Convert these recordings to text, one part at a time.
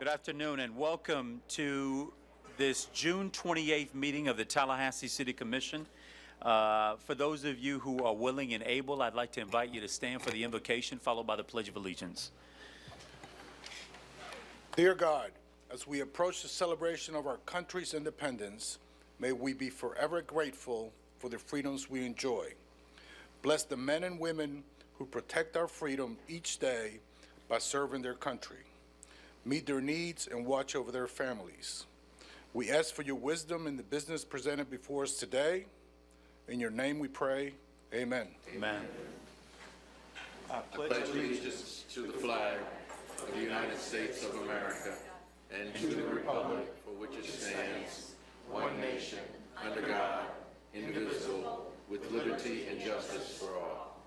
Good afternoon and welcome to this June 28th meeting of the Tallahassee City Commission. For those of you who are willing and able, I'd like to invite you to stand for the invocation followed by the Pledge of Allegiance. Dear God, as we approach the celebration of our country's independence, may we be forever grateful for the freedoms we enjoy. Bless the men and women who protect our freedom each day by serving their country. Meet their needs and watch over their families. We ask for your wisdom in the business presented before us today. In your name we pray, amen. Amen. I pledge allegiance to the flag of the United States of America and to the republic for which it stands, one nation, under God, indivisible, with liberty and justice for all.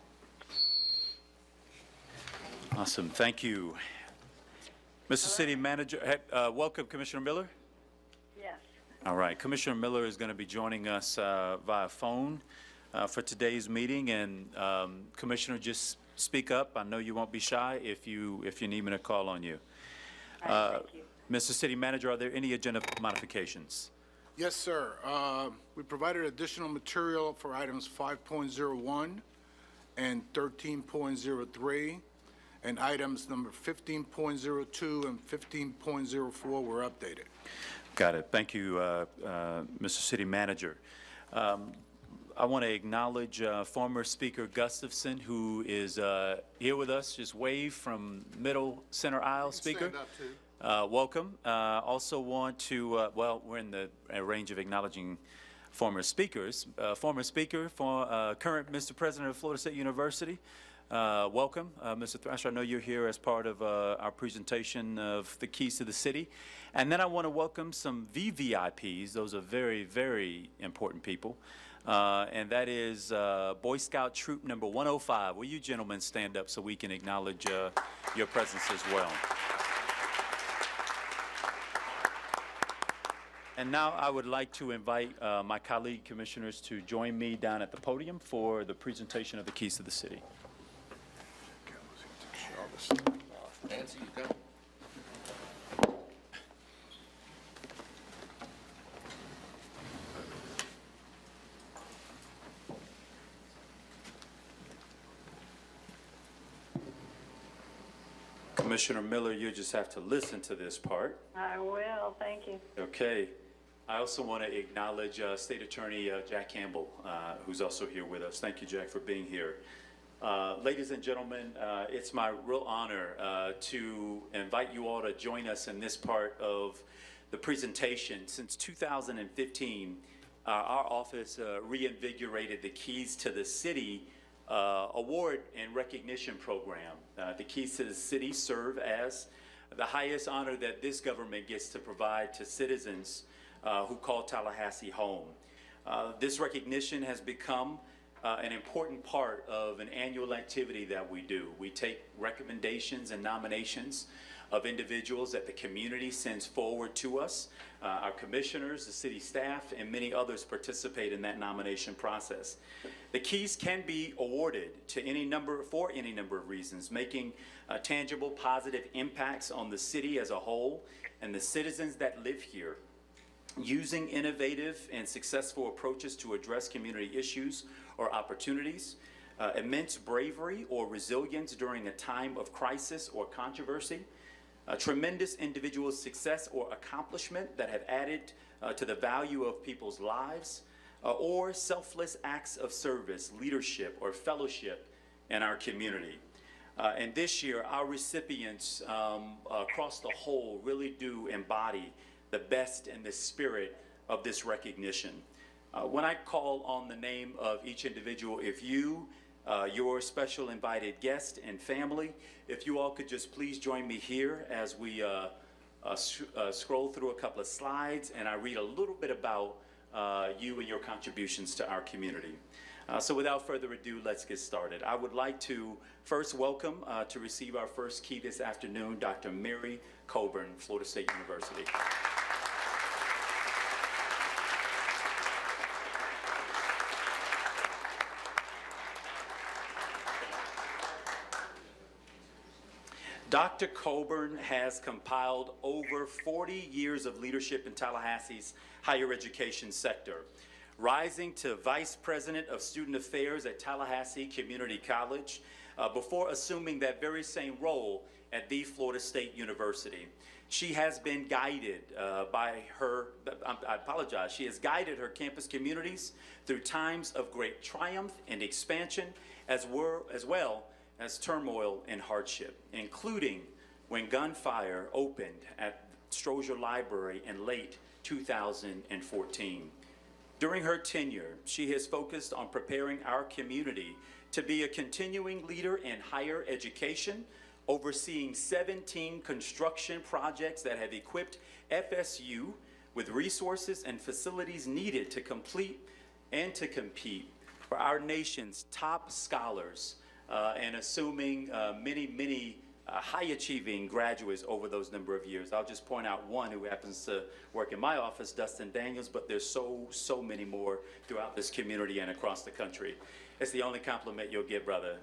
Awesome. Thank you. Mr. City Manager, welcome, Commissioner Miller. Yes. All right. Commissioner Miller is going to be joining us via phone for today's meeting. And Commissioner, just speak up. I know you won't be shy if you need me to call on you. Thank you. Mr. City Manager, are there any agenda modifications? Yes, sir. We provided additional material for items 5.01 and 13.03, and items number 15.02 and 15.04 were updated. Got it. Thank you, Mr. City Manager. I want to acknowledge former Speaker Gustafson, who is here with us. Just wave from middle center aisle, Speaker. Stand up, too. Welcome. Also want to, well, we're in the range of acknowledging former speakers. Former Speaker, current Mr. President of Florida State University. Welcome, Mr. Thrasher. I know you're here as part of our presentation of the keys to the city. And then I want to welcome some VVIPs. Those are very, very important people. And that is Boy Scout Troop number 105. Will you gentlemen stand up so we can acknowledge your presence as well? And now I would like to invite my colleague commissioners to join me down at the podium for the presentation of the keys to the city. Nancy, you come. Commissioner Miller, you just have to listen to this part. I will. Thank you. Okay. I also want to acknowledge State Attorney Jack Campbell, who's also here with us. Thank you, Jack, for being here. Ladies and gentlemen, it's my real honor to invite you all to join us in this part of the presentation. Since 2015, our office reinvigorated the Keys to the City award and recognition program. The Keys to the City serve as the highest honor that this government gets to provide to citizens who call Tallahassee home. This recognition has become an important part of an annual activity that we do. We take recommendations and nominations of individuals that the community sends forward to us. Our commissioners, the city staff, and many others participate in that nomination process. The keys can be awarded to for any number of reasons, making tangible, positive impacts on the city as a whole and the citizens that live here, using innovative and successful approaches to address community issues or opportunities, immense bravery or resilience during a time of crisis or controversy, tremendous individual success or accomplishment that have added to the value of people's lives, or selfless acts of service, leadership, or fellowship in our community. And this year, our recipients across the whole really do embody the best and the spirit of this recognition. When I call on the name of each individual, if you, your special invited guest and family, if you all could just please join me here as we scroll through a couple of slides and I read a little bit about you and your contributions to our community. So without further ado, let's get started. I would like to first welcome to receive our first key this afternoon, Dr. Mary Coburn, Florida State University. Dr. Coburn has compiled over 40 years of leadership in Tallahassee's higher education sector, rising to Vice President of Student Affairs at Tallahassee Community College before assuming that very same role at the Florida State University. She has been guided she has guided her campus communities through times of great triumph and expansion, as well as turmoil and hardship, including when gunfire opened at Strozier Library in late 2014. During her tenure, she has focused on preparing our community to be a continuing leader in higher education, overseeing 17 construction projects that have equipped FSU with resources and facilities needed to complete and to compete for our nation's top scholars, and assuming many high-achieving graduates over those number of years. I'll just point out one who happens to work in my office, Dustin Daniels, but there's so many more throughout this community and across the country. It's the only compliment you'll get, brother.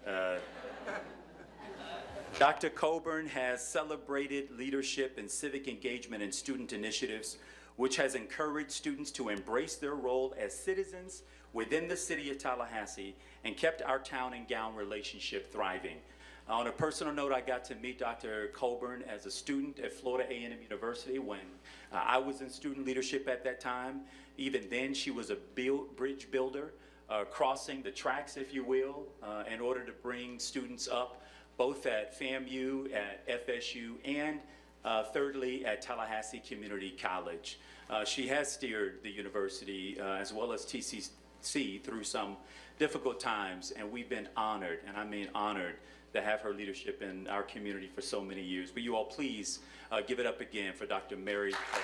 Dr. Coburn has celebrated leadership and civic engagement in student initiatives, which has encouraged students to embrace their role as citizens within the city of Tallahassee and kept our town and gown relationship thriving. On a personal note, I got to meet Dr. Coburn as a student at Florida A&M University when I was in student leadership at that time. Even then, she was a bridge builder, crossing the tracks, if you will, in order to bring students up, both at FAMU, at FSU, and thirdly, at Tallahassee Community College. She has steered the university, as well as TCC, through some difficult times, and we've been honored, and I mean honored, to have her leadership in our community for so many years. Will you all please give it up again for Dr. Mary Coburn.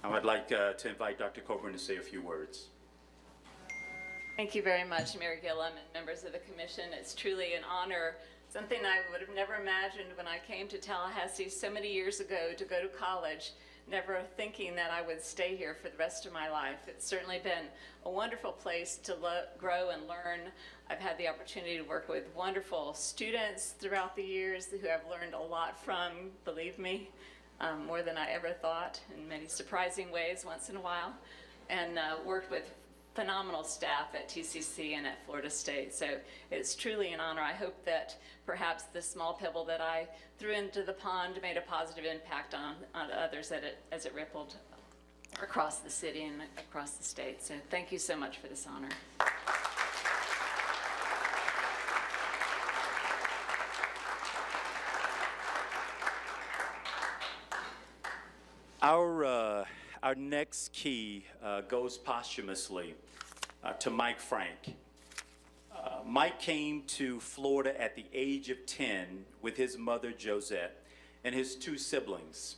I would like to invite Dr. Coburn to say a few words. Thank you very much, Mayor Gillum and members of the commission. It's truly an honor, something I would have never imagined when I came to Tallahassee so many years ago to go to college, never thinking that I would stay here for the rest of my life. It's certainly been a wonderful place to grow and learn. I've had the opportunity to work with wonderful students throughout the years who I've learned a lot from, believe me, more than I ever thought, in many surprising ways once in a while, and worked with phenomenal staff at TCC and at Florida State. So it's truly an honor. I hope that perhaps the small pebble that I threw into the pond made a positive impact on others as it rippled across the city and across the state. So thank you so much for this honor. Our next key goes posthumously to Mike Frank. Mike came to Florida at the age of 10 with his mother Josette and his two siblings.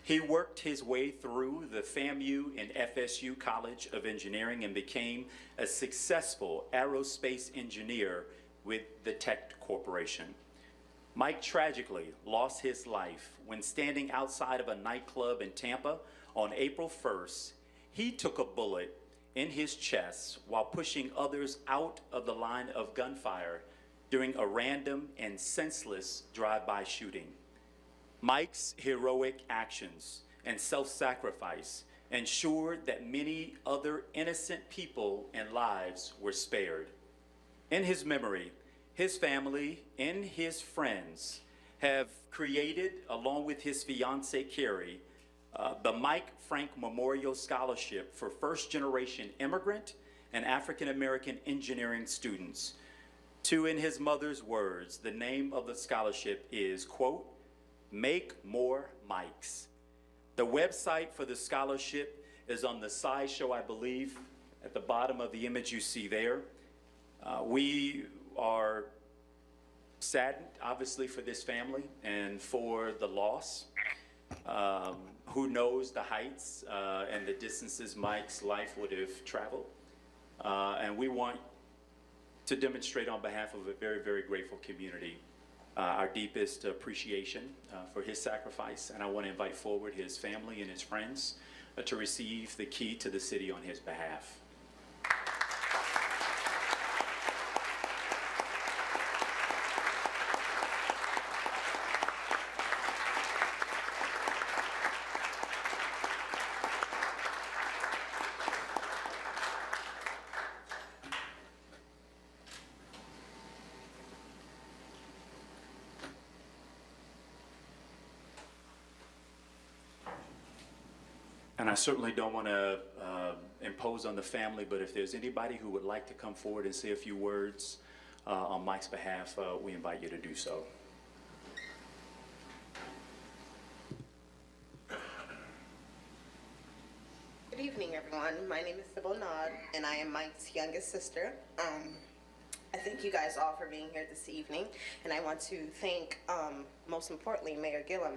He worked his way through the FAMU and FSU College of Engineering and became a successful aerospace engineer with the Tech Corporation. Mike tragically lost his life when standing outside of a nightclub in Tampa on April 1st. He took a bullet in his chest while pushing others out of the line of gunfire during a random and senseless drive-by shooting. Mike's heroic actions and self-sacrifice ensured that many other innocent people and lives were spared. In his memory, his family and his friends have created, along with his fiancée Carrie, the Mike Frank Memorial Scholarship for first-generation immigrant and African-American engineering students. To, in his mother's words, the name of the scholarship is, quote, "Make More Mikes." The website for the scholarship is on the sideshow, I believe, at the bottom of the image you see there. We are saddened, obviously, for this family and for the loss. Who knows the heights and the distances Mike's life would have traveled. And we want to demonstrate on behalf of a very, very grateful community our deepest appreciation for his sacrifice. And I want to invite forward his family and his friends to receive the key to the city on his behalf. And I certainly don't want to impose on the family, but if there's anybody who would like to come forward and say a few words on Mike's behalf, we invite you to do so. Good evening, everyone. My name is Sybil Nod, and I am Mike's youngest sister. I thank you guys all for being here this evening, and I want to thank, most importantly, Mayor Gillum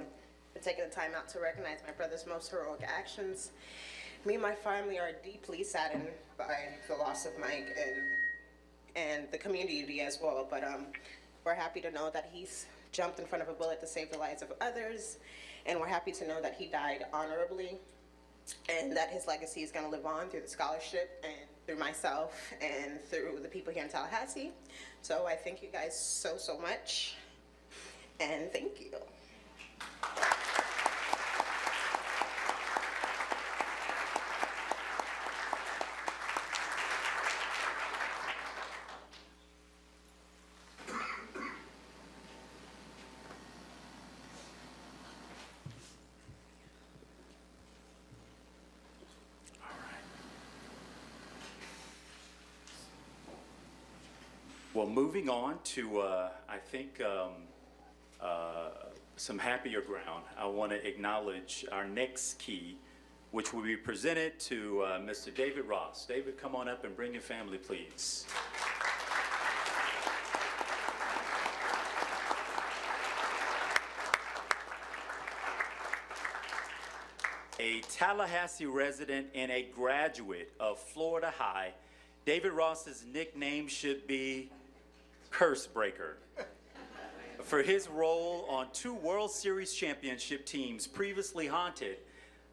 for taking the time out to recognize my brother's most heroic actions. Me and my family are deeply saddened by the loss of Mike and the community as well, but we're happy to know that he's jumped in front of a bullet to save the lives of others, and we're happy to know that he died honorably, and that his legacy is going to live on through the scholarship and through myself and through the people here in Tallahassee. So I thank you guys so, so much, and thank you. Well, moving on to, I think, some happier ground, I want to acknowledge our next key, which will be presented to Mr. David Ross. David, come on up and bring your family, please. A Tallahassee resident and a graduate of Florida High, David Ross's nickname should be Curse Breaker, for his role on 2 World Series championship teams previously haunted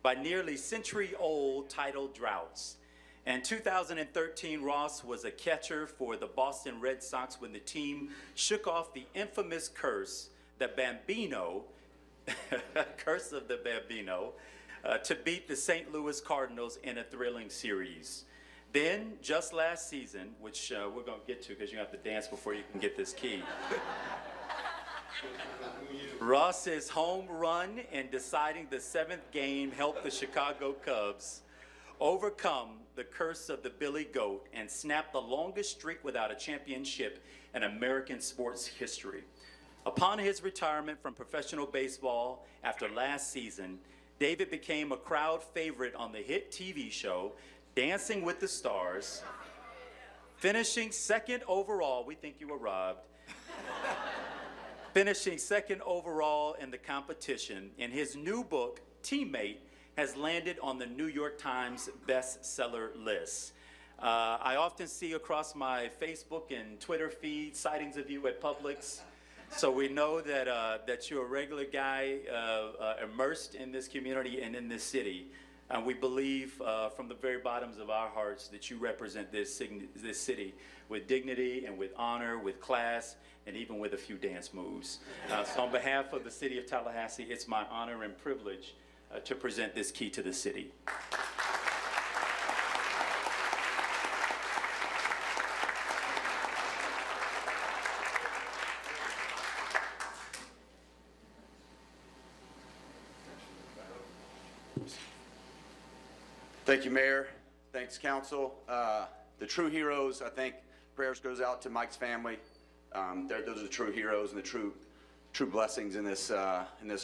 by nearly century-old title droughts. In 2013, Ross was a catcher for the Boston Red Sox when the team shook off the infamous curse, the Bambino, curse of the Bambino, to beat the St. Louis Cardinals in a thrilling series. Then, just last season, which we're going to get to because you have to dance before you can get this key, Ross's home run in deciding the 7th game helped the Chicago Cubs overcome the curse of the Billy Goat and snap the longest streak without a championship in American sports history. Upon his retirement from professional baseball after last season, David became a crowd favorite on the hit TV show Dancing with the Stars, finishing 2nd overall. We think you were robbed. Finishing 2nd overall in the competition, and his new book, Teammate, has landed on the New York Times bestseller list. I often see across my Facebook and Twitter feed sightings of you at Publix, so we know that you're a regular guy immersed in this community and in this city. And we believe from the very bottoms of our hearts that you represent this city with dignity and with honor, with class, and even with a few dance moves. So on behalf of the city of Tallahassee, it's my honor and privilege to present this key to the city. Thank you, Mayor. Thanks, Council. The true heroes, I think prayers goes out to Mike's family. Those are the true heroes and the true blessings in this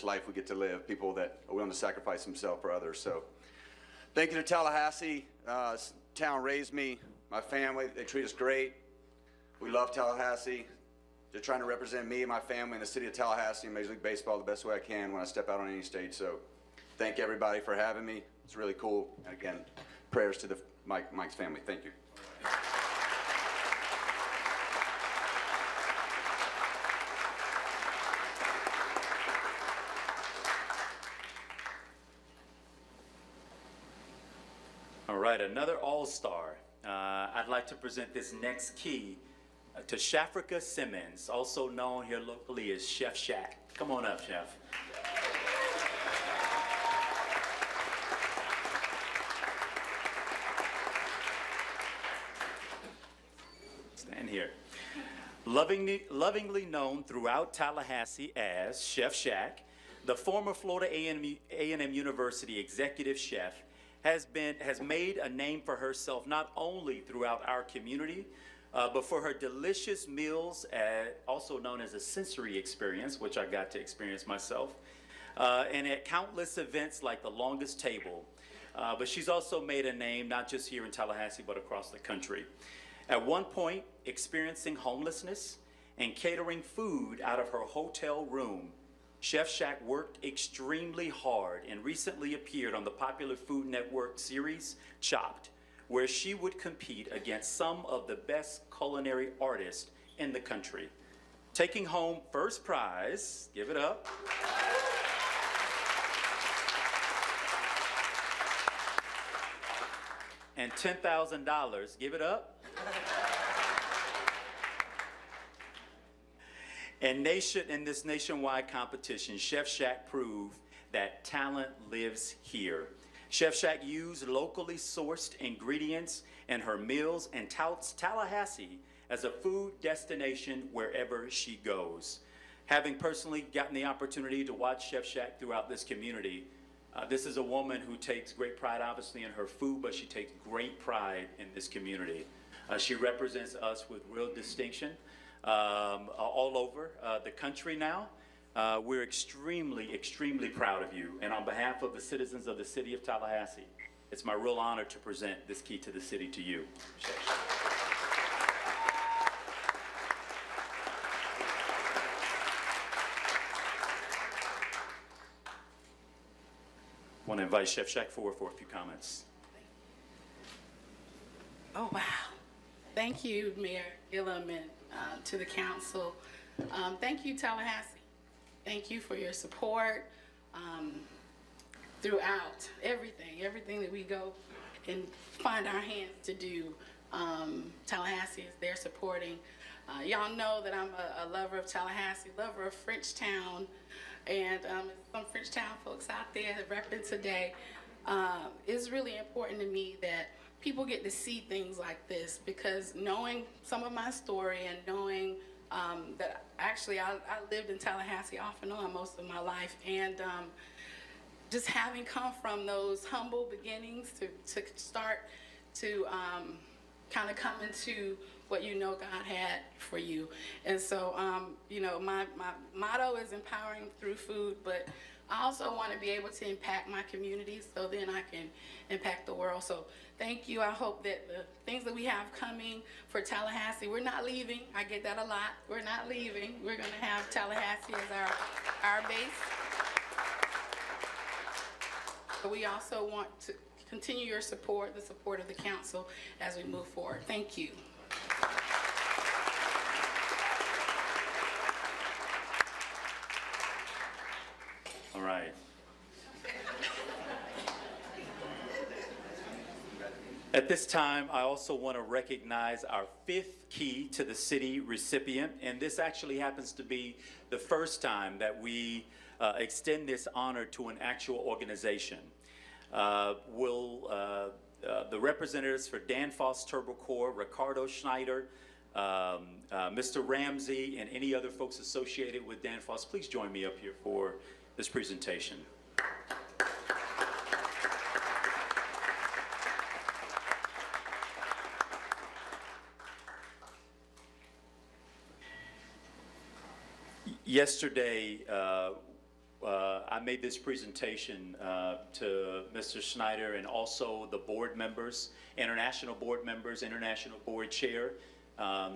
life we get to live, people that are willing to sacrifice themselves for others. So thank you to Tallahassee. This town raised me, my family. They treat us great. We love Tallahassee. They're trying to represent me and my family in the city of Tallahassee and Major League Baseball the best way I can when I step out on any stage. So thank everybody for having me. It's really cool. And again, prayers to Mike's family. Thank you. All right, another all-star. I'd like to present this next key to Shafrika Simmons, also known here locally as Chef Shaq. Come on up, Chef. Stand here. Lovingly known throughout Tallahassee as Chef Shaq, the former Florida A&M University executive chef has made a name for herself not only throughout our community, but for her delicious meals, also known as a sensory experience, which I got to experience myself, and at countless events like the Longest Table. But she's also made a name not just here in Tallahassee, but across the country. At one point, experiencing homelessness and catering food out of her hotel room, Chef Shaq worked extremely hard and recently appeared on the popular Food Network series Chopped, where she would compete against some of the best culinary artists in the country. Taking home first prize, give it up, and $10,000, give it up. In this nationwide competition, Chef Shaq proved that talent lives here. Chef Shaq used locally sourced ingredients in her meals and touts Tallahassee as a food destination wherever she goes. Having personally gotten the opportunity to watch Chef Shaq throughout this community, this is a woman who takes great pride, obviously, in her food, but she takes great pride in this community. She represents us with real distinction all over the country now. We're extremely, extremely proud of you. And on behalf of the citizens of the city of Tallahassee, it's my real honor to present this key to the city to you. I want to invite Chef Shaq forward for a few comments. Oh, wow. Thank you, Mayor Gillum, and to the council. Thank you, Tallahassee. Thank you for your support throughout everything that we go and find our hands to do. Tallahassee is there supporting. Y'all know that I'm a lover of Tallahassee, lover of Frenchtown, and some Frenchtown folks out there that repping today. It's really important to me that people get to see things like this, because knowing some of my story and knowing that actually I lived in Tallahassee off and on most of my life, and just having come from those humble beginnings to start to kind of come into what you know God had for you. And so, you know, my motto is empowering through food, but I also want to be able to impact my community so then I can impact the world. So thank you. I hope that the things that we have coming for Tallahassee, we're not leaving. I get that a lot. We're not leaving. We're going to have Tallahassee as our base. But we also want to continue your support, the support of the council as we move forward. Thank you. All right. At this time, I also want to recognize our 5th Key to the City recipient, and this actually happens to be the first time that we extend this honor to an actual organization. The representatives for Danfoss Turbo Corps, Ricardo Schneider, Mr. Ramsey, and any other folks associated with Danfoss, please join me up here for this presentation. Yesterday, I made this presentation to Mr. Schneider and also the board members, international board members, international board chair,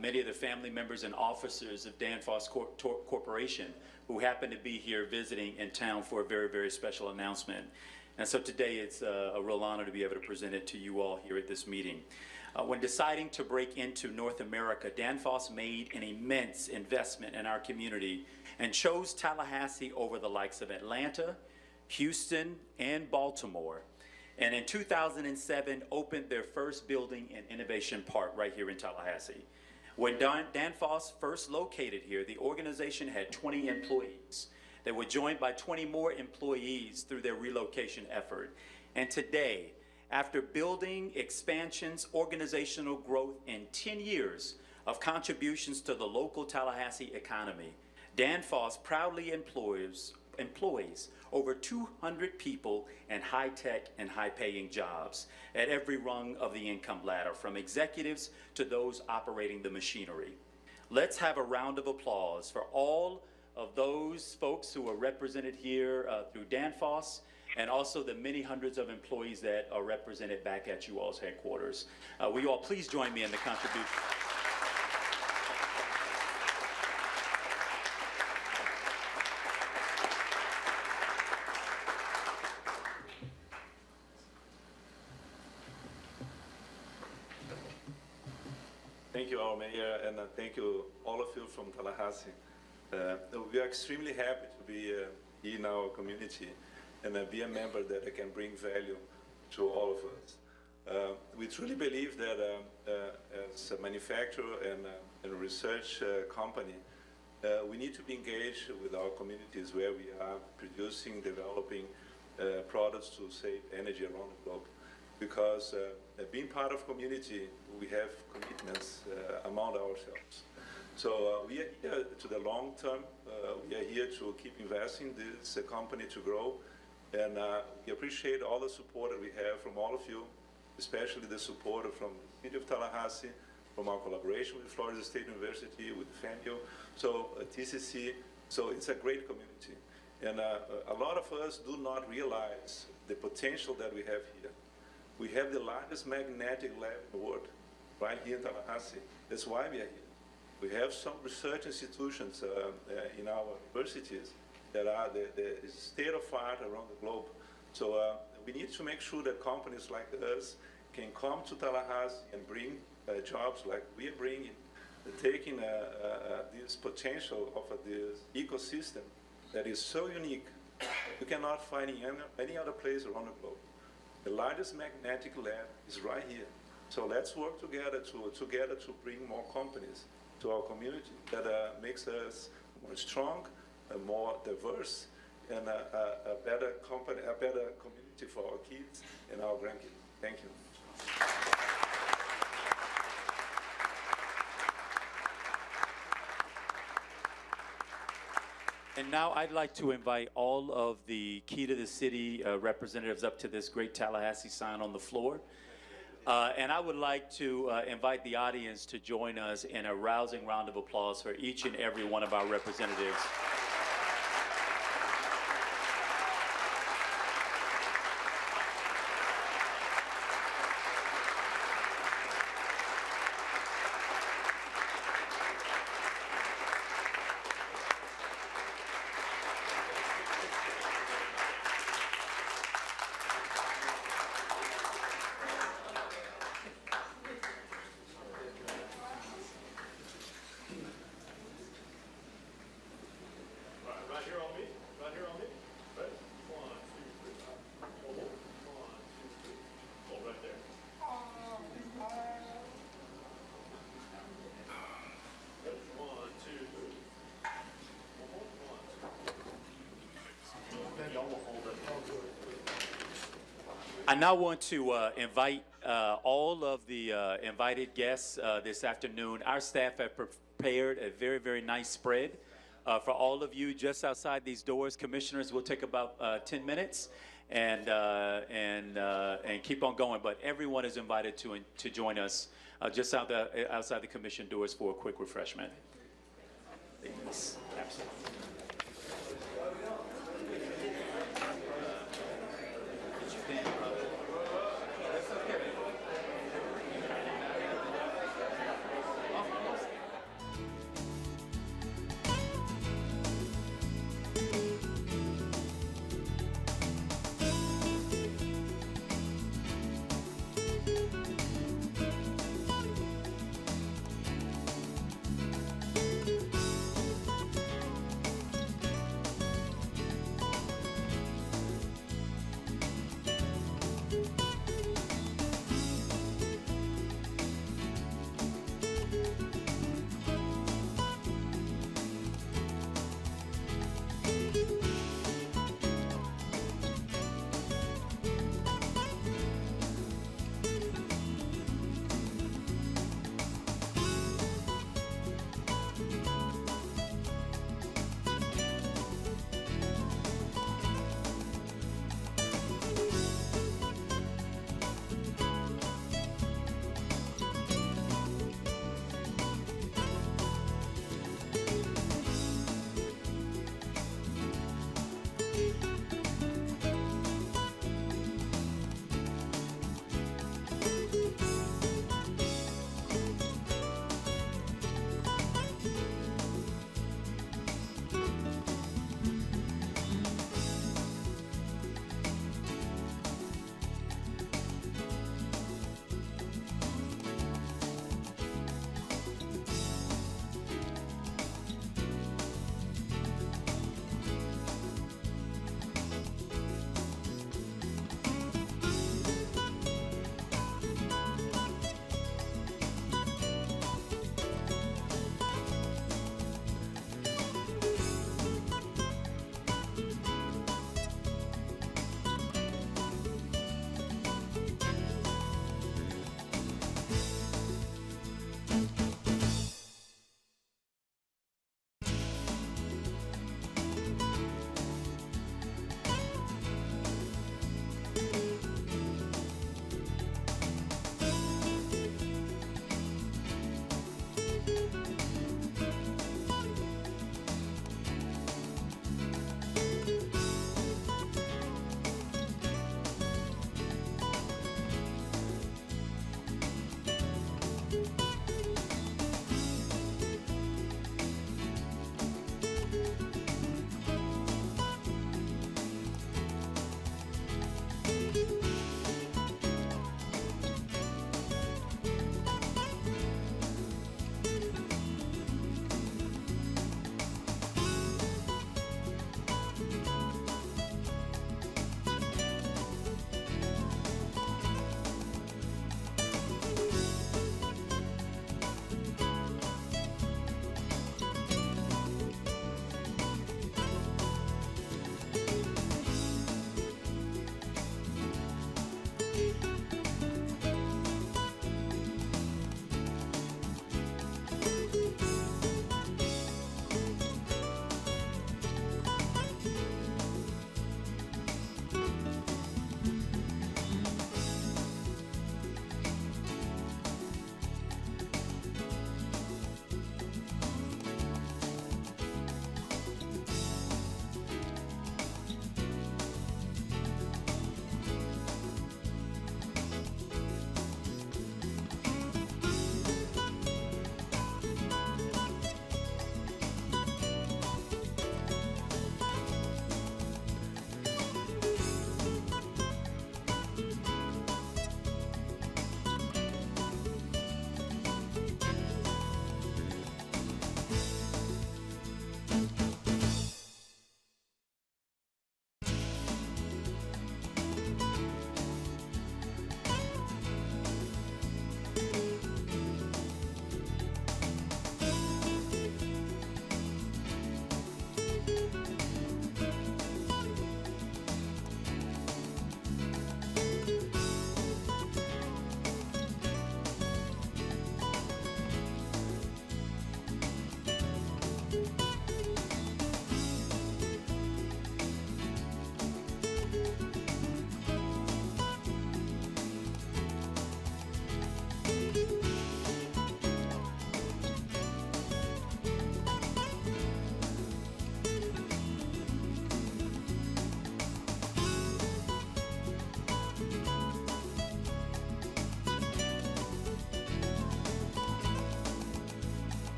many of the family members and officers of Danfoss Corporation who happen to be here visiting in town for a very, very special announcement. And so today it's a real honor to be able to present it to you all here at this meeting. When deciding to break into North America, Danfoss made an immense investment in our community and chose Tallahassee over the likes of Atlanta, Houston, and Baltimore. and in 2007 opened their first building in Innovation Park right here in Tallahassee. When Danfoss first located here, the organization had 20 employees. They were joined by 20 more employees through their relocation effort. And today, after building expansions, organizational growth, and 10 years of contributions to the local Tallahassee economy, Danfoss proudly employs over 200 people in high-tech and high-paying jobs at every rung of the income ladder, from executives to those operating the machinery. Let's have a round of applause for all of those folks who are represented here through Danfoss, and also the many hundreds of employees that are represented back at you all's headquarters. Will you all please join me in the contribution? Thank you, our mayor, and thank you, all of you from Tallahassee. We are extremely happy to be in our community and be a member that can bring value to all of us. We truly believe that as a manufacturer and a research company, we need to be engaged with our communities where we are producing, developing products to save energy around the globe. Because being part of community, we have commitments among ourselves. So we are here to the long term. We are here to keep investing this company to grow. And we appreciate all the support that we have from all of you, especially the support from the City of Tallahassee, from our collaboration with Florida State University, with FAMU, so TCC. So it's a great community. And a lot of us do not realize the potential that we have here. We have the largest magnetic lab in the world, right here in Tallahassee. That's why we are here. We have some research institutions in our universities that are the state of art around the globe. So we need to make sure that companies like us can come to Tallahassee and bring jobs like we are bringing, taking this potential of this ecosystem that is so unique, you cannot find in any other place around the globe. The largest magnetic lab is right here. So let's work together to bring more companies to our community that makes us more strong, more diverse, and a better company, a better community for our kids and our grandkids. Thank you. And now I'd like to invite all of the Key to the City representatives up to this great Tallahassee sign on the floor. And I would like to invite the audience to join us in a rousing round of applause for each and every one of our representatives. I now want to invite all of the invited guests this afternoon. Our staff have prepared a very, very nice spread for all of you just outside these doors. Commissioners will take about 10 minutes and keep on going. But everyone is invited to join us just outside the commission doors for a quick refreshment. Yes, absolutely.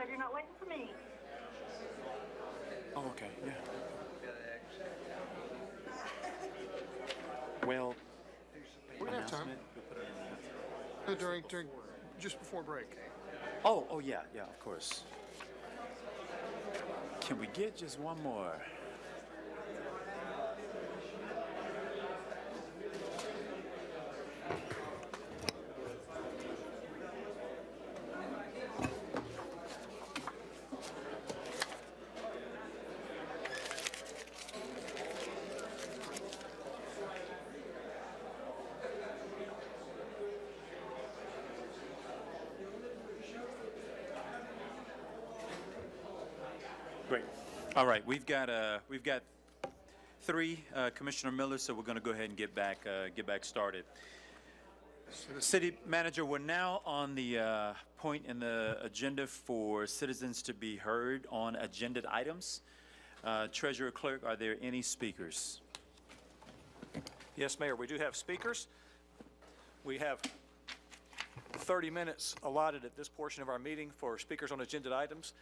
glad you're not waiting for me. Oh, okay, yeah. Well, We're gonna have time. announcement, we put it in the- During, just before break. Oh, yeah, of course. Can we get just one more? Great. All right, we've got three, Commissioner Miller, so we're going to go ahead and get back started. City Manager, we're now on the point in the agenda for citizens to be heard on agended items. Treasurer Clerk, are there any speakers? Yes, Mayor, we do have speakers. We have 30 minutes allotted at this portion of our meeting for speakers on agenda items.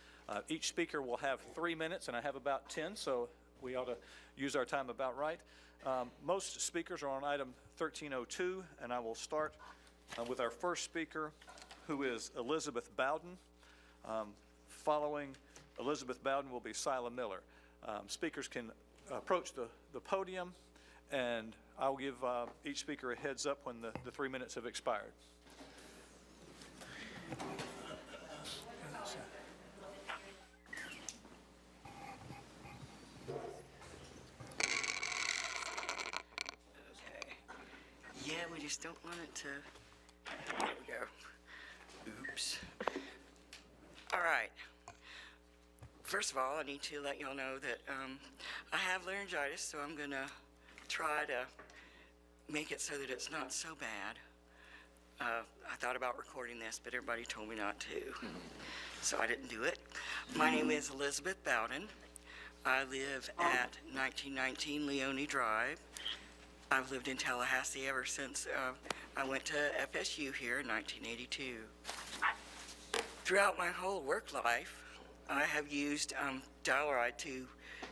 Each speaker will have 3 minutes, and I have about 10, so we ought to use our time about right. Most speakers are on item 1302, and I will start with our first speaker, who is Elizabeth Bowden. Following Elizabeth Bowden will be Sila Miller. Speakers can approach the podium, and I'll give each speaker a heads up when the 3 minutes have expired. Okay. Yeah, we just don't want it to. There we go. Oops. All right. First of all, I need to let y'all know that I have laryngitis, so I'm going to try to make it so that it's not so bad. I thought about recording this, but everybody told me not to, so I didn't do it. My name is Elizabeth Bowden. I live at 1919 Leone Drive. I've lived in Tallahassee ever since I went to FSU here in 1982. Throughout my whole work life, I have used Dial-A-Ride to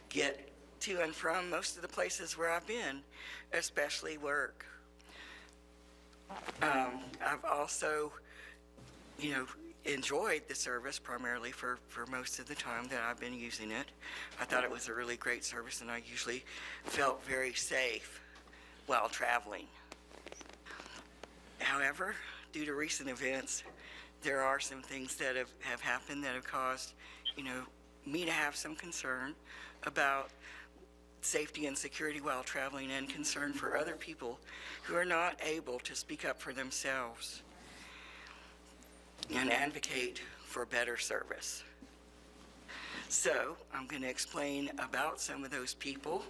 get to and from most of the places where I've been, especially work. I've also, enjoyed the service primarily for most of the time that I've been using it. I thought it was a really great service, and I usually felt very safe while traveling. However, due to recent events, there are some things that have happened that have caused, me to have some concern about safety and security while traveling, and concern for other people who are not able to speak up for themselves and advocate for better service. So I'm going to explain about some of those people.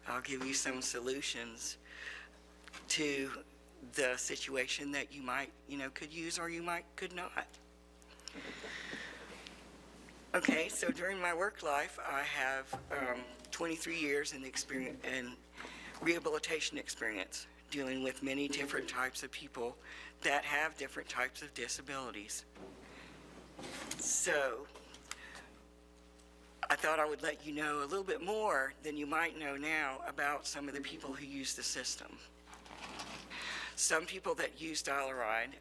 I'll give you some solutions to the situation that you might, could use, or you could not. Okay, so during my work life, I have 23 years in rehabilitation experience, dealing with many different types of people that have different types of disabilities. So I thought I would let you know a little bit more than you might know now about some of the people who use the system. Some people that use Dial-A-Ride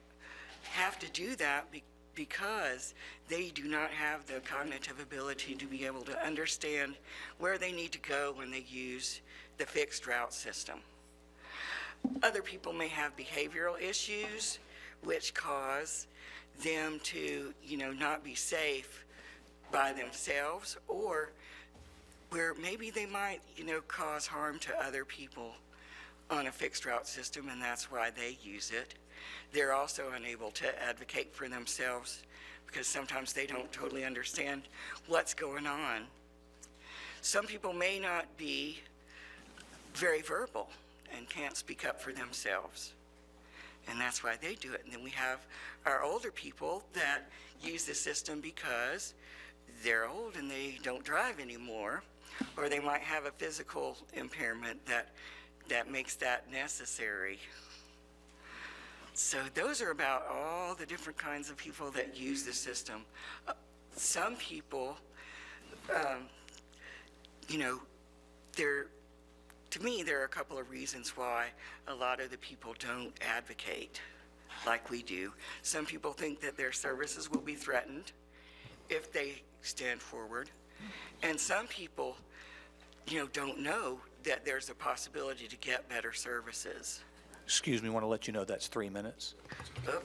have to do that because they do not have the cognitive ability to be able to understand where they need to go when they use the fixed route system. Other people may have behavioral issues which cause them to, not be safe by themselves, or where maybe they might, cause harm to other people on a fixed route system, and that's why they use it. They're also unable to advocate for themselves because sometimes they don't totally understand what's going on. Some people may not be very verbal and can't speak up for themselves, and that's why they do it. And then we have our older people that use the system because they're old and they don't drive anymore, or they might have a physical impairment that makes that necessary. So those are about all the different kinds of people that use the system. some people, you know, to me, there are a couple of reasons why a lot of the people don't advocate like we do. Some people think that their services will be threatened if they stand forward. And some people, you know, don't know that there's a possibility to get better services. Excuse me, I want to let you know that's 3 minutes. Oh,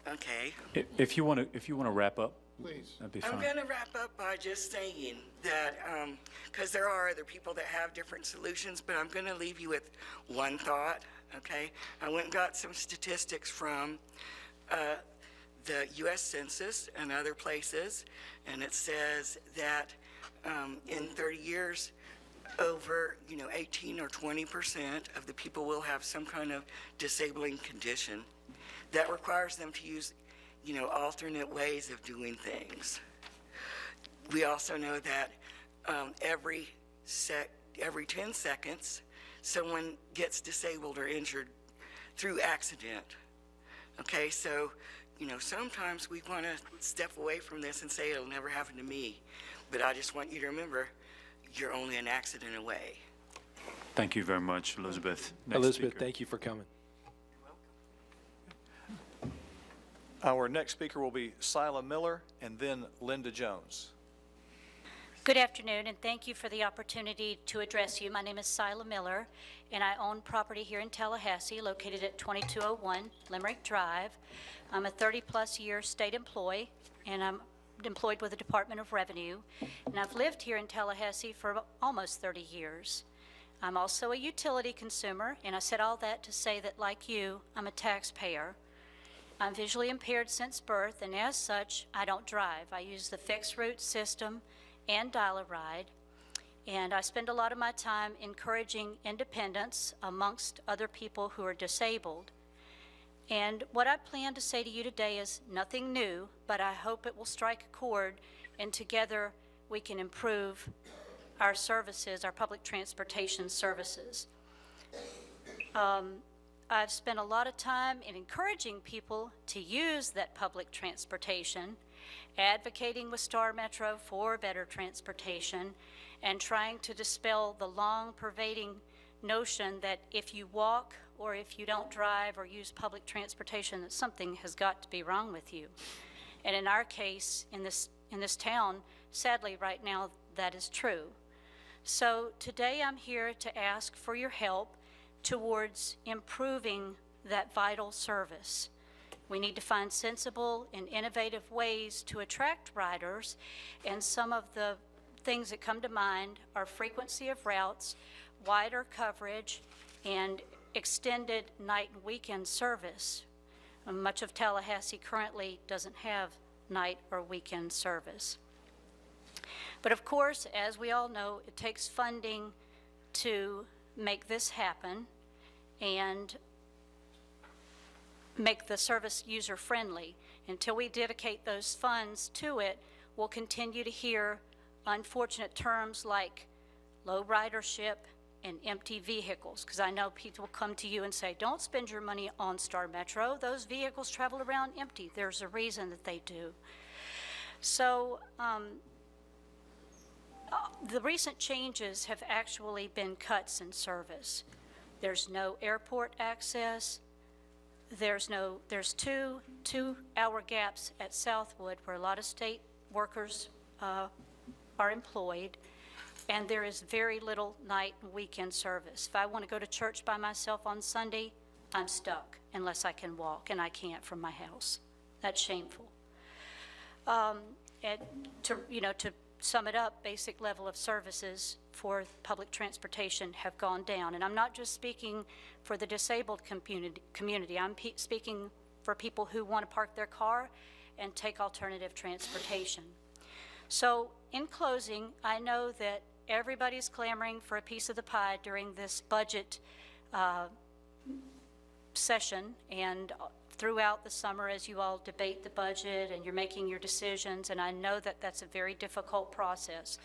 okay. If you want to wrap up, Please. that'd be I'm fine. going to wrap up by just saying that, because there are other people that have different solutions, but I'm going to leave you with one thought, okay? I went and got some statistics from the U.S. Census and other places, and it says that in 30 years, over, 18 or 20% of the people will have some kind of disabling condition that requires them to use alternate ways of doing things. We also know that every 10 seconds, someone gets disabled or injured through accident. Okay, so, sometimes we want to step away from this and say it'll never happen to me. But I just want you to remember, you're only an accident away. Thank you very much, Elizabeth. Next Elizabeth, speaker. thank you for coming. Our next speaker will be Sila Miller and then Linda Jones. Good afternoon, and thank you for the opportunity to address you. My name is Sila Miller, and I own property here in Tallahassee, located at 2201 Limerick Drive. I'm a 30-plus year state employee, and I'm employed with the Department of Revenue, and I've lived here in Tallahassee for almost 30 years. I'm also a utility consumer, and I said all that to say that, like you, I'm a taxpayer. I'm visually impaired since birth, and as such, I don't drive. I use the fixed route system and dial-a-ride, and I spend a lot of my time encouraging independence amongst other people who are disabled. And what I plan to say to you today is nothing new, but I hope it will strike a chord, and together we can improve our services, our public transportation services. I've spent a lot of time in encouraging people to use that public transportation, advocating with Star Metro for better transportation, and trying to dispel the long pervading notion that if you walk or if you don't drive or use public transportation, that something has got to be wrong with you. And in our case, in this town, sadly right now, that is true. So today I'm here to ask for your help towards improving that vital service. We need to find sensible and innovative ways to attract riders, and some of the things that come to mind are frequency of routes, wider coverage, and extended night and weekend service. Much of Tallahassee currently doesn't have night or weekend service. But of course, as we all know, it takes funding to make this happen and make the service user-friendly. Until we dedicate those funds to it, we'll continue to hear unfortunate terms like low ridership and empty vehicles, because I know people come to you and say, don't spend your money on Star Metro. Those vehicles travel around empty. There's a reason that they do. So the recent changes have actually been cuts in service. There's no airport access. There's 2 2-hour gaps at Southwood where a lot of state workers are employed, and there is very little night and weekend service. If I want to go to church by myself on Sunday, I'm stuck unless I can walk, and I can't from my house. That's shameful. And to sum it up, basic level of services for public transportation have gone down. And I'm not just speaking for the disabled community. I'm speaking for people who want to park their car and take alternative transportation. So in closing, I know that everybody's clamoring for a piece of the pie during this budget session and throughout the summer as you all debate the budget and you're making your decisions, and I know that that's a very difficult process.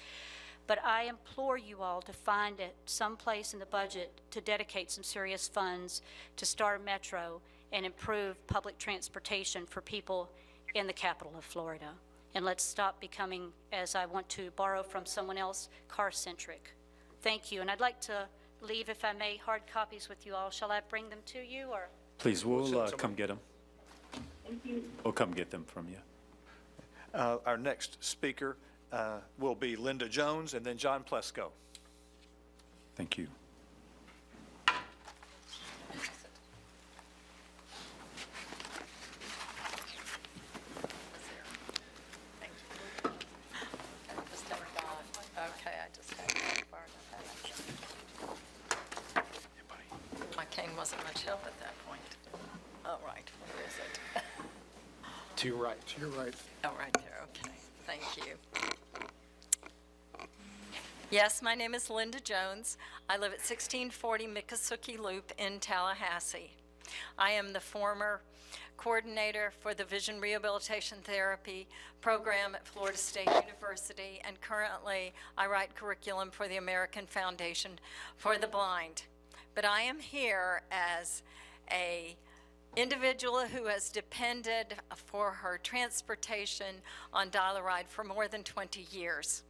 But I implore you all to find it some place in the budget to dedicate some serious funds to Star Metro and improve public transportation for people in the capital of Florida. and let's stop becoming, as I want to borrow from someone else, car-centric. Thank you, and I'd like to leave, if I may, hard copies with you all. Shall I bring them to you, or? Please, we'll come get them. We'll come get them from you. Our next speaker will be Linda Jones and then John Plesko. Thank you. My cane wasn't much help at that point. All right, where is it? To your right. To your right. Oh, right there, okay. Thank you. Yes, my name is Linda Jones. I live at 1640 Miccosukee Loop in Tallahassee. I am the former coordinator for the Vision Rehabilitation Therapy program at Florida State University, and currently I write curriculum for the American Foundation for the Blind. But I am here as an individual who has depended for her transportation on Dial-A-Ride for more than 20 years.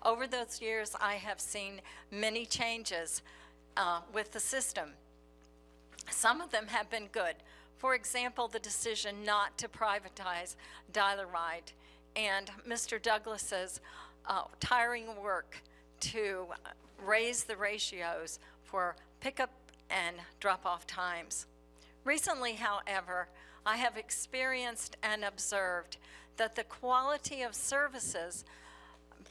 Over those years, I have seen many changes with the system. Some of them have been good. For example, the decision not to privatize Dial-A-Ride and Mr. Douglas's tiring work to raise the ratios for pickup and drop-off times. Recently, however, I have experienced and observed that the quality of services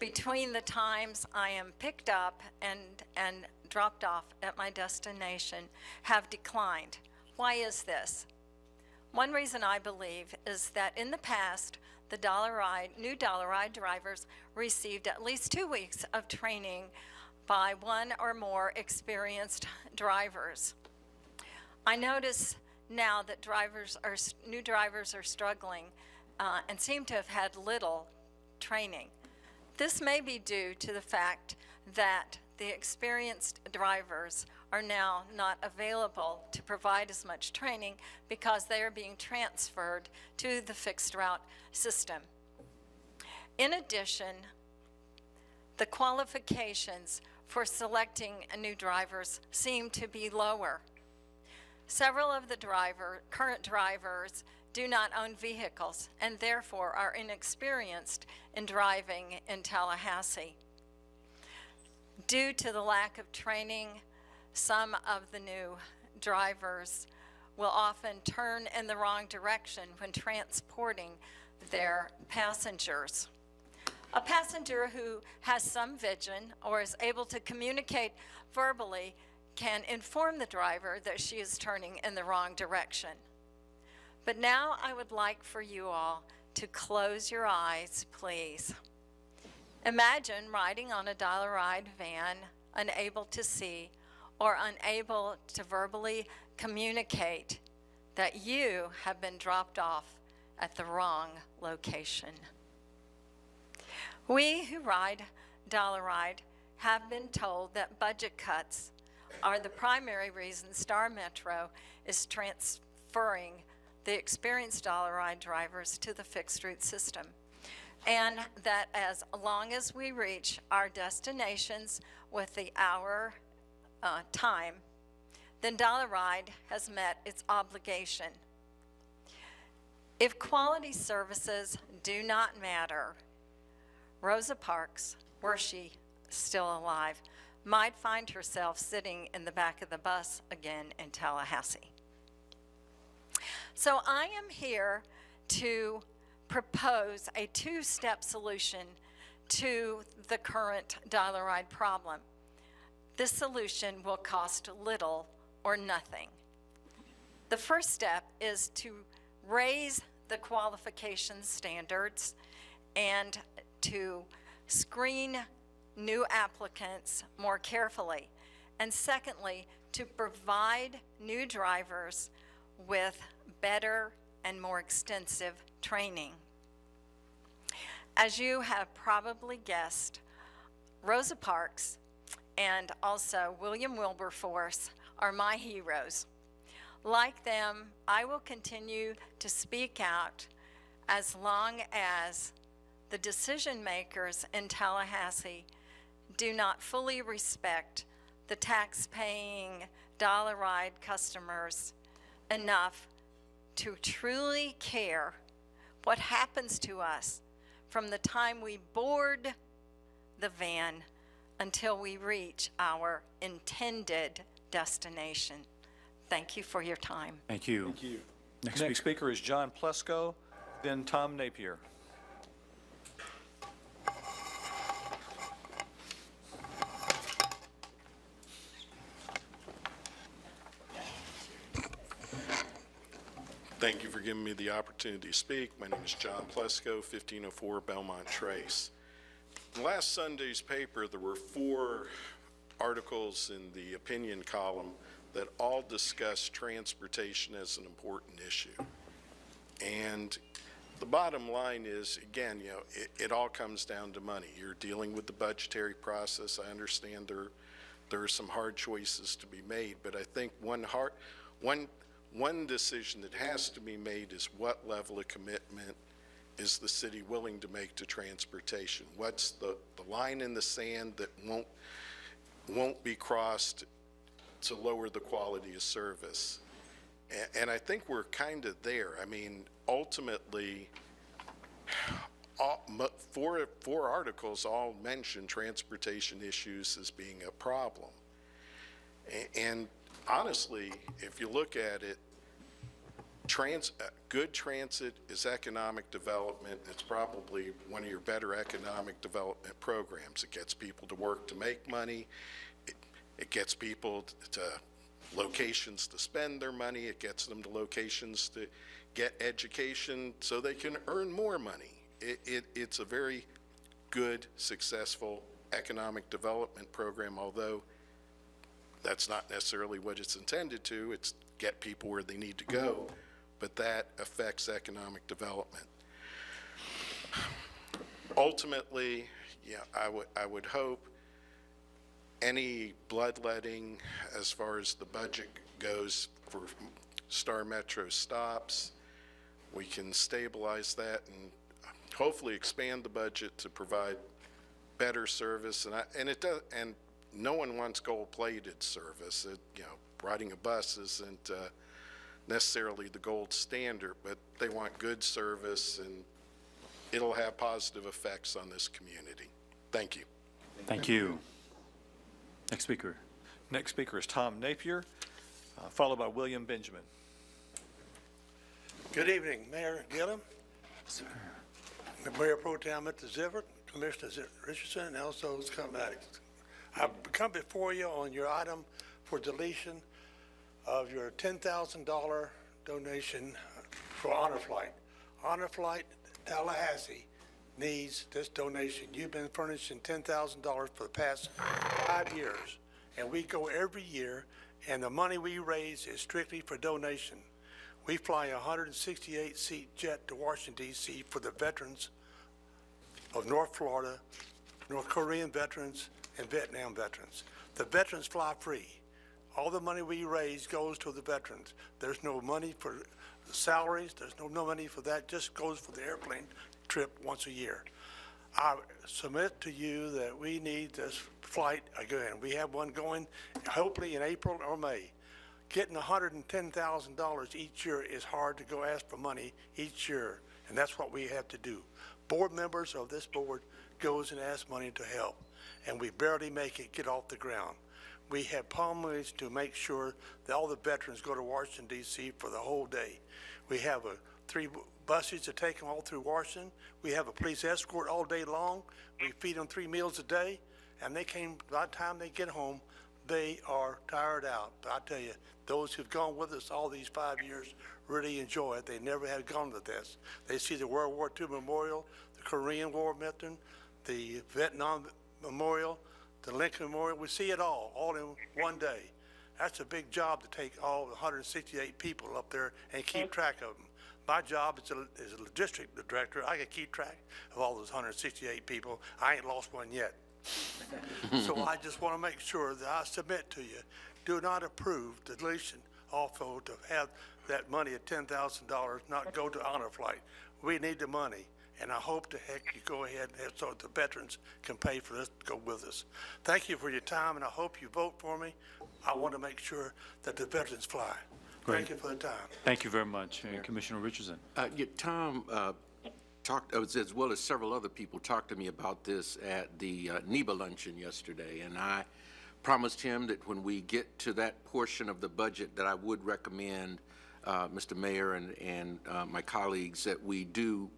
between the times I am picked up and dropped off at my destination have declined. Why is this? One reason I believe is that in the past, the new Dial-A-Ride drivers received at least 2 weeks of training by one or more experienced drivers. I notice now that new drivers are struggling and seem to have had little training. This may be due to the fact that the experienced drivers are now not available to provide as much training because they are being transferred to the fixed route system. In addition, the qualifications for selecting new drivers seem to be lower. Several of the current drivers do not own vehicles and therefore are inexperienced in driving in Tallahassee. Due to the lack of training, some of the new drivers will often turn in the wrong direction when transporting their passengers. A passenger who has some vision or is able to communicate verbally can inform the driver that she is turning in the wrong direction. But now I would like for you all to close your eyes, please. Imagine riding on a Dial-A-Ride van, unable to see or unable to verbally communicate that you have been dropped off at the wrong location. We who ride Dial-A-Ride have been told that budget cuts are the primary reason Star Metro is transferring the experienced Dial-A-Ride drivers to the fixed route system, and that as long as we reach our destinations with the hour time, then Dial-A-Ride has met its obligation. If quality services do not matter, Rosa Parks, were she still alive, might find herself sitting in the back of the bus again in Tallahassee. So I am here to propose a two-step solution to the current Dial-A-Ride problem. This solution will cost little or nothing. The first step is to raise the qualification standards and to screen new applicants more carefully. And secondly, to provide new drivers with better and more extensive training. As you have probably guessed, Rosa Parks and also William Wilberforce are my heroes. Like them, I will continue to speak out as long as the decision makers in Tallahassee do not fully respect the tax-paying dollar ride customers enough to truly care what happens to us from the time we board the van until we reach our intended destination. Thank you for your time. Thank you. Thank you. Next speaker is John Plesko, then Tom Napier. Thank you for giving me the opportunity to speak. My name is John Plesko, 1504 Belmont Trace. In last Sunday's paper, there were 4 articles in the opinion column that all discuss transportation as an important issue. And the bottom line is, again, you know, it all comes down to money. You're dealing with the budgetary process. I understand there are some hard choices to be made, but I think one decision that has to be made is what level of commitment is the city willing to make to transportation? What's the line in the sand that won't be crossed to lower the quality of service? And I think we're kind of there. I mean, ultimately, four articles all mention transportation issues as being a problem. And honestly, if you look at it, good transit is economic development. It's probably one of your better economic development programs. It gets people to work to make money. It gets people to locations to spend their money. It gets them to locations to get education so they can earn more money. It's a very good, successful economic development program, although that's not necessarily what it's intended to. It's get people where they need to go, but that affects economic development. Ultimately, yeah, I would hope any bloodletting as far as the budget goes for Star Metro stops. We can stabilize that and hopefully expand the budget to provide better service. And no one wants gold-plated service. Riding a bus isn't necessarily the gold standard, but they want good service, and it'll have positive effects on this community. Thank you. Thank you. Next speaker. Next speaker is Tom Napier, followed by William Benjamin. Good evening, Mayor Gillum, Sir. Mayor Pro Tem Mr. Zivert, Commissioner Richardson, and also Scott Maddox. I've come before you on your item for deletion of your $10,000 donation for Honor Flight. Honor Flight Tallahassee needs this donation. You've been furnishing $10,000 for the past 5 years, and we go every year, and the money we raise is strictly for donation. We fly a 168-seat jet to Washington, D.C. for the veterans of North Florida, North Korean veterans, and Vietnam veterans. The veterans fly free. All the money we raise goes to the veterans. There's no money for salaries. There's no money for that. Just goes for the airplane trip once a year. I submit to you that we need this flight again. We have one going hopefully in April or May. Getting $110,000 each year is hard to go ask for money each year, and that's what we have to do. Board members of this board goes and asks money to help, and we barely make it get off the ground. We have policies to make sure that all the veterans go to Washington, D.C. for the whole day. We have 3 buses to take them all through Washington. We have a police escort all day long. We feed them 3 meals a day, and by the time they get home, they are tired out. But I tell you, those who've gone with us all these 5 years really enjoy it. They never have gone to this. They see the World War II Memorial, the Korean War Memorial, the Vietnam Memorial, the Lincoln Memorial. We see it all in one day. That's a big job to take all 168 people up there and keep track of them. My job as a district director, I can keep track of all those 168 people. I ain't lost one yet. So I just want to make sure that I submit to you, do not approve the deletion also to have that money at $10,000 not go to Honor Flight. We need the money, and I hope to heck you go ahead and so the veterans can pay for this to go with us. Thank you for your time, and I hope you vote for me. I want to make sure that the veterans fly. Great. Thank you for the time. Thank you very much. Commissioner Richardson. Tom talked, as well as several other people, talked to me about this at the NEBA luncheon yesterday, and I promised him that when we get to that portion of the budget that I would recommend, Mr. Mayor and my colleagues, that we do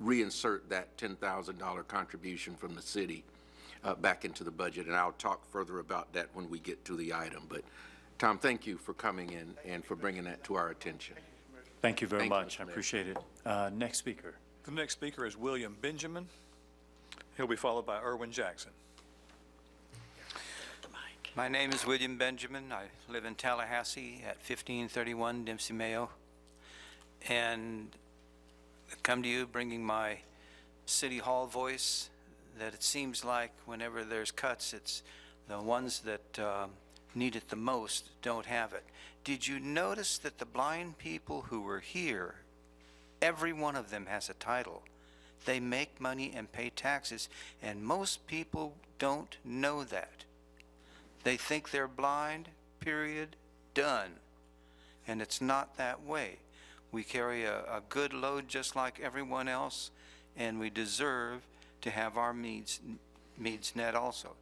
reinsert that $10,000 contribution from the city back into the budget, and I'll talk further about that when we get to the item. But Tom, thank you for coming in and for bringing that to our attention. Thank you very Thank you, much. Mr. I Mayor. appreciate it. Next speaker. The next speaker is William Benjamin. He'll be followed by Irwin Jackson. My name is William Benjamin. I live in Tallahassee at 1531 Dempsey Mayo, and I come to you bringing my City Hall voice, that it seems like whenever there's cuts, it's the ones that need it the most don't have it. Did you notice that the blind people who were here, every one of them has a title? They make money and pay taxes, and most people don't know that. They think they're blind, period, done. And it's not that way. We carry a good load just like everyone else, and we deserve to have our needs met also.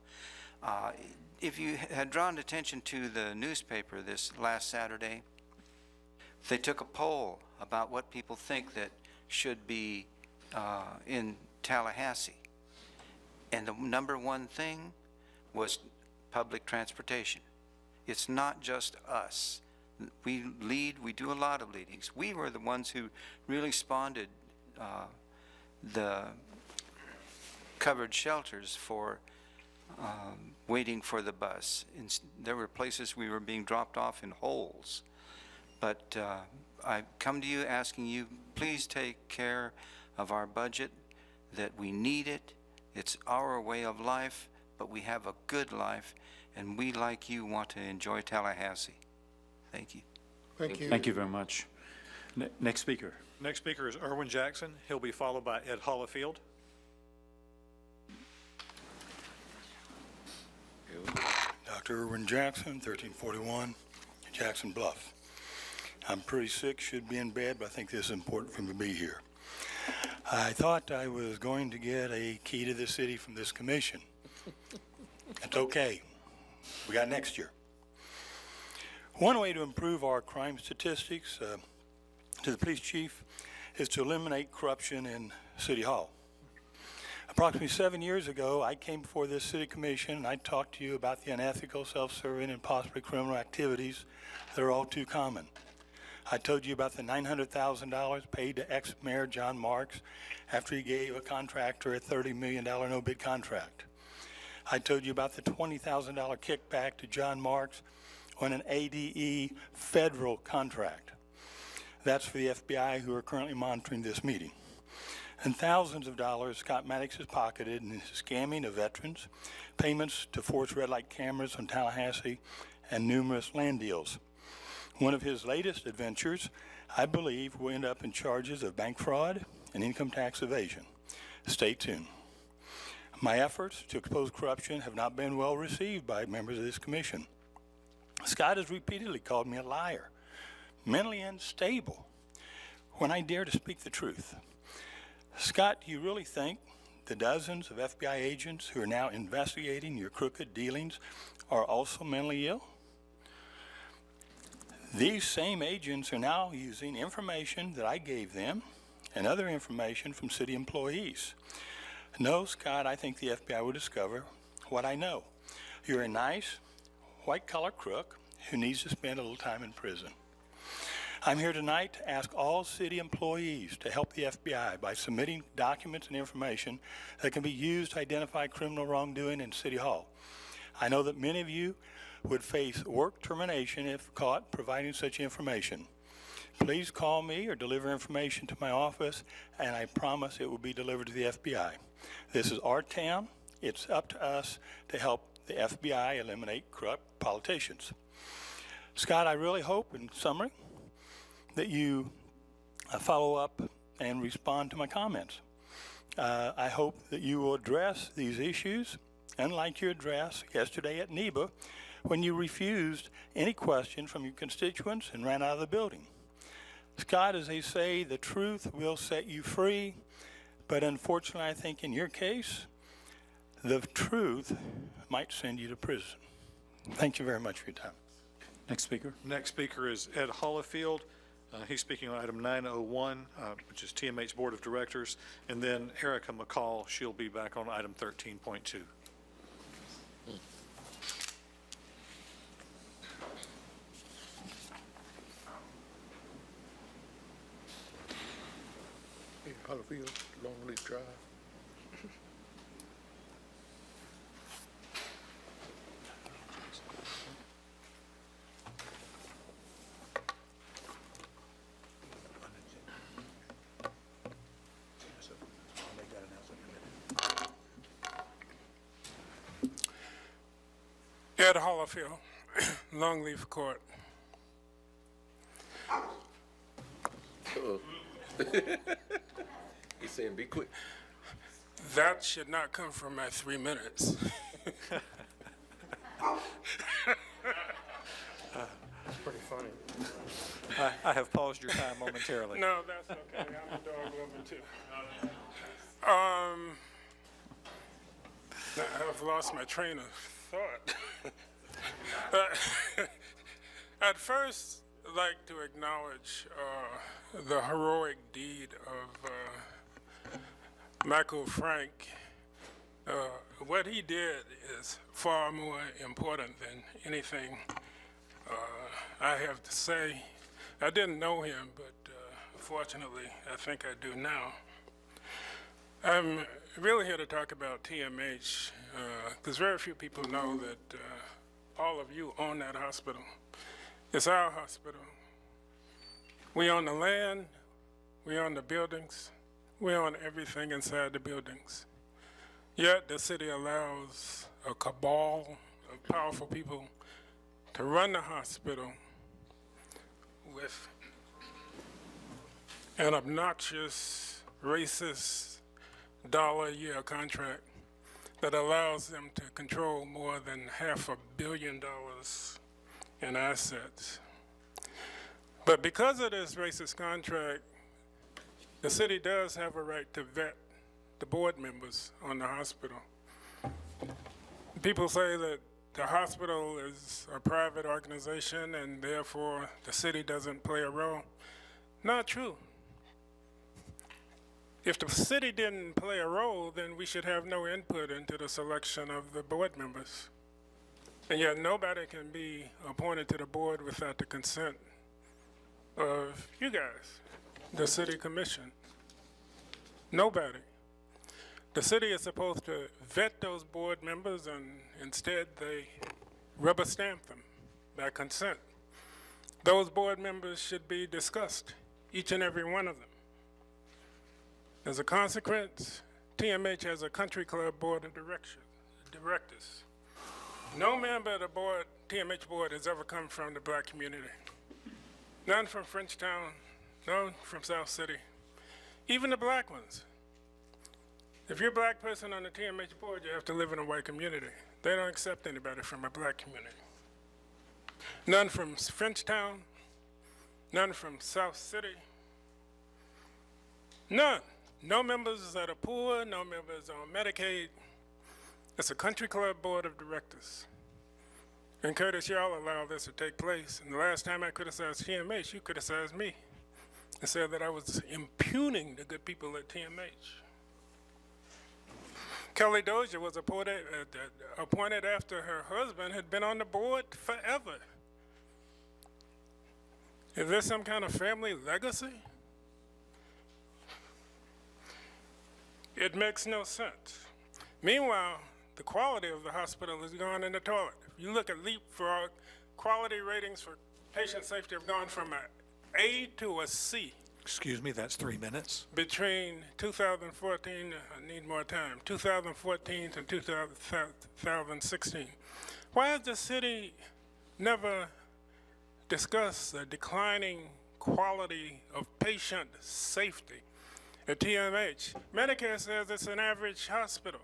If you had drawn attention to the newspaper this last Saturday, they took a poll about what people think that should be in Tallahassee. And the number one thing was public transportation. It's not just us. We lead, we do a lot of leadings. We were the ones who really spawned the covered shelters for waiting for the bus. There were places we were being dropped off in holes. But I come to you asking you, please take care of our budget, that we need it. It's our way of life, but we have a good life, and we, like you, want to enjoy Tallahassee. Thank you. Thank you. Thank you very much. Next speaker. Next speaker is Irwin Jackson. He'll be followed by Ed Hollifield. Dr. Irwin Jackson, 1341 Jackson Bluff. I'm pretty sick, should be in bed, but I think this is important for me to be here. I thought I was going to get a key to the city from this commission. It's okay. We got next year. One way to improve our crime statistics, to the police chief, is to eliminate corruption in City Hall. Approximately 7 years ago, I came before this city commission and I talked to you about the unethical, self-serving, and possibly criminal activities that are all too common. I told you about the $900,000 paid to ex-mayor John Marks after he gave a contractor a $30 million no-bid contract. I told you about the $20,000 kickback to John Marks on an ADE federal contract. That's for the FBI, who are currently monitoring this meeting. And thousands of dollars Scott Maddox has pocketed in his scamming of veterans, payments to force red light cameras on Tallahassee, and numerous land deals. One of his latest adventures, I believe, will end up in charges of bank fraud and income tax evasion. Stay tuned. My efforts to expose corruption have not been well received by members of this commission. Scott has repeatedly called me a liar, mentally unstable, when I dare to speak the truth. Scott, do you really think the dozens of FBI agents who are now investigating your crooked dealings are also mentally ill? These same agents are now using information that I gave them and other information from city employees. No, Scott, I think the FBI will discover what I know. You're a nice, white-collar crook who needs to spend a little time in prison. I'm here tonight to ask all city employees to help the FBI by submitting documents and information that can be used to identify criminal wrongdoing in City Hall. I know that many of you would face work termination if caught providing such information. Please call me or deliver information to my office, and I promise it will be delivered to the FBI. This is our town. It's up to us to help the FBI eliminate corrupt politicians. Scott, I really hope, in summary, that you follow up and respond to my comments. I hope that you will address these issues, unlike your address yesterday at NEBA, when you refused any questions from your constituents and ran out of the building. Scott, as they say, the truth will set you free, but unfortunately, I think in your case, the truth might send you to prison. Thank you very much for your time. Next speaker. Next speaker is Ed Hollifield. He's speaking on item 901, which is TMH Board of Directors. And then Erica McCall, she'll be back on item 13.2. Hollifield, Longleaf Drive. Ed Hollifield, Longleaf Court. He's saying be quick. That should not come from my 3 minutes. That's pretty funny. I have paused your time momentarily. No, that's okay. I'm a dog lover too. I've lost my train of thought. I'd first like to acknowledge the heroic deed of Michael Frank. What he did is far more important than anything I have to say. I didn't know him, but fortunately, I think I do now. I'm really here to talk about TMH, because very few people know that all of you own that hospital. It's our hospital. We own the land, we own the buildings, we own everything inside the buildings. Yet the city allows a cabal of powerful people to run the hospital with an obnoxious, racist $1-a-year contract that allows them to control more than $500 million in assets. But because of this racist contract, the city does have a right to vet the board members on the hospital. People say that the hospital is a private organization and therefore the city doesn't play a role. Not true. If the city didn't play a role, then we should have no input into the selection of the board members. And yet nobody can be appointed to the board without the consent of you guys, the city commission. Nobody. The city is supposed to vet those board members, and instead they rubber stamp them by consent. Those board members should be discussed, each and every one of them. As a consequence, TMH has a country club board of directors. No member of the board, TMH board, has ever come from the black community. None from Frenchtown, none from South City, even the black ones. If you're a black person on the TMH board, you have to live in a white community. They don't accept anybody from a black community. None from Frenchtown, none from South City, none. No members that are poor, no members on Medicaid. It's a country club board of directors. And Curtis, y'all allow this to take place. And the last time I criticized TMH, you criticized me and said that I was impugning the good people at TMH. Kelly Dozier was appointed after her husband had been on the board forever. Is there some kind of family legacy? It makes no sense. Meanwhile, the quality of the hospital has gone in the toilet. If you look at Leapfrog, quality ratings for patient safety have gone from an A to a C. Excuse me, that's 3 minutes. Between 2014, I need more time, 2014 to 2016. Why has the city never discussed the declining quality of patient safety at TMH. Medicare says it's an average hospital.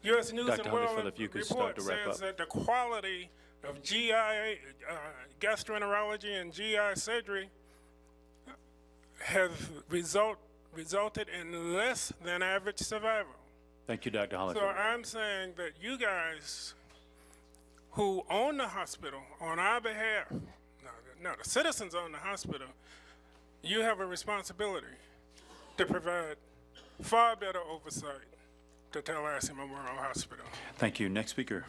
U.S. News Dr. and World Honeyfield, if you could start Report to wrap says up. that the quality of GI, gastroenterology and GI surgery has resulted in less than average survival. Thank you, Dr. So Honeyfield. I'm saying that you guys who own the hospital on our behalf, no, the citizens own the hospital, you have a responsibility to provide far better oversight to Tallahassee Memorial Hospital. Thank you. Next speaker.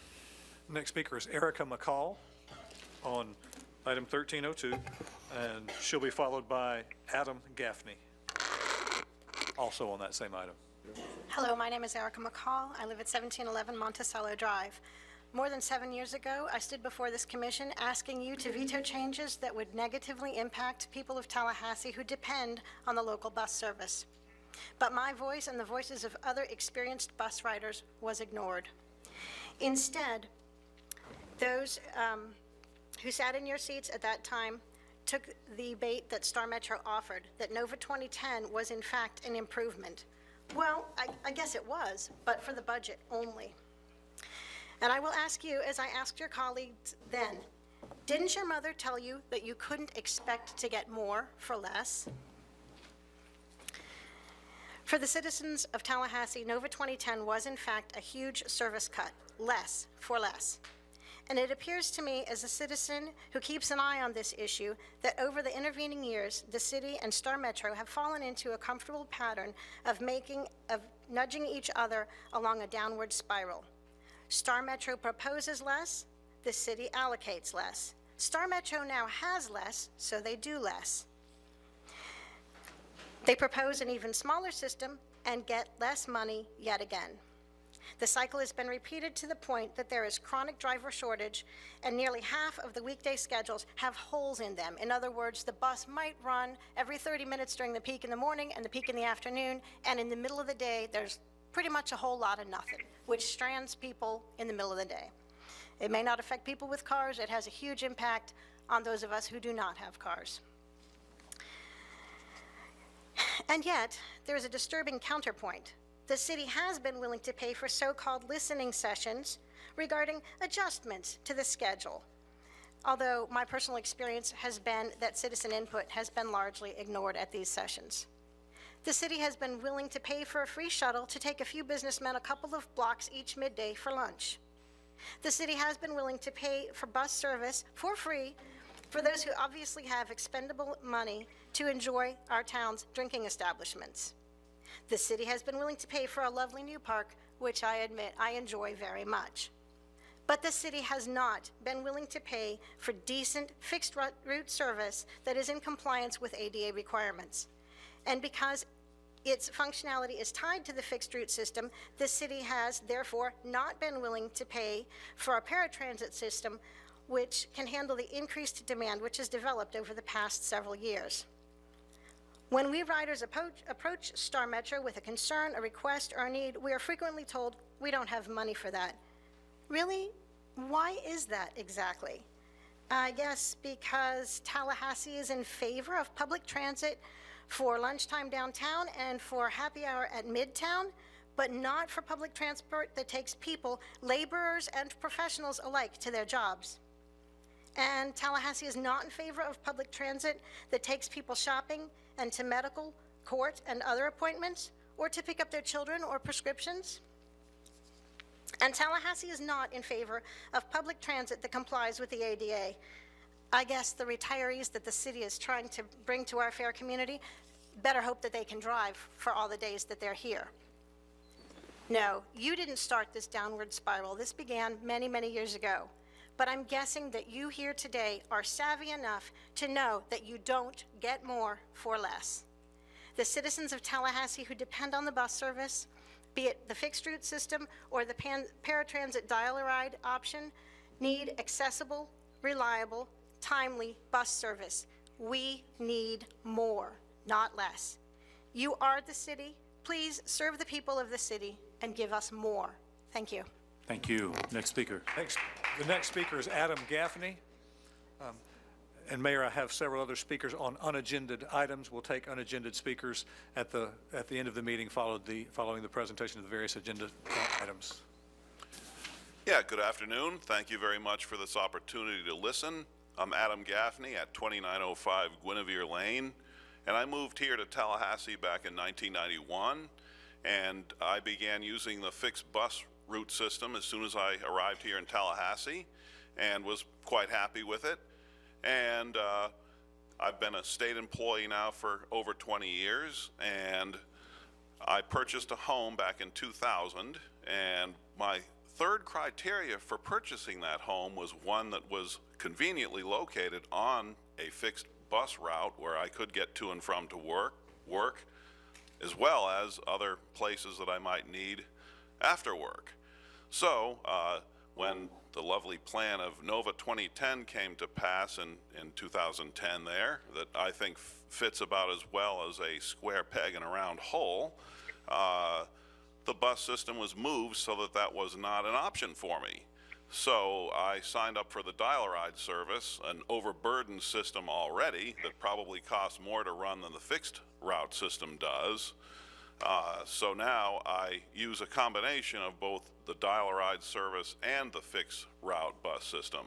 Next speaker is Erica McCall on item 1302, and she'll be followed by Adam Gaffney, also on that same item. Hello, my name is Erica McCall. I live at 1711 Monticello Drive. More than 7 years ago, I stood before this commission asking you to veto changes that would negatively impact people of Tallahassee who depend on the local bus service. But my voice and the voices of other experienced bus riders was ignored. Instead, those who sat in your seats at that time took the bait that Star Metro offered, that Nova 2010 was in fact an improvement. Well, I guess it was, but for the budget only. And I will ask you, as I asked your colleagues then, didn't your mother tell you that you couldn't expect to get more for less? For the citizens of Tallahassee, Nova 2010 was in fact a huge service cut, less for less. And it appears to me, as a citizen who keeps an eye on this issue, that over the intervening years, the city and Star Metro have fallen into a comfortable pattern of nudging each other along a downward spiral. Star Metro proposes less, the city allocates less. Star Metro now has less, so they do less. They propose an even smaller system and get less money yet again. The cycle has been repeated to the point that there is chronic driver shortage, and nearly half of the weekday schedules have holes in them. In other words, the bus might run every 30 minutes during the peak in the morning and the peak in the afternoon, and in the middle of the day, there's pretty much a whole lot of nothing, which strands people in the middle of the day. It may not affect people with cars. It has a huge impact on those of us who do not have cars. And yet, there is a disturbing counterpoint. The city has been willing to pay for so-called listening sessions regarding adjustments to the schedule, although my personal experience has been that citizen input has been largely ignored at these sessions. The city has been willing to pay for a free shuttle to take a few businessmen a couple of blocks each midday for lunch. The city has been willing to pay for bus service for free for those who obviously have expendable money to enjoy our town's drinking establishments. The city has been willing to pay for a lovely new park, which I admit I enjoy very much. But the city has not been willing to pay for decent fixed route service that is in compliance with ADA requirements. And because its functionality is tied to the fixed route system, the city has therefore not been willing to pay for a paratransit system which can handle the increased demand which has developed over the past several years. When we riders approach Star Metro with a concern, a request, or a need, we are frequently told we don't have money for that. Really? Why is that exactly? I guess because Tallahassee is in favor of public transit for lunchtime downtown and for happy hour at Midtown, but not for public transport that takes people, laborers and professionals alike, to their jobs. And Tallahassee is not in favor of public transit that takes people shopping and to medical, court, and other appointments, or to pick up their children or prescriptions. And Tallahassee is not in favor of public transit that complies with the ADA. I guess the retirees that the city is trying to bring to our fair community better hope that they can drive for all the days that they're here. No, you didn't start this downward spiral. This began many, many years ago. But I'm guessing that you here today are savvy enough to know that you don't get more for less. The citizens of Tallahassee who depend on the bus service, be it the fixed route system or the paratransit dial-a-ride option, need accessible, reliable, timely bus service. We need more, not less. You are the city. Please serve the people of the city and give us more. Thank you. Thank you. Next speaker. The next speaker is Adam Gaffney. And Mayor, I have several other speakers on unagended items. We'll take unagended speakers at the end of the meeting following the presentation of the various agenda items. Yeah, good afternoon. Thank you very much for this opportunity to listen. I'm Adam Gaffney at 2905 Guinevere Lane, and I moved here to Tallahassee back in 1991, and I began using the fixed bus route system as soon as I arrived here in Tallahassee, and was quite happy with it. And I've been a state employee now for over 20 years, and I purchased a home back in 2000, and my third criteria for purchasing that home was one that was conveniently located on a fixed bus route where I could get to and from to work, as well as other places that I might need after work. So when the lovely plan of Nova 2010 came to pass in 2010 there, that I think fits about as well as a square peg in a round hole, the bus system was moved so that that was not an option for me. So I signed up for the dial-a-ride service, an overburdened system already that probably costs more to run than the fixed route system does. So now I use a combination of both the dial-a-ride service and the fixed route bus system.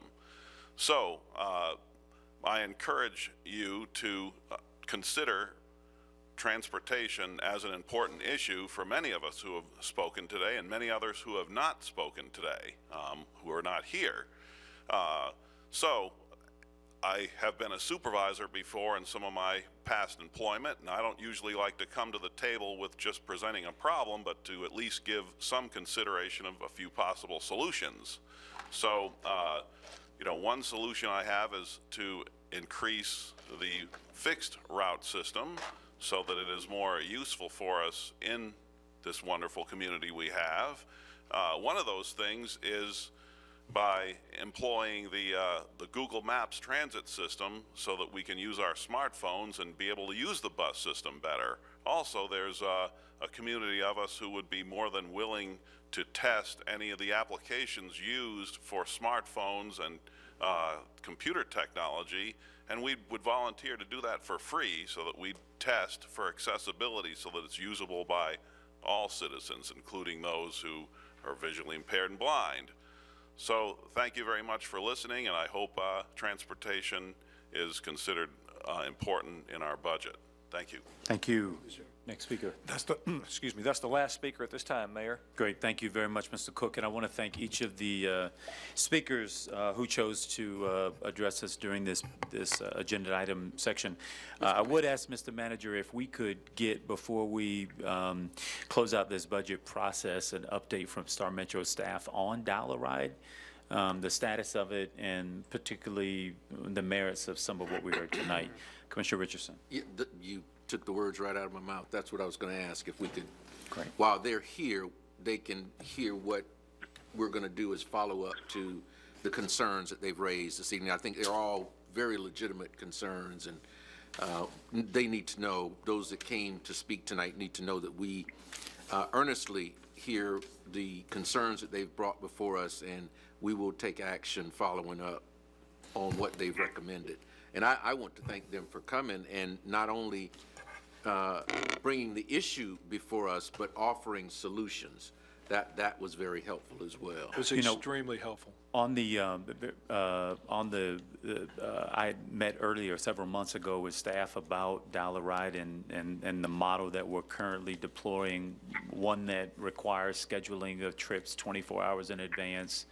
So I encourage you to consider transportation as an important issue for many of us who have spoken today, and many others who have not spoken today, who are not here. So I have been a supervisor before in some of my past employment, and I don't usually like to come to the table with just presenting a problem, but to at least give some consideration of a few possible solutions. So, you know, one solution I have is to increase the fixed route system so that it is more useful for us in this wonderful community we have. One of those things is by employing the Google Maps transit system so that we can use our smartphones and be able to use the bus system better. Also, there's a community of us who would be more than willing to test any of the applications used for smartphones and computer technology, and we would volunteer to do that for free so that we test for accessibility so that it's usable by all citizens, including those who are visually impaired and blind. So thank you very much for listening, and I hope transportation is considered important in our budget. Thank you. Thank you. Next speaker. That's the, excuse me, that's the last speaker at this time, Mayor. Great. Thank you very much, Mr. Cook. And I want to thank each of the speakers who chose to address us during this agenda item section. I would ask Mr. Manager if we could get, before we close out this budget process, an update from Star Metro staff on dial-a-ride, the status of it, and particularly the merits of some of what we heard tonight. Commissioner Richardson. You took the words right out of my mouth. That's what I was going to ask, if we could. Great. While they're here, they can hear what we're going to do is follow up to the concerns that they've raised this evening. I think they're all very legitimate concerns, and they need to know, those that came to speak tonight need to know that we earnestly hear the concerns that they've brought before us, and we will take action following up on what they've recommended. And I want to thank them for coming and not only bringing the issue before us, but offering solutions. That was very helpful as well. It was extremely helpful. On the I met earlier several months ago with staff about dial-a-ride and the model that we're currently deploying, one that requires scheduling of trips 24 hours in advance,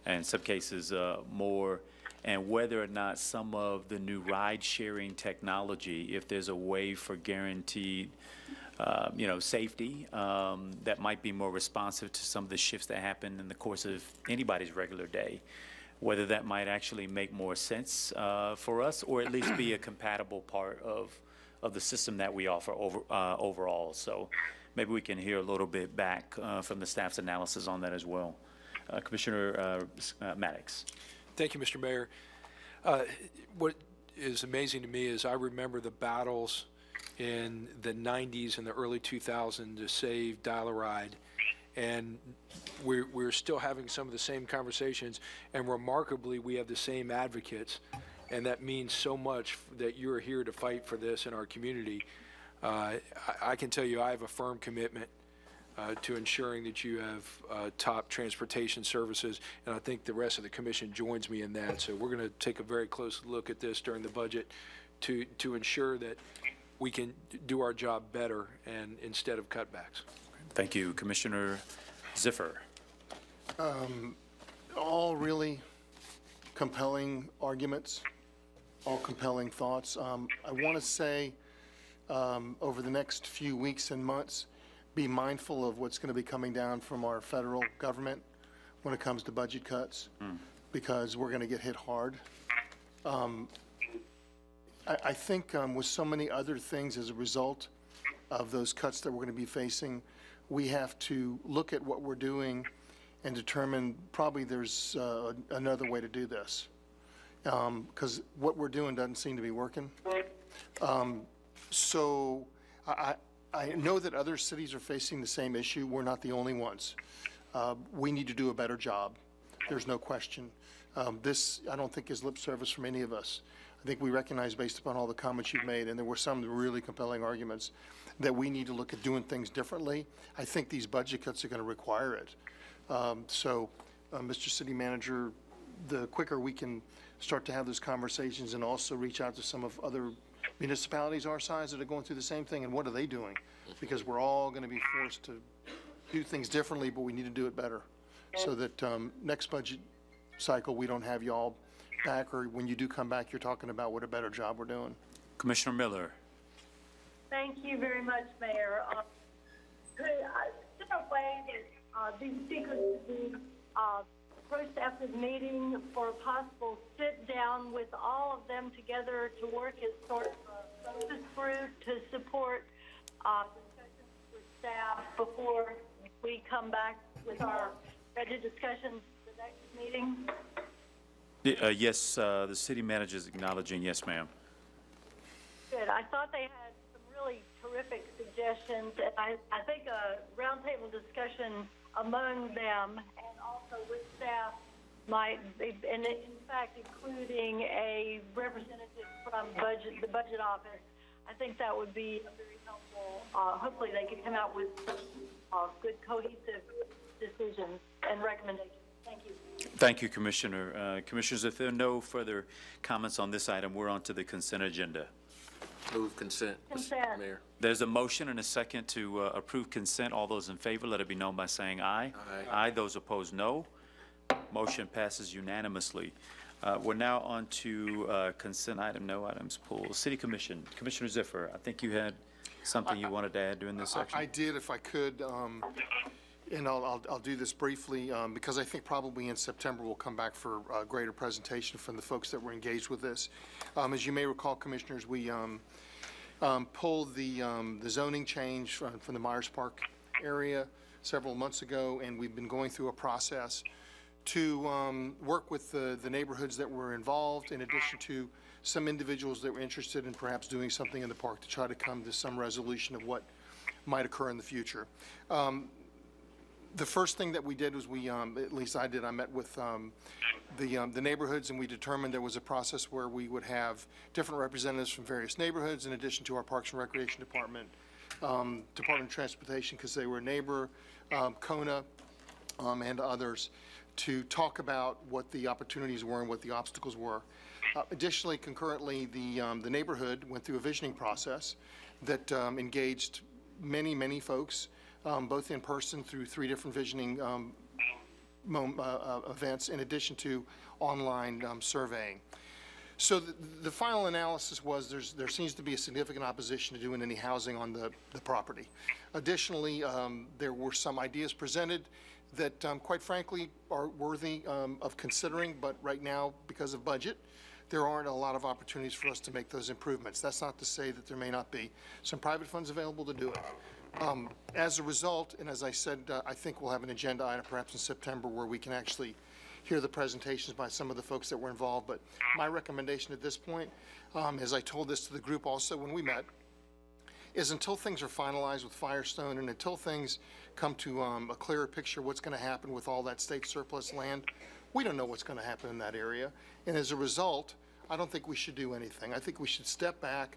and in some cases more, and whether or not some of the new ride-sharing technology, if there's a way for guaranteed safety that might be more responsive to some of the shifts that happen in the course of anybody's regular day, whether that might actually make more sense for us, or at least be a compatible part of the system that we offer overall. So maybe we can hear a little bit back from the staff's analysis on that as well. Commissioner Maddox. Thank you, Mr. Mayor. What is amazing to me is I remember the battles in the 90s and the early 2000s to save dial-a-ride, and we're still having some of the same conversations, and remarkably we have the same advocates, and that means so much that you're here to fight for this in our community. I can tell you I have a firm commitment to ensuring that you have top transportation services, and I think the rest of the commission joins me in that. So we're going to take a very close look at this during the budget to ensure that we can do our job better and instead of cutbacks. Thank you. Commissioner Ziffer. All really compelling arguments, all compelling thoughts. I want to say over the next few weeks and months, be mindful of what's going to be coming down from our federal government when it comes to budget cuts, because we're going to get hit hard. I think with so many other things as a result of those cuts that we're going to be facing, we have to look at what we're doing and determine probably there's another way to do this, because what we're doing doesn't seem to be working. So I know that other cities are facing the same issue. We're not the only ones. We need to do a better job. There's no question. This, I don't think, is lip service from any of us. I think we recognize, based upon all the comments you've made, and there were some really compelling arguments, that we need to look at doing things differently. I think these budget cuts are going to require it. Mr. City Manager, the quicker we can start to have those conversations and also reach out to some of other municipalities our size that are going through the same thing, and what are they doing? Because we're all going to be forced to do things differently, but we need to do it better, so that next budget cycle we don't have y'all back, or when you do come back, you're talking about what a better job we're doing. Commissioner Miller. Thank you very much, Mayor. Is there a way that these speakers could be approached after the meeting for a possible sit-down with all of them together to work as sort of a focus group to support discussions with staff before we come back with our budget discussions the next meeting? Yes, the city manager is acknowledging. Yes, ma'am. Good. I thought they had some really terrific suggestions, and I think a roundtable discussion among them and also with staff might be, and in fact, including a representative from the budget office. I think that would be very helpful. Hopefully they could come out with good cohesive decisions and recommendations. Thank you. Thank you, Commissioner. Commissioners, if there are no further comments on this item, we're on to the consent agenda. Move consent, Consent. Mayor. There's a motion and a second to approve consent. All those in favor, let it be known by saying aye. Aye. Aye. Those opposed, no. Motion passes unanimously. We're now on to consent item, no items pulled. City Commission. Commissioner Ziffer, I think you had something you wanted to add during this section. I did, if I could, and I'll do this briefly, because I think probably in September we'll come back for a greater presentation from the folks that were engaged with this. As you may recall, Commissioners, we pulled the zoning change from the Myers Park area several months ago, and we've been going through a process to work with the neighborhoods that were involved, in addition to some individuals that were interested in perhaps doing something in the park, to try to come to some resolution of what might occur in the future. The first thing that we did was at least I did, I met with the neighborhoods, and we determined there was a process where we would have different representatives from various neighborhoods, in addition to our Parks and Recreation Department, Department of Transportation, because they were a neighbor, Kona, and others, to talk about what the opportunities were and what the obstacles were. Additionally, concurrently, the neighborhood went through a visioning process that engaged many folks, both in person through 3 different visioning events, in addition to online surveying. So the final analysis was there seems to be a significant opposition to doing any housing on the property. Additionally, there were some ideas presented that, quite frankly, are worthy of considering, but right now, because of budget, there aren't a lot of opportunities for us to make those improvements. That's not to say that there may not be some private funds available to do it. As a result, and as I said, I think we'll have an agenda item perhaps in September where we can actually hear the presentations by some of the folks that were involved. But my recommendation at this point, as I told this to the group also when we met, is until things are finalized with Firestone and until things come to a clearer picture of what's going to happen with all that state surplus land, we don't know what's going to happen in that area. And as a result, I don't think we should do anything. I think we should step back,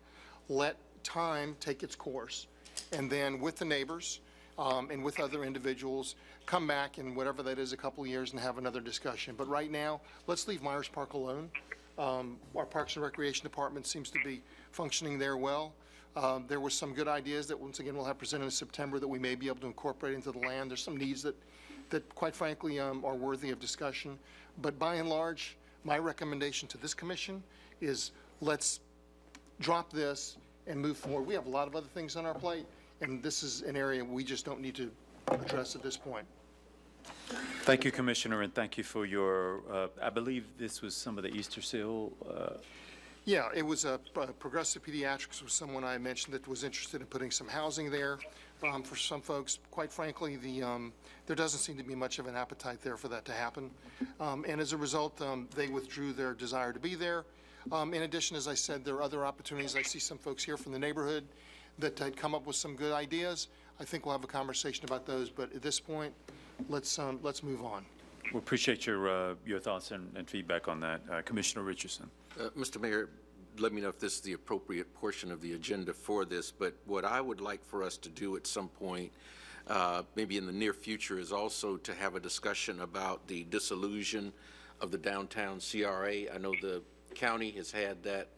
let time take its course, and then with the neighbors and with other individuals, come back in whatever that is, a couple of years, and have another discussion. But right now, let's leave Myers Park alone. Our Parks and Recreation Department seems to be functioning there well. There were some good ideas that, once again, we'll have presented in September that we may be able to incorporate into the land. There's some needs that quite frankly, are worthy of discussion. But by and large, my recommendation to this commission is let's drop this and move forward. We have a lot of other things on our plate, and this is an area we just don't need to address at this point. Thank you, Commissioner, and thank you for your, I believe this was some of the Easter seal. Yeah, it was Progressive Pediatrics was someone I mentioned that was interested in putting some housing there. For some folks, quite frankly, there doesn't seem to be much of an appetite there for that to happen. And as a result, they withdrew their desire to be there. In addition, as I said, there are other opportunities. I see some folks here from the neighborhood that had come up with some good ideas. I think we'll have a conversation about those, but at this point, let's move on. We appreciate your thoughts and feedback on that. Commissioner Richardson. Mr. Mayor, let me know if this is the appropriate portion of the agenda for this, but what I would like for us to do at some point, maybe in the near future, is also to have a discussion about the dissolution of the downtown CRA. I know the county has had that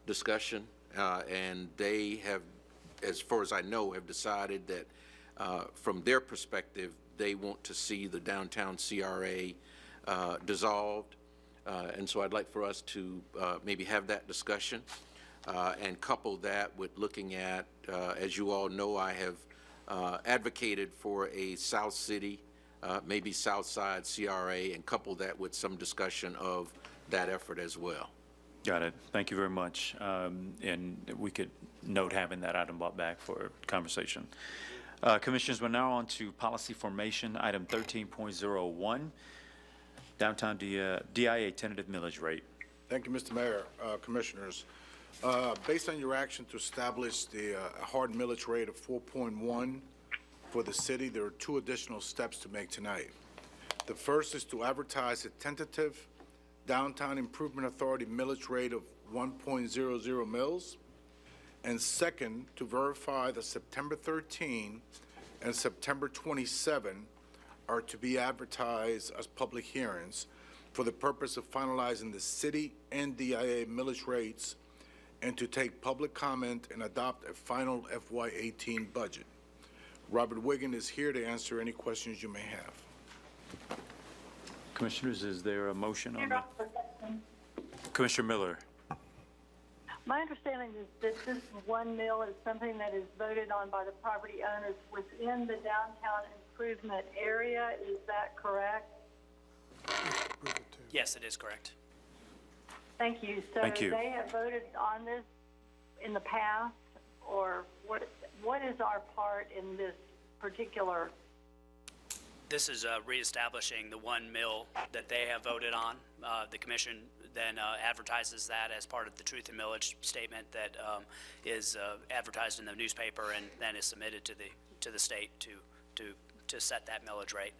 discussion, and they have, as far as I know, have decided that from their perspective, they want to see the downtown CRA dissolved. And so I'd like for us to maybe have that discussion and couple that with looking at, as you all know, I have advocated for a South City, maybe South Side CRA, and couple that with some discussion of that effort as well. Got it. Thank you very much. And we could note having that item brought back for conversation. Commissioners, we're now on to policy formation, item 13.01. Downtown DIA tentative millage rate. Thank you, Mr. Mayor, Commissioners. Based on your action to establish the hard millage rate of 4.1 for the city, there are two additional steps to make tonight. The first is to advertise a tentative Downtown Improvement Authority millage rate of 1.00 mils. And second, to verify that September 13 and September 27 are to be advertised as public hearings for the purpose of finalizing the city and DIA millage rates and to take public comment and adopt a final FY18 budget. Robert Wiggin is here to answer any questions you may have. Commissioners, is there a motion on that? Commissioner Miller. My understanding is that this 1 mil is something that is voted on by the property owners within the downtown improvement area. Is that correct? Yes, it is correct. Thank you. So Thank you. They have voted on this in the past, or what is our part in this particular? This is reestablishing the 1 mil that they have voted on. The commission then advertises that as part of the truth and millage statement that is advertised in the newspaper and then is submitted to the state to set that millage rate.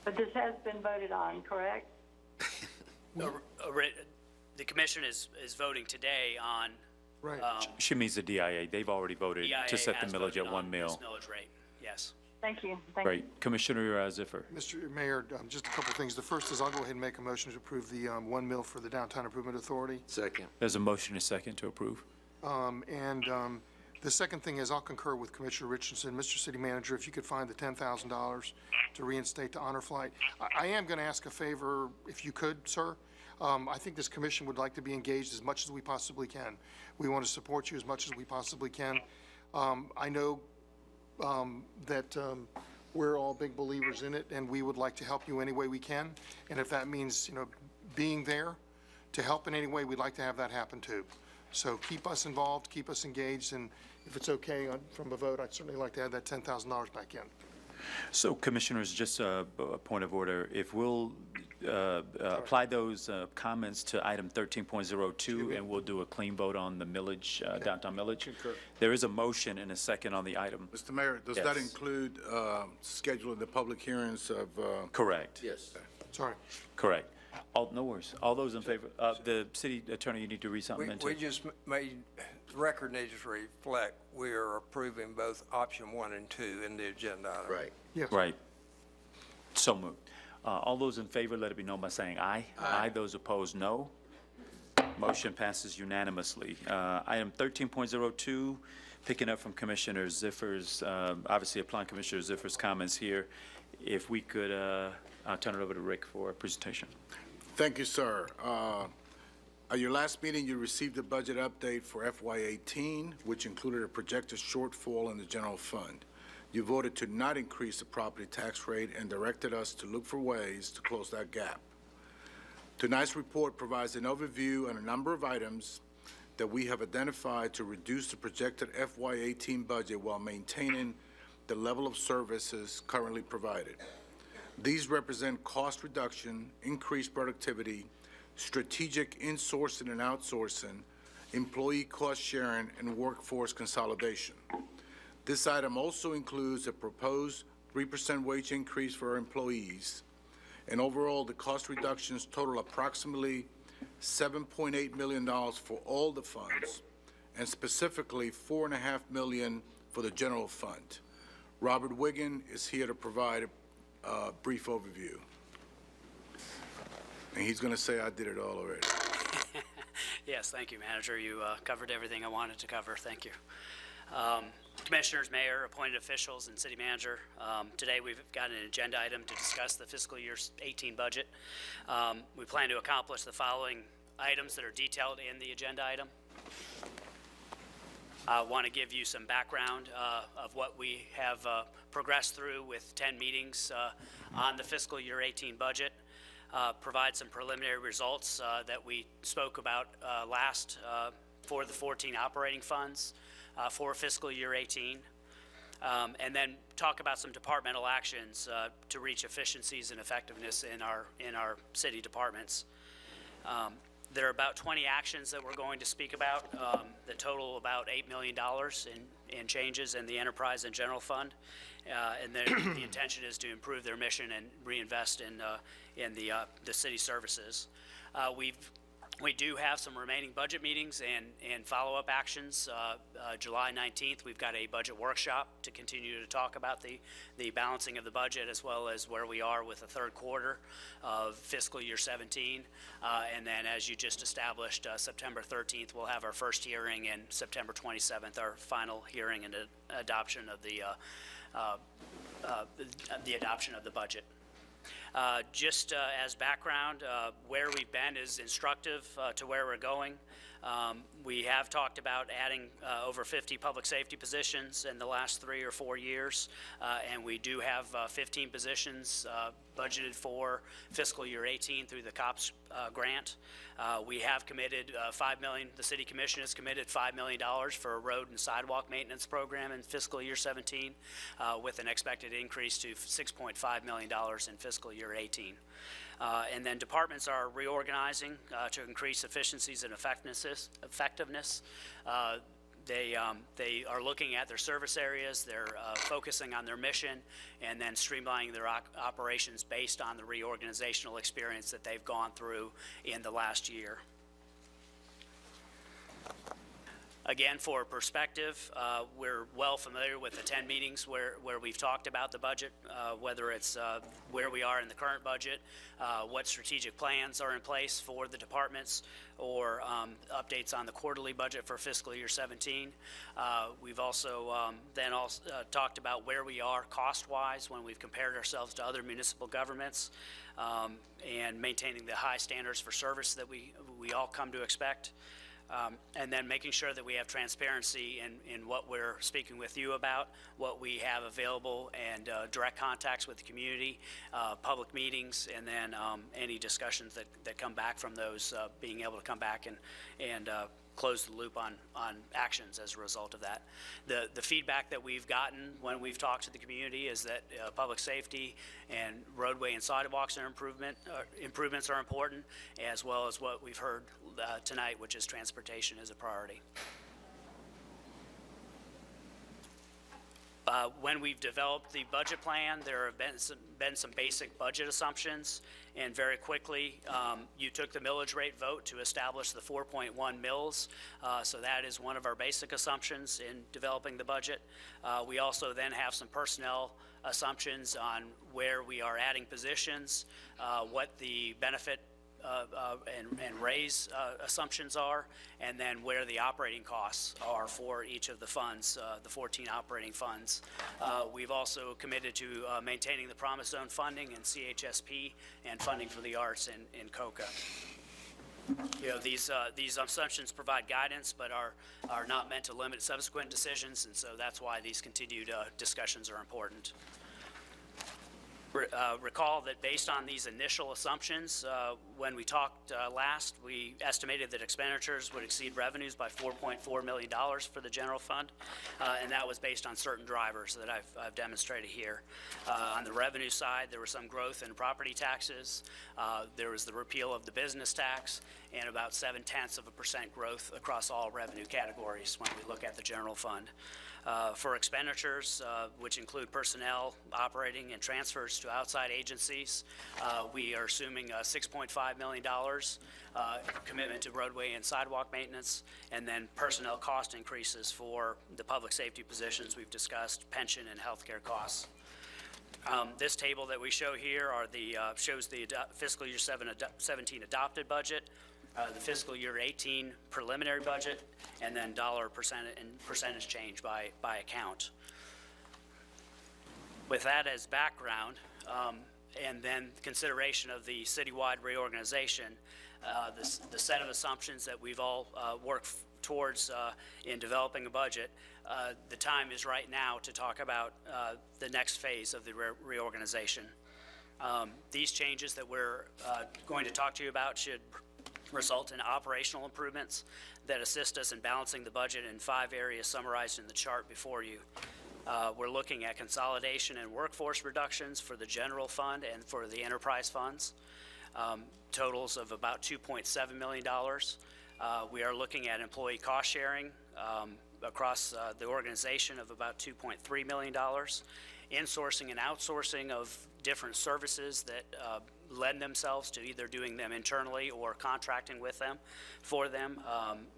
But this has been voted on, correct? The commission is voting today on. Right. She means the DIA. They've already voted DIA to set the has millage voted at 1 on mil. this millage rate. Yes. Thank you. Thank Great. you. Commissioner Ziffer. Mr. Mayor, just a couple things. The first is I'll go ahead and make a motion to approve the 1 mil for the Downtown Improvement Authority. Second. There's a motion and a second to approve. The second thing is I'll concur with Commissioner Richardson. Mr. City Manager, if you could find the $10,000 to reinstate to Honor Flight. I am going to ask a favor, if you could, sir. I think this commission would like to be engaged as much as we possibly can. We want to support you as much as we possibly can. I know that we're all big believers in it, and we would like to help you any way we can. And if that means, being there to help in any way, we'd like to have that happen too. So keep us involved, keep us engaged, and if it's okay from a vote, I'd certainly like to add that $10,000 back in. So, Commissioners, just a point of order. If we'll apply those comments to item 13.02, and we'll do a clean vote on the millage, downtown millage. Concur. There is a motion and a second on the item. Mr. Mayor, does Yes. that include scheduling the public hearings of? Correct. Yes. Sorry. Correct. No worries. All those in favor, the city attorney, you need to read something into. We just made, the record needs to reflect, we are approving both option 1 and 2 in the agenda item. Right. Yes. Right. So moved. All those in favor, let it be known by saying aye. Aye. Those opposed, no. Motion passes unanimously. Item 13.02, picking up from Commissioner Ziffer's, obviously applying Commissioner Ziffer's comments here. If we could, I'll turn it over to Rick for a presentation. Thank you, sir. At your last meeting, you received a budget update for FY18, which included a projected shortfall in the general fund. You voted to not increase the property tax rate and directed us to look for ways to close that gap. Tonight's report provides an overview on a number of items that we have identified to reduce the projected FY18 budget while maintaining the level of services currently provided. These represent cost reduction, increased productivity, strategic insourcing and outsourcing, employee cost sharing, and workforce consolidation. This item also includes a proposed 3% wage increase for our employees, and overall the cost reductions total approximately $7.8 million for all the funds, and specifically $4.5 million for the general fund. Robert Wiggin is here to provide a brief overview. And he's going to say I did it all already. Yes, thank you, Manager. You covered everything I wanted to cover. Thank you. Commissioners, Mayor, appointed officials, and City Manager, today we've got an agenda item to discuss the fiscal year 18 budget. We plan to accomplish the following items that are detailed in the agenda item. I want to give you some background of what we have progressed through with 10 meetings on the fiscal year 18 budget. Provide some preliminary results that we spoke about last for the 14 operating funds for fiscal year 18, and then talk about some departmental actions to reach efficiencies and effectiveness in our city departments. There are about 20 actions that we're going to speak about that total about $8 million in changes in the enterprise and general fund, and the intention is to improve their mission and reinvest in the city services. We do have some remaining budget meetings and follow-up actions. July 19th, we've got a budget workshop to continue to talk about the balancing of the budget as well as where we are with the third quarter of fiscal year 17. And then, as you just established, September 13th, we'll have our first hearing, and September 27th, our final hearing and adoption of the adoption of the budget. Just as background, where we've been is instructive to where we're going. We have talked about adding over 50 public safety positions in the last 3 or 4 years, and we do have 15 positions budgeted for fiscal year 18 through the COPS grant. We have committed $5 million. The City Commission has committed $5 million for a road and sidewalk maintenance program in fiscal year 17, with an expected increase to $6.5 million in fiscal year 18. And then departments are reorganizing to increase efficiencies and effectiveness. They are looking at their service areas, they're focusing on their mission, and then streamlining their operations based on the reorganizational experience that they've gone through in the last year. Again, for perspective, we're well familiar with the 10 meetings where we've talked about the budget, whether it's where we are in the current budget, what strategic plans are in place for the departments, or updates on the quarterly budget for fiscal year 17. We've also talked about where we are cost-wise when we've compared ourselves to other municipal governments, and maintaining the high standards for service that we all come to expect. And then making sure that we have transparency in what we're speaking with you about, what we have available, and direct contacts with the community, public meetings, and then any discussions that come back from those, being able to come back and close the loop on actions as a result of that. The feedback that we've gotten when we've talked to the community is that public safety and roadway and sidewalks improvements are important, as well as what we've heard tonight, which is transportation is a priority. When we've developed the budget plan, there have been some basic budget assumptions, and very quickly, you took the millage rate vote to establish the 4.1 mills, so that is one of our basic assumptions in developing the budget. We also then have some personnel assumptions on where we are adding positions, what the benefit and raise assumptions are, and then where the operating costs are for each of the funds, the 14 operating funds. We've also committed to maintaining the Promise Zone funding in CHSP and funding for the arts in COCA. You know, these assumptions provide guidance, but are not meant to limit subsequent decisions, and so that's why these continued discussions are important. Recall that based on these initial assumptions, when we talked last, we estimated that expenditures would exceed revenues by $4.4 million for the general fund, and that was based on certain drivers that I've demonstrated here. On the revenue side, there was some growth in property taxes, there was the repeal of the business tax, and about 0.7% growth across all revenue categories when we look at the general fund. For expenditures, which include personnel, operating, and transfers to outside agencies, we are assuming $6.5 million commitment to roadway and sidewalk maintenance, and then personnel cost increases for the public safety positions we've discussed, pension and healthcare costs. This table that we show here are shows the fiscal year 17 adopted budget, the fiscal year 18 preliminary budget, and then percentage change by account. With that as background, and then consideration of the citywide reorganization, the set of assumptions that we've all worked towards in developing a budget, the time is right now to talk about the next phase of the reorganization. These changes that we're going to talk to you about should result in operational improvements that assist us in balancing the budget in 5 areas summarized in the chart before you. We're looking at consolidation and workforce reductions for the general fund and for the enterprise funds, totals of about $2.7 million. We are looking at employee cost sharing across the organization of about $2.3 million, insourcing and outsourcing of different services that lend themselves to either doing them internally or contracting with them for them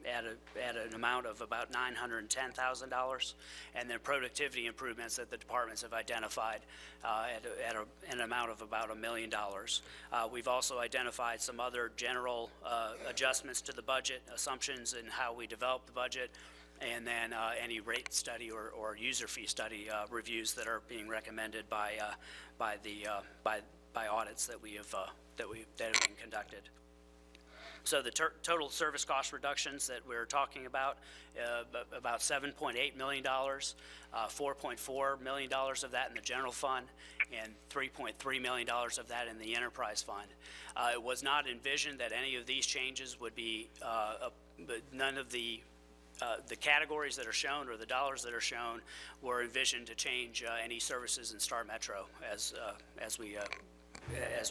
at an amount of about $910,000, and then productivity improvements that the departments have identified at an amount of about $1 million. We've also identified some other general adjustments to the budget, assumptions in how we develop the budget, and then any rate study or user fee study reviews that are being recommended by audits that have been conducted. So the total service cost reductions that we're talking about $7.8 million, $4.4 million of that in the general fund, and $3.3 million of that in the enterprise fund. It was not envisioned that any of these changes would be, none of the categories that are shown or the dollars that are shown were envisioned to change any services in Star Metro, as we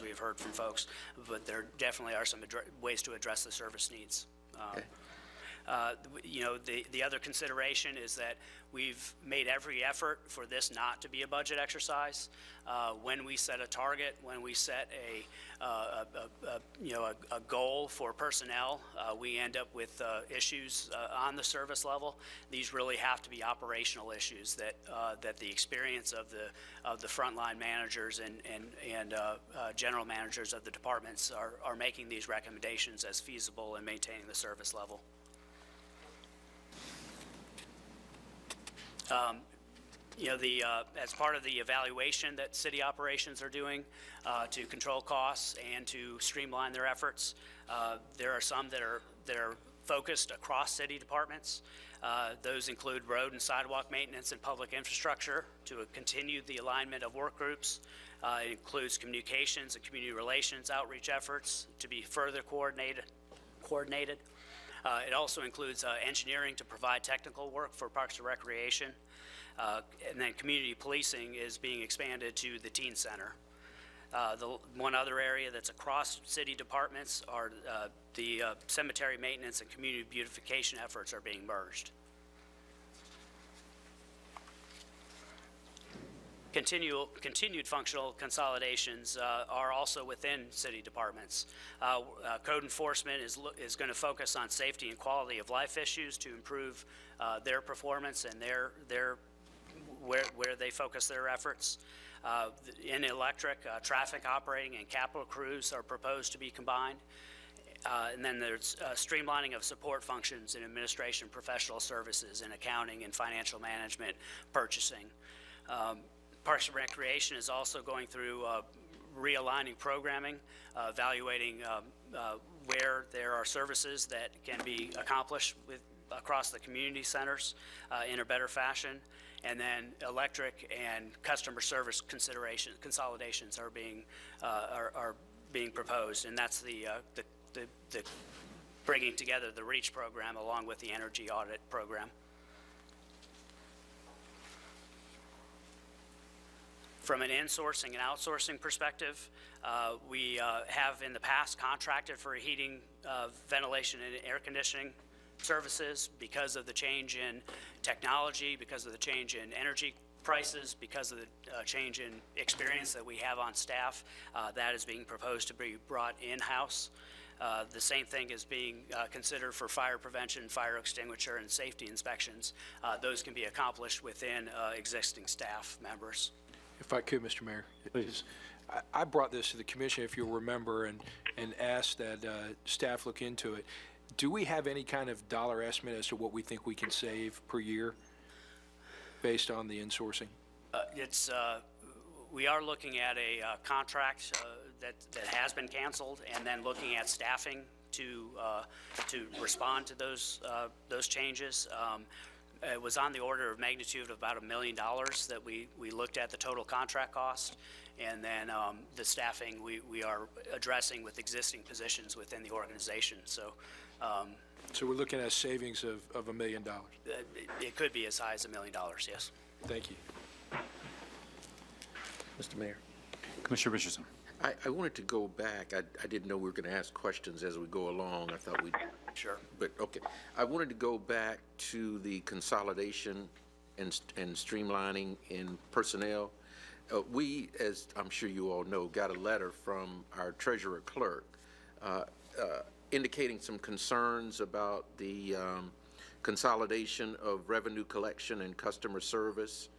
have heard from folks, but there definitely are some ways to address the service needs. You know, the other consideration is that we've made every effort for this not to be a budget exercise. When we set a target, when we set a goal for personnel, we end up with issues on the service level. These really have to be operational issues that the experience of the frontline managers and general managers of the departments are making these recommendations as feasible in maintaining the service level. You know, as part of the evaluation that city operations are doing to control costs and to streamline their efforts, there are some that are focused across city departments. Those include road and sidewalk maintenance and public infrastructure to continue the alignment of work groups. It includes communications and community relations outreach efforts to be further coordinated. It also includes engineering to provide technical work for Parks and Recreation. And then community policing is being expanded to the teen center. The one other area that's across city departments are the cemetery maintenance and community beautification efforts are being merged. Continued functional consolidations are also within city departments. Code enforcement is going to focus on safety and quality of life issues to improve their performance and where they focus their efforts. In electric, traffic operating and capital crews are proposed to be combined. And then there's streamlining of support functions in administration, professional services, and accounting and financial management, purchasing. Parks and Recreation is also going through realigning programming, evaluating where there are services that can be accomplished across the community centers in a better fashion. And then electric and customer service consolidations are being proposed, and that's the bringing together the REACH program along with the energy audit program. From an insourcing and outsourcing perspective, we have in the past contracted for heating, ventilation, and air conditioning services because of the change in technology, because of the change in energy prices, because of the change in experience that we have on staff. That is being proposed to be brought in-house. The same thing is being considered for fire prevention, fire extinguisher, and safety inspections. Those can be accomplished within existing staff members. If I could, Mr. Mayor. Please. I brought this to the commission, if you'll remember, and asked that staff look into it. Do we have any kind of dollar estimate as to what we think we can save per year based on the insourcing? We are looking at a contract that has been canceled, and then looking at staffing to respond to those changes. It was on the order of magnitude of about $1 million that we looked at the total contract cost, and then the staffing we are addressing with existing positions within the organization. So we're looking at savings of $1 million. It could be as high as $1 million, yes. Thank you. Mr. Mayor. Commissioner Richardson. I wanted to go back. I didn't know we were going to ask questions as we go along. I thought we'd... Sure. But, okay. I wanted to go back to the consolidation and streamlining in personnel. We, as I'm sure you all know, got a letter from our treasurer clerk indicating some concerns about the consolidation of revenue collection and customer service.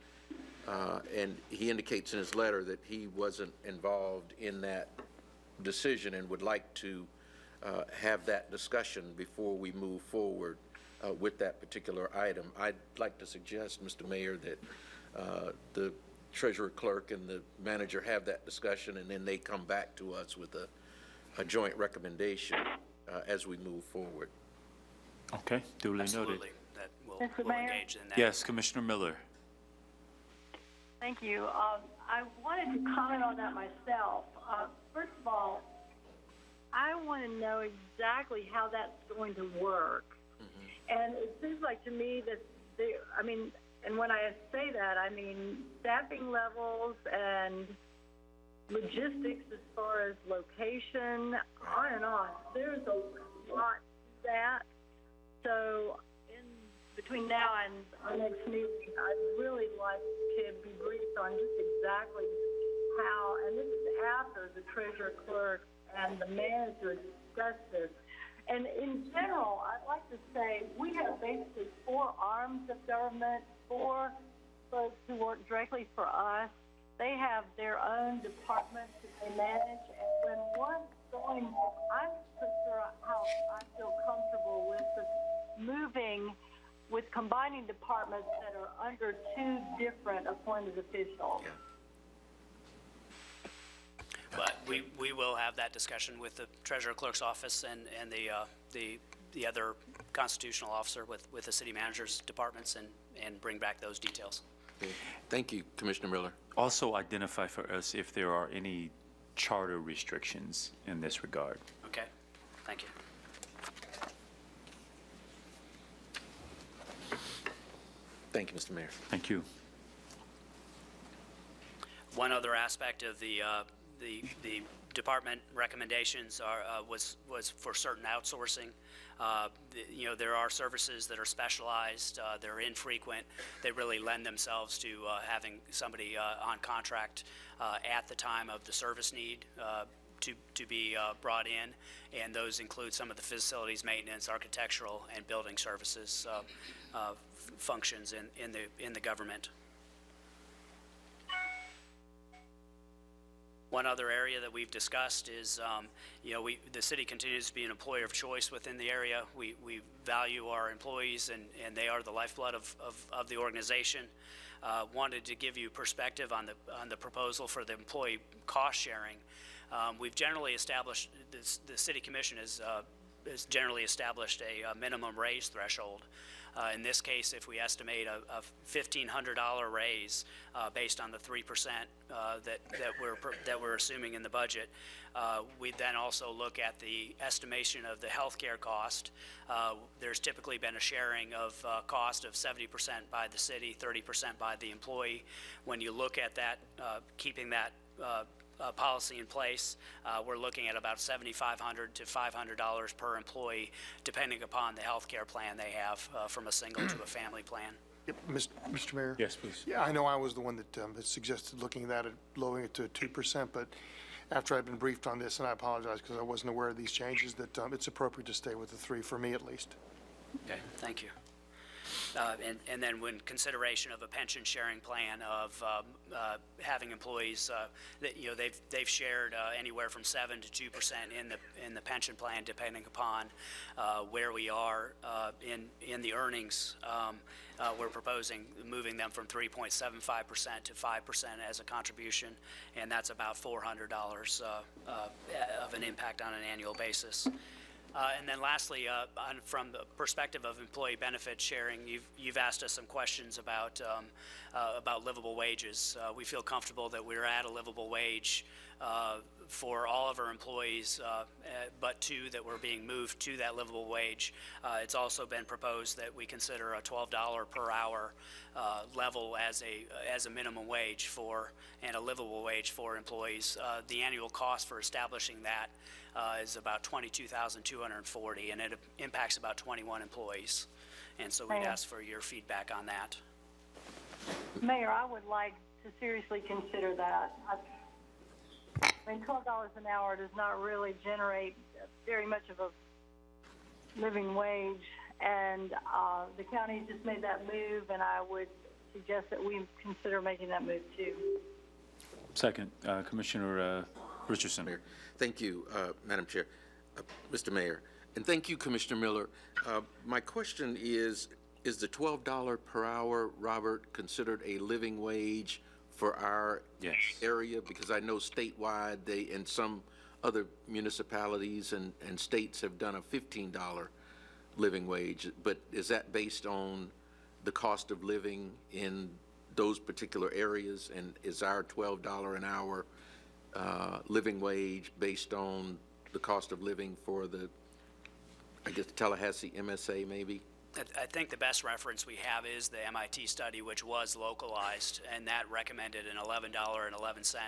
And he indicates in his letter that he wasn't involved in that decision and would like to have that discussion before we move forward with that particular item. I'd like to suggest, Mr. Mayor, that the treasurer clerk and the manager have that discussion, and then they come back to us with a joint recommendation as we move forward. Okay, duly noted. Absolutely. That we'll engage in that. Yes, Commissioner Miller. Thank you. I wanted to comment on that myself. First of all, I want to know exactly how that's going to work. Mm-hmm. And it seems like to me that and when I say that, I mean staffing levels and logistics as far as location, on and on. There's a lot to that. So between now and our next meeting, I'd really like to be briefed on just exactly how, and this is after the treasurer clerk and the manager discuss this. And in general, I'd like to say we have basically 4 arms of government, 4 folks who work directly for us. They have their own departments that they manage, and when one's going, I'm not sure how I feel comfortable with moving with combining departments that are under 2 different appointed officials. Yeah. But we will have that discussion with the treasurer clerk's office and the other constitutional officer with the city manager's departments and bring back those details. Okay. Thank you, Commissioner Miller. Also identify for us if there are any charter restrictions in this regard. Okay, thank you. Thank you, Mr. Mayor. Thank you. One other aspect of the department recommendations was for certain outsourcing. There are services that are specialized, they're infrequent, they really lend themselves to having somebody on contract at the time of the service need to be brought in, and those include some of the facilities maintenance, architectural, and building services functions in the government. One other area that we've discussed is, the city continues to be an employer of choice within the area. We value our employees, and they are the lifeblood of the organization. Wanted to give you perspective on the proposal for the employee cost sharing. We've generally established, the City Commission has generally established a minimum raise threshold. In this case, if we estimate a $1,500 raise based on the 3% that we're assuming in the budget, we then also look at the estimation of the healthcare cost. There's typically been a sharing of cost of 70% by the city, 30% by the employee. When you look at that, keeping that policy in place, we're looking at about $7,500 to $500 per employee, depending upon the health care plan they have, from a single to a family plan. Yep, Mr. Mayor? Yes, please. Yeah, I know I was the one that suggested looking at that, lowering it to 2%, but after I've been briefed on this, and I apologize because I wasn't aware of these changes, that it's appropriate to stay with the 3, for me at least. Okay, thank you. And then when consideration of a pension sharing plan of having employees that they've shared anywhere from 7 to 2% in the pension plan, depending upon where we are in the earnings. We're proposing moving them from 3.75% to 5% as a contribution, and that's about $400 of an impact on an annual basis. And then lastly, from the perspective of employee benefit sharing, you've asked us some questions about livable wages. We feel comfortable that we're at a livable wage for all of our employees, but 2 that we're being moved to that livable wage. It's also been proposed that we consider a $12 per hour level as a minimum wage and a livable wage for employees. The annual cost for establishing that is about $22,240, and it impacts about 21 employees. And so we'd ask for your feedback on that. Mayor, I would like to seriously consider that. I mean, $12 an hour does not really generate very much of a living wage, and the county just made that move, and I would suggest that we consider making that move too. Second, Commissioner Richardson. Mayor. Thank you, Madam Chair. Mr. Mayor, and thank you, Commissioner Miller. My question is the $12 per hour, Robert, considered a living wage for our area? Because I know statewide, they and some other municipalities and states have done a $15 living wage, but is that based on the cost of living in those particular areas? And is our $12 an hour living wage based on the cost of living for the, I guess, Tallahassee MSA maybe? I think the best reference we have is the MIT study, which was localized, and that recommended an $11.11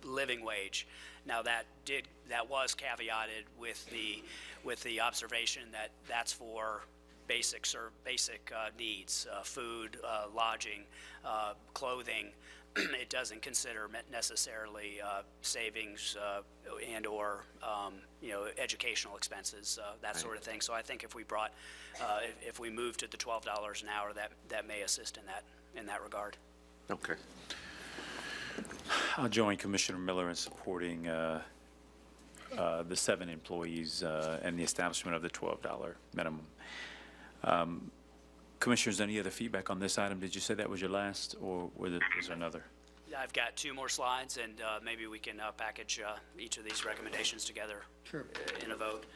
living wage. Now that was caveated with the observation that that's for basic needs, food, lodging, clothing. It doesn't consider necessarily savings and or educational expenses, that sort of thing. So I think if we move to the $12 an hour, that may assist in that regard. Okay. I'll join Commissioner Miller in supporting the 7 employees and the establishment of the $12 minimum. Commissioners, any other feedback on this item? Did you say that was your last, or is there another? I've got 2 more slides, and maybe we can package each of these recommendations together in a vote.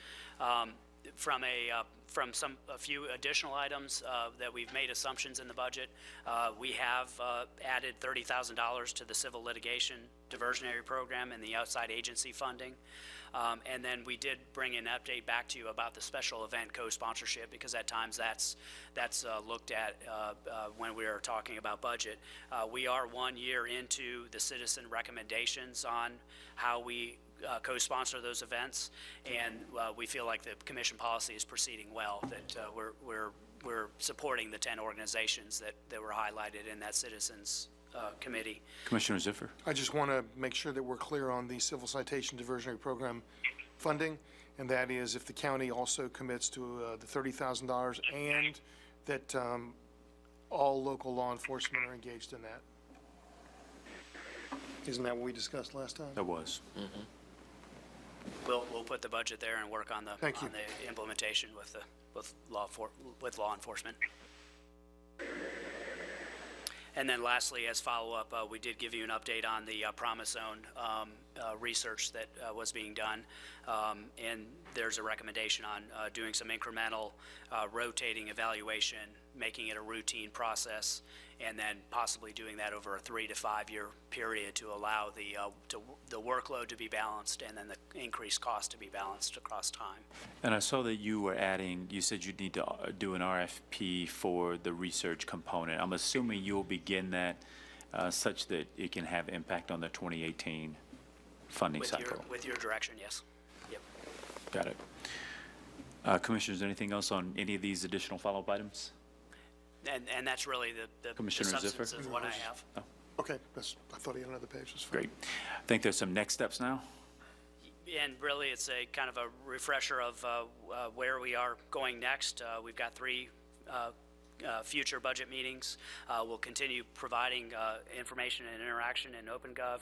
From from a few additional items that we've made assumptions in the budget. We have added $30,000 to the civil litigation diversionary program and the outside agency funding. And then we did bring an update back to you about the special event co-sponsorship, because at times that's looked at when we are talking about budget. We are 1 year into the citizen recommendations on how we co-sponsor those events, and we feel like the commission policy is proceeding well, that we're supporting the 10 organizations that were highlighted in that citizens committee. Commissioner Ziffer. I just want to make sure that we're clear on the civil citation diversionary program funding, and that is if the county also commits to the $30,000 and that all local law enforcement are engaged in that. Isn't that what we discussed last time? That was. We'll put the budget there and work on the Thank you. the implementation with law enforcement. And then lastly, as follow-up, we did give you an update on the Promise Zone research that was being done. And there's a recommendation on doing some incremental rotating evaluation, making it a routine process, and then possibly doing that over a 3 to 5 year period to allow the workload to be balanced and then the increased cost to be balanced across time. And I saw that you were adding, you said you need to do an RFP for the research component. I'm assuming you'll begin that such that it can have impact on the 2018 funding cycle. With your direction, yes. Yep. Got it. Commissioners, anything else on any of these additional follow-up items? And that's really the Commissioner substance Ziffer? of what I have. Oh, Okay, I thought he had another page. That's fine. great. I think there's some next steps now. And really, it's a kind of a refresher of where we are going next. We've got 3 future budget meetings. We'll continue providing information and interaction in OpenGov.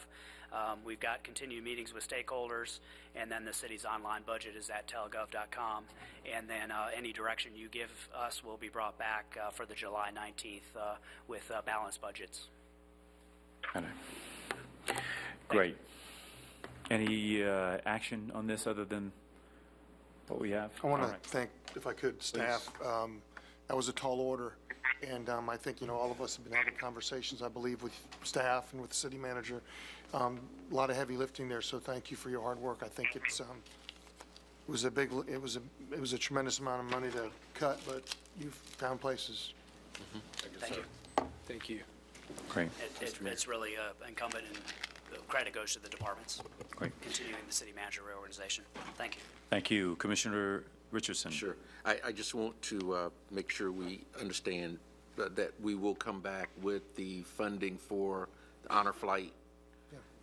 We've got continued meetings with stakeholders, and then the city's online budget is at telgov.com. And then any direction you give us will be brought back for the July 19th with balanced budgets. Got it. Great. Any action on this other than what we have? I want All to right. thank, if I could, staff. That was a tall order, and I think, all of us have been having conversations, I believe, with staff and with the city manager. A lot of heavy lifting there, so thank you for your hard work. I think it was a tremendous amount of money to cut, but you've found places. Thank you. Thank you. Great. It's really incumbent, and the credit goes to the departments. Great. Continuing the city manager reorganization. Thank you. Thank you. Commissioner Richardson. Sure. I just want to make sure we understand that we will come back with the funding for the honor flight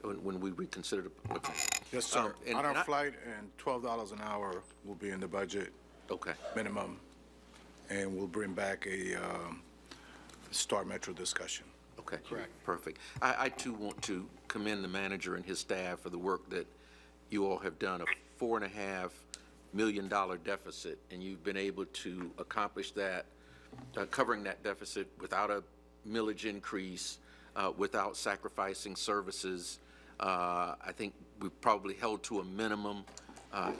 when we reconsider the. Okay. Yes, sir. And On our flight and $12 an hour will be in the budget. Okay. Minimum. And we'll bring back a Star Metro discussion. Okay. Correct. Perfect. I too want to commend the manager and his staff for the work that you all have done. A $4.5 million deficit, and you've been able to accomplish that, covering that deficit without a millage increase, without sacrificing services. I think we've probably held to a minimum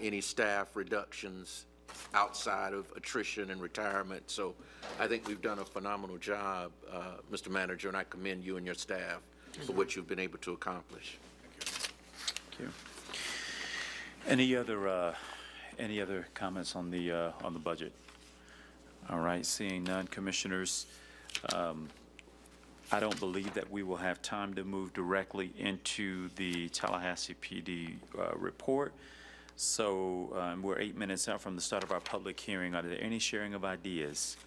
any staff reductions outside of attrition and retirement. So I think we've done a phenomenal job, Mr. Manager, and I commend you and your staff for what you've been able to accomplish. Thank you. Any other comments on the budget? All right, seeing none, commissioners, I don't believe that we will have time to move directly into the Tallahassee PD report. So we're 8 minutes out from the start of our public hearing. Are there any sharing of ideas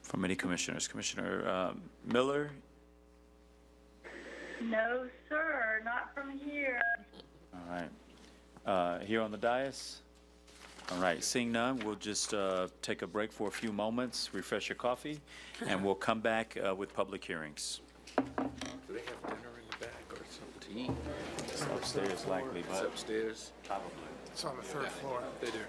from any commissioners? Commissioner Miller? No, sir, not from here. All right. Here on the dais? All right, seeing none, we'll just take a break for a few moments, refresh your coffee, and we'll come back with public hearings. Do they have dinner in the back or something to eat? It's upstairs likely, but. It's upstairs? Probably. It's on the 3rd floor. They do.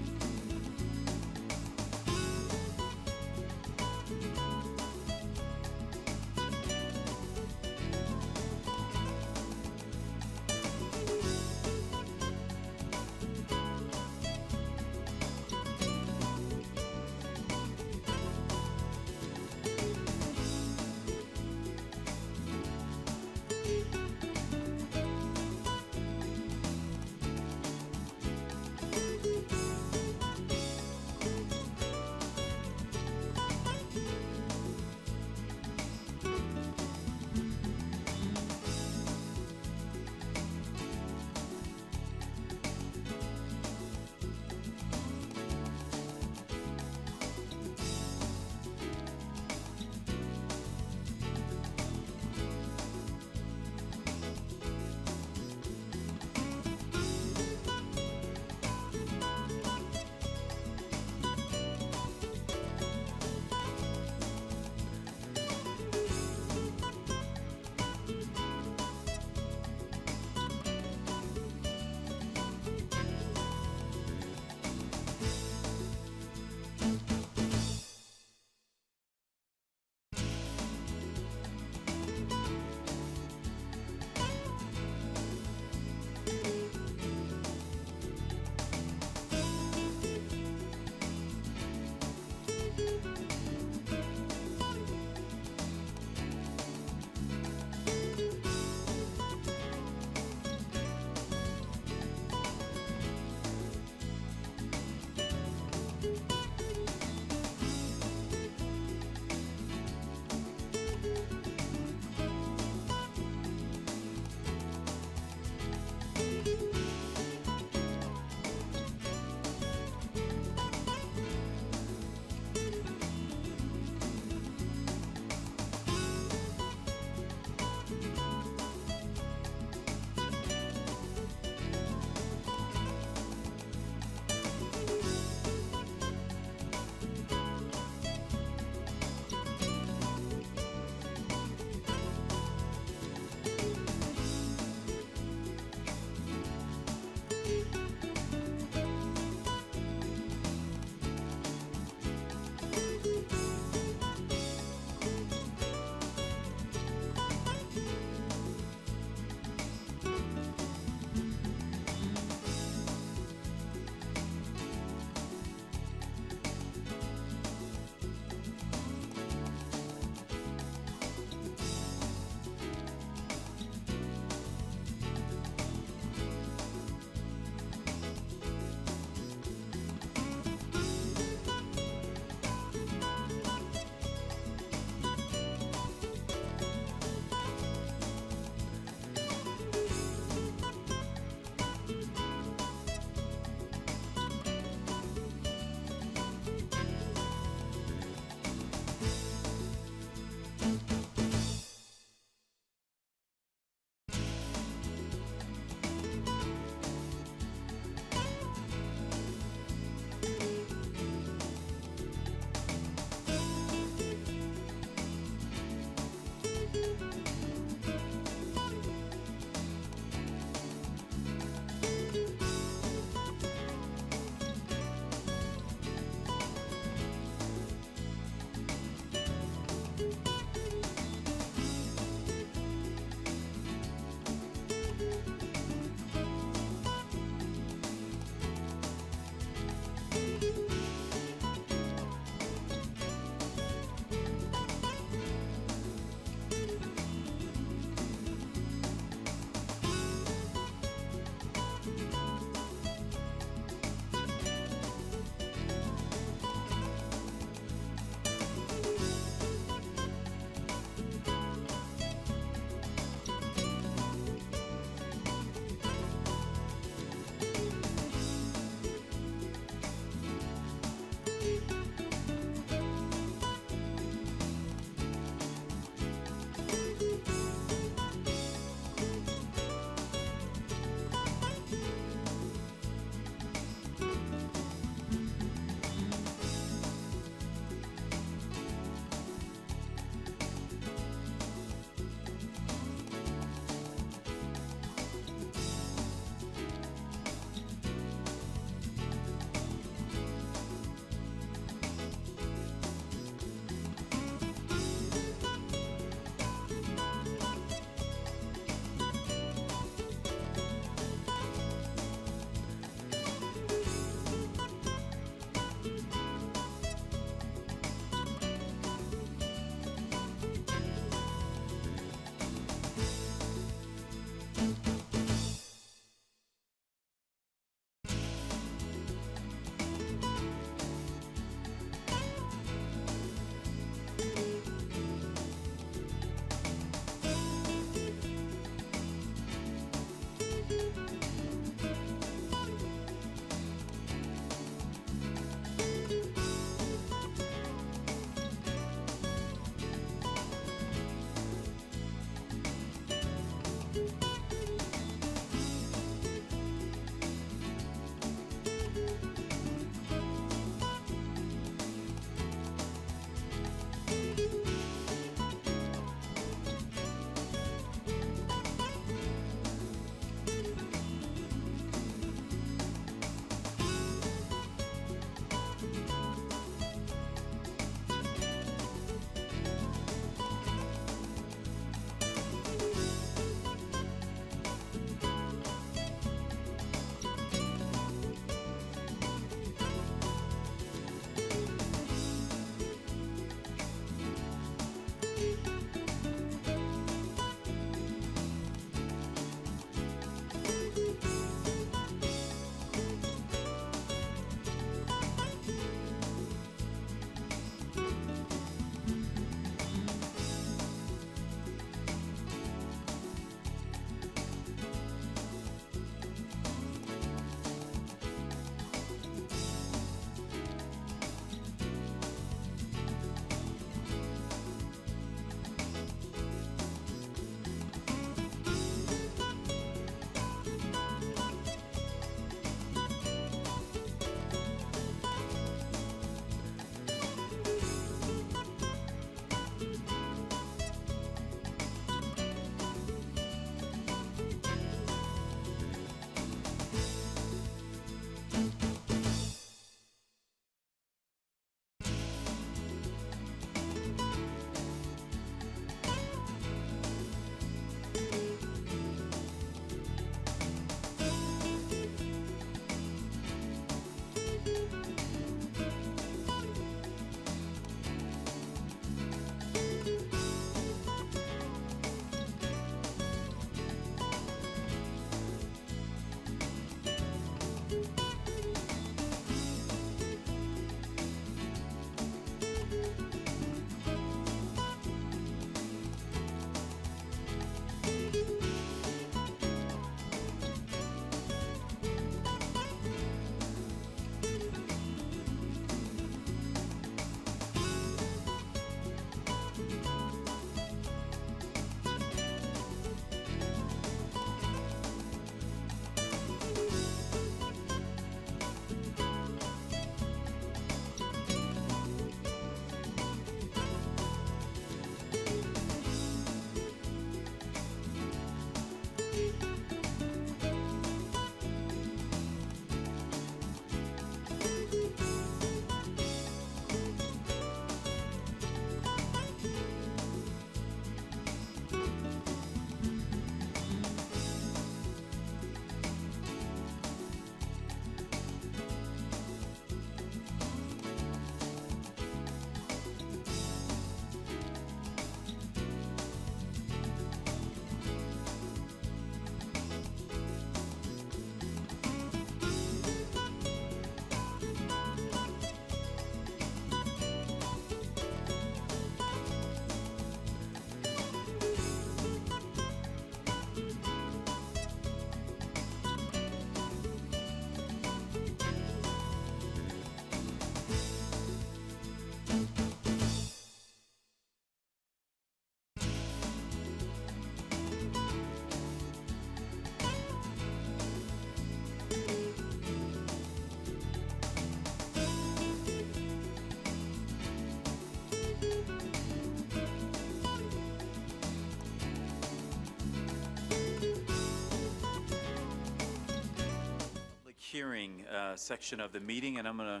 hearing section of the meeting, and I'm going to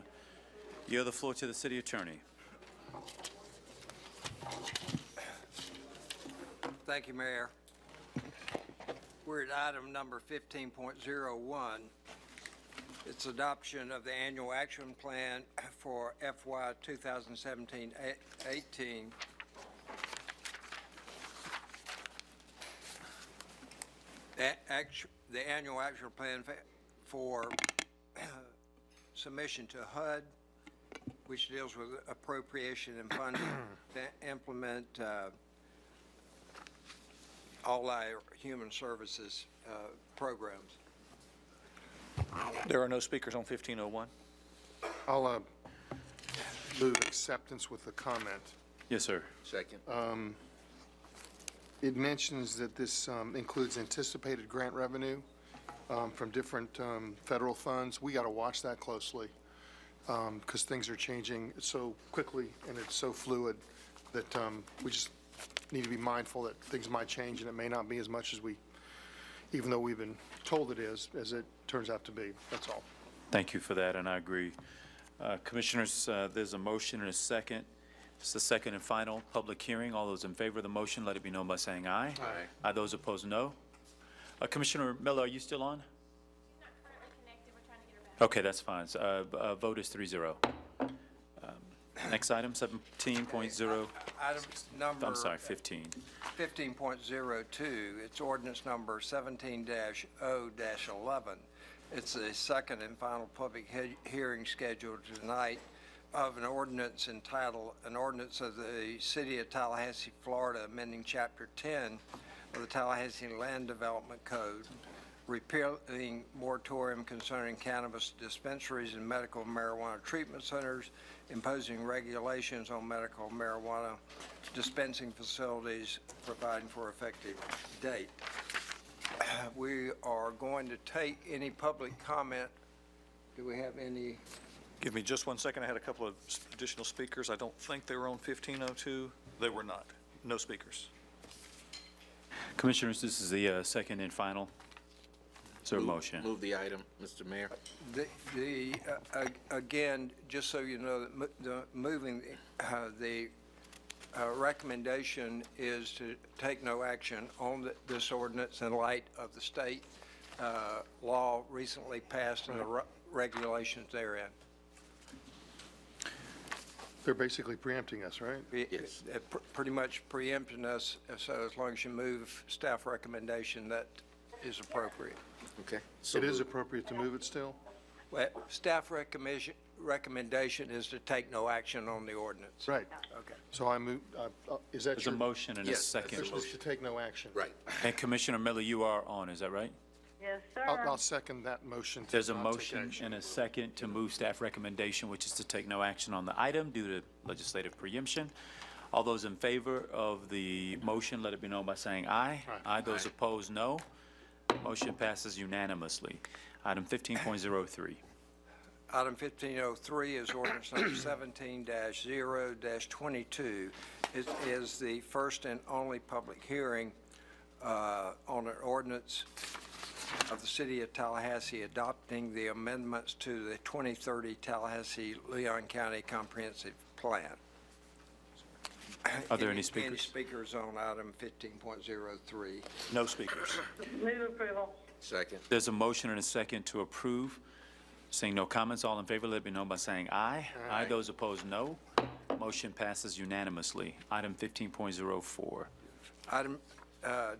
yield the floor to the city attorney. Thank you, Mayor. We're at item number 15.01. It's adoption of the annual action plan for FY 2017-18. The annual action plan for submission to HUD, which deals with appropriation and funding to implement all our human services programs. There are no speakers on 1501. I'll move acceptance with a comment. Yes, sir. Second. It mentions that this includes anticipated grant revenue from different federal funds. We got to watch that closely because things are changing so quickly and it's so fluid that we just need to be mindful that things might change and it may not be as much as even though we've been told it is, as it turns out to be. That's all. Thank you for that, and I agree. Commissioners, there's a motion and a second. It's the second and final public hearing. All those in favor of the motion, let it be known by saying aye. Aye. Aye. Those opposed, no. Commissioner Miller, are you still on? She's not currently connected. We're trying to get her back. Okay, that's fine. So, vote is 3-0. Next item, 17.0. Item number. I'm sorry, 15. 15.02, it's ordinance number 17-0-11. It's the second and final public hearing scheduled tonight of an ordinance entitled, an ordinance of the City of Tallahassee, Florida, amending Chapter 10 of the Tallahassee Land Development Code, repealing moratorium concerning cannabis dispensaries and medical marijuana treatment centers, imposing regulations on medical marijuana dispensing facilities, providing for effective date. We are going to take any public comment. Do we have any? Give me just 1 second. I had a couple of additional speakers. I don't think they were on 1502. They were not. No speakers. Commissioners, this is the second and final. Is there a motion? Move the item, Mr. Mayor. Again, just so you know, the recommendation is to take no action on this ordinance in light of the state law recently passed and the regulations therein. They're basically preempting us, right? Yes. Pretty much preempting us, so as long as you move staff recommendation, that is appropriate. Okay. So it is appropriate to move it still? Well, staff recommendation is to take no action on the ordinance. Right. Okay. So I move, is that There's your? a motion and a second. Is to take no action? Right. And Commissioner Miller, you are on, is that right? Yes, sir. I'll second that motion. There's a not take motion action. and a second to move staff recommendation, which is to take no action on the item due to legislative preemption. All those in favor of the motion, let it be known by saying aye. Aye. Those opposed, no. Motion passes unanimously. Item 15.03. Item 1503 is ordinance number 17-0-22. It is the first and only public hearing on an ordinance of the City of Tallahassee adopting the amendments to the 2030 Tallahassee-Leon County Comprehensive Plan. Are there any speakers? Any speakers on item 15.03? No speakers. Move approval. Second. There's a motion and a second to approve. Seeing no comments, all in favor, let it be known by saying aye. Aye. Those opposed, no. Motion passes unanimously. Item 15.04. Item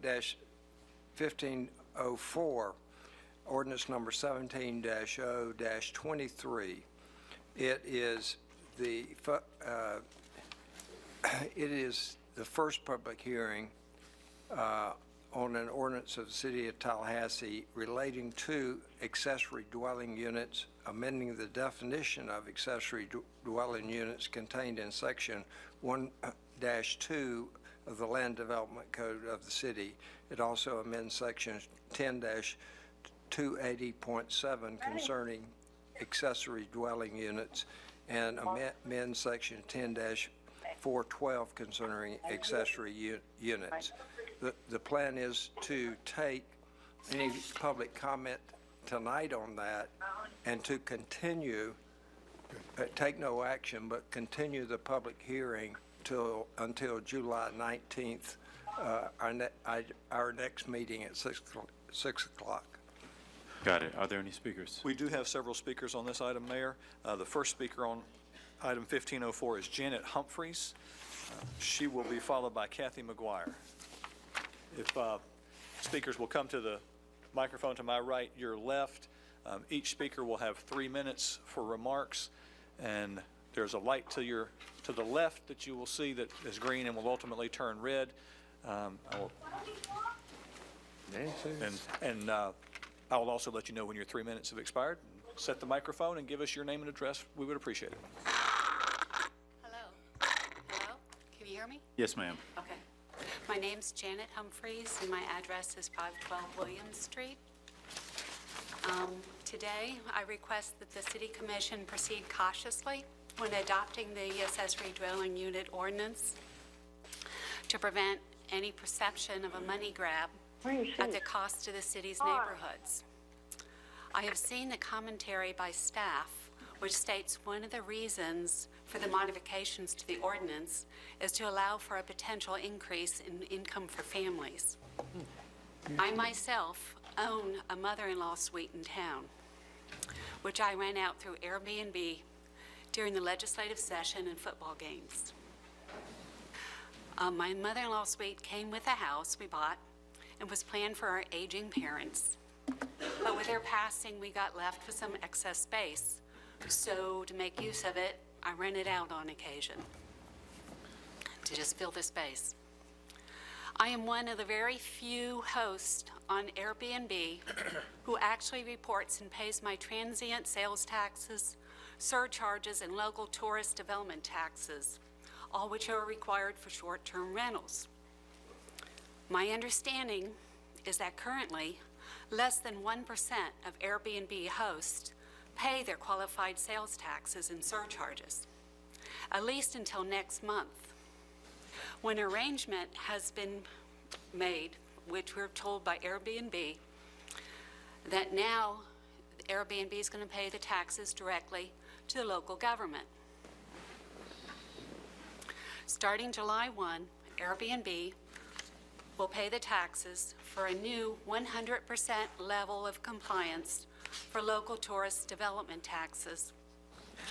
dash 1504, ordinance number 17-0-23. It is the first public hearing on an ordinance of the City of Tallahassee relating to accessory dwelling units, amending the definition of accessory dwelling units contained in Section 1-2 of the Land Development Code of the city. It also amends Section 10-280.7 concerning accessory dwelling units and amends Section 10-412 concerning accessory units. The plan is to take any public comment tonight on that and to continue, take no action, but continue the public hearing until July 19th, our next meeting at 6 o'clock. Got it. Are there any speakers? We do have several speakers on this item, Mayor. The first speaker on item 1504 is Janet Humphreys. She will be followed by Kathy McGuire. If speakers will come to the microphone to my right, your left. Each speaker will have 3 minutes for remarks, and there's a light to the left that you will see that is green and will ultimately turn red. I will also let you know when your 3 minutes have expired. Set the microphone and give us your name and address. We would appreciate it. Hello? Hello? Can you hear me? Yes, ma'am. Okay. My name's Janet Humphreys, and my address is 512 Williams Street. Today, I request that the City Commission proceed cautiously when adopting the accessory dwelling unit ordinance to prevent any perception of a money grab at the cost to the city's neighborhoods. I have seen the commentary by staff, which states one of the reasons for the modifications to the ordinance is to allow for a potential increase in income for families. I myself own a mother-in-law suite in town, which I rent out through Airbnb during the legislative session and football games. My mother-in-law suite came with a house we bought and was planned for our aging parents. But with their passing, we got left with some excess space. So to make use of it, I rent it out on occasion to just fill the space. I am one of the very few hosts on Airbnb who actually reports and pays my transient sales taxes, surcharges, and local tourist development taxes, all which are required for short-term rentals. My understanding is that currently, less than 1% of Airbnb hosts pay their qualified sales taxes and surcharges, at least until next month, when arrangement has been made, which we're told by Airbnb, that now Airbnb is going to pay the taxes directly to the local government. Starting July 1, Airbnb will pay the taxes for a new 100% level of compliance for local tourist development taxes.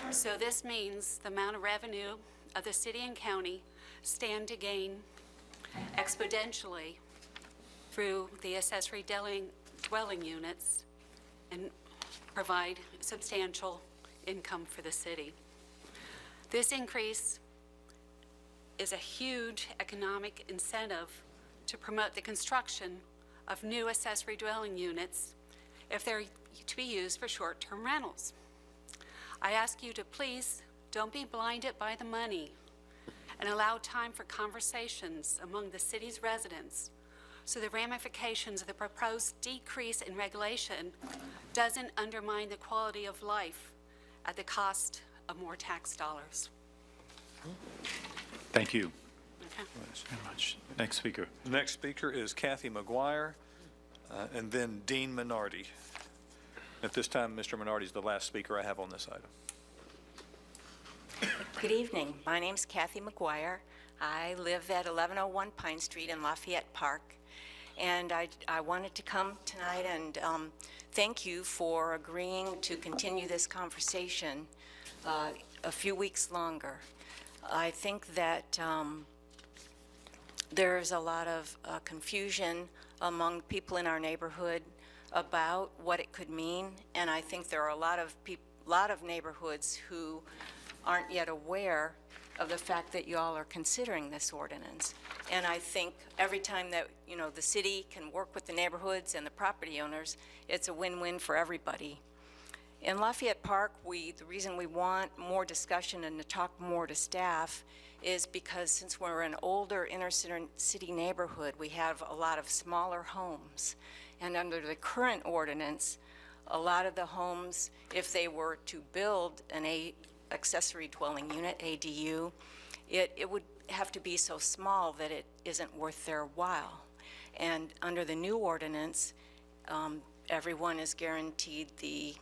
So this means the amount of revenue of the city and county stand to gain exponentially through the accessory dwelling units and provide substantial income for the city. This increase is a huge economic incentive to promote the construction of new accessory dwelling units if they're to be used for short-term rentals. I ask you to please don't be blinded by the money and allow time for conversations among the city's residents so the ramifications of the proposed decrease in regulation doesn't undermine the quality of life at the cost of more tax dollars. Thank you. Okay. Very much. Next speaker. The next speaker is Kathy McGuire, and then Dean Minardi. At this time, Mr. Minardi is the last speaker I have on this item. Good evening. My name's Kathy McGuire. I live at 1101 Pine Street in Lafayette Park. And I wanted to come tonight and thank you for agreeing to continue this conversation a few weeks longer. I think that there's a lot of confusion among people in our neighborhood about what it could mean, and I think there are a lot of neighborhoods who aren't yet aware of the fact that you all are considering this ordinance. And I think every time that, you know, the city can work with the neighborhoods and the property owners, it's a win-win for everybody. In Lafayette Park, the reason we want more discussion and to talk more to staff is because since we're an older inner city neighborhood, we have a lot of smaller homes. And under the current ordinance, a lot of the homes, if they were to build an accessory dwelling unit, ADU, it would have to be so small that it isn't worth their while. And under the new ordinance, everyone is guaranteed the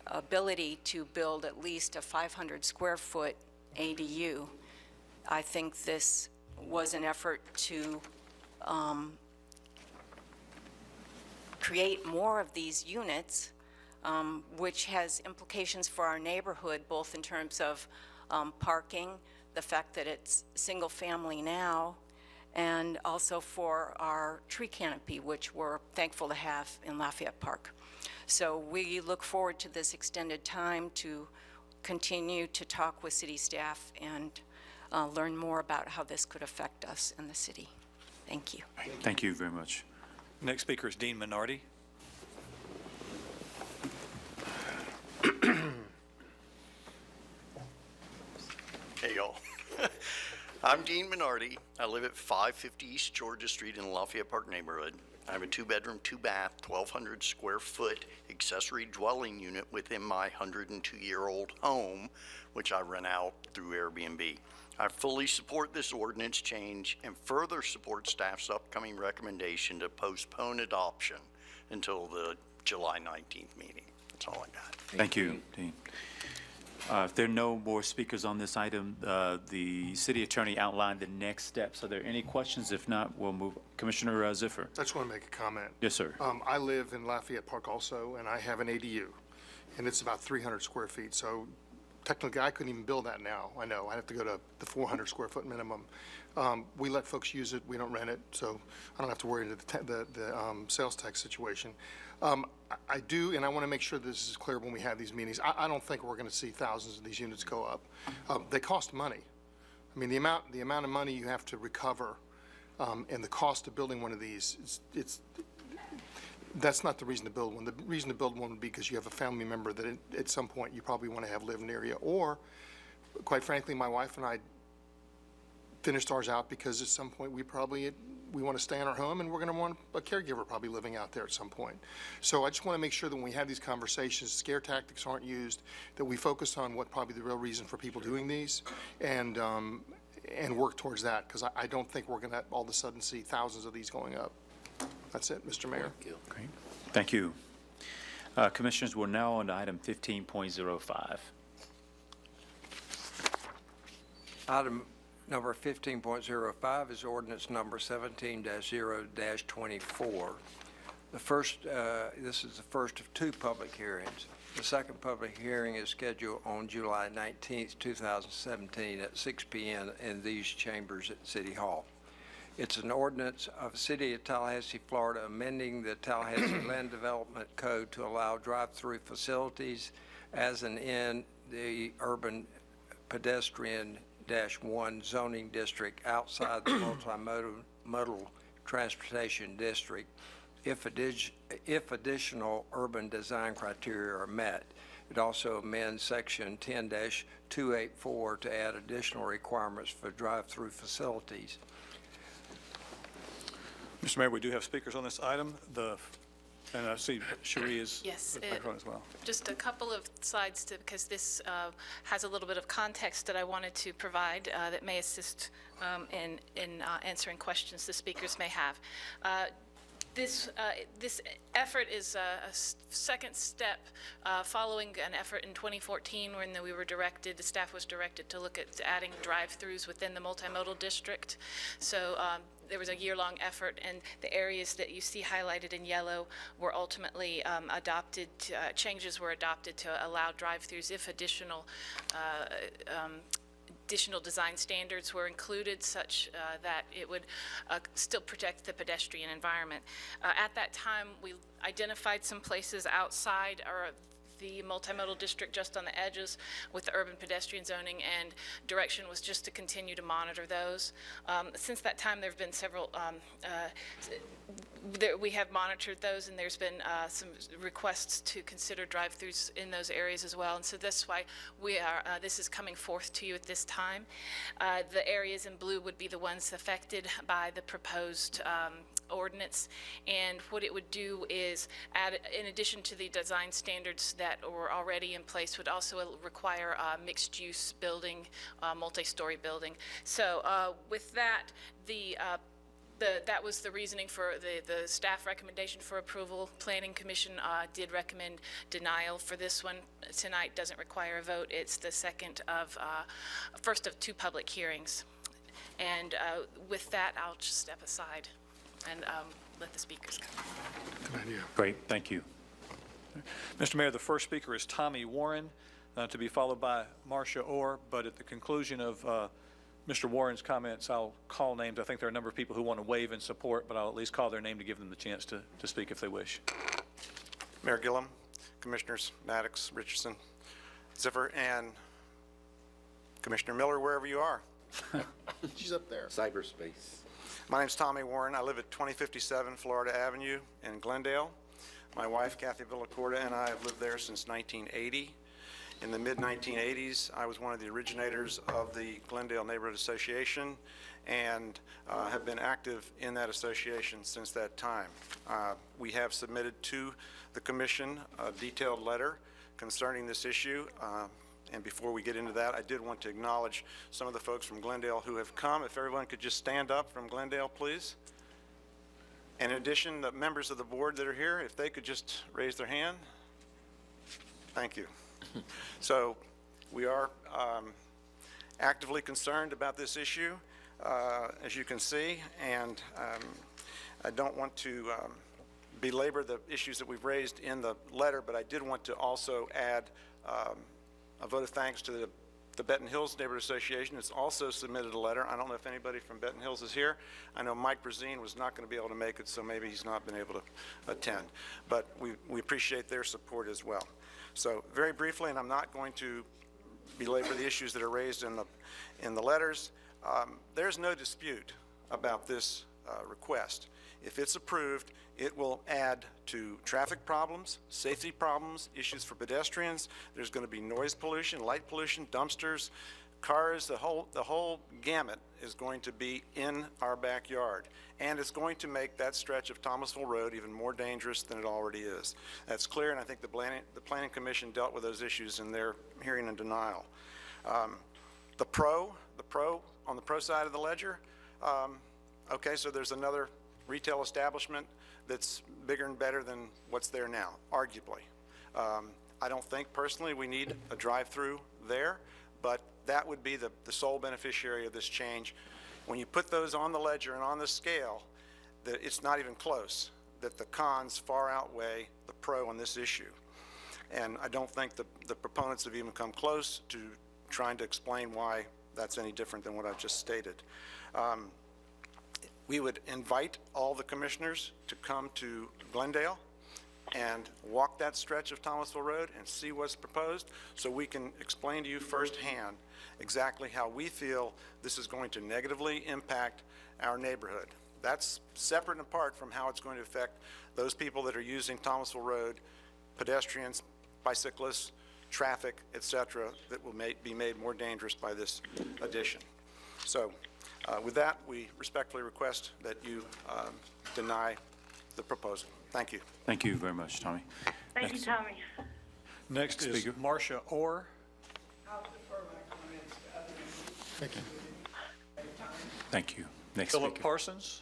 ability to build at least a 500 square foot ADU. I think this was an effort to create more of these units, which has implications for our neighborhood, both in terms of parking, the fact that it's single family now, and also for our tree canopy, which we're thankful to have in Lafayette Park. So we look forward to this extended time to continue to talk with city staff and learn more about how this could affect us in the city. Thank you. Thank you very much. Next speaker is Dean Minardi. Hey, y'all. I'm Dean Minardi. I live at 550 East Georgia Street in the Lafayette Park neighborhood. I have a 2-bedroom, 2-bath, 1,200 square foot accessory dwelling unit within my 102-year-old home, which I rent out through Airbnb. I fully support this ordinance change and further support staff's upcoming recommendation to postpone adoption until the July 19th meeting. That's all I got. Thank you, Dean. If there are no more speakers on this item, the city attorney outlined the next steps. Are there any questions? If not, we'll move. Commissioner Ziffer. I just want to make a comment. Yes, sir. I live in Lafayette Park also, and I have an ADU, and it's about 300 square feet. So technically, I couldn't even build that now. I know. I have to go to the 400 square foot minimum. We let folks use it. We don't rent it, so I don't have to worry about the sales tax situation. I do, and I want to make sure this is clear when we have these meetings. I don't think we're going to see thousands of these units go up. They cost money. I mean, the amount of money you have to recover and the cost of building one of these, that's not the reason to build one. The reason to build one would be because you have a family member that at some point you probably want to have live near you. Or, quite frankly, my wife and I finished ours out because at some point we want to stay in our home, and we're going to want a caregiver probably living out there at some point. So I just want to make sure that when we have these conversations, scare tactics aren't used, that we focus on what probably the real reason for people doing these, and work towards that, because I don't think we're going to all of a sudden see thousands of these going up. That's it, Mr. Mayor. Great. Thank you. Commissioners, we're now on to item 15.05. Item number 15.05 is ordinance number 17-0-24. This is the first of 2 public hearings. The second public hearing is scheduled on July 19th, 2017 at 6 p.m. in these chambers at City Hall. It's an ordinance of the City of Tallahassee, Florida, amending the Tallahassee Land Development Code to allow drive-through facilities as in the urban pedestrian-1 zoning district outside the multimodal transportation district if additional urban design criteria are met. It also amends Section 10-284 to add additional requirements for drive-through facilities. Mr. Mayor, we do have speakers on this item. And I see Cherie is Yes, as well. just a couple of slides because this has a little bit of context that I wanted to provide that may assist in answering questions the speakers may have. This effort is a second step following an effort in 2014 when the staff was directed to look at adding drive-throughs within the multimodal district. So there was a year-long effort, and the areas that you see highlighted in yellow were ultimately adopted, changes were adopted to allow drive-throughs if additional design standards were included such that it would still protect the pedestrian environment. At that time, we identified some places outside the multimodal district just on the edges with the urban pedestrian zoning, and direction was just to continue to monitor those. Since that time, there have been several, we have monitored those, and there's been some requests to consider drive-throughs in those areas as well, and so that's why this is coming forth to you at this time. The areas in blue would be the ones affected by the proposed ordinance, and what it would do is add, in addition to the design standards that were already in place, would also require mixed-use building, multi-story building. So with that, that was the reasoning for the staff recommendation for approval. Planning Commission did recommend denial for this one. Tonight doesn't require a vote. It's the first of 2 public hearings. And with that, I'll just step aside and let the speakers come. Good idea. Great, thank you. Mr. Mayor, the first speaker is Tommy Warren, to be followed by Marcia Orr, but at the conclusion of Mr. Warren's comments, I'll call names. I think there are a number of people who want to waive in support, but I'll at least call their name to give them the chance to speak if they wish. Mayor Gillum, Commissioners Maddox, Richardson, Ziffer, and Commissioner Miller, wherever you are. She's up there. Cyberspace. My name's Tommy Warren. I live at 2057 Florida Avenue in Glendale. My wife, Kathy Villacorta, and I have lived there since 1980. In the mid-1980s, I was one of the originators of the Glendale Neighborhood Association and have been active in that association since that time. We have submitted to the commission a detailed letter concerning this issue. And before we get into that, I did want to acknowledge some of the folks from Glendale who have come. If everyone could just stand up from Glendale, please. And in addition, the members of the board that are here, if they could just raise their hand. Thank you. So we are actively concerned about this issue, as you can see, and I don't want to belabor the issues that we've raised in the letter, but I did want to also add a vote of thanks to the Benton Hills Neighborhood Association. It's also submitted a letter. I don't know if anybody from Benton Hills is here. I know Mike Brazine was not going to be able to make it, so maybe he's not been able to attend. But we appreciate their support as well. So very briefly, and I'm not going to belabor the issues that are raised in the letters, there's no dispute about this request. If it's approved, it will add to traffic problems, safety problems, issues for pedestrians. There's going to be noise pollution, light pollution, dumpsters, cars, the whole gamut is going to be in our backyard. And it's going to make that stretch of Thomasville Road even more dangerous than it already is. That's clear, and I think the Planning Commission dealt with those issues in their hearing and denial. On the pro side of the ledger, okay, so there's another retail establishment that's bigger and better than what's there now, arguably. I don't think personally we need a drive-through there, but that would be the sole beneficiary of this change. When you put those on the ledger and on the scale, that it's not even close, that the cons far outweigh the pro on this issue. And I don't think the proponents have even come close to trying to explain why that's any different than what I've just stated. We would invite all the commissioners to come to Glendale and walk that stretch of Thomasville Road and see what's proposed so we can explain to you firsthand exactly how we feel this is going to negatively impact our neighborhood. That's separate and apart from how it's going to affect those people that are using Thomasville Road, pedestrians, bicyclists, traffic, etc., that will be made more dangerous by this addition. So with that, we respectfully request that you deny the proposal. Thank you. Thank you very much, Tommy. Thank you, Tommy. Next is Marcia Orr. I'll defer my comments to other members. Thank you. Thank you. Next Philip speaker. Parsons.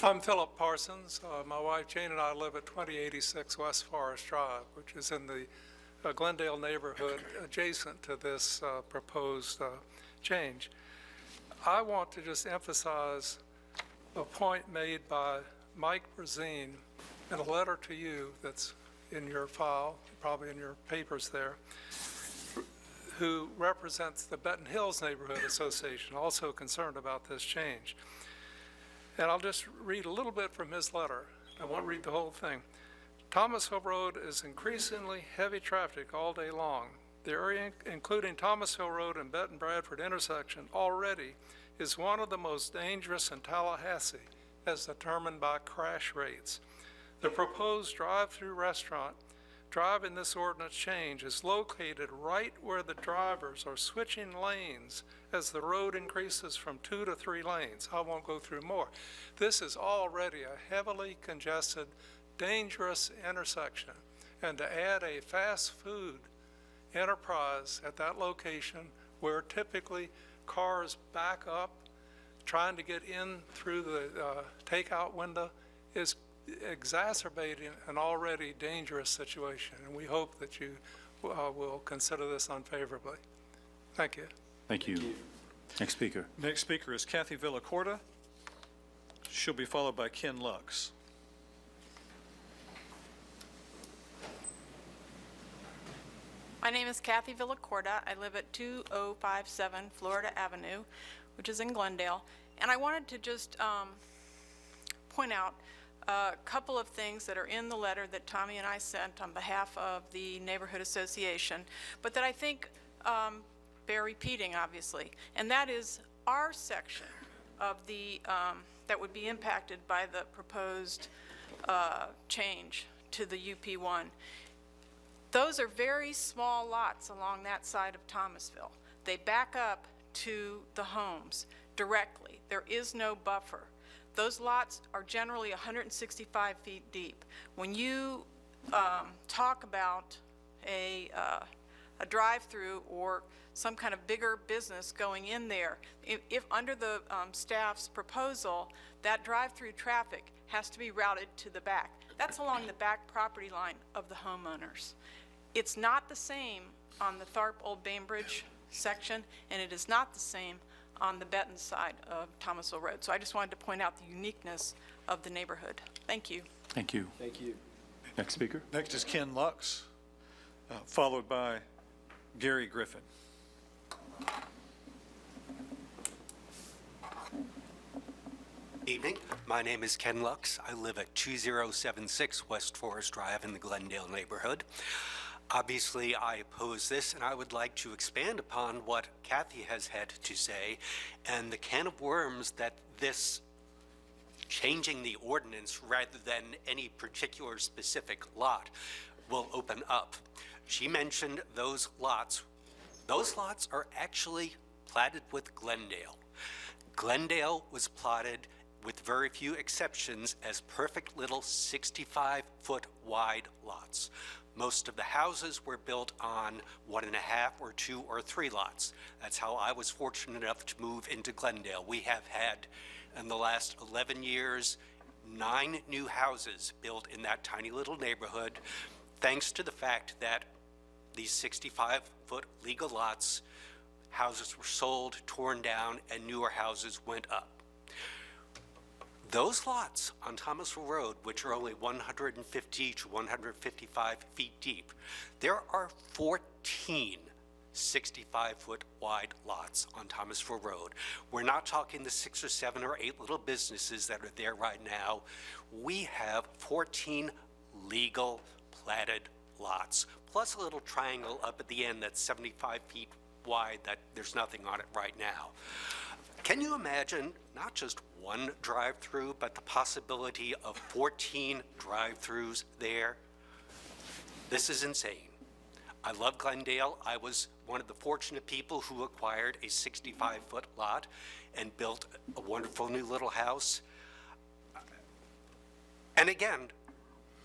I'm Philip Parsons. My wife Jane and I live at 2086 West Forest Drive, which is in the Glendale neighborhood adjacent to this proposed change. I want to just emphasize a point made by Mike Brazine in a letter to you that's in your file, probably in your papers there, who represents the Benton Hills Neighborhood Association, also concerned about this change. And I'll just read a little bit from his letter. I won't read the whole thing. Thomasville Road is increasingly heavy traffic all day long. The area, including Thomasville Road and Benton Bradford intersection, already is one of the most dangerous in Tallahassee, as determined by crash rates. The proposed drive-through restaurant driving this ordinance change is located right where the drivers are switching lanes as the road increases from 2 to 3 lanes. I won't go through more. This is already a heavily congested, dangerous intersection. And to add a fast food enterprise at that location where typically cars back up trying to get in through the takeout window is exacerbating an already dangerous situation, and we hope that you will consider this unfavorably. Thank you. Thank you. Next speaker. Next speaker is Kathy Villacorta. She'll be followed by Ken Lux. My name is Kathy Villacorta. I live at 2057 Florida Avenue, which is in Glendale. And I wanted to just point out a couple of things that are in the letter that Tommy and I sent on behalf of the Neighborhood Association, but that I think bear repeating, obviously. And that is our section of the, that would be impacted by the proposed change to the UP1. Those are very small lots along that side of Thomasville. They back up to the homes directly. There is no buffer. Those lots are generally 165 feet deep. When you talk about a drive-through or some kind of bigger business going in there, if under the staff's proposal, that drive-through traffic has to be routed to the back. That's along the back property line of the homeowners. It's not the same on the Tharp Old Bainbridge section, and it is not the same on the Benton side of Thomasville Road. So I just wanted to point out the uniqueness of the neighborhood. Thank you. Thank you. Thank you. Next speaker. Next is Ken Lux, followed by Gary Griffin. Evening. My name is Ken Lux. I live at 2076 West Forest Drive in the Glendale neighborhood. Obviously, I oppose this, and I would like to expand upon what Kathy has had to say and the can of worms that this changing the ordinance rather than any particular specific lot will open up. She mentioned those lots. Those lots are actually platted with Glendale. Glendale was plotted, with very few exceptions, as perfect little 65-foot wide lots. Most of the houses were built on 1.5 or 2 or 3 lots. That's how I was fortunate enough to move into Glendale. We have had, in the last 11 years, 9 new houses built in that tiny little neighborhood, thanks to the fact that these 65-foot legal lots, houses were sold, torn down, and newer houses went up. Those lots on Thomasville Road, which are only 150 to 155 feet deep, there are 14 65-foot wide lots on Thomasville Road. We're not talking the 6 or 7 or 8 little businesses that are there right now. We have 14 legal platted lots, plus a little triangle up at the end that's 75 feet wide that there's nothing on it right now. Can you imagine not just one drive-through, but the possibility of 14 drive-throughs there? This is insane. I love Glendale. I was one of the fortunate people who acquired a 65-foot lot and built a wonderful new little house. And again,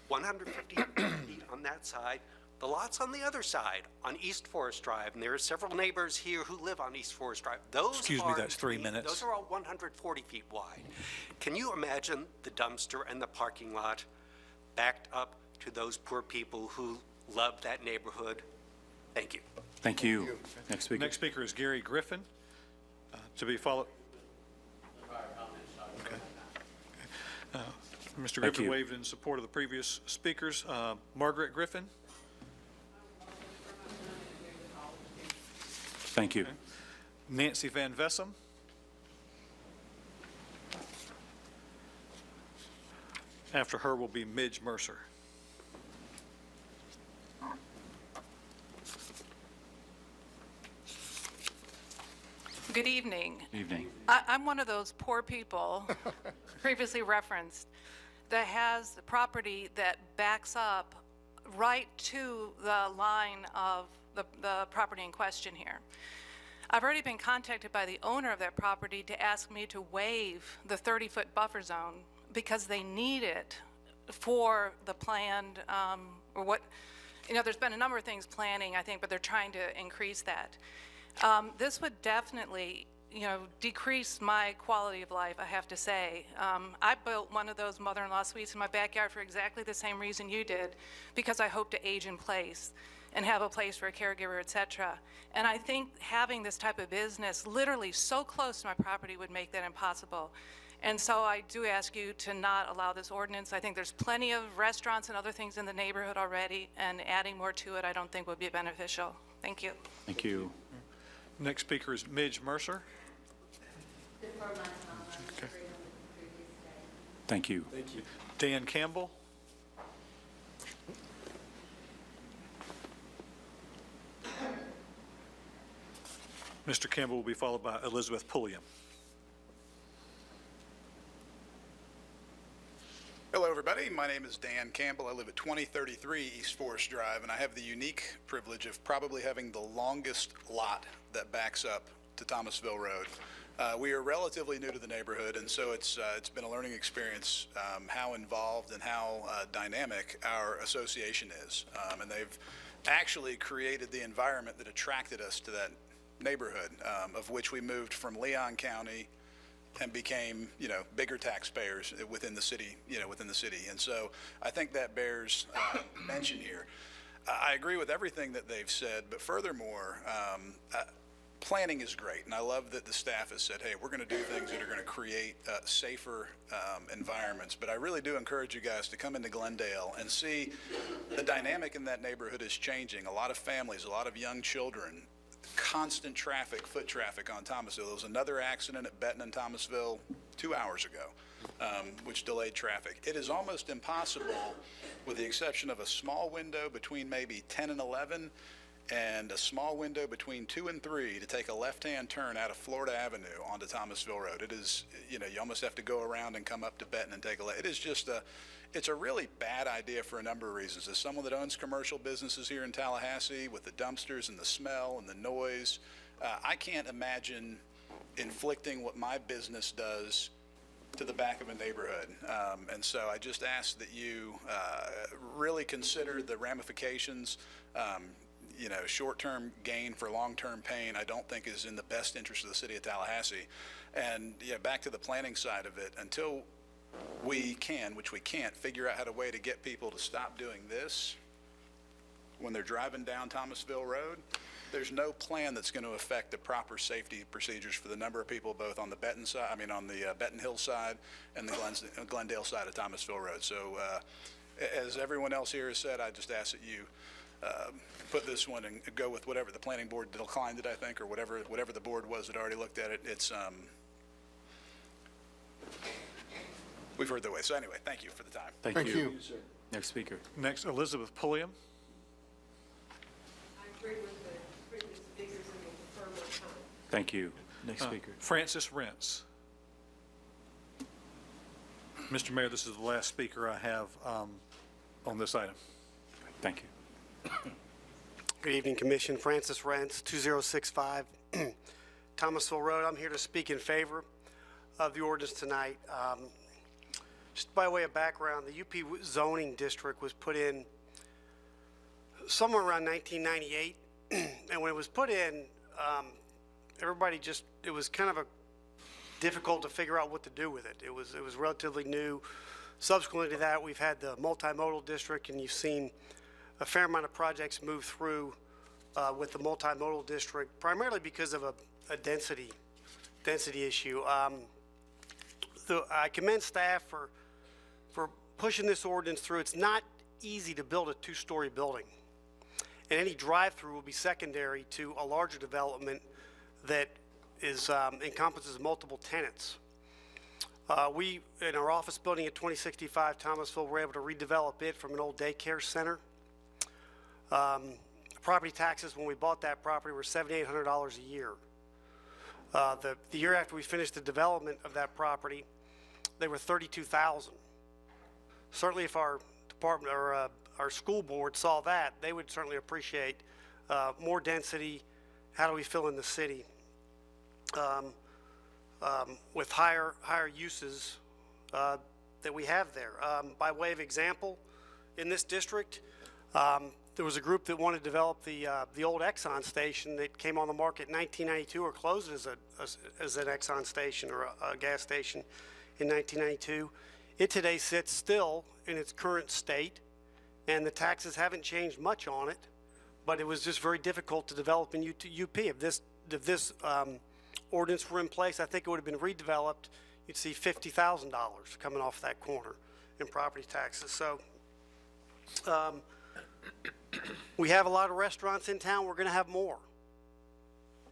150 feet on that side. The lots on the other side, on East Forest Drive, and there are several neighbors here who live on East Forest Drive. Those Excuse me, that's 3 minutes. Those are all 140 feet wide. Can you imagine the dumpster and the parking lot backed up to those poor people who love that neighborhood? Thank you. Thank you. Next speaker. Next speaker is Gary Griffin, to be followed. Okay. Mr. Griffin you. waved in support of the previous speakers. Margaret Griffin. Thank you. Okay. Nancy Van Vessem. After her will be Midge Mercer. Good evening. Evening. I'm one of those poor people previously referenced that has the property that backs up right to the line of the property in question here. I've already been contacted by the owner of that property to ask me to waive the 30-foot buffer zone because they need it for the planned, or what, you know, there's been a number of things planning, I think, but they're trying to increase that. This would definitely, you know, decrease my quality of life, I have to say. I built one of those mother-in-law suites in my backyard for exactly the same reason you did, because I hope to age in place and have a place for a caregiver, et cetera. And I think having this type of business literally so close to my property would make that impossible. And so I do ask you to not allow this ordinance. I think there's plenty of restaurants and other things in the neighborhood already, and adding more to it I don't think would be beneficial. Thank you. Thank you. Next speaker is Midge Mercer. Thank you. Thank you. Dan Campbell. Mr. Campbell will be followed by Elizabeth Pulliam. Hello, everybody. My name is Dan Campbell. I live at 2033 East Forest Drive, and I have the unique privilege of probably having the longest lot that backs up to Thomasville Road. We are relatively new to the neighborhood, and so it's been a learning experience how involved and how dynamic our association is. And they've actually created the environment that attracted us to that neighborhood, of which we moved from Leon County and became, bigger taxpayers within the city, And so I think that bears mention here. I agree with everything that they've said, but furthermore, planning is great, and I love that the staff has said, hey, we're going to do things that are going to create safer environments. But I really do encourage you guys to come into Glendale and see the dynamic in that neighborhood is changing. A lot of families, a lot of young children, constant traffic, foot traffic on Thomasville. There was another accident at Benton and Thomasville 2 hours ago, which delayed traffic. It is almost impossible, with the exception of a small window between maybe 10 and 11 and a small window between 2 and 3 to take a left-hand turn out of Florida Avenue onto Thomasville Road. It is, you almost have to go around and come up to Benton and take a left. It is just it's a really bad idea for a number of reasons. As someone that owns commercial businesses here in Tallahassee, with the dumpsters and the smell and the noise, I can't imagine inflicting what my business does to the back of a neighborhood. And so I just ask that you really consider the ramifications. Short-term gain for long-term pain, I don't think is in the best interest of the city of Tallahassee. And back to the planning side of it, until we can, which we can't, figure out how to way to get people to stop doing this when they're driving down Thomasville Road, there's no plan that's going to affect the proper safety procedures for the number of people both on the Benton side, on the Benton Hill side and the Glendale side of Thomasville Road. So as everyone else here has said, I just ask that you put this one and go with whatever the planning board declined it, I think, or whatever the board was that already looked at it. It's we've heard the way. So anyway, thank you for the time. Thank you. Next speaker. Next, Elizabeth Pulliam. I agree with the previous speakers and will defer more time. Thank you. Next speaker. Francis Rentz. Mr. Mayor, this is the last speaker I have on this item. Thank you. Good evening, Commission. Francis Rentz, 2065 Thomasville Road. I'm here to speak in favor of the ordinance tonight. Just by way of background, the UP zoning district was put in somewhere around 1998, and when it was put in, everybody it was kind of difficult to figure out what to do with it. It was relatively new. Subsequently to that, we've had the multimodal district, and you've seen a fair amount of projects move through with the multimodal district, primarily because of a density issue. I commend staff for pushing this ordinance through. It's not easy to build a two-story building, and any drive-through will be secondary to a larger development that encompasses multiple tenants. We, in our office building at 2065 Thomasville, were able to redevelop it from an old daycare center. Property taxes when we bought that property were $7,800 a year. The year after we finished the development of that property, they were $32,000. Certainly, if our department or our school board saw that, they would certainly appreciate more density. How do we fill in the city with higher uses that we have there? By way of example, in this district, there was a group that wanted to develop the old Exxon station that came on the market in 1992 or closed as an Exxon station or a gas station in 1992. It today sits still in its current state, and the taxes haven't changed much on it, but it was just very difficult to develop in UP. If this ordinance were in place, I think it would have been redeveloped you'd see $50,000 coming off that corner in property taxes. So we have a lot of restaurants in town. We're going to have more.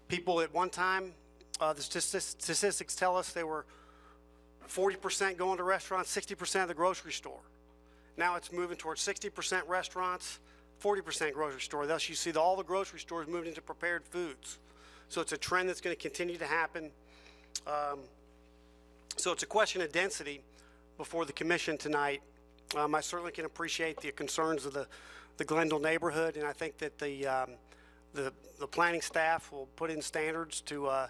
People at one time, the statistics tell us they were 40% going to restaurants, 60% of the grocery store. Now it's moving towards 60% restaurants, 40% grocery store. Thus, you see all the grocery stores moving into prepared foods. So it's a trend that's going to continue to happen. So it's a question of density before the commission tonight. I certainly can appreciate the concerns of the Glendale neighborhood, and I think that the planning staff will put in standards to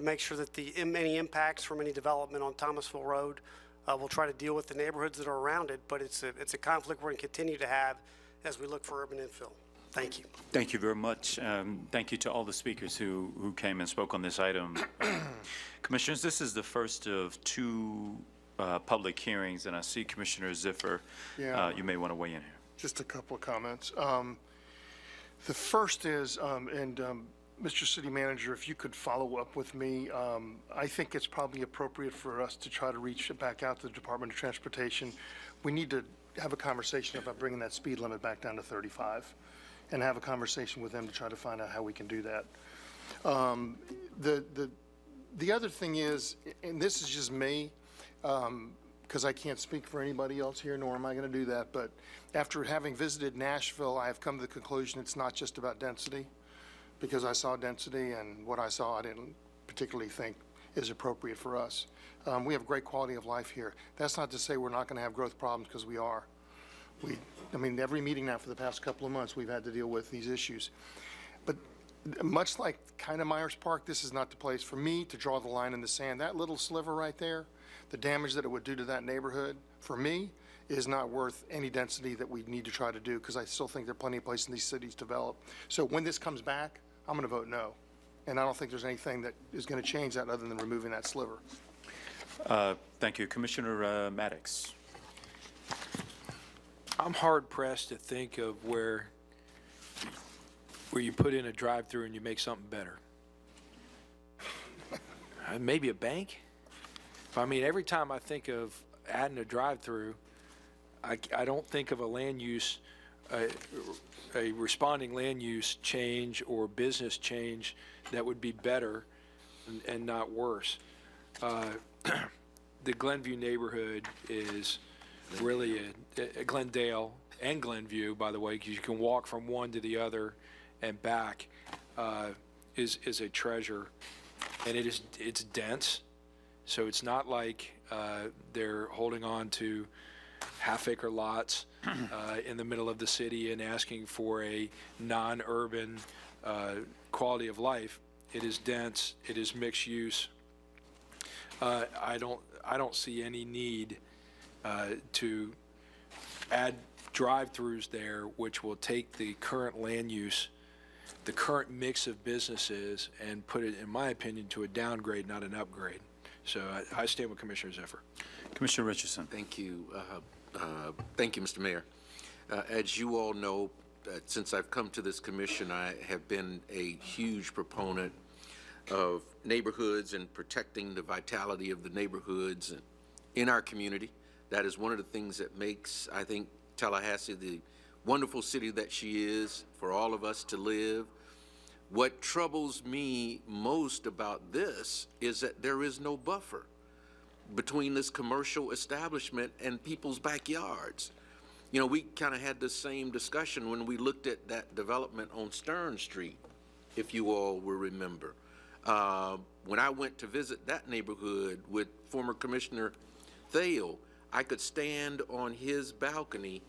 make sure that any impacts from any development on Thomasville Road, we'll try to deal with the neighborhoods that are around it, but it's a conflict we're going to continue to have as we look for urban infill. Thank you. Thank you very much. Thank you to all the speakers who came and spoke on this item. Commissioners, this is the first of two public hearings, and I see Commissioner Ziffer. Yeah. You may want to weigh in here. Just a couple of comments. The first is, Mr. City Manager, if you could follow up with me, I think it's probably appropriate for us to try to reach back out to the Department of Transportation. We need to have a conversation about bringing that speed limit back down to 35 and have a conversation with them to try to find out how we can do that. The other thing is, and this is just me, because I can't speak for anybody else here, nor am I going to do that, but after having visited Nashville, I have come to the conclusion it's not just about density, because I saw density, and what I saw I didn't particularly think is appropriate for us. We have great quality of life here. That's not to say we're not going to have growth problems, because we are. I mean, every meeting now for the past couple of months, we've had to deal with these issues. But much like kind of Myers Park, this is not the place for me to draw the line in the sand. That little sliver right there, the damage that it would do to that neighborhood, for me, is not worth any density that we need to try to do, because I still think there are plenty of places in these cities to develop. So when this comes back, I'm going to vote no. And I don't think there's anything that is going to change that other than removing that sliver. Thank you. Commissioner Maddox. I'm hard pressed to think of where you put in a drive-through and you make something better. Maybe a bank? I mean, every time I think of adding a drive-through, I don't think of a land use, a responding land use change or business change that would be better and not worse. The Glenview neighborhood is really a Glendale and Glenview, by the way, because you can walk from one to the other and back, is a treasure, and it's dense. So it's not like they're holding on to half-acre lots in the middle of the city and asking for a non-urban quality of life. It is dense. It is mixed use. I don't see any need to add drive-throughs there, which will take the current land use, the current mix of businesses, and put it, in my opinion, to a downgrade, not an upgrade. So I stand with Commissioner Ziffer. Commissioner Richardson. Thank you. Thank you, Mr. Mayor. As you all know, since I've come to this commission, I have been a huge proponent of neighborhoods and protecting the vitality of the neighborhoods in our community. That is one of the things that makes, I think, Tallahassee the wonderful city that she is for all of us to live. What troubles me most about this is that there is no buffer between this commercial establishment and people's backyards. You know, we kind of had the same discussion when we looked at that development on Stern Street, if you all will remember. When I went to visit that neighborhood with former Commissioner Thale, I could stand on his balcony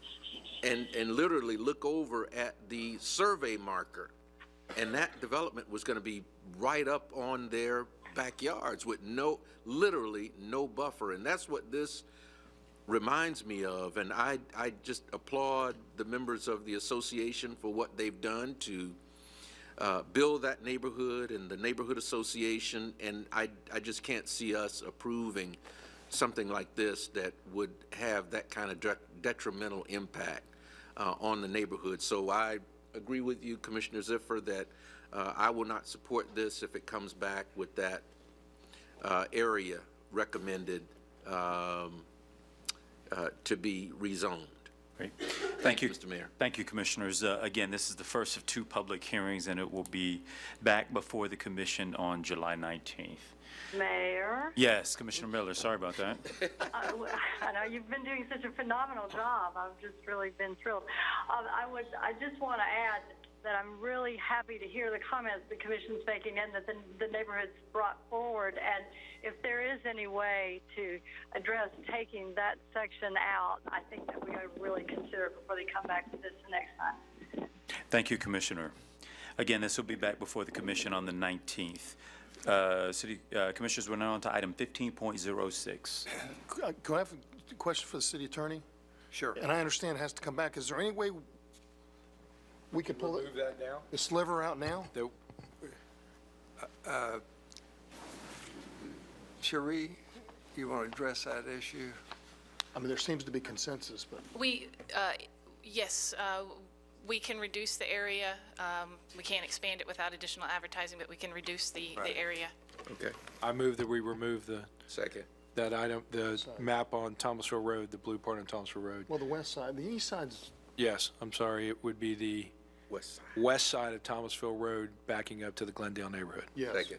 and literally look over at the survey marker, and that development was going to be right up on their backyards with literally no buffer. And that's what this reminds me of. And I just applaud the members of the association for what they've done to build that neighborhood and the neighborhood association. And I just can't see us approving something like this that would have that kind of detrimental impact on the neighborhood. So I agree with you, Commissioner Ziffer, that I will not support this if it comes back with that area recommended to be rezoned. Great. Thank you, Mr. Mayor. Thank you, Commissioners. Again, this is the first of 2 public hearings, and it will be back before the commission on July 19th. Mayor, Yes, Commissioner Miller, sorry about that. I know you've been doing such a phenomenal job. I've just really been thrilled. I just want to add that I'm really happy to hear the comments the Commission's making and that the neighborhood's brought forward. And if there is any way to address taking that section out, I think that we ought to really consider it before they come back to this the next time. Thank you, Commissioner. Again, this will be back before the commission on the 19th. Commissioners, we're now on to item 15.06. Can I have a question for the city attorney? Sure. And I understand it has to come back. Is there any way we could pull Move that now? the sliver out now? Cherie, you want to address that issue? I mean, there seems to be consensus, but. Yes, we can reduce the area. We can't expand it without additional advertising, but we can reduce the area. Okay. I move that we remove Second. that item, the map on Thomasville Road, the blue part on Thomasville Road. Well, the west side, the east side's. Yes, I'm sorry, it would be the west side of Thomasville Road backing up to the Glendale neighborhood. Yes. Second.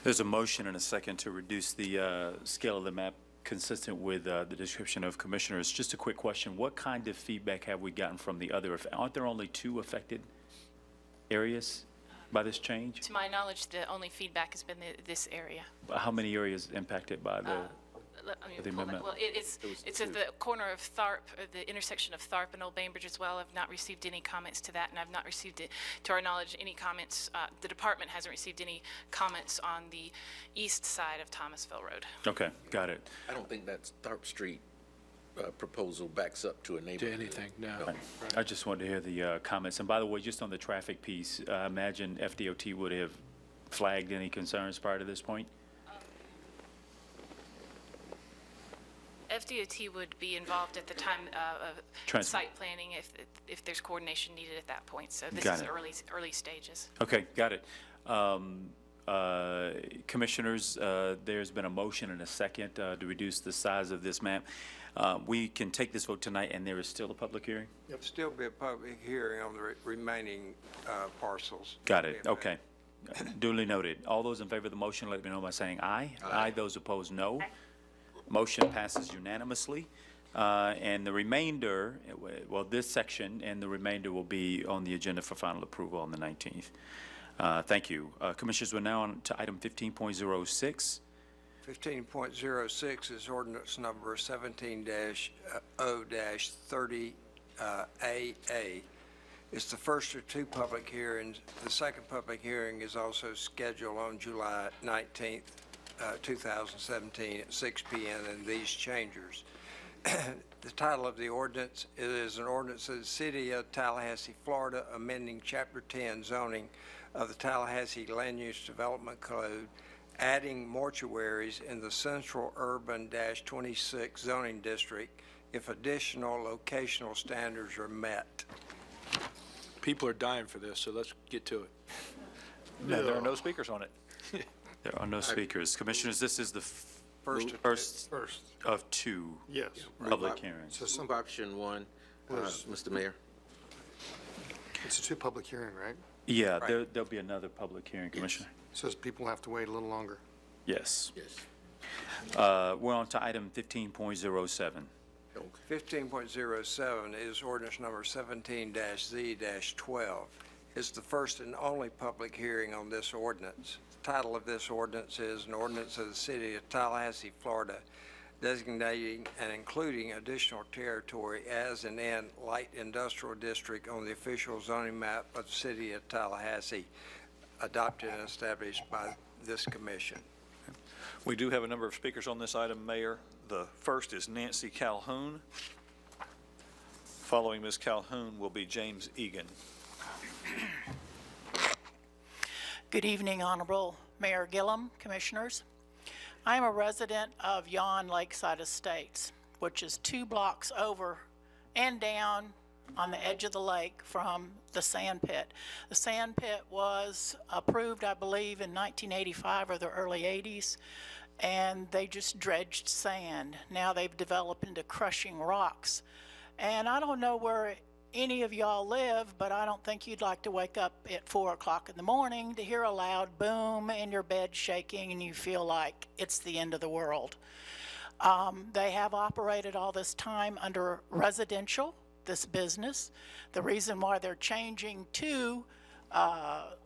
There's a motion and a second to reduce the scale of the map consistent with the description of commissioners. Just a quick question. What kind of feedback have we gotten from the other? Aren't there only 2 affected areas by this change? To my knowledge, the only feedback has been this area. How many areas impacted by the amendment? Well, it's at the corner of Tharp, or the intersection of Tharp and Old Bainbridge as well. I've not received any comments to that, and I've not received, to our knowledge, any comments. The department hasn't received any comments on the east side of Thomasville Road. Okay, got it. I don't think that Tharp Street proposal backs up to a neighborhood. To anything, no. I just wanted to hear the comments. And by the way, just on the traffic piece, I imagine FDOT would have flagged any concerns prior to this point? FDOT would be involved at the time of site planning if there's coordination needed at that point. So this is early stages. Okay, got it. Commissioners, there's been a motion and a second to reduce the size of this map. We can take this vote tonight, and there is still a public hearing? Yep. Still be a public hearing on the remaining parcels. Got it, okay. Duly noted. All those in favor of the motion, let me know by saying aye. Aye. Those opposed, no. Motion passes unanimously. And the remainder, well, this section and the remainder will be on the agenda for final approval on the 19th. Thank you. Commissioners, we're now on to item 15.06. 15.06 is ordinance number 17-0-30AA. It's the first of 2 public hearings. The second public hearing is also scheduled on July 19th, 2017 at 6 p.m. and these changers. The title of the ordinance is an ordinance of the City of Tallahassee, Florida, amending Chapter 10 zoning of the Tallahassee Land Use Development Code, adding mortuaries in the Central Urban-26 zoning district if additional locational standards are met. People are dying for this, so let's get to it. No, there are no speakers on it. There are no speakers. Commissioners, this is the first of 2 public hearings. So some option 1, Mr. Mayor. It's a 2 public hearing, right? Yeah, there'll be another public hearing, Commissioner. Says people have to wait a little longer. Yes. We're on to item 15.07. 15.07 is ordinance number 17-Z-12. It's the first and only public hearing on this ordinance. The title of this ordinance is an ordinance of the City of Tallahassee, Florida, designating and including additional territory as an light industrial district on the official zoning map of the City of Tallahassee, adopted and established by this commission. We do have a number of speakers on this item, Mayor. The first is Nancy Calhoun. Following Ms. Calhoun will be James Egan. Good evening, Honorable Mayor Gillum, Commissioners. I am a resident of Yon Lakeside Estates, which is 2 blocks over and down on the edge of the lake from the sand pit. The sand pit was approved, I believe, in 1985 or the early 80s, and they just dredged sand. Now they've developed into crushing rocks. And I don't know where any of y'all live, but I don't think you'd like to wake up at 4 o'clock in the morning to hear a loud boom and your bed shaking and you feel like it's the end of the world. They have operated all this time under residential, this business. The reason why they're changing to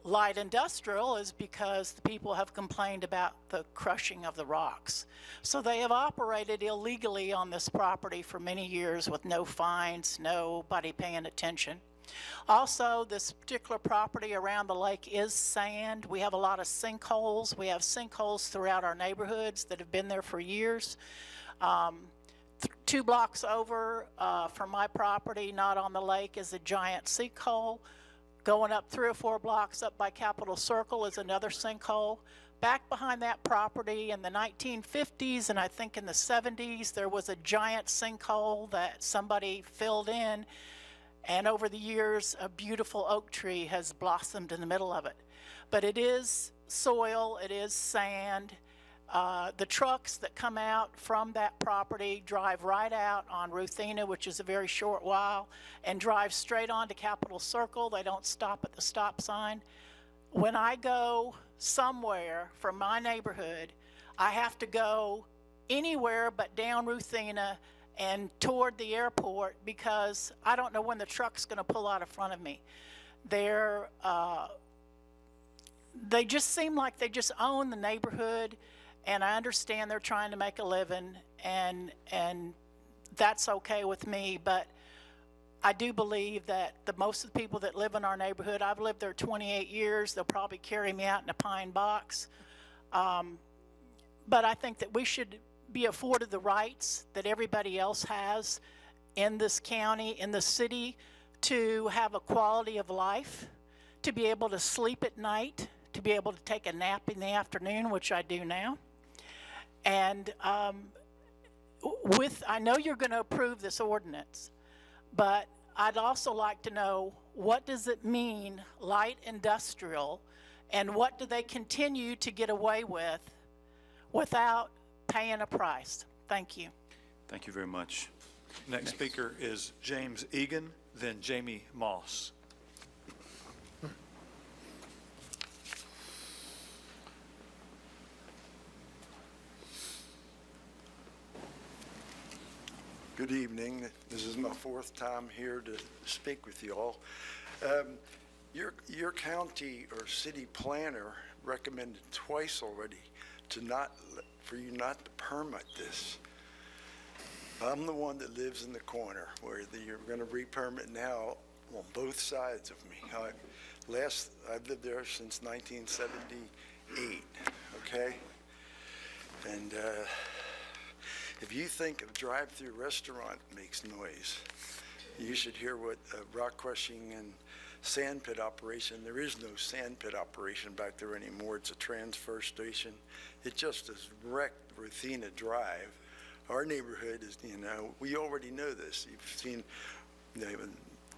light industrial is because the people have complained about the crushing of the rocks. So they have operated illegally on this property for many years with no fines, nobody paying attention. Also, this particular property around the lake is sand. We have a lot of sinkholes. We have sinkholes throughout our neighborhoods that have been there for years. 2 blocks over from my property, not on the lake, is a giant sinkhole. Going up 3 or 4 blocks up by Capitol Circle is another sinkhole. Back behind that property in the 1950s and I think in the 70s, there was a giant sinkhole that somebody filled in, and over the years, a beautiful oak tree has blossomed in the middle of it. But it is soil, it is sand. The trucks that come out from that property drive right out on Ruthina, which is a very short while, and drive straight on to Capitol Circle. They don't stop at the stop sign. When I go somewhere from my neighborhood, I have to go anywhere but down Ruthina and toward the airport because I don't know when the truck's going to pull out in front of me. They just seem like they just own the neighborhood. And I understand they're trying to make a living, and that's okay with me, but I do believe that most of the people that live in our neighborhood, I've lived there 28 years, they'll probably carry me out in a pine box. But I think that we should be afforded the rights that everybody else has in this county, in the city, to have a quality of life, to be able to sleep at night, to be able to take a nap in the afternoon, which I do now. And I know you're going to approve this ordinance, but I'd also like to know, what does it mean, light industrial, and what do they continue to get away with without paying a price? Thank you. Thank you very much. Next speaker is James Egan, then Jamie Moss. Good evening. This is my 4th time here to speak with you all. Your county or city planner recommended twice already for you not to permit this. I'm the one that lives in the corner where you're going to re-permit now on both sides of me. I've lived there since 1978, okay? And if you think a drive-through restaurant makes noise, you should hear what rock crushing and sand pit operation. There is no sand pit operation back there anymore. It's a transfer station. It just has wrecked Ruthina Drive. Our neighborhood is, we already know this. You've seen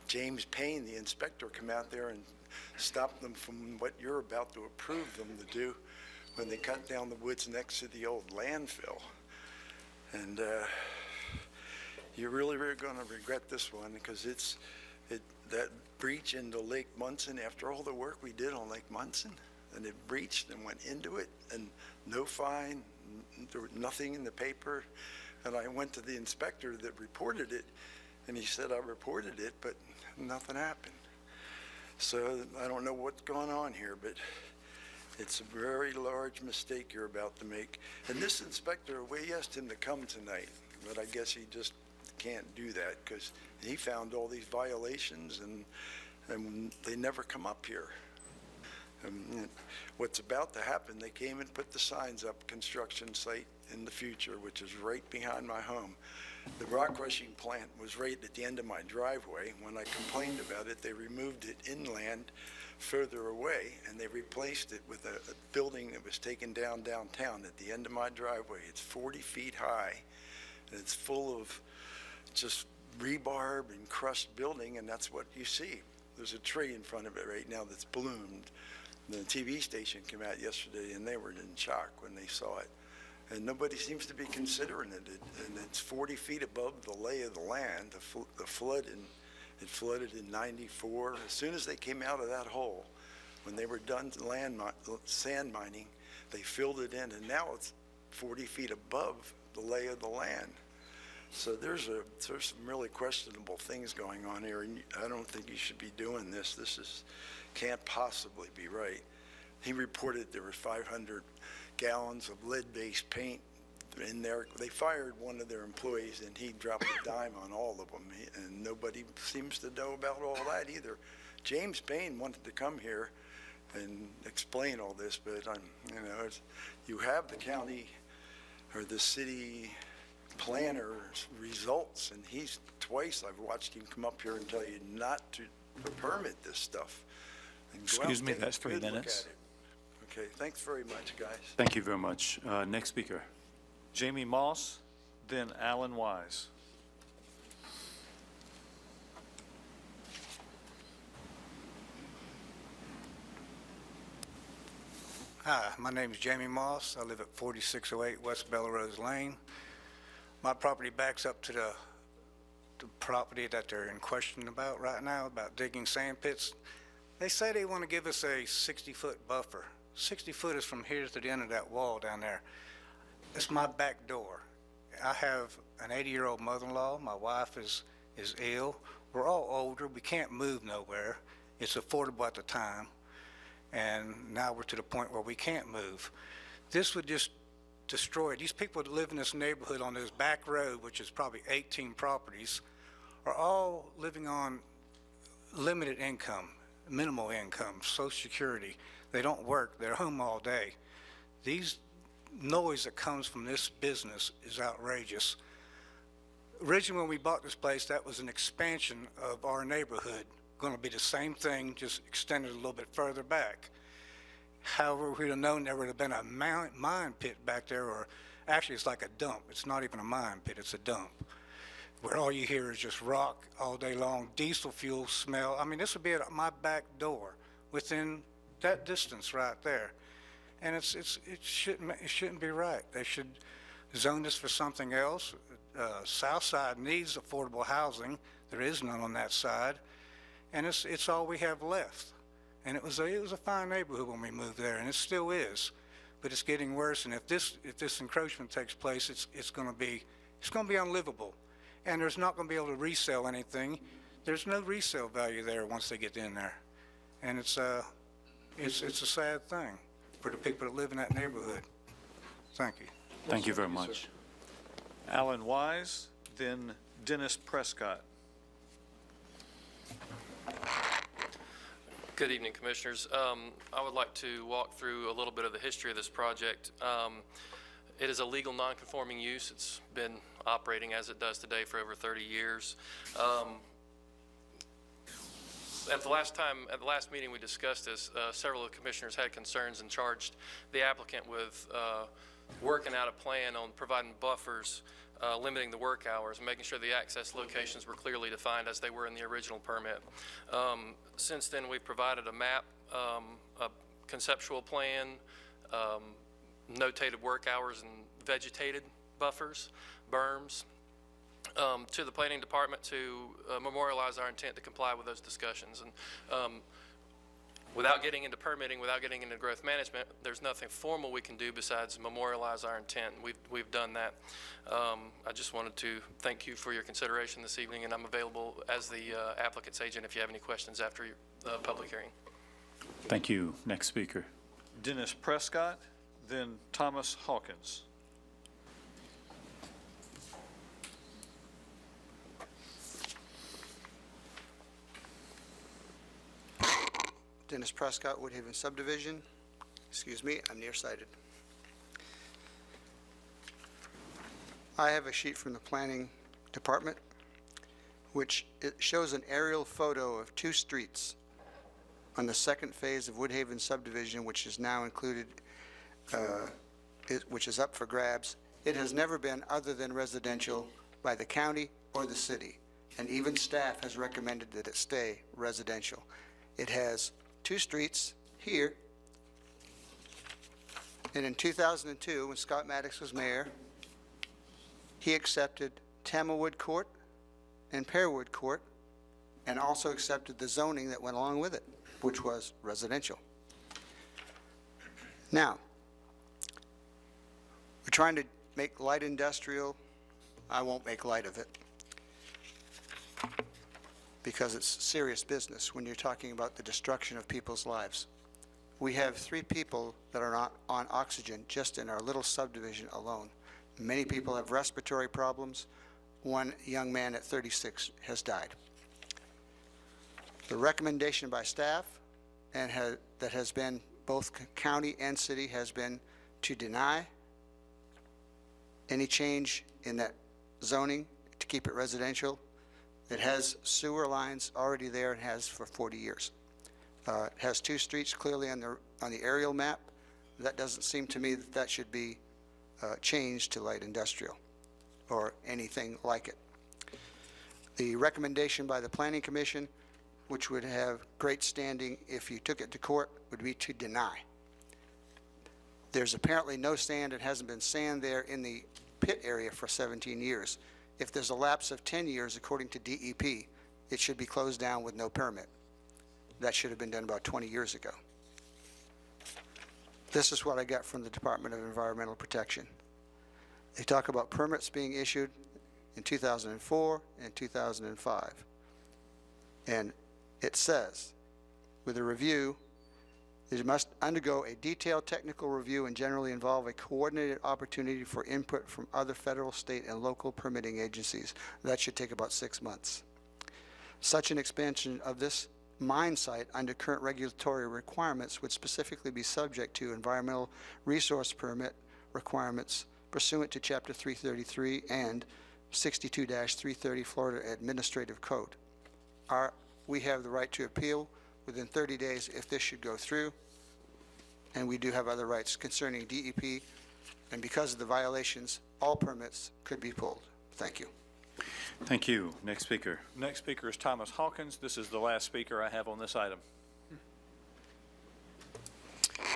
James Payne, the inspector, come out there and stop them from what you're about to approve them to do when they cut down the woods next to the old landfill. And you're really going to regret this one, because that breach into Lake Munson, after all the work we did on Lake Munson, and it breached and went into it, and no fine, there was nothing in the paper. And I went to the inspector that reported it, and he said, I reported it, but nothing happened. So I don't know what's going on here, but it's a very large mistake you're about to make. And this inspector, we asked him to come tonight, but I guess he just can't do that because he found all these violations and they never come up here. And what's about to happen, they came and put the signs up, construction site in the future, which is right behind my home. The rock crushing plant was right at the end of my driveway. When I complained about it, they removed it inland further away, and they replaced it with a building that was taken down downtown at the end of my driveway. It's 40 feet high, and it's full of just rebarb and crushed building, and that's what you see. There's a tree in front of it right now that's bloomed. The TV station came out yesterday, and they were in shock when they saw it. and nobody seems to be considering it. And it's 40 feet above the lay of the land. It flooded in '94. As soon as they came out of that hole, when they were done sand mining, they filled it in, and now it's 40 feet above the lay of the land. So there's some really questionable things going on here, and I don't think you should be doing this. This can't possibly be right. He reported there were 500 gallons of lead-based paint in there. They fired one of their employees, and he dropped a dime on all of them, and nobody seems to know about all that either. James Payne wanted to come here and explain all this, but you have the county or the city planner's results, and twice I've watched him come up here and tell you not to permit this stuff. Excuse me, that's 3 minutes. Okay, thanks very much, guys. Thank you very much. Next speaker. Jamie Moss, then Alan Wise. Hi, my name is Jamie Moss. I live at 4608 West Bellerose Lane. My property backs up to the property that they're in question about right now, about digging sand pits. They say they want to give us a 60-foot buffer. 60 foot is from here to the end of that wall down there. It's my back door. I have an 80-year-old mother-in-law. My wife is ill. We're all older. We can't move nowhere. It's affordable at the time. And now we're to the point where we can't move. This would just destroy it. These people that live in this neighborhood on this back road, which is probably 18 properties, are all living on limited income, minimal income, Social Security. They don't work. They're home all day. These noise that comes from this business is outrageous. Originally, when we bought this place, that was an expansion of our neighborhood. Going to be the same thing, just extended a little bit further back. However, we'd have known there would have been a mine pit back there, or actually it's like a dump. It's not even a mine pit, it's a dump, where all you hear is just rock all day long, diesel fuel smell. I mean, this would be at my back door within that distance right there. And it shouldn't be right. They should zone this for something else. South side needs affordable housing. There is none on that side. And it's all we have left. And it was a fine neighborhood when we moved there, and it still is. But it's getting worse, and if this encroachment takes place, it's going to be unlivable. And there's not going to be able to resell anything. There's no resale value there once they get in there. And it's a sad thing for the people that live in that neighborhood. Thank you. Thank you very much. Alan Wise, then Dennis Prescott. Good evening, Commissioners. I would like to walk through a little bit of the history of this project. It is a legal non-conforming use. It's been operating as it does today for over 30 years. At the last meeting we discussed this, several of the commissioners had concerns and charged the applicant with working out a plan on providing buffers, limiting the work hours, and making sure the access locations were clearly defined as they were in the original permit. Since then, we've provided a map, a conceptual plan, notated work hours and vegetated buffers, berms, to the planning department to memorialize our intent to comply with those discussions. And without getting into permitting, without getting into growth management, there's nothing formal we can do besides memorialize our intent. We've done that. I just wanted to thank you for your consideration this evening, and I'm available as the applicant's agent if you have any questions after your public hearing. Thank you. Next speaker. Dennis Prescott, then Thomas Hawkins. Dennis Prescott, Woodhaven Subdivision. Excuse me, I'm nearsighted. I have a sheet from the Planning Department which it shows an aerial photo of 2 streets on the second phase of Woodhaven Subdivision, which is now included, which is up for grabs. It has never been other than residential by the county or the city, and even staff has recommended that it stay residential. It has 2 streets here And in 2002, when Scott Maddox was mayor, he accepted Tamawood Court and Pearwood Court, and also accepted the zoning that went along with it, which was residential. Now, we're trying to make light industrial. I won't make light of it because it's serious business when you're talking about the destruction of people's lives. We have 3 people that are not on oxygen just in our little subdivision alone. Many people have respiratory problems. One young man at 36 has died. The recommendation by staff and that has been both county and city has been to deny any change in that zoning to keep it residential. It has sewer lines already there and has for 40 years. It has 2 streets clearly on the aerial map. That doesn't seem to me that that should be changed to light industrial or anything like it. The recommendation by the Planning Commission, which would have great standing if you took it to court, would be to deny. There's apparently no sand. It hasn't been sand there in the pit area for 17 years. If there's a lapse of 10 years, according to DEP, it should be closed down with no permit. That should have been done about 20 years ago. This is what I got from the Department of Environmental Protection. They talk about permits being issued in 2004 and 2005. And it says, with a review, it must undergo a detailed technical review and generally involve a coordinated opportunity for input from other federal, state, and local permitting agencies. That should take about 6 months. Such an expansion of this mine site under current regulatory requirements would specifically be subject to environmental resource permit requirements pursuant to Chapter 333 and 62-330 Florida Administrative Code. We have the right to appeal within 30 days if this should go through, and we do have other rights concerning DEP, and because of the violations, all permits could be pulled. Thank you. Thank you. Next speaker. Next speaker is Thomas Hawkins. This is the last speaker I have on this item.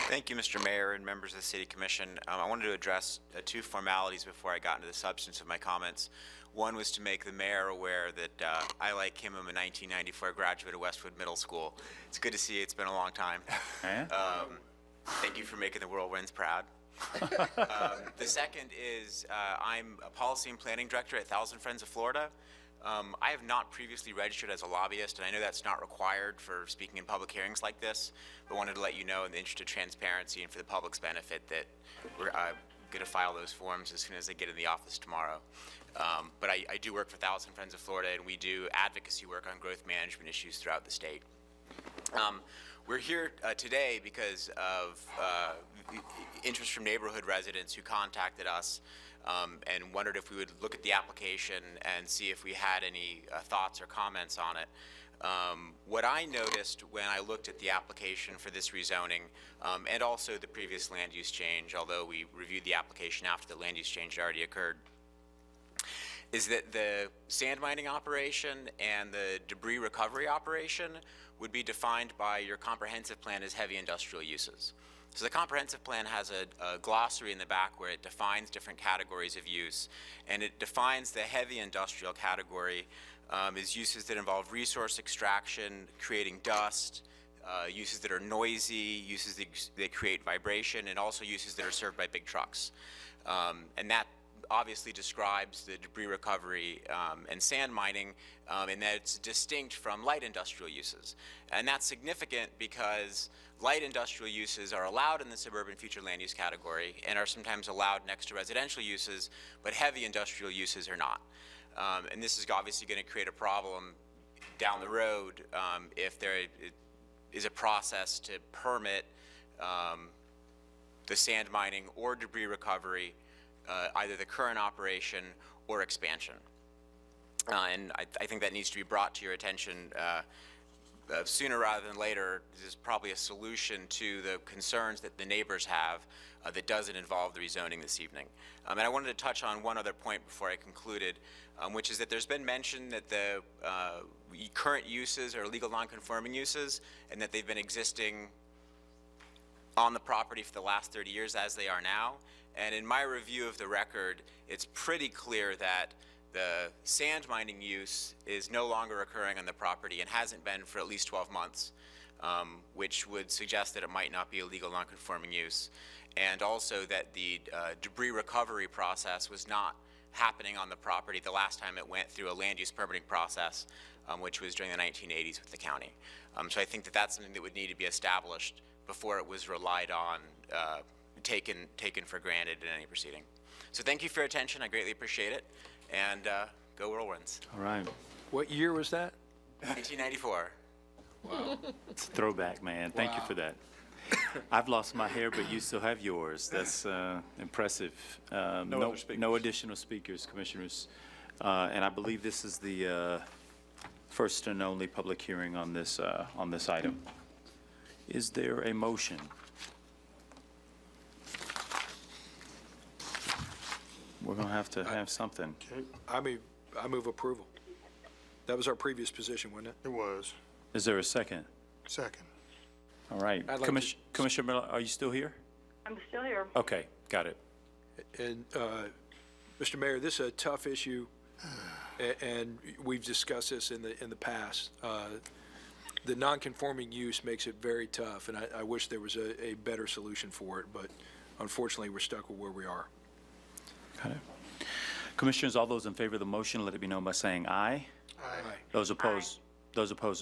Thank you, Mr. Mayor and members of the City Commission. I wanted to address 2 formalities before I got into the substance of my comments. One was to make the mayor aware that I, like him, am a 1994 graduate of Westwood Middle School. It's good to see you. It's been a long time. Thank you for making the Whirlwinds proud. The second is I'm a policy and planning director at Thousand Friends of Florida. I have not previously registered as a lobbyist, and I know that's not required for speaking in public hearings like this, but wanted to let you know in the interest of transparency and for the public's benefit that we're going to file those forms as soon as I get in the office tomorrow. But I do work for Thousand Friends of Florida, and we do advocacy work on growth management issues throughout the state. We're here today because of interest from neighborhood residents who contacted us and wondered if we would look at the application and see if we had any thoughts or comments on it. What I noticed when I looked at the application for this rezoning and also the previous land use change, although we reviewed the application after the land use change already occurred, is that the sand mining operation and the debris recovery operation would be defined by your comprehensive plan as heavy industrial uses. So the comprehensive plan has a glossary in the back where it defines different categories of use, and it defines the heavy industrial category as uses that involve resource extraction, creating dust, uses that are noisy, uses that create vibration, and also uses that are served by big trucks. And that obviously describes the debris recovery and sand mining in that it's distinct from light industrial uses. And that's significant because light industrial uses are allowed in the suburban future land use category and are sometimes allowed next to residential uses, but heavy industrial uses are not. And this is obviously going to create a problem down the road if there is a process to permit the sand mining or debris recovery, either the current operation or expansion. And I think that needs to be brought to your attention sooner rather than later. This is probably a solution to the concerns that the neighbors have that doesn't involve the rezoning this evening. And I wanted to touch on one other point before I concluded, which is that there's been mention that the current uses are legal non-conforming uses and that they've been existing on the property for the last 30 years as they are now. And in my review of the record, it's pretty clear that the sand mining use is no longer occurring on the property and hasn't been for at least 12 months, which would suggest that it might not be a legal non-conforming use. And also that the debris recovery process was not happening on the property the last time it went through a land use permitting process, which was during the 1980s with the county. So I think that that's something that would need to be established before it was relied on, taken for granted in any proceeding. So thank you for your attention. I greatly appreciate it. And go Whirlwinds. All right. What year was that? 1994. Wow. It's a throwback, man. Thank you for that. I've lost my hair, but you still have yours. That's impressive. No other speakers. No additional speakers, commissioners. And I believe this is the first and only public hearing on this item. Is there a motion? We're going to have something. I move approval. That was our previous position, wasn't it? It was. Is there a second? Second. All right. I'd like to- Commissioner Miller, are you still here? I'm still here. Okay, got it. And, Mr. Mayor, this is a tough issue, and we've discussed this in the past. The non-conforming use makes it very tough, and I wish there was a better solution for it, but unfortunately, we're stuck with where we are. Got it. Commissioners, all those in favor of the motion, let it be known by saying aye. Aye. Those opposed,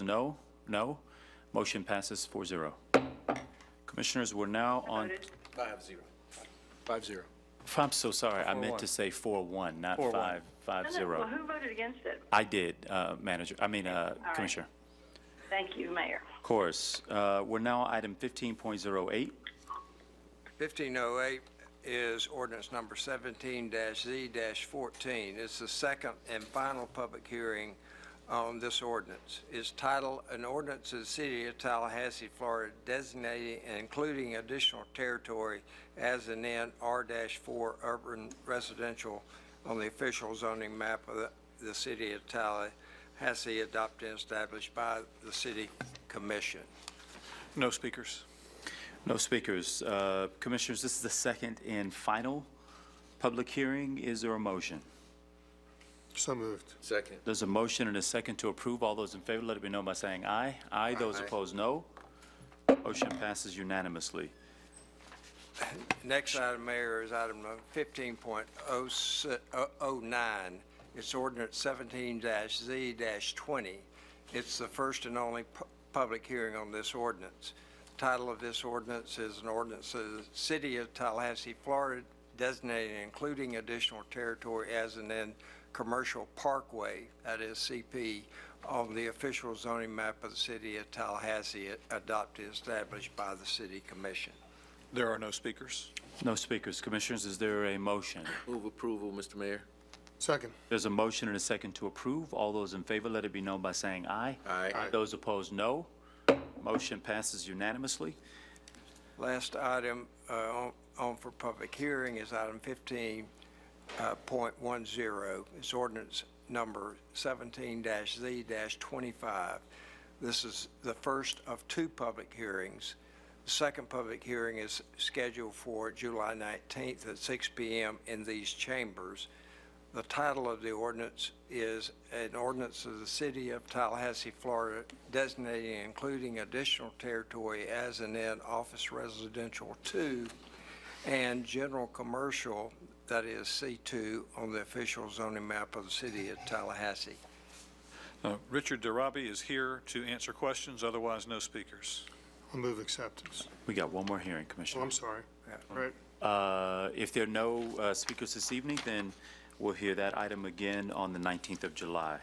no. No. Motion passes 4-0. Commissioners, we're now on. 5-0. 5-0. I'm so sorry. I meant to say 4-1, not 5-0. Well, who voted against it? I did, Commissioner. Thank you, Mayor. Of course. We're now on item 15.08. 1508 is ordinance number 17-Z-14. It's the second and final public hearing on this ordinance. It's titled, "An Ordinance of the City of Tallahassee, Florida, designating and including additional territory as an R-4 urban residential on the official zoning map of the City of Tallahassee, adopted and established by the City Commission." No speakers. No speakers. Commissioners, this is the second and final public hearing. Is there a motion? So moved. Second. There's a motion and a second to approve. All those in favor, let it be known by saying aye. Aye. Those opposed, no. Motion passes unanimously. Next item, Mayor, is item 15.09. It's ordinance 17-Z-20. It's the first and only public hearing on this ordinance. The title of this ordinance is an ordinance of the City of Tallahassee, Florida, designating and including additional territory as an commercial parkway, that is CP, on the official zoning map of the City of Tallahassee, adopted and established by the City Commission. There are no speakers. No speakers. Commissioners, is there a motion? Move approval, Mr. Mayor. Second. There's a motion and a second to approve. All those in favor, let it be known by saying aye. Aye. Those opposed, no. Motion passes unanimously. Last item on for public hearing is item 15.10. It's ordinance number 17-Z-25. This is the first of two public hearings. The second public hearing is scheduled for July 19th at 6 p.m. in these chambers. The title of the ordinance is an ordinance of the City of Tallahassee, Florida, designating and including additional territory as an office residential 2 and general commercial, that is C2, on the official zoning map of the City of Tallahassee. Richard Darabi is here to answer questions, otherwise no speakers. I'll move acceptance. We got one more hearing, Commissioner. Oh, I'm sorry. Right. If there are no speakers this evening, then we'll hear that item again on the 19th of July.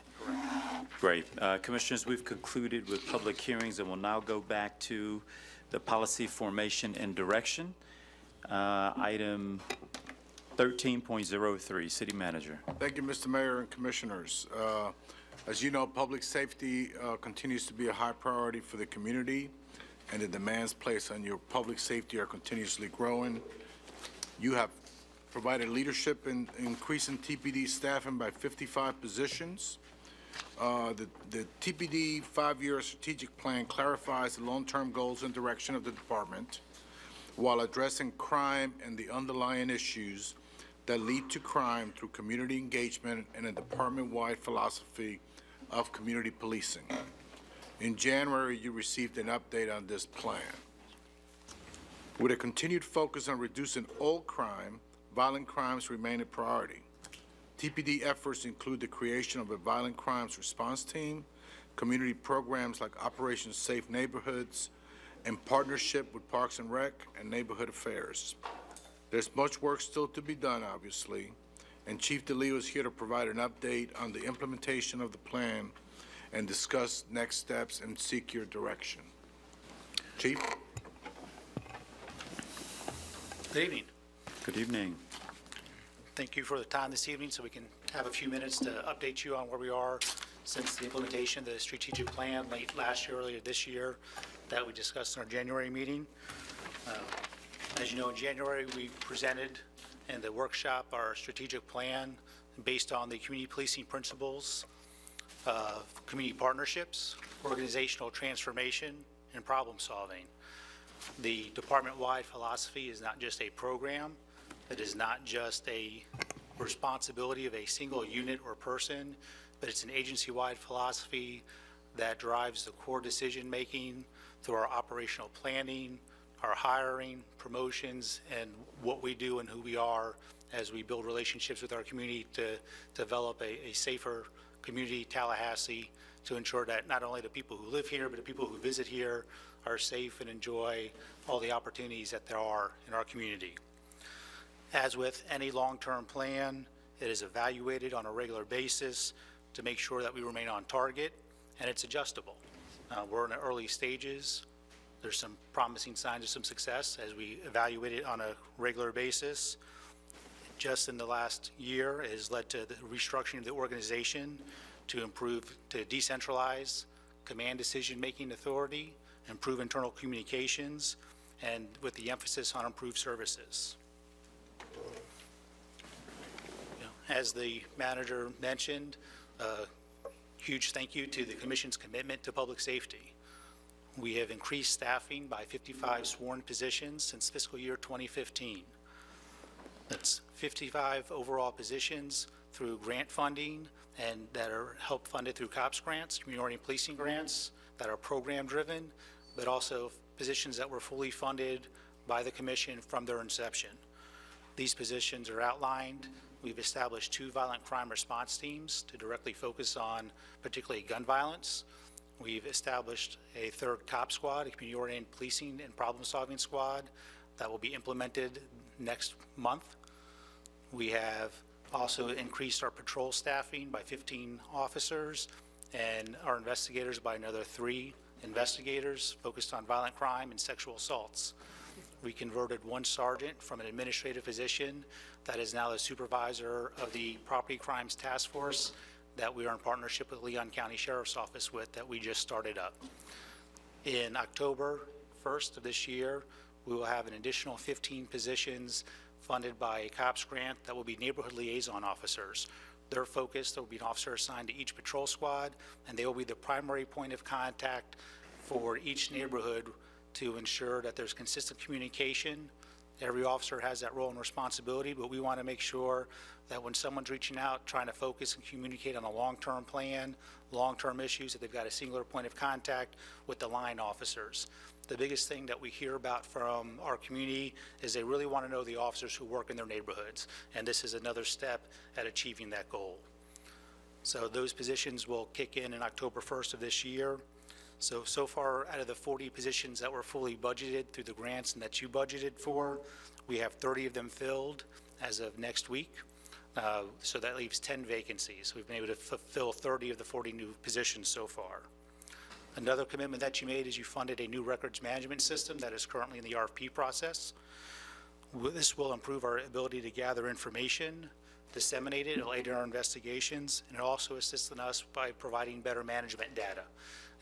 Great. Commissioners, we've concluded with public hearings and we'll now go back to the policy formation and direction. Item 13.03, City Manager. Thank you, Mr. Mayor and Commissioners. As you know, public safety continues to be a high priority for the community, and the demands placed on your public safety are continuously growing. You have provided leadership in increasing TPD staffing by 55 positions. The TPD 5-year strategic plan clarifies the long-term goals and direction of the department. while addressing crime and the underlying issues that lead to crime through community engagement and a department-wide philosophy of community policing. In January, you received an update on this plan. With a continued focus on reducing all crime, violent crimes remain a priority. TPD efforts include the creation of a violent crimes response team, community programs like Operation Safe Neighborhoods, in partnership with Parks and Rec and Neighborhood Affairs. There's much work still to be done, obviously, and Chief DeLeo is here to provide an update on the implementation of the plan and discuss next steps and seek your direction. Chief? Good evening. Good evening. Thank you for the time this evening so we can have a few minutes to update you on where we are since the implementation of the strategic plan late last year, earlier this year, that we discussed in our January meeting. As you know, in January, we presented in the workshop our strategic plan based on the community policing principles of community partnerships, organizational transformation, and problem solving. The department-wide philosophy is not just a program. It is not just a responsibility of a single unit or person, but it's an agency-wide philosophy that drives the core decision-making through our operational planning, our hiring, promotions, and what we do and who we are as we build relationships with our community to develop a safer community, Tallahassee, to ensure that not only the people who live here, but the people who visit here are safe and enjoy all the opportunities that there are in our community. As with any long-term plan, it is evaluated on a regular basis to make sure that we remain on target, and it's adjustable. We're in the early stages. There's some promising signs of some success as we evaluate it on a regular basis. Just in the last year, it has led to the restructuring of the organization to decentralize command decision-making authority, improve internal communications, and with the emphasis on improved services. As the manager mentioned, huge thank you to the Commission's commitment to public safety. We have increased staffing by 55 sworn positions since fiscal year 2015. That's 55 overall positions through grant funding and that are help funded through COPS grants, community policing grants that are program driven, but also positions that were fully funded by the Commission from their inception. These positions are outlined. We've established 2 violent crime response teams to directly focus on particularly gun violence. We've established a 3rd COP squad, a community-oriented policing and problem-solving squad that will be implemented next month. We have also increased our patrol staffing by 15 officers and our investigators by another 3 investigators focused on violent crime and sexual assaults. We converted 1 sergeant from an administrative position that is now the supervisor of the Property Crimes Task Force that we are in partnership with Leon County Sheriff's Office with that we just started up. In October 1st of this year, we will have an additional 15 positions funded by a COPS grant that will be neighborhood liaison officers. They're focused, there will be an officer assigned to each patrol squad, and they will be the primary point of contact for each neighborhood to ensure that there's consistent communication. Every officer has that role and responsibility, but we want to make sure that when someone's reaching out, trying to focus and communicate on a long-term plan, long-term issues, that they've got a singular point of contact with the line officers. The biggest thing that we hear about from our community is they really want to know the officers who work in their neighborhoods, and this is another step at achieving that goal. So those positions will kick in October 1st of this year. So far, out of the 40 positions that were fully budgeted through the grants and that you budgeted for, we have 30 of them filled as of next week. So that leaves 10 vacancies. We've been able to fulfill 30 of the 40 new positions so far. Another commitment that you made is you funded a new records management system that is currently in the RFP process. This will improve our ability to gather information, disseminate it, it'll aid in our investigations, and it also assists in us by providing better management data.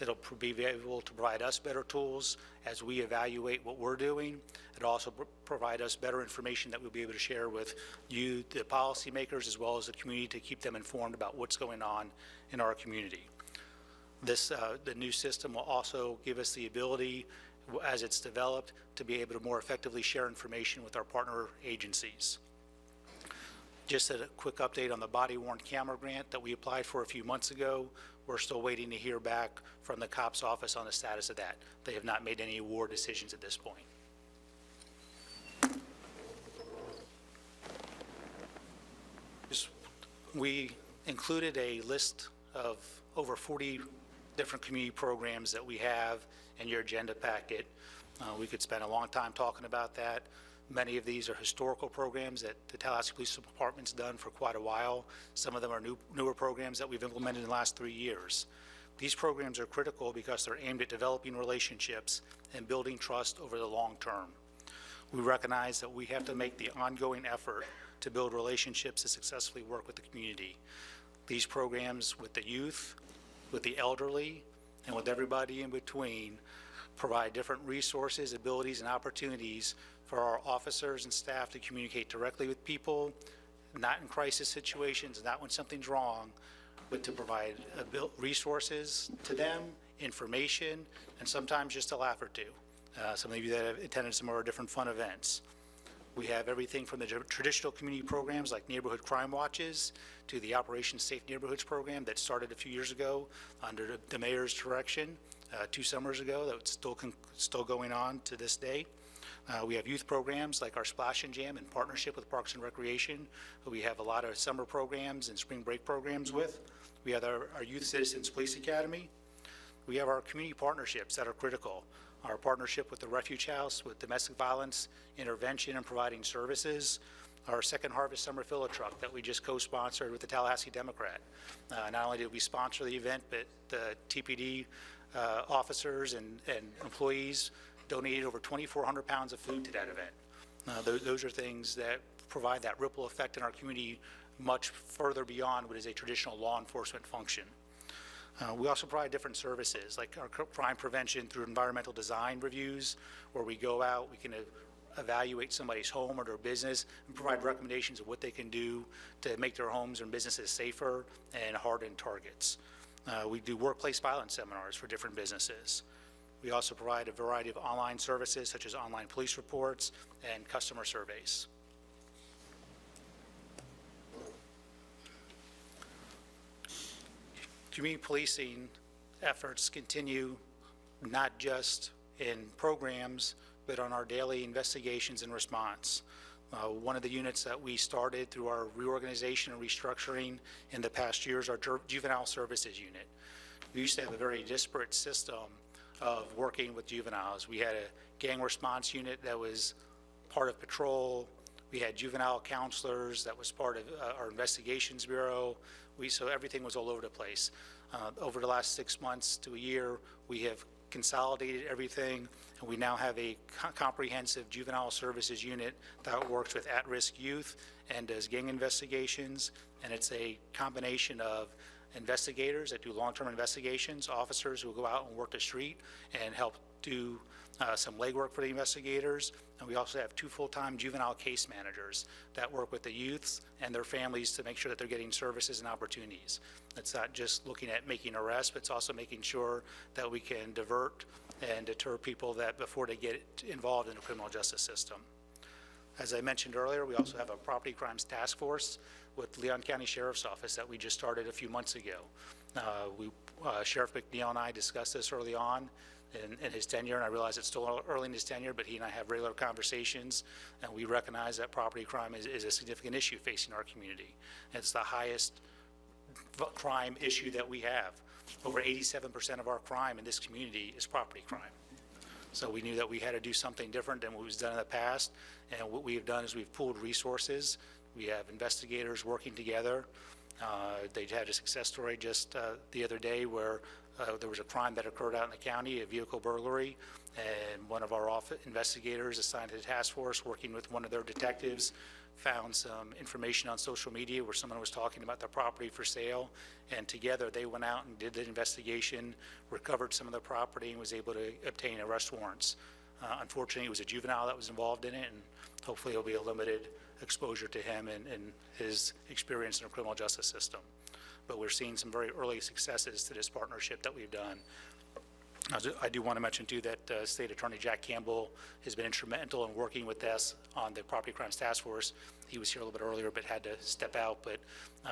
It'll be able to provide us better tools as we evaluate what we're doing. It'll also provide us better information that we'll be able to share with you, the policymakers, as well as the community to keep them informed about what's going on in our community. The new system will also give us the ability, as it's developed, to be able to more effectively share information with our partner agencies. Just a quick update on the body-worn camera grant that we applied for a few months ago. We're still waiting to hear back from the COPS office on the status of that. They have not made any award decisions at this point. We included a list of over 40 different community programs that we have in your agenda packet. We could spend a long time talking about that. Many of these are historical programs that the Tallahassee Police Department's done for quite a while. Some of them are newer programs that we've implemented in the last 3 years. These programs are critical because they're aimed at developing relationships and building trust over the long term. We recognize that we have to make the ongoing effort to build relationships to successfully work with the community. These programs with the youth, with the elderly, and with everybody in between provide different resources, abilities, and opportunities for our officers and staff to communicate directly with people, not in crisis situations, not when something's wrong, but to provide resources to them, information, and sometimes just a laugh or two. Some of you that have attended some of our different fun events. We have everything from the traditional community programs like neighborhood crime watches to the Operation Safe Neighborhoods program that started a few years ago under the mayor's direction 2 summers ago, that's still going on to this day. We have youth programs like our Splash and Jam in partnership with Parks and Recreation, who we have a lot of summer programs and spring break programs with. We have our Youth Citizens Police Academy. We have our community partnerships that are critical. Our partnership with the Refuge House with domestic violence intervention and providing services. Our Second Harvest Summer Fill-A Truck that we just co-sponsored with the Tallahassee Democrat. Not only did we sponsor the event, but the TPD officers and employees donated over 2,400 pounds of food to that event. Those are things that provide that ripple effect in our community much further beyond what is a traditional law enforcement function. We also provide different services like our crime prevention through environmental design reviews, where we go out, we can evaluate somebody's home or their business and provide recommendations of what they can do to make their homes and businesses safer and harden targets. We do workplace violence seminars for different businesses. We also provide a variety of online services such as online police reports and customer surveys. Community policing efforts continue not just in programs, but on our daily investigations and response. One of the units that we started through our reorganization and restructuring in the past years, our juvenile services unit. We used to have a very disparate system of working with juveniles. We had a gang response unit that was part of patrol. We had juvenile counselors that was part of our investigations bureau. So everything was all over the place. Over the last 6 months to a year, we have consolidated everything, and we now have a comprehensive juvenile services unit that works with at-risk youth and does gang investigations, and it's a combination of investigators that do long-term investigations, officers who go out and work the street and help do some legwork for the investigators, and we also have 2 full-time juvenile case managers that work with the youths and their families to make sure that they're getting services and opportunities. It's not just looking at making arrests, but it's also making sure that we can divert and deter people that before they get involved in the criminal justice system. As I mentioned earlier, we also have a property crimes task force with Leon County Sheriff's Office that we just started a few months ago. Sheriff McNeil and I discussed this early on in his tenure, and I realize it's still early in his tenure, but he and I have regular conversations, and we recognize that property crime is a significant issue facing our community. It's the highest crime issue that we have. Over 87% of our crime in this community is property crime. So we knew that we had to do something different than what was done in the past, and what we have done is we've pooled resources. We have investigators working together. They had a success story just the other day where there was a crime that occurred out in the county, a vehicle burglary, and one of our investigators assigned to the task force working with one of their detectives found some information on social media where someone was talking about their property for sale, and together they went out and did the investigation, recovered some of the property, and was able to obtain arrest warrants. Unfortunately, it was a juvenile that was involved in it, and hopefully it'll be a limited exposure to him and his experience in the criminal justice system. But we're seeing some very early successes to this partnership that we've done. I do want to mention too that State Attorney Jack Campbell has been instrumental in working with us on the Property Crimes Task Force. He was here a little bit earlier but had to step out, but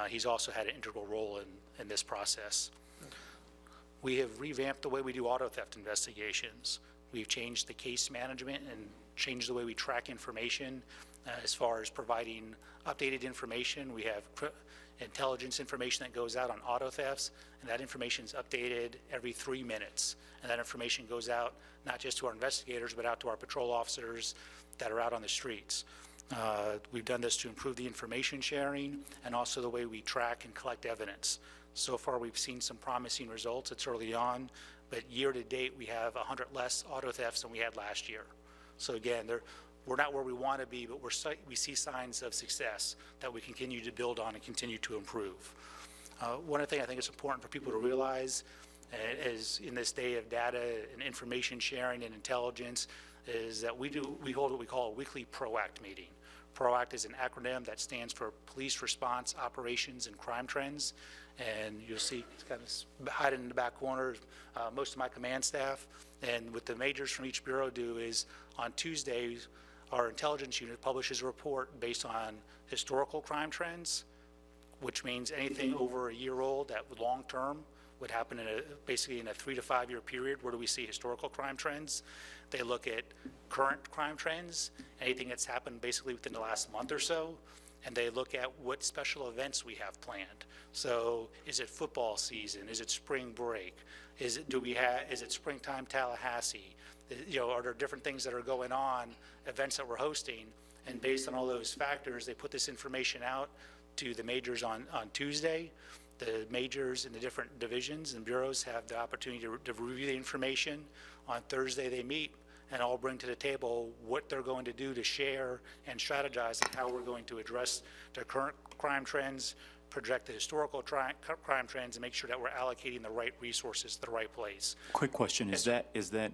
he's also had an integral role in this process. We have revamped the way we do auto theft investigations. We've changed the case management and changed the way we track information as far as providing updated information. We have intelligence information that goes out on auto thefts, and that information is updated every 3 minutes. And that information goes out not just to our investigators, but out to our patrol officers that are out on the streets. We've done this to improve the information sharing and also the way we track and collect evidence. So far, we've seen some promising results. It's early on, but year to date, we have 100 less auto thefts than we had last year. So again, we're not where we want to be, but we see signs of success that we continue to build on and continue to improve. One other thing I think it's important for people to realize is in this day of data and information sharing and intelligence is that we hold what we call a weekly PROACT meeting. PROACT is an acronym that stands for Police Response Operations and Crime Trends. And you'll see it's kind of hiding in the back corner, most of my command staff. And what the majors from each bureau do is on Tuesdays, our intelligence unit publishes a report based on historical crime trends, which means anything over a year old that long term would happen basically in a 3 to 5 year period. Where do we see historical crime trends? They look at current crime trends, anything that's happened basically within the last month or so, and they look at what special events we have planned. So is it football season? Is it spring break? Is it springtime Tallahassee? Are there different things that are going on, events that we're hosting? And based on all those factors, they put this information out to the majors on Tuesday. The majors in the different divisions and bureaus have the opportunity to review the information. On Thursday, they meet and all bring to the table what they're going to do to share and strategize on how we're going to address the current crime trends, project the historical crime trends, and make sure that we're allocating the right resources to the right place. Quick question, is that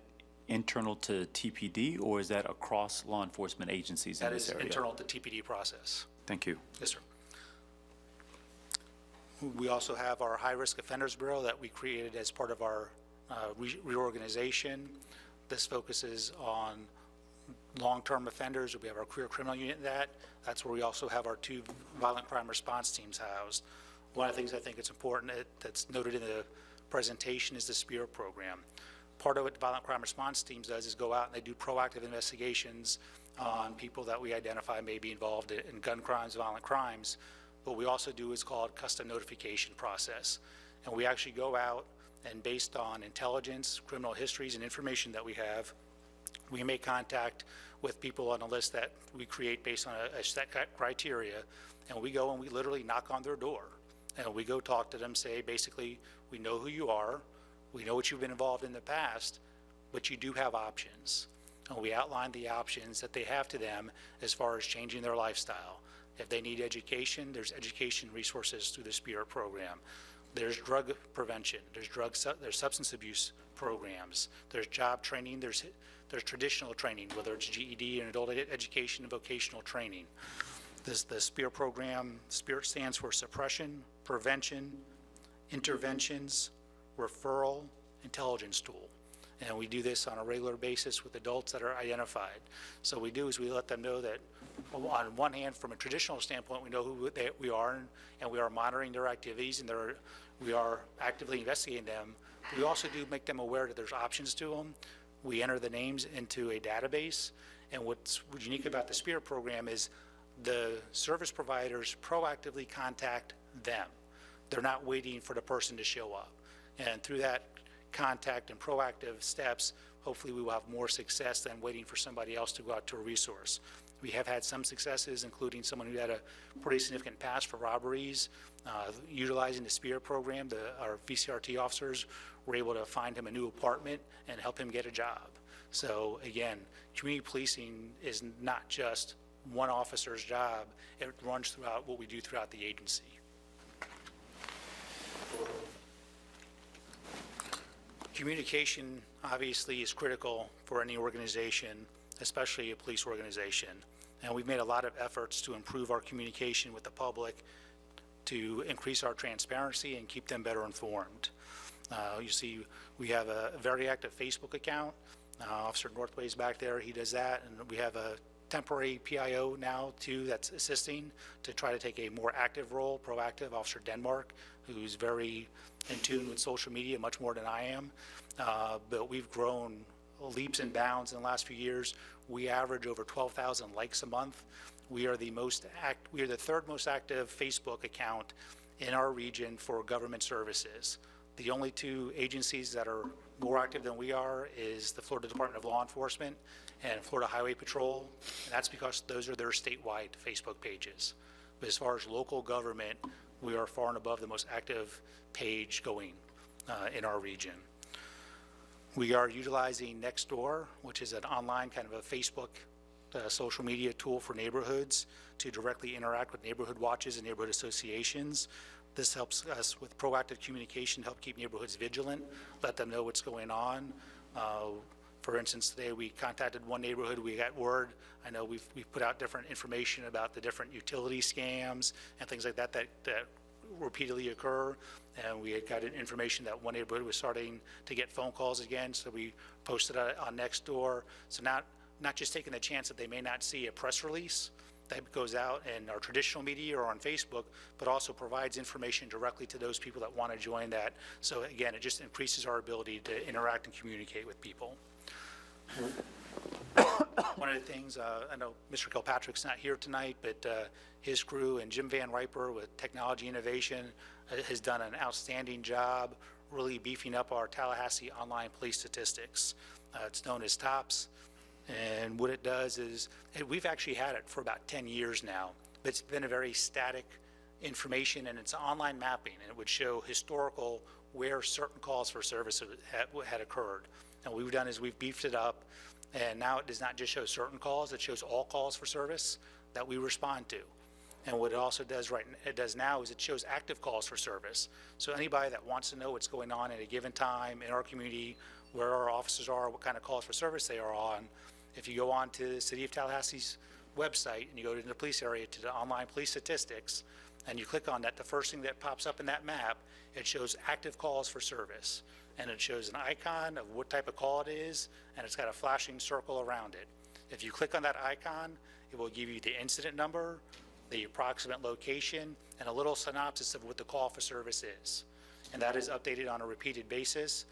internal to TPD or is that across law enforcement agencies in this area? That is internal to TPD process. Thank you. Yes, sir. We also have our high-risk offenders bureau that we created as part of our reorganization. This focuses on long-term offenders. We have our career criminal unit in that. That's where we also have our 2 violent crime response teams housed. One of the things I think it's important that's noted in the presentation is the SPEAR program. Part of what the violent crime response teams does is go out and they do proactive investigations on people that we identify may be involved in gun crimes, violent crimes. What we also do is called custom notification process. And we actually go out and based on intelligence, criminal histories, and information that we have, we make contact with people on a list that we create based on a set criteria, and we go and we literally knock on their door. And we go talk to them, say, basically, we know who you are, we know what you've been involved in the past, but you do have options. And we outline the options that they have to them as far as changing their lifestyle. If they need education, there's education resources through the SPEAR program. There's drug prevention, there's substance abuse programs, there's job training, there's traditional training, whether it's GED and adult education and vocational training. The SPEAR program, SPEAR stands for Suppression, Prevention, Interventions, Referral, Intelligence Tool. And we do this on a regular basis with adults that are identified. So what we do is we let them know that on one hand, from a traditional standpoint, we know who we are and we are monitoring their activities and we are actively investigating them. We also do make them aware that there's options to them. We enter the names into a database, and what's unique about the SPEAR program is the service providers proactively contact them. They're not waiting for the person to show up. And through that contact and proactive steps, hopefully we will have more success than waiting for somebody else to go out to a resource. We have had some successes, including someone who had a pretty significant past for robberies. Utilizing the SPEAR program, our VCRT officers were able to find him a new apartment and help him get a job. So again, community policing is not just one officer's job. It runs throughout what we do throughout the agency. Communication obviously is critical for any organization, especially a police organization. And we've made a lot of efforts to improve our communication with the public, to increase our transparency and keep them better informed. You see, we have a very active Facebook account. Officer Northway's back there, he does that, and we have a temporary PIO now too that's assisting to try to take a more active role, proactive, Officer Denmark, who's very in tune with social media, much more than I am. But we've grown leaps and bounds in the last few years. We average over 12,000 likes a month. We are the third most active Facebook account in our region for government services. The only two agencies that are more active than we are is the Florida Department of Law Enforcement and Florida Highway Patrol, and that's because those are their statewide Facebook pages. But as far as local government, we are far and above the most active page going in our region. We are utilizing Nextdoor, which is an online kind of a Facebook social media tool for neighborhoods to directly interact with neighborhood watches and neighborhood associations. This helps us with proactive communication, help keep neighborhoods vigilant, let them know what's going on. For instance, today we contacted one neighborhood, we got word, I know we've put out different information about the different utility scams and things like that that repeatedly occur, and we had gotten information that one neighborhood was starting to get phone calls again, so we posted it on Nextdoor. So not just taking the chance that they may not see a press release that goes out in our traditional media or on Facebook, but also provides information directly to those people that want to join that. So again, it just increases our ability to interact and communicate with people. One of the things, I know Mr. Kilpatrick's not here tonight, but his crew and Jim Van Riper with Technology Innovation has done an outstanding job really beefing up our Tallahassee online police statistics. It's known as TOPS. And what it does is, we've actually had it for about 10 years now, but it's been a very static information, and it's online mapping, and it would show historical where certain calls for service had occurred. And what we've done is we've beefed it up, and now it does not just show certain calls, it shows all calls for service that we respond to. And what it also does now is it shows active calls for service. So anybody that wants to know what's going on at a given time in our community, where our officers are, what kind of calls for service they are on, if you go on to the City of Tallahassee's website and you go to the police area to the online police statistics and you click on that, the first thing that pops up in that map, it shows active calls for service. And it shows an icon of what type of call it is, and it's got a flashing circle around it. If you click on that icon, it will give you the incident number, the approximate location, and a little synopsis of what the call for service is. And that is updated on a repeated basis.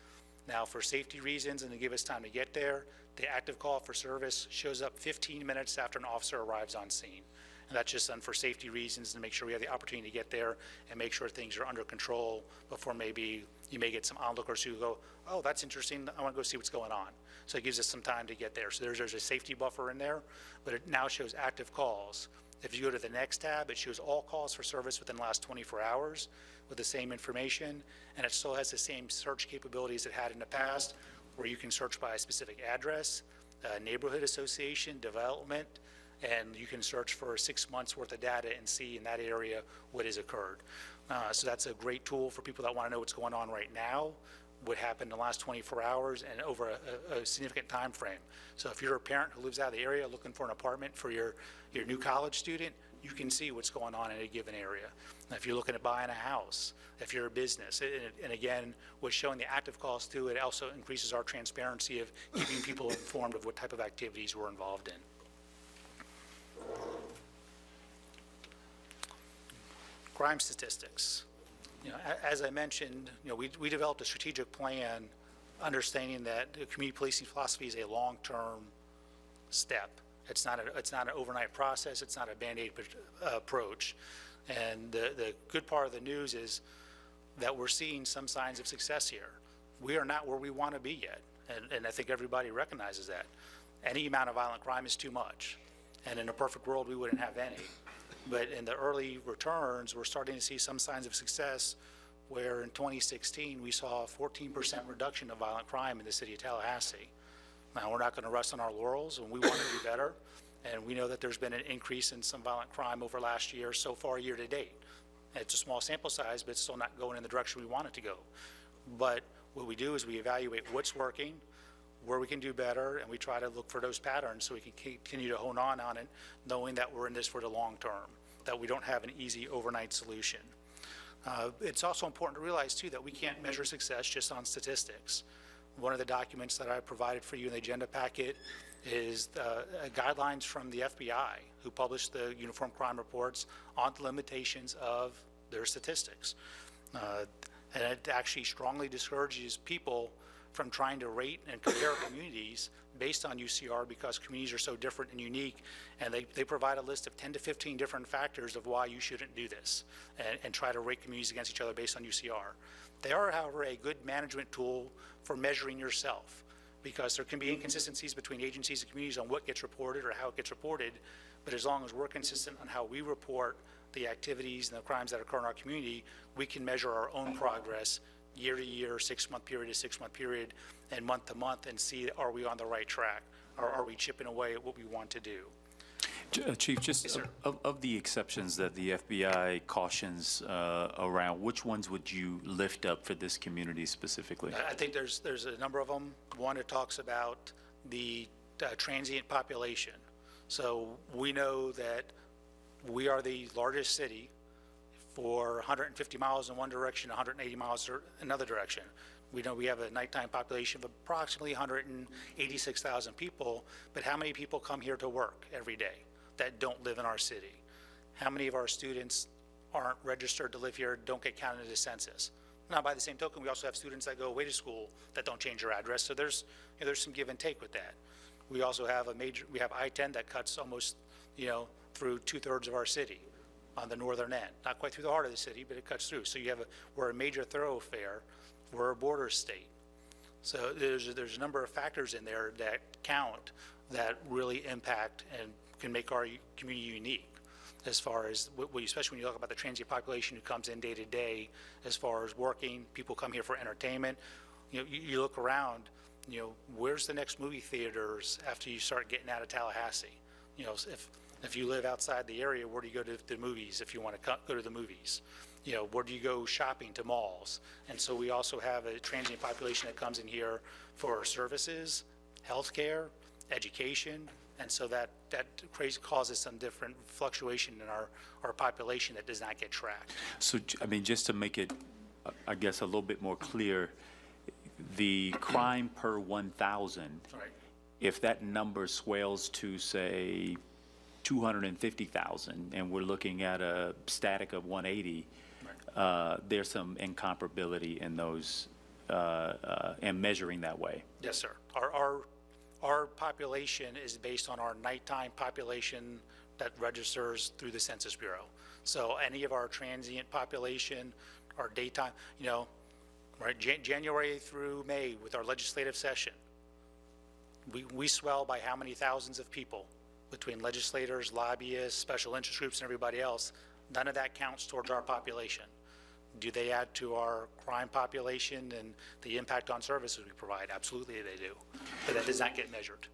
Now, for safety reasons and to give us time to get there, the active call for service shows up 15 minutes after an officer arrives on scene. And that's just done for safety reasons to make sure we have the opportunity to get there and make sure things are under control before maybe you may get some onlookers who go, oh, that's interesting, I want to go see what's going on. So it gives us some time to get there. So there's a safety buffer in there, but it now shows active calls. If you go to the next tab, it shows all calls for service within the last 24 hours with the same information, and it still has the same search capabilities it had in the past, where you can search by a specific address, neighborhood association, development, and you can search for 6 months worth of data and see in that area what has occurred. So that's a great tool for people that want to know what's going on right now, what happened in the last 24 hours and over a significant time frame. So if you're a parent who lives out of the area looking for an apartment for your new college student, you can see what's going on in a given area. Now, if you're looking at buying a house, if you're a business, and again, what's showing the active calls too, it also increases our transparency of keeping people informed of what type of activities we're involved in. Crime statistics. You know, as I mentioned, you know, we developed a strategic plan understanding that the community policing philosophy is a long-term step. It's not an overnight process. It's not a Band-Aid approach. And the good part of the news is that we're seeing some signs of success here. We are not where we want to be yet. And I think everybody recognizes that. Any amount of violent crime is too much. And in a perfect world, we wouldn't have any. But in the early returns, we're starting to see some signs of success where in 2016, we saw a 14% reduction of violent crime in the city of Tallahassee. Now, we're not going to rest on our laurels, and we want to do better. And we know that there's been an increase in some violent crime over last year, so far year to date. It's a small sample size, but it's still not going in the direction we want it to go. But what we do is we evaluate what's working, where we can do better, and we try to look for those patterns so we can continue to hone on it, knowing that we're in this for the long term, that we don't have an easy overnight solution. It's also important to realize, too, that we can't measure success just on statistics. One of the documents that I provided for you in the agenda packet is guidelines from the FBI, who published the Uniform Crime Reports on the limitations of their statistics. And it actually strongly discourages people from trying to rate and compare communities based on UCR because communities are so different and unique, and they provide a list of 10 to 15 different factors of why you shouldn't do this and try to rate communities against each other based on UCR. They are, however, a good management tool for measuring yourself, because there can be inconsistencies between agencies and communities on what gets reported or how it gets reported, but as long as we're consistent on how we report the activities and the crimes that occur in our community, we can measure our own progress year to year, 6-month period to 6-month period, and month to month, and see, are we on the right track, or are we chipping away at what we want to do? Chief, just Yes, sir. of the exceptions that the FBI cautions around, which ones would you lift up for this community specifically? I think there's a number of them. One, it talks about the transient population. So we know that we are the largest city for 150 miles in one direction, 180 miles in another direction. We know we have a nighttime population of approximately 186,000 people, but how many people come here to work every day that don't live in our city? How many of our students aren't registered to live here, don't get counted in the census? Now, by the same token, we also have students that go away to school that don't change their address, so there's some give and take with that. We also have we have I-10 that cuts almost, through 2/3 of our city on the northern end. Not quite through the heart of the city, but it cuts through. So we're a major thoroughfare. We're a border state. So there's a number of factors in there that count that really impact and can make our community unique, as far as, especially when you talk about the transient population who comes in day to day, as far as working. People come here for entertainment. You look around, where's the next movie theaters after you start getting out of Tallahassee? If you live outside the area, where do you go to the movies if you want to go to the movies? Where do you go shopping, to malls? And so we also have a transient population that comes in here for services, healthcare, education, and so that causes some different fluctuation in our population that does not get tracked. So, just to make it, I guess, a little bit more clear, the crime per 1,000, Right. if that number swells to, say, 250,000, and we're looking at a static of 180, there's some incomparability in those, and measuring that way. Yes, sir. Our population is based on our nighttime population that registers through the Census Bureau. So any of our transient population, our daytime, right, January through May with our legislative session, we swell by how many thousands of people between legislators, lobbyists, special interest groups, and everybody else. None of that counts towards our population. Do they add to our crime population and the impact on services we provide? Absolutely they do, but that does not get measured.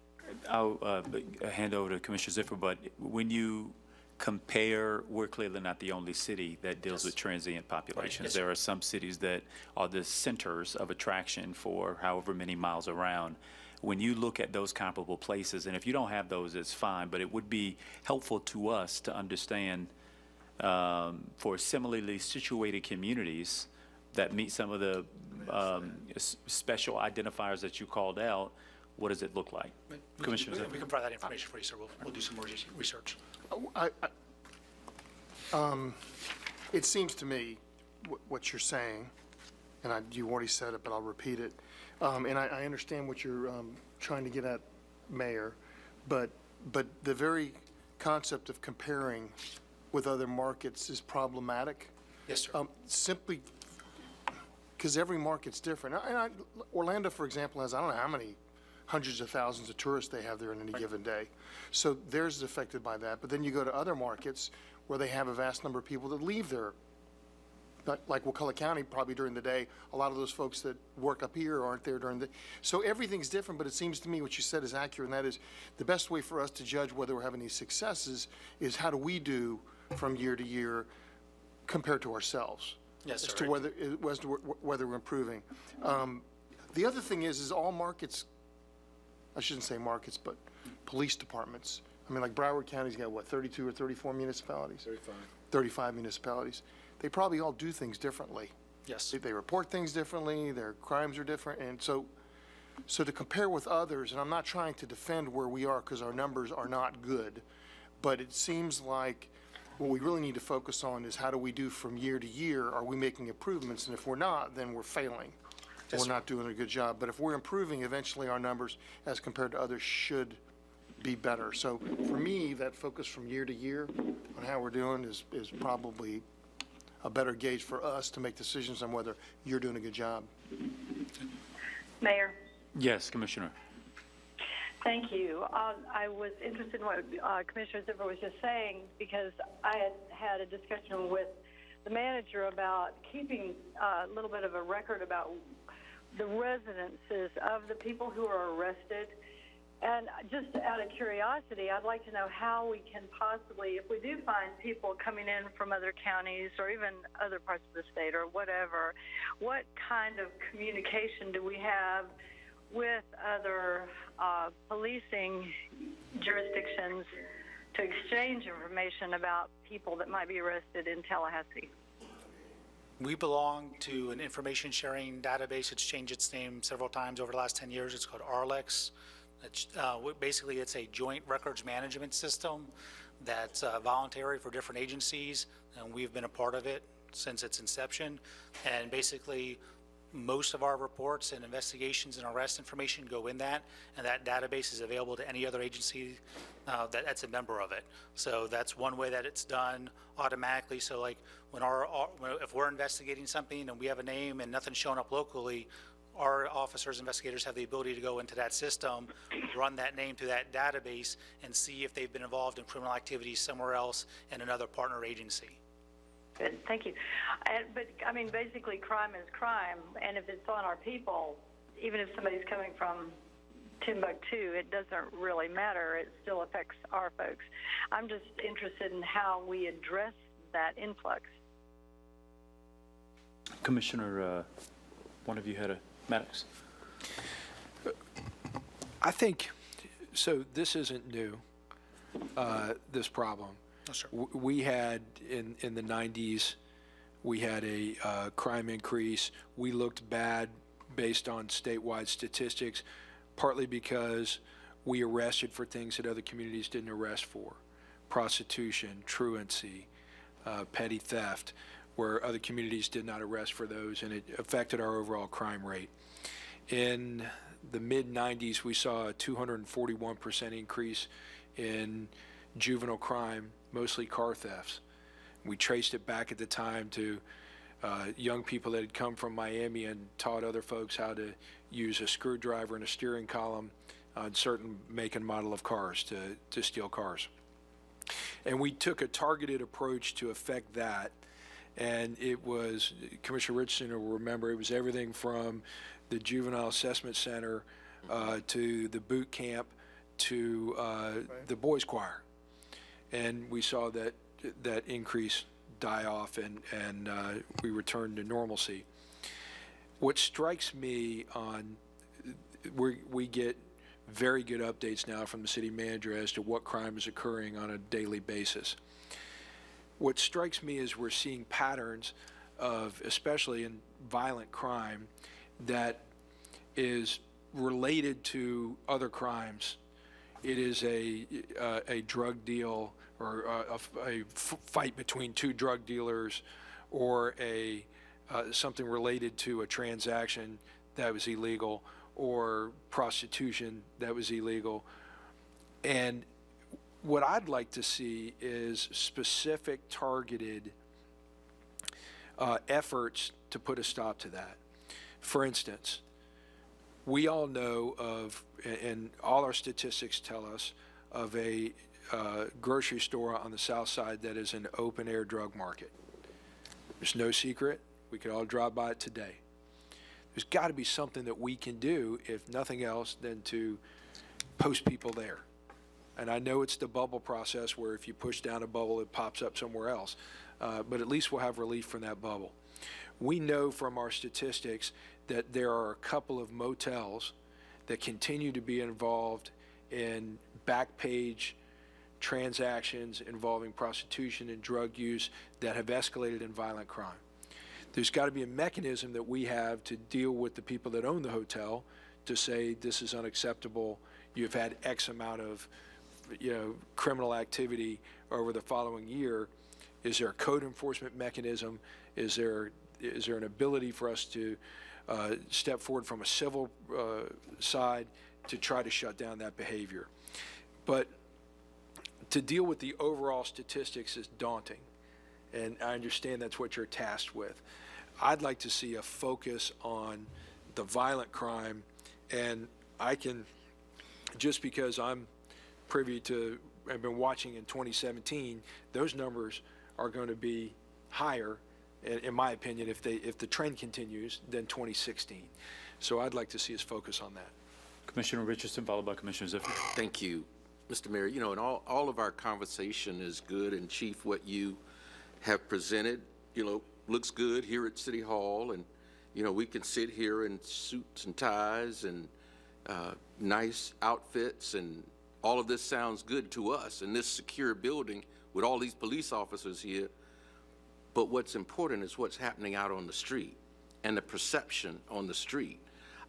I'll hand over to Commissioner Ziffer, but when you compare, we're clearly not the only city that deals with transient populations. Yes, there are some cities that are the centers of attraction for however many miles around. When you look at those comparable places, and if you don't have those, it's fine, but it would be helpful to us to understand for similarly situated communities that meet some of the special identifiers that you called out, what does it look like? Commissioner? We can provide that information for you, sir. We'll do some more research. It seems to me what you're saying, and you already said it, but I'll repeat it. And I understand what you're trying to get at, Mayor, but the very concept of comparing with other markets is problematic. Yes, sir. Simply because every market's different. Orlando, for example, has I don't know how many hundreds of thousands of tourists they have there in any given day. So theirs is affected by that. But then you go to other markets where they have a vast number of people that leave there. Like Wakulla County, probably during the day, a lot of those folks that work up here aren't there during the, so everything's different, but it seems to me what you said is accurate, and that is the best way for us to judge whether we're having these successes is how do we do from year to year compared to ourselves. Yes, sir. As to whether we're improving. The other thing is all markets, I shouldn't say markets, but police departments. I mean, like Broward County's got, what, 32 or 34 municipalities? 35. 35 municipalities. they probably all do things differently. Yes. They report things differently, their crimes are different, and so to compare with others, and I'm not trying to defend where we are because our numbers are not good, but it seems like what we really need to focus on is how do we do from year to year? Are we making improvements? And if we're not, then we're failing. We're not doing a good job. But if we're improving, eventually our numbers as compared to others should be better. So for me, that focus from year to year on how we're doing is probably a better gauge for us to make decisions on whether you're doing a good job. Mayor. Yes, Commissioner. Thank you. I was interested in what Commissioner Zipper was just saying because I had a discussion with the manager about keeping a little bit of a record about the residences of the people who are arrested. And just out of curiosity, I'd like to know how we can possibly, if we do find people coming in from other counties or even other parts of the state or whatever, what kind of communication do we have with other policing jurisdictions to exchange information about people that might be arrested in Tallahassee? We belong to an information sharing database. It's changed its name several times over the last 10 years. It's called RLEX. Basically, it's a joint records management system that's voluntary for different agencies, and we've been a part of it since its inception. And basically, most of our reports and investigations and arrest information go in that, and that database is available to any other agency that's a member of it. So that's one way that it's done automatically. So like if we're investigating something and we have a name and nothing's showing up locally, our officers, investigators have the ability to go into that system, run that name through that database, and see if they've been involved in criminal activities somewhere else in another partner agency. Good, thank you. But I mean, basically, crime is crime, and if it's on our people, even if somebody's coming from Timbuktu, it doesn't really matter. It still affects our folks. I'm just interested in how we address that influx. Commissioner, one of you had a Maddox. I think, so this isn't new, this problem. No, sir. We had, in the 90s, we had a crime increase. We looked bad based on statewide statistics, partly because we arrested for things that other communities didn't arrest for. Prostitution, truancy, petty theft, where other communities did not arrest for those, and it affected our overall crime rate. In the mid-90s, we saw a 241% increase in juvenile crime, mostly car thefts. We traced it back at the time to young people that had come from Miami and taught other folks how to use a screwdriver and a steering column on certain make and model of cars to steal cars. And we took a targeted approach to affect that. And it was, Commissioner Richardson will remember, it was everything from the Juvenile Assessment Center to the boot camp to the boys choir. And we saw that increase die off, and we returned to normalcy. What strikes me on, we get very good updates now from the city manager as to what crime is occurring on a daily basis. What strikes me is we're seeing patterns of, especially in violent crime, that is related to other crimes. It is a drug deal or a fight between two drug dealers, or something related to a transaction that was illegal, or prostitution that was illegal. And what I'd like to see is specific, targeted efforts to put a stop to that. For instance, we all know of, and all our statistics tell us, of a grocery store on the south side that is an open-air drug market. There's no secret. We could all drive by it today. There's got to be something that we can do, if nothing else, than to post people there. And I know it's the bubble process where if you push down a bubble, it pops up somewhere else. But at least we'll have relief from that bubble. We know from our statistics that there are a couple of motels that continue to be involved in back page transactions involving prostitution and drug use that have escalated in violent crime. There's got to be a mechanism that we have to deal with the people that own the hotel to say this is unacceptable. You've had X amount of, criminal activity over the following year. Is there a code enforcement mechanism? Is there an ability for us to step forward from a civil side to try to shut down that behavior? But to deal with the overall statistics is daunting, and I understand that's what you're tasked with. I'd like to see a focus on the violent crime, and I can, just because I'm privy to, I've been watching in 2017, those numbers are going to be higher, in my opinion, if the trend continues, than 2016. So I'd like to see us focus on that. Commissioner Richardson, followed by Commissioner Ziffer. Thank you, Mr. Mayor. And all of our conversation is good, and Chief, what you have presented, looks good here at City Hall, and, we can sit here in suits and ties and nice outfits, and all of this sounds good to us in this secure building with all these police officers here. But what's important is what's happening out on the street and the perception on the street.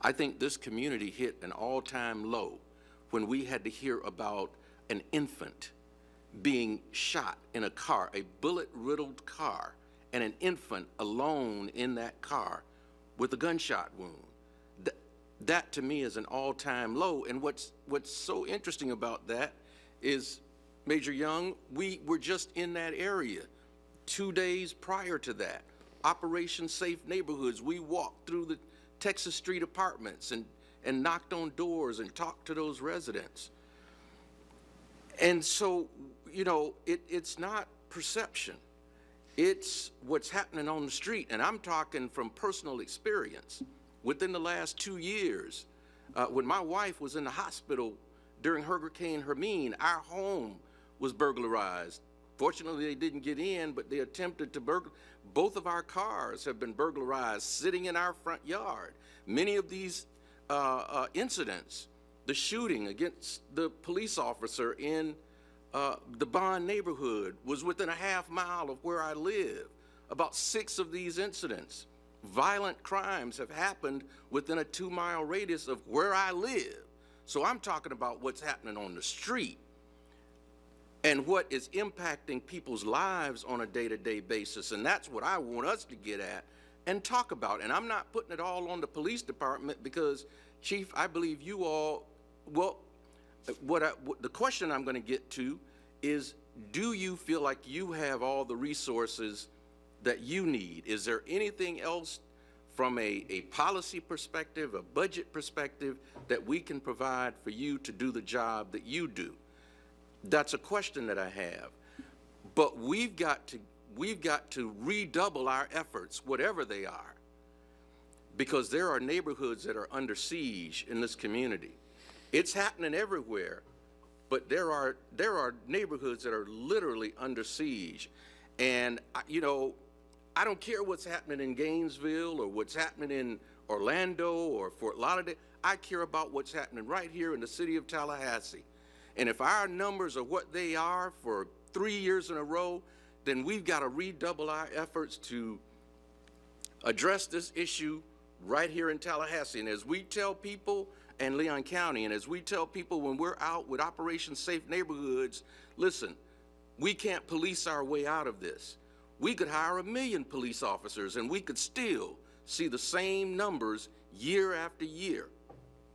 I think this community hit an all-time low when we had to hear about an infant being shot in a car, a bullet-riddled car, and an infant alone in that car with a gunshot wound. That to me is an all-time low. And what's so interesting about that is, Major Young, we were just in that area 2 days prior to that. Operation Safe Neighborhoods, we walked through the Texas Street apartments and knocked on doors and talked to those residents. And so, it's not perception. It's what's happening on the street. And I'm talking from personal experience. Within the last 2 years, when my wife was in the hospital during Hurricane Hermine, our home was burglarized. Fortunately, they didn't get in, but they attempted to burglarize. Both of our cars have been burglarized sitting in our front yard. Many of these incidents, the shooting against the police officer in the Bond neighborhood was within a half mile of where I live. About 6 of these incidents, violent crimes, have happened within a 2-mile radius of where I live. So I'm talking about what's happening on the street and what is impacting people's lives on a day-to-day basis. And that's what I want us to get at and talk about. And I'm not putting it all on the police department because, Chief, I believe you all, the question I'm going to get to is, do you feel like you have all the resources that you need? Is there anything else from a policy perspective, a budget perspective, that we can provide for you to do the job that you do? That's a question that I have. But we've got to redouble our efforts, whatever they are, because there are neighborhoods that are under siege in this community. It's happening everywhere, but there are neighborhoods that are literally under siege. And, I don't care what's happening in Gainesville or what's happening in Orlando or Fort Lauderdale. I care about what's happening right here in the city of Tallahassee. And if our numbers are what they are for 3 years in a row, then we've got to redouble our efforts to address this issue right here in Tallahassee. And as we tell people, and Leon County, and as we tell people when we're out with Operation Safe Neighborhoods, listen, we can't police our way out of this. We could hire 1 million police officers and we could still see the same numbers year after year.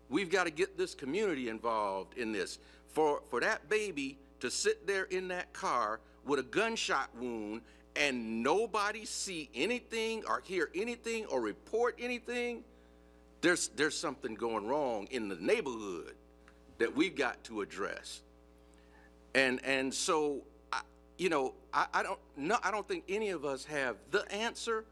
We've got to get this community involved in this. For that baby to sit there in that car with a gunshot wound and nobody see anything or hear anything or report anything, there's something going wrong in the neighborhood that we've got to address. And so, I don't think any of us have the answer,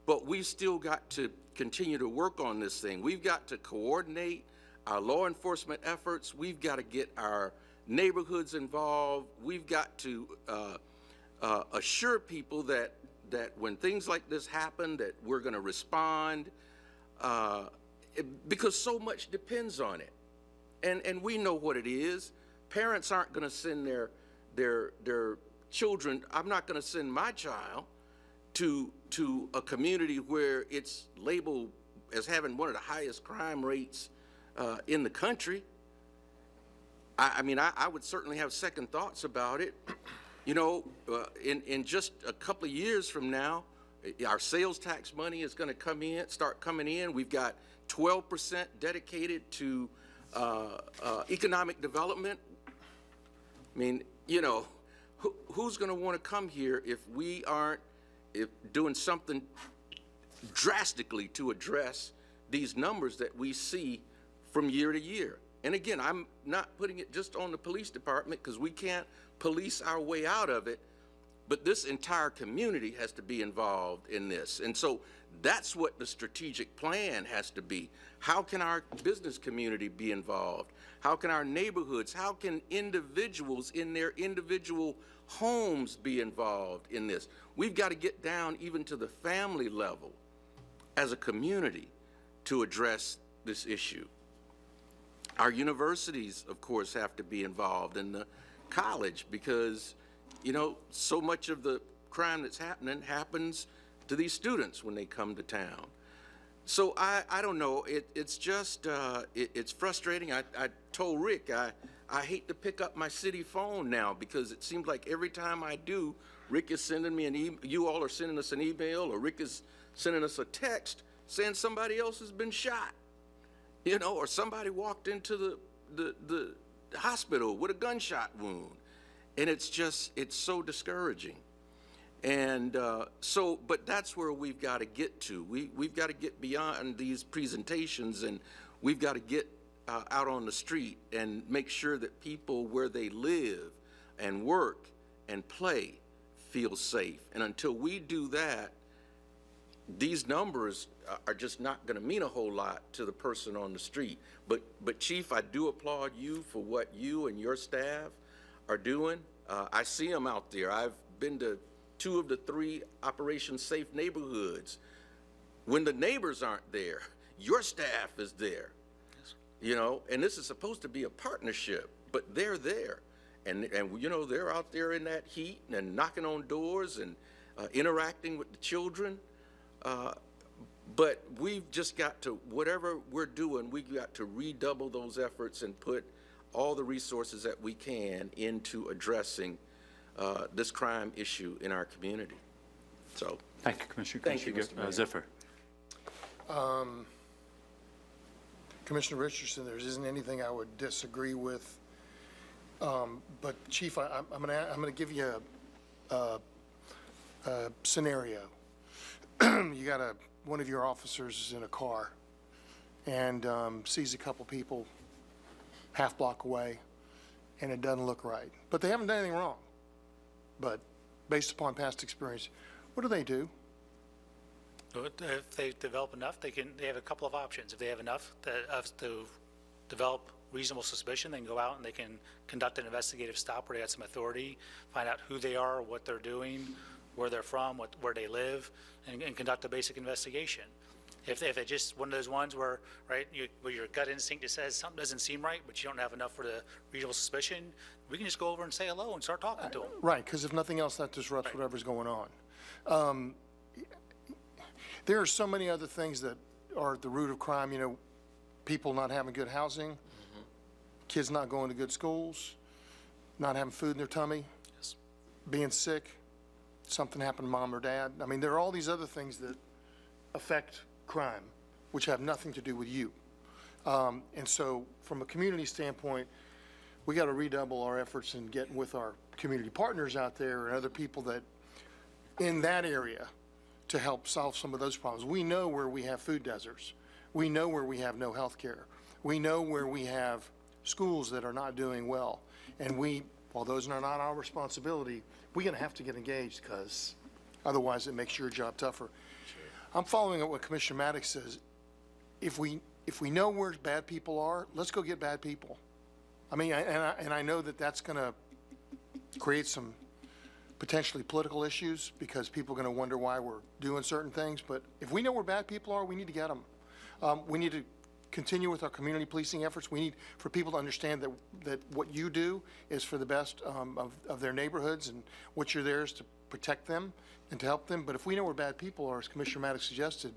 but we've still got to continue to work on this thing. We've got to coordinate our law enforcement efforts. We've got to get our neighborhoods involved. We've got to assure people that when things like this happen, that we're going to respond, because so much depends on it. And we know what it is. Parents aren't going to send their children. I'm not going to send my child to a community where it's labeled as having one of the highest crime rates in the country. I mean, I would certainly have second thoughts about it. You know, in just a couple of years from now, our sales tax money is going to start coming in. We've got 12% dedicated to economic development. I mean, you know, who's going to want to come here if we aren't doing something drastically to address these numbers that we see from year to year? And again, I'm not putting it just on the police department, because we can't police our way out of it, but this entire community has to be involved in this. And so that's what the strategic plan has to be. How can our business community be involved? How can our neighborhoods, how can individuals in their individual homes be involved in this? We've got to get down even to the family level as a community to address this issue. Our universities, of course, have to be involved in the college, because, you know, so much of the crime that's happening happens to these students when they come to town. So I don't know. It's just, it's frustrating. I told Rick, I hate to pick up my city phone now, because it seems like every time I do, Rick is sending me an email, you all are sending us an email, or Rick is sending us a text saying somebody else has been shot. You know, or somebody walked into the hospital with a gunshot wound. And it's so discouraging. And but that's where we've got to get to. We've got to get beyond these presentations, and we've got to get out on the street and make sure that people where they live and work and play feel safe. And until we do that, these numbers are just not going to mean a whole lot to the person on the street. But Chief, I do applaud you for what you and your staff are doing. I see them out there. I've been to 2 of the 3 Operation Safe Neighborhoods. When the neighbors aren't there, your staff is there. Yes. You know, and this is supposed to be a partnership, but they're there. And you know, they're out there in that heat and knocking on doors and interacting with the children. But we've just got to, whatever we're doing, we've got to redouble those efforts and put all the resources that we can into addressing this crime issue in our community. So, thank you, Commissioner. Thank you, Mr. Mayor. Ziffer. Commissioner Richardson, there isn't anything I would disagree with. But Chief, I'm going to give you a scenario. You got one of your officers is in a car and sees a couple people half block away, and it doesn't look right. But they haven't done anything wrong. But based upon past experience, what do? If they develop enough, they have a couple of options. If they have enough to develop reasonable suspicion, they can go out and they can conduct an investigative stop where they have some authority, find out who they are, what they're doing, where they're from, where they live, and conduct a basic investigation. If they're just one of those ones where, right, where your gut instinct just says something doesn't seem right, but you don't have enough for the reasonable suspicion, we can just go over and say hello and start talking to them. Right, because if nothing else, that disrupts whatever's going on. There are so many other things that are at the root of crime, you know, people not having good housing, kids not going to good schools, not having food in their tummy, being sick, something happened to mom or dad. I mean, there are all these other things that affect crime, which have nothing to do with you. And so from a community standpoint, we got to redouble our efforts in getting with our community partners out there and other people that in that area to help solve some of those problems. We know where we have food deserts. We know where we have no health care. We know where we have schools that are not doing well. And while those are not our responsibility, we're going to have to get engaged, because otherwise it makes your job tougher. Sure. I'm following up what Commissioner Maddox says. If we know where bad people are, let's go get bad people. I mean, and I know that that's going to create some potentially political issues, because people are going to wonder why we're doing certain things. But if we know where bad people are, we need to get them. We need to continue with our community policing efforts. We need for people to understand that what you do is for the best of their neighborhoods, and what you're there is to protect them and to help them. But if we know we're bad people, or as Commissioner Maddox suggested,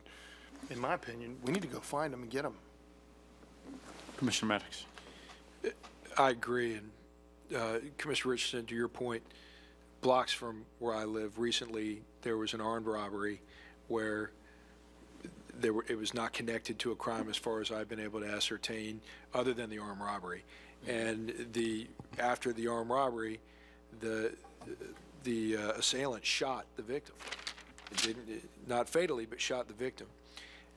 in my opinion, we need to go find them and get them. Commissioner Maddox. I agree, and Commissioner Richardson, to your point, blocks from where I live, recently there was an armed robbery where it was not connected to a crime as far as I've been able to ascertain, other than the armed robbery. And after the armed robbery, the assailant shot the victim. Not fatally, but shot the victim.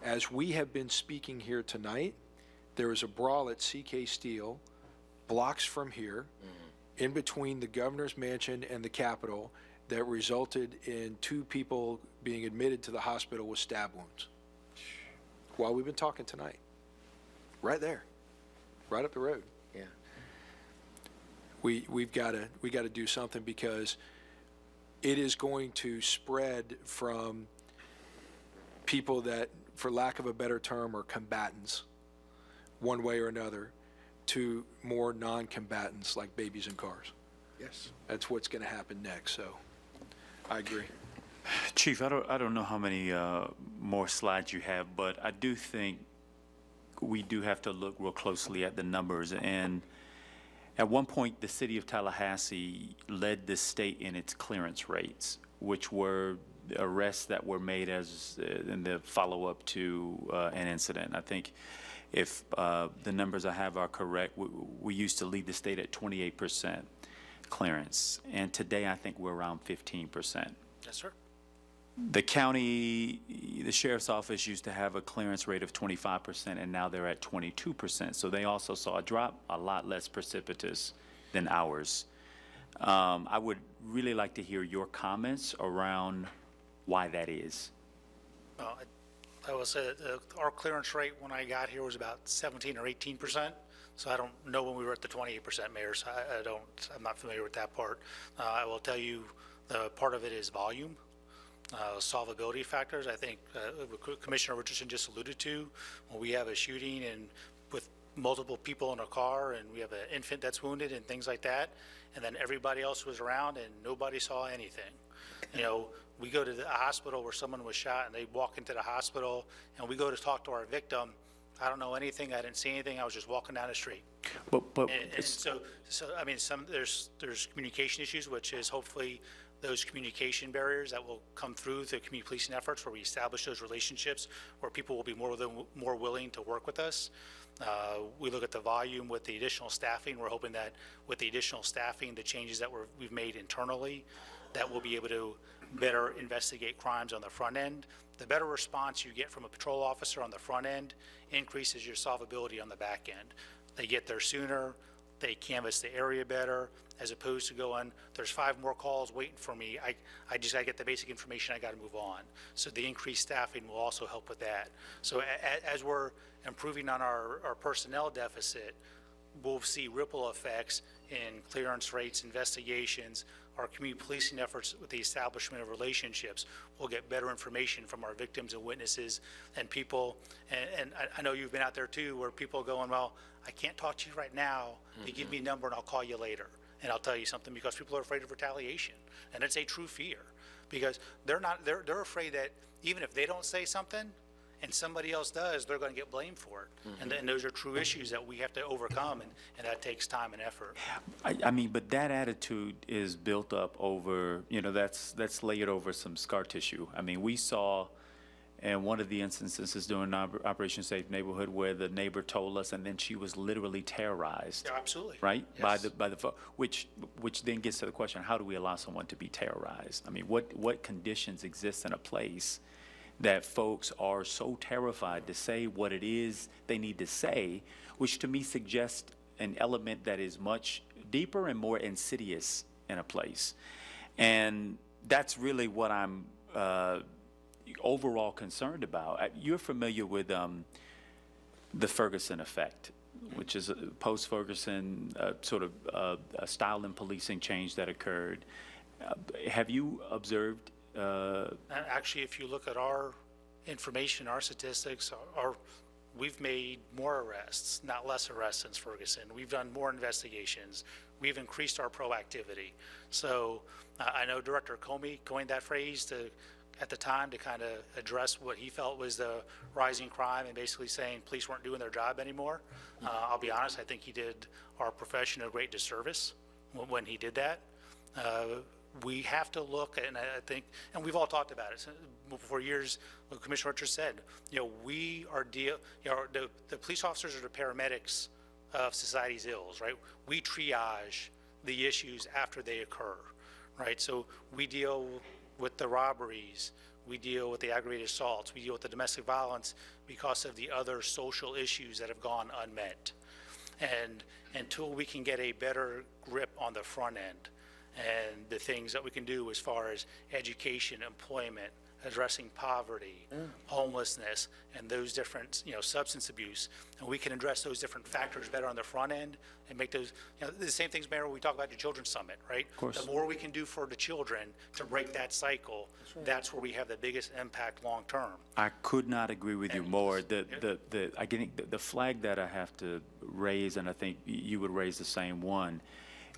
As we have been speaking here tonight, there was a brawl at CK Steel, blocks from here, in between the governor's mansion and the Capitol, that resulted in 2 people being admitted to the hospital with stab wounds. While we've been talking tonight, right there, right up the road. Yeah. We've got to do something, because it is going to spread from people that, for lack of a better term, are combatants, one way or another, to more non-combatants like babies in cars. Yes. That's what's going to happen next. So, I agree. Chief, I don't know how many more slides you have, but I do think we do have to look real closely at the numbers. And at one point, the city of Tallahassee led the state in its clearance rates, which were arrests that were made as in the follow-up to an incident. I think if the numbers I have are correct, we used to lead the state at 28% clearance, and today I think we're around 15%. Yes, sir. The county, the sheriff's office used to have a clearance rate of 25%, and now they're at 22%. So they also saw a drop, a lot less precipitous than ours. I would really like to hear your comments around why that is. I will say that our clearance rate when I got here was about 17 or 18%. So I don't know when we were at the 28%, Mayor. So I'm not familiar with that part. I will tell you, part of it is volume. Solvability factors. I think Commissioner Richardson just alluded to, when we have a shooting and with multiple people in a car, and we have an infant that's wounded and things like that, and then everybody else was around and nobody saw anything. You know, we go to the hospital where someone was shot, and they walk into the hospital, and we go to talk to our victim. I don't know anything. I didn't see anything. I was just walking down the street. But and so I mean, there's communication issues, which is hopefully those communication barriers that will come through the community policing efforts, where we establish those relationships where people will be more willing to work with us. We look at the volume with the additional staffing. We're hoping that with the additional staffing, the changes that we've made internally, that we'll be able to better investigate crimes on the front end. The better response you get from a patrol officer on the front end increases your solvability on the back end. They get there sooner, they canvass the area better, as opposed to going, there's 5 more calls waiting for me. I get the basic information, I got to move on. So the increased staffing will also help with that. So as we're improving on our personnel deficit, we'll see ripple effects in clearance rates, investigations, our community policing efforts with the establishment of relationships. We'll get better information from our victims and witnesses and people. And I know you've been out there too, where people are going, well, I can't talk to you right now. You give me a number and I'll call you later. And I'll tell you something, because people are afraid of retaliation. And it's a true fear, because they're afraid that even if they don't say something and somebody else does, they're going to get blamed for it. And those are true issues that we have to overcome, and that takes time and effort. I mean, but that attitude is built up over, that's layered over some scar tissue. I mean, we saw in one of the instances during Operation Safe Neighborhood where the neighbor told us, and then she was literally terrorized. Yeah, absolutely. Right? Yes. By the which then gets to the question, how do we allow someone to be terrorized? I mean, what conditions exist in a place that folks are so terrified to say what it is they need to say, which to me suggests an element that is much deeper and more insidious in a place. And that's really what I'm overall concerned about. You're familiar with the Ferguson effect, which is a post-Ferguson sort of a style in policing change that occurred. Have you observed? Actually, if you look at our information, our statistics, we've made more arrests, not less arrests since Ferguson. We've done more investigations. We've increased our proactivity. So I know Director Comey coined that phrase at the time to kind of address what he felt was the rising crime and basically saying police weren't doing their job anymore. I'll be honest, I think he did our profession a great disservice when he did that. We have to look, and I think, and we've all talked about it for years. What Commissioner Richards said, we are the police officers are the paramedics of society's ills, right? We triage the issues after they occur, right? So we deal with the robberies, we deal with the aggravated assaults, we deal with the domestic violence because of the other social issues that have gone unmet. And until we can get a better grip on the front end, and the things that we can do as far as education, employment, addressing poverty, homelessness, and those different, substance abuse, and we can address those different factors better on the front end and make those, the same things, Mayor, we talk about the Children's Summit, right? Of course. The more we can do for the children to break that cycle, that's where we have the biggest impact long term. I could not agree with you more. I think the flag that I have to raise, and I think you would raise the same one,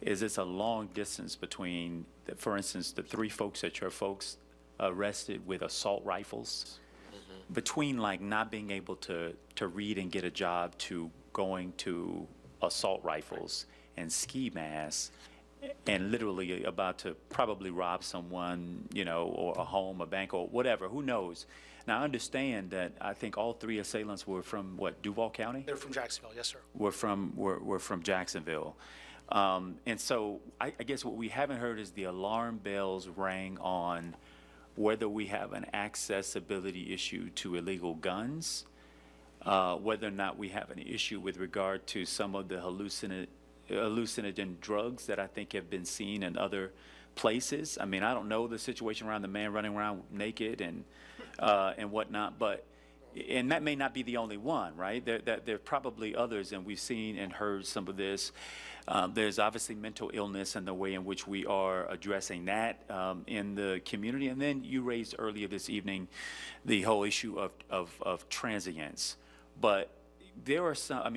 is it's a long distance between, for instance, the 3 folks that your folks arrested with assault rifles, between like not being able to read and get a job to going to assault rifles and ski masks and literally about to probably rob someone, or a home, a bank, or whatever, who knows. Now, I understand that I think all 3 assailants were from, what, Duval County? They're from Jacksonville, yes, sir. Were from Jacksonville. And so I guess what we haven't heard is the alarm bells rang on whether we have an accessibility issue to illegal guns, whether or not we have an issue with regard to some of the hallucinogen drugs that I think have been seen in other places. I mean, I don't know the situation around the man running around naked and whatnot, and that may not be the only one, right? There are probably others, and we've seen and heard some of this. There's obviously mental illness and the way in which we are addressing that in the community. And then you raised earlier this evening the whole issue of transients. But there are some,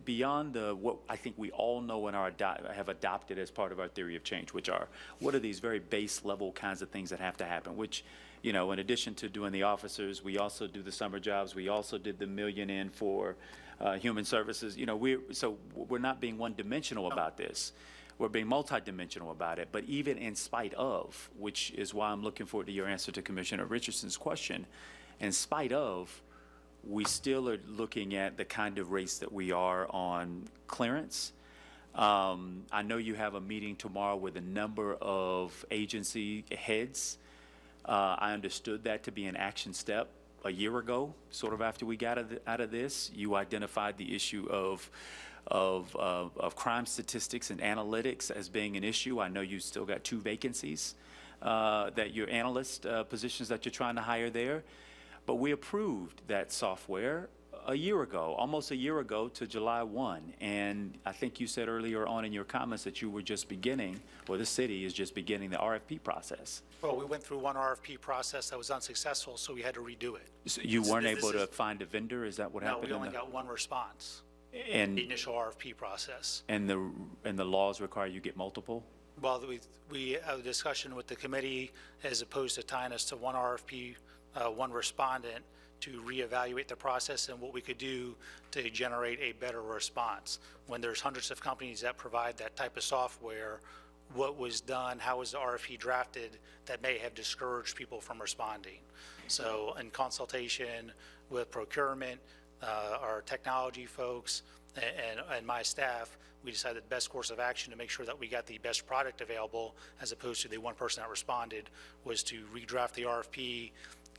beyond what I think we all know and have adopted as part of our theory of change, which are what are these very base level kinds of things that have to happen, which, in addition to doing the officers, we also do the summer jobs. We also did the $1 million in for human services. We're not being one-dimensional about this. We're being multidimensional about it. But even in spite of, which is why I'm looking forward to your answer to Commissioner Richardson's question, in spite of, we still are looking at the kind of race that we are on clearance. I know you have a meeting tomorrow with a number of agency heads. I understood that to be an action step a year ago, sort of after we got out of this. You identified the issue of crime statistics and analytics as being an issue. I know you still got 2 vacancies that your analyst positions that you're trying to hire there. But we approved that software a year ago, almost a year ago to July 1. And I think you said earlier on in your comments that you were just beginning, or the city is just beginning the RFP process. Well, we went through one RFP process that was unsuccessful, so we had to redo it. So you weren't able to find a vendor? Is that what happened? No, we only got one response. And the initial RFP process. And the laws require you get multiple? Well, we have a discussion with the committee as opposed to tying us to one RFP, one respondent, to reevaluate the process and what we could do to generate a better response. When there's hundreds of companies that provide that type of software, what was done, how was the RFP drafted, that may have discouraged people from responding. So in consultation with procurement, our technology folks, and my staff, we decided the best course of action to make sure that we got the best product available as opposed to the one person that responded was to redraft the RFP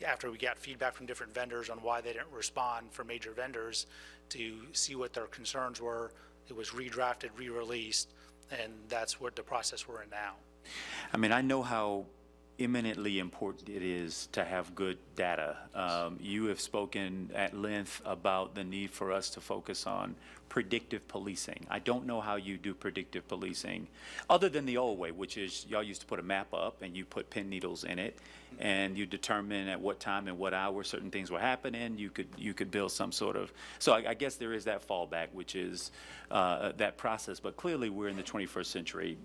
after we got feedback from different vendors on why they didn't respond from major vendors to see what their concerns were. It was redrafted, re-released, and that's what the process we're in now. I mean, I know how eminently important it is to have good data. You have spoken at length about the need for us to focus on predictive policing. I don't know how you do predictive policing, other than the old way, which is y'all used to put a map up and you put pin needles in it, and you determine at what time and what hour certain things were happening. You could build some sort of. So I guess there is that fallback, which is that process. But clearly, we're in the 21st century.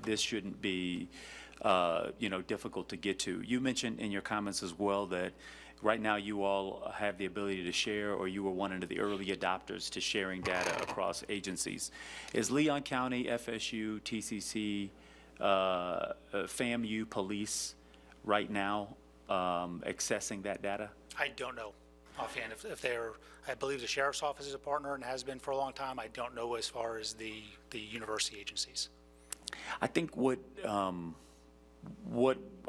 This shouldn't be difficult to get to. You mentioned in your comments as well that right now you all have the ability to share, or you were one of the early adopters to sharing data across agencies. Is Leon County, FSU, TCC, FAMU, police right now accessing that data? I don't know offhand if they're, I believe the sheriff's office is a partner and has been for a long time. I don't know as far as the university agencies. I think what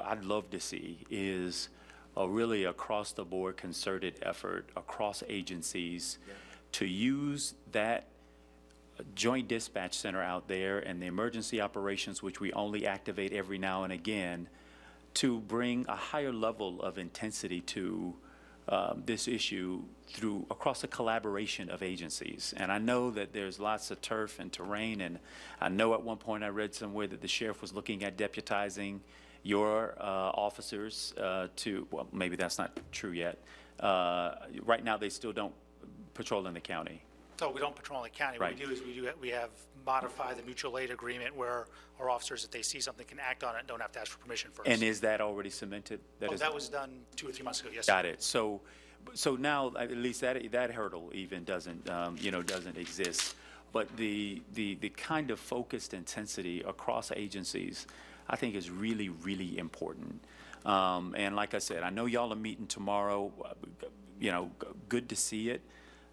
I'd love to see is a really across-the-board concerted effort across agencies to use that joint dispatch center out there and the emergency operations, which we only activate every now and again, to bring a higher level of intensity to this issue across a collaboration of agencies. And I know that there's lots of turf and terrain, and I know at one point I read somewhere that the sheriff was looking at deputizing your officers well, maybe that's not true yet. Right now, they still don't patrol in the county. So we don't patrol in the county. Right. What we do is we have modified the mutual aid agreement where our officers, if they see something, can act on it and don't have to ask for permission first. And is that already cemented? That was done 2 or 3 months ago, yes. Got it. So now at least that hurdle even doesn't doesn't exist. But the kind of focused intensity across agencies, I think, is really, really important. And like I said, I know y'all are meeting tomorrow. Good to see it.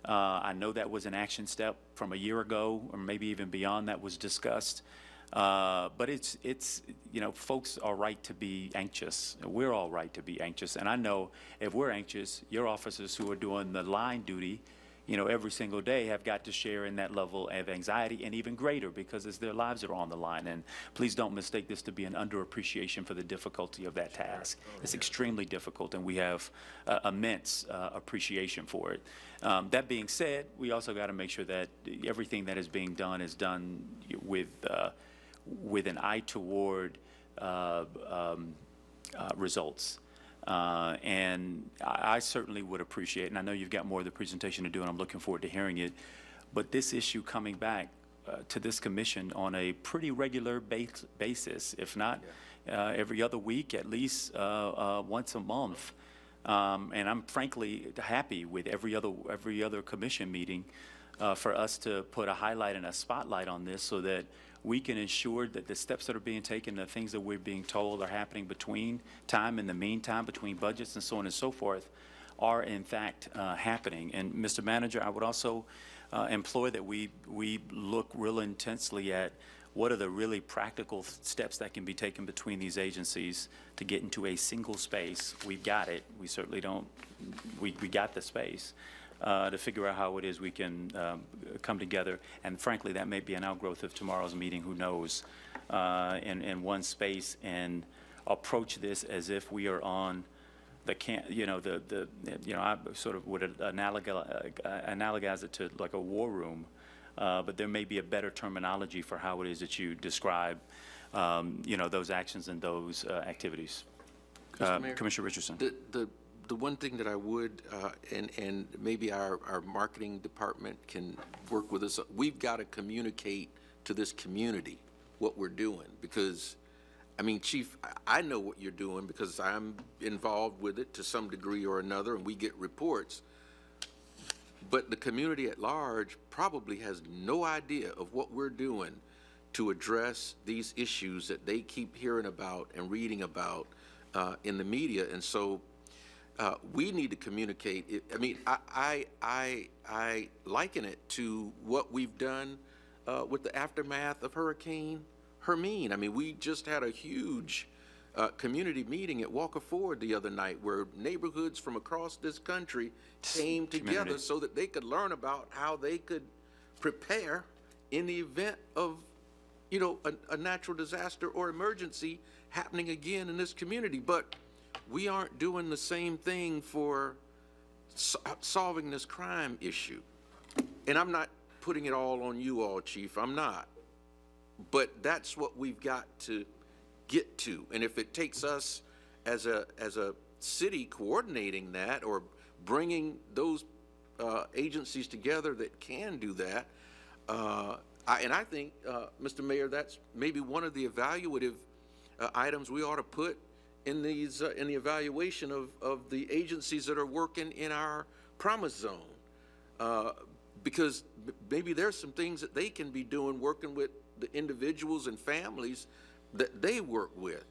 I know that was an action step from a year ago, or maybe even beyond, that was discussed. But it's folks are right to be anxious. We're all right to be anxious. And I know if we're anxious, your officers who are doing the line duty, every single day have got to share in that level of anxiety, and even greater because it's their lives are on the line. And please don't mistake this to be an underappreciation for the difficulty of that task. It's extremely difficult, and we have immense appreciation for it. That being said, we also got to make sure that everything that is being done is done with an eye toward results. And I certainly would appreciate, and I know you've got more of the presentation to do, and I'm looking forward to hearing it, but this issue coming back to this commission on a pretty regular basis, if not every other week, at least once a month. And I'm frankly happy with every other commission meeting for us to put a highlight and a spotlight on this, so that we can ensure that the steps that are being taken, the things that we're being told are happening between time, in the meantime, between budgets and so on and so forth, are in fact happening. And Mr. Manager, I would also implore that we look real intensely at what are the really practical steps that can be taken between these agencies to get into a single space. We've got it. We certainly don't, we got the space. To figure out how it is we can come together. And frankly, that may be an outgrowth of tomorrow's meeting, who knows, in one space, and approach this as if we are on I sort of would analogize it to like a war room, but there may be a better terminology for how it is that you describe, those actions and those activities. Commissioner Richardson. The one thing that I would, and maybe our marketing department can work with us, we've got to communicate to this community what we're doing. Because, I mean, Chief, I know what you're doing because I'm involved with it to some degree or another, and we get reports. But the community at large probably has no idea of what we're doing to address these issues that they keep hearing about and reading about in the media. And so, we need to communicate. I mean, I liken it to what we've done with the aftermath of Hurricane Hermine. I mean, we just had a huge community meeting at Walker Ford the other night, where neighborhoods from across this country came together so that they could learn about how they could prepare in the event of a natural disaster or emergency happening again in this community. But we aren't doing the same thing for solving this crime issue. And I'm not putting it all on you all, Chief, I'm not. But that's what we've got to get to. And if it takes us as a city coordinating that, or bringing those agencies together that can do that, I think, Mr. Mayor, that's maybe one of the evaluative items we ought to put in these in the evaluation of the agencies that are working in our promise zone, because maybe there's some things that they can be doing, working with the individuals and families that they work with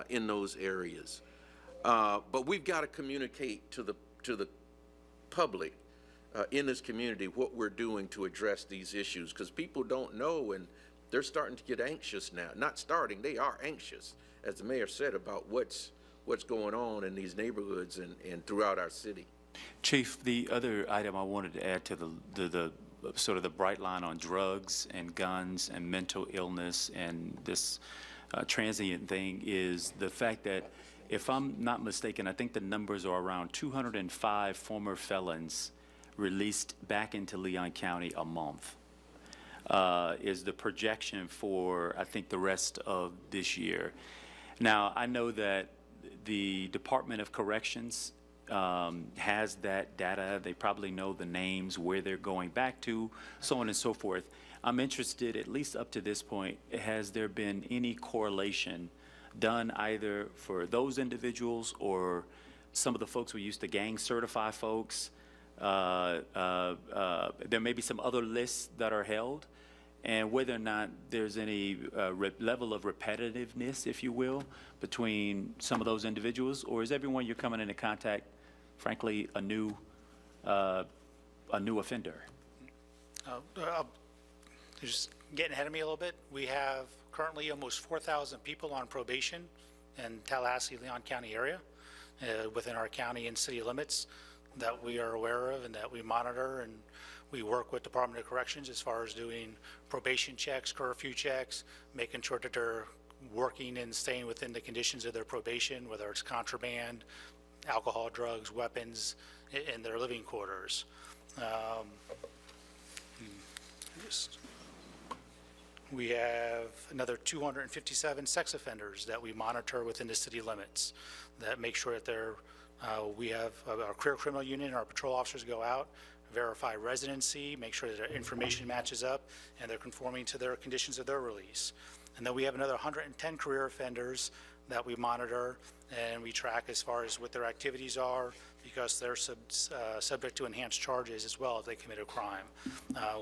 in those areas. But we've got to communicate to the public in this community what we're doing to address these issues, because people don't know, and they're starting to get anxious now. Not starting, they are anxious, as the mayor said, about what's going on in these neighborhoods and throughout our city. Chief, the other item I wanted to add to the sort of the bright line on drugs and guns and mental illness and this transient thing is the fact that, if I'm not mistaken, I think the numbers are around 205 former felons released back into Leon County a month, is the projection for, I think, the rest of this year. Now, I know that the Department of Corrections has that data. They probably know the names, where they're going back to, so on and so forth. I'm interested, at least up to this point, has there been any correlation done either for those individuals or some of the folks we used to gang certify folks? There may be some other lists that are held, and whether or not there's any level of repetitiveness, if you will, between some of those individuals, or is everyone you're coming into contact, frankly, a new offender? Just getting ahead of me a little bit, we have currently almost 4,000 people on probation in Tallahassee, Leon County area, within our county and city limits, that we are aware of and that we monitor, and we work with Department of Corrections as far as doing probation checks, curfew checks, making sure that they're working and staying within the conditions of their probation, whether it's contraband, alcohol, drugs, weapons, in their living quarters. We have another 257 sex offenders that we monitor within the city limits, that make sure that they're, we have our career criminal unit and our patrol officers go out, verify residency, make sure that their information matches up and they're conforming to their conditions of their release. And then we have another 110 career offenders that we monitor and we track as far as what their activities are, because they're subject to enhanced charges as well if they commit a crime.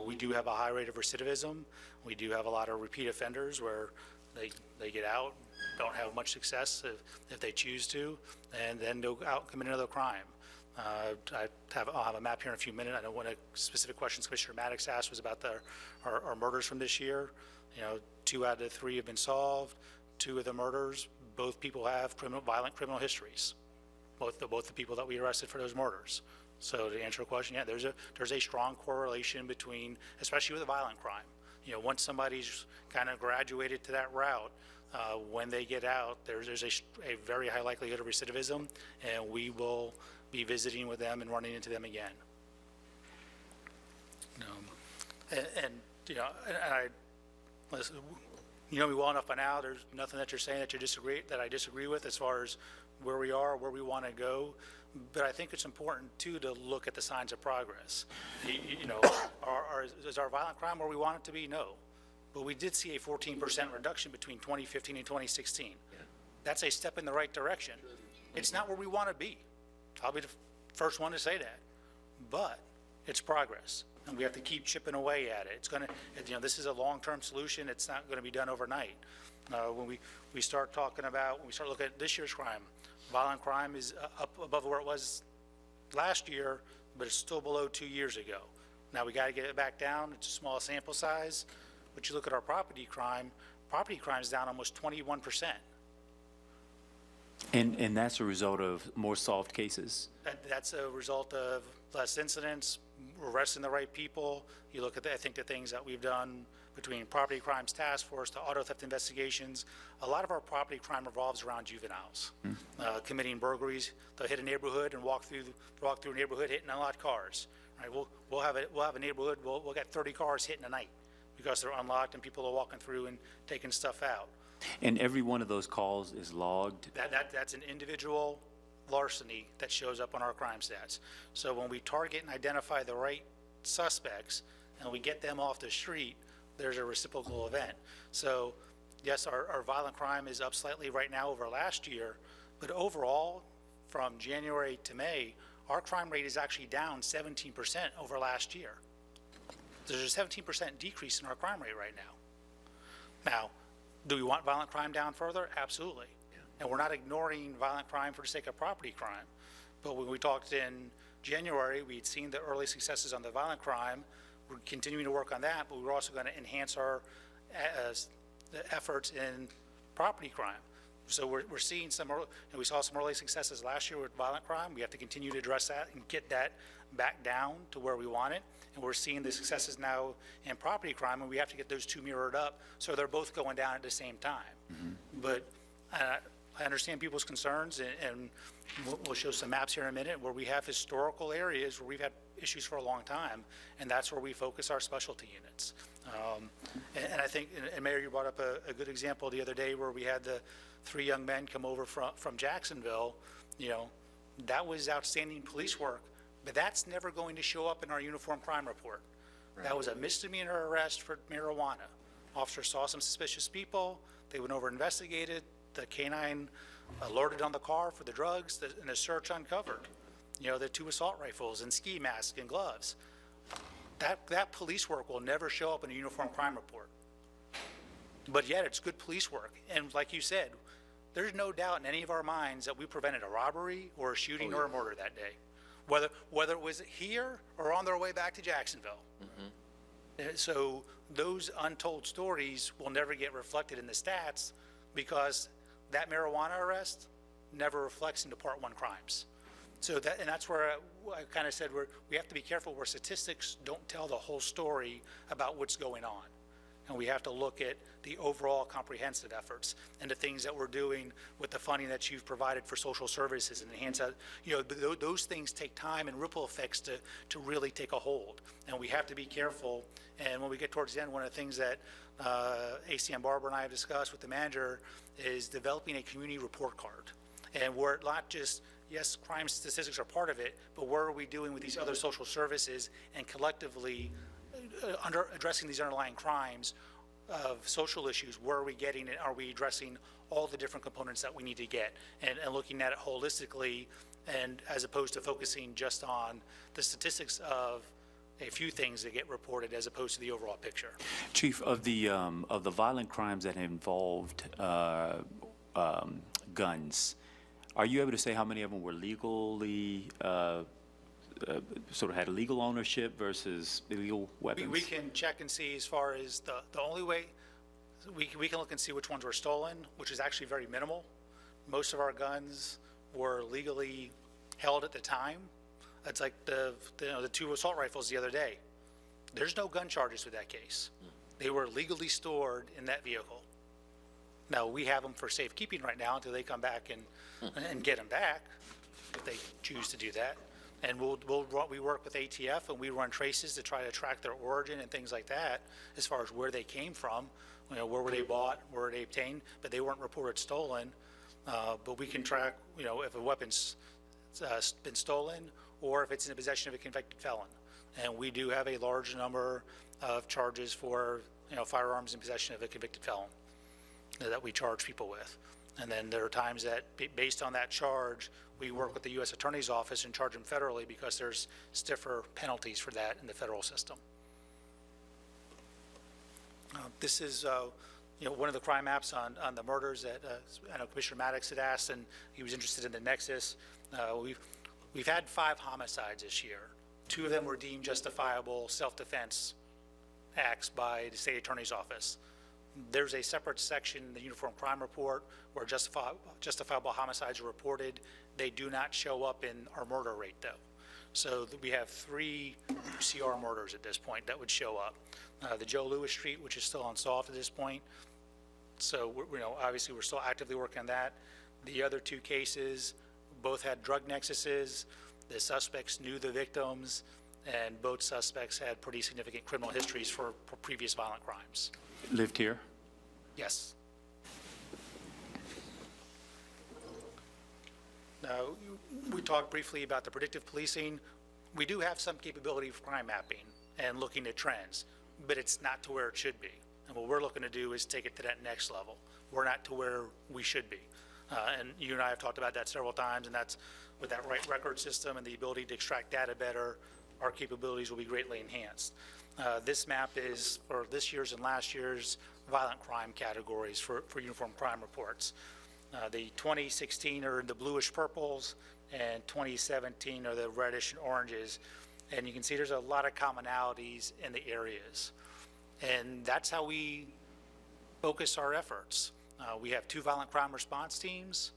We do have a high rate of recidivism. We do have a lot of repeat offenders where they get out, don't have much success if they choose to, and then go out and commit another crime. I'll have a map here in a few minutes. I know one of the specific questions Commissioner Maddox asked was about our murders from this year. 2 out of the 3 have been solved. 2 of the murders, both people have violent criminal histories. Both the people that we arrested for those murders. So to answer your question, yeah, there's a strong correlation between, especially with a violent crime. Once somebody's kind of graduated to that route, when they get out, there's a very high likelihood of recidivism, and we will be visiting with them and running into them again. Listen, you know me well enough by now. There's nothing that you're saying that I disagree with as far as where we are, where we want to go. But I think it's important too to look at the signs of progress. Is our violent crime where we want it to be? No. But we did see a 14% reduction between 2015 and 2016. Yeah. That's a step in the right direction. It's not where we want to be. I'll be the first one to say that. But it's progress, and we have to keep chipping away at it. It's going to, this is a long-term solution. It's not going to be done overnight. When we start talking about, when we start looking at this year's crime, violent crime is up above where it was last year, but it's still below 2 years ago. Now we got to get it back down. It's a small sample size, but you look at our property crime is down almost 21%. And that's a result of more solved cases? That's a result of less incidents, arresting the right people. You look at I think the things that we've done between Property Crimes Task Force to auto theft investigations. A lot of our property crime revolves around juveniles committing burglaries. They'll hit a neighborhood and walk through a neighborhood hitting unlocked cars. Right? We'll have a neighborhood. We'll get 30 cars hitting a night because they're unlocked and people are walking through and taking stuff out. And every one of those calls is logged? That's an individual larceny that shows up on our crime stats. So when we target and identify the right suspects and we get them off the street, there's a reciprocal event. So yes, our violent crime is up slightly right now over last year, but overall, from January to May, our crime rate is actually down 17% over last year. There's a 17% decrease in our crime rate right now. Now, do we want violent crime down further? Absolutely. And we're not ignoring violent crime for the sake of property crime. But when we talked in January, we'd seen the early successes on the violent crime. We're continuing to work on that, but we're also going to enhance our the efforts in property crime. So we're seeing some, and we saw some early successes last year with violent crime. We have to continue to address that and get that back down to where we want it. And we're seeing the successes now in property crime, and we have to get those two mirrored up so they're both going down at the same time. But I understand people's concerns, and we'll show some maps here in a minute where we have historical areas where we've had issues for a long time, and that's where we focus our specialty units. And I think, and Mayor, you brought up a good example the other day where we had the 3 young men come over from Jacksonville. You know, that was outstanding police work, but that's never going to show up in our uniform crime report. Right. That was a misdemeanor arrest for marijuana. Officers saw some suspicious people. They went over and investigated. The canine alerted on the car for the drugs, and the search uncovered, you know, the 2 assault rifles and ski masks and gloves. That police work will never show up in a uniform crime report. But yet it's good police work. And like you said, there's no doubt in any of our minds that we prevented a robbery or a shooting or a murder that day, whether it was here or on their way back to Jacksonville. So those untold stories will never get reflected in the stats because that marijuana arrest never reflects into Part 1 crimes. So that's where I kind of said we have to be careful where statistics don't tell the whole story about what's going on. And we have to look at the overall comprehensive efforts and the things that we're doing with the funding that you've provided for social services and enhance that. You know, those things take time and ripple effects to really take a hold. And we have to be careful. And when we get towards the end, one of the things that ACM Barber and I have discussed with the manager is developing a community report card. And we're not just, yes, crime statistics are part of it, but what are we doing with these other social services and collectively addressing these underlying crimes of social issues? Where are we getting it? Are we addressing all the different components that we need to get and looking at it holistically, and as opposed to focusing just on the statistics of a few things that get reported as opposed to the overall picture. Chief, of the violent crimes that involved guns, are you able to say how many of them were legally sort of had legal ownership versus illegal weapons? We can check and see as far as the only way, we can look and see which ones were stolen, which is actually very minimal. Most of our guns were legally held at the time. It's like the 2 assault rifles the other day. There's no gun charges with that case. They were legally stored in that vehicle. Now, we have them for safekeeping right now until they come back and get them back, if they choose to do that. And we work with ATF and we run traces to try to track their origin and things like that as far as where they came from, you know, where were they bought, where were they obtained, but they weren't reported stolen. But we can track, you know, if a weapon's been stolen or if it's in the possession of a convicted felon. And we do have a large number of charges for, you know, firearms in possession of a convicted felon that we charge people with. And then there are times that, based on that charge, we work with the U.S. Attorney's Office and charge them federally because there's stiffer penalties for that in the federal system. This is, you know, one of the crime maps on the murders that I know Commissioner Maddox had asked, and he was interested in the nexus. We've had 5 homicides this year. 2 of them were deemed justifiable self-defense acts by the State Attorney's Office. There's a separate section in the Uniform Crime Report where justifiable homicides are reported. They do not show up in our murder rate, though. So we have 3 CR murders at this point that would show up. The Joe Louis Street, which is still unsolved at this point. So, obviously, we're still actively working on that. The other 2 cases, both had drug nexuses. The suspects knew the victims, and both suspects had pretty significant criminal histories for previous violent crimes. Lived here? Yes. Now, we talked briefly about the predictive policing. We do have some capability of crime mapping and looking at trends, but it's not to where it should be. And what we're looking to do is take it to that next level. We're not to where we should be. And you and I have talked about that several times, and that's with that right record system and the ability to extract data better, our capabilities will be greatly enhanced. This map is for this year's and last year's violent crime categories for uniform crime reports. The 2016 are the bluish purples, and 2017 are the reddish and oranges. And you can see there's a lot of commonalities in the areas. And that's how we focus our efforts. We have 2 violent crime response teams.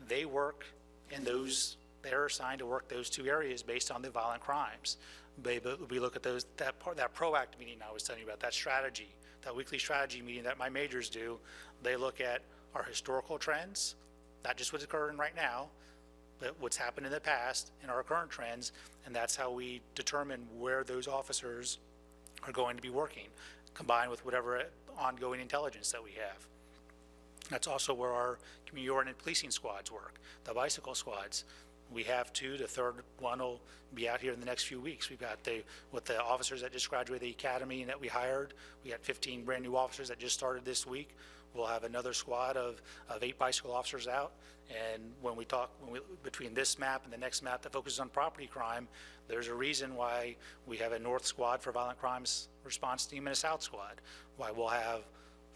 They work in those, they're assigned to work those 2 areas based on the violent crimes. We look at those, that PROACT meeting I was telling you about, that strategy, that weekly strategy meeting that my majors do. They look at our historical trends, not just what's occurring right now, but what's happened in the past and our current trends, and that's how we determine where those officers are going to be working, combined with whatever ongoing intelligence that we have. That's also where our community-oriented policing squads work, the bicycle squads. We have 2, the third one will be out here in the next few weeks. We've got with the officers that just graduated the academy and that we hired, we got 15 brand new officers that just started this week. We'll have another squad of 8 bicycle officers out. And when we between this map and the next map that focuses on property crime, there's a reason why we have a north squad for violent crimes response team and a south squad. Why we'll have,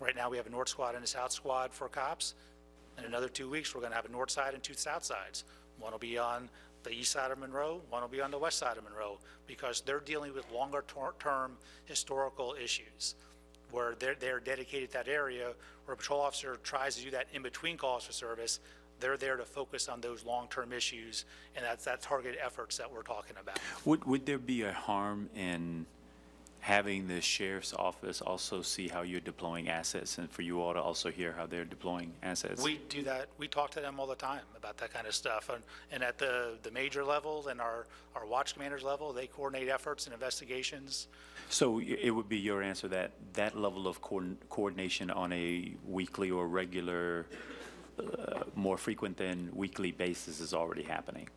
right now we have a north squad and a south squad for cops. In another 2 weeks, we're gonna have a north side and 2 south sides. One will be on the east side of Monroe, one will be on the west side of Monroe, because they're dealing with longer term historical issues where they're dedicated to that area, where a patrol officer tries to do that in between calls for service. They're there to focus on those long-term issues, and that's that targeted efforts that we're talking about. Would there be a harm in having the sheriff's office also see how you're deploying assets, and for you all to also hear how they're deploying assets? We do that. We talk to them all the time about that kind of stuff. And at the major level and our watch commanders level, they coordinate efforts and investigations. So it would be your answer that that level of coordination on a weekly or regular, more frequent than weekly basis is already happening?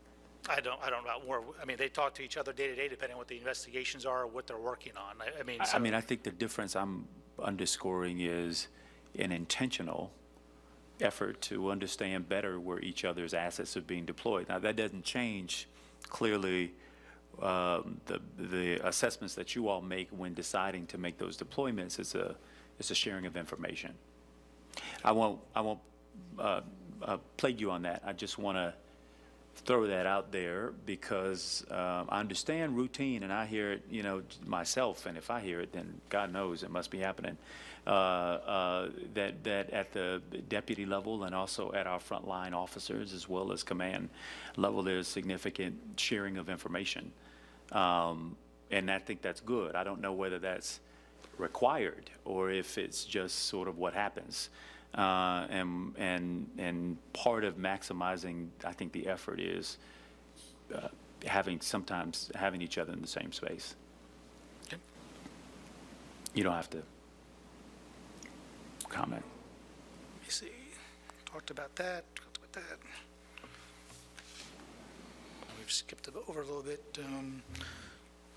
I don't know about more. I mean, they talk to each other day to day, depending on what the investigations are or what they're working on. I think the difference I'm underscoring is an intentional effort to understand better where each other's assets are being deployed. Now, that doesn't change clearly the assessments that you all make when deciding to make those deployments. It's a sharing of information. I won't plague you on that. I just want to throw that out there because I understand routine, and I hear it, myself, and if I hear it, then God knows it must be happening. That at the deputy level and also at our frontline officers as well as command level, there's significant sharing of information, and I think that's good. I don't know whether that's required or if it's just sort of what happens. And part of maximizing, I think, the effort is sometimes having each other in the same space. Okay. You don't have to comment. Let me see. Talked about that. We've skipped over a little bit.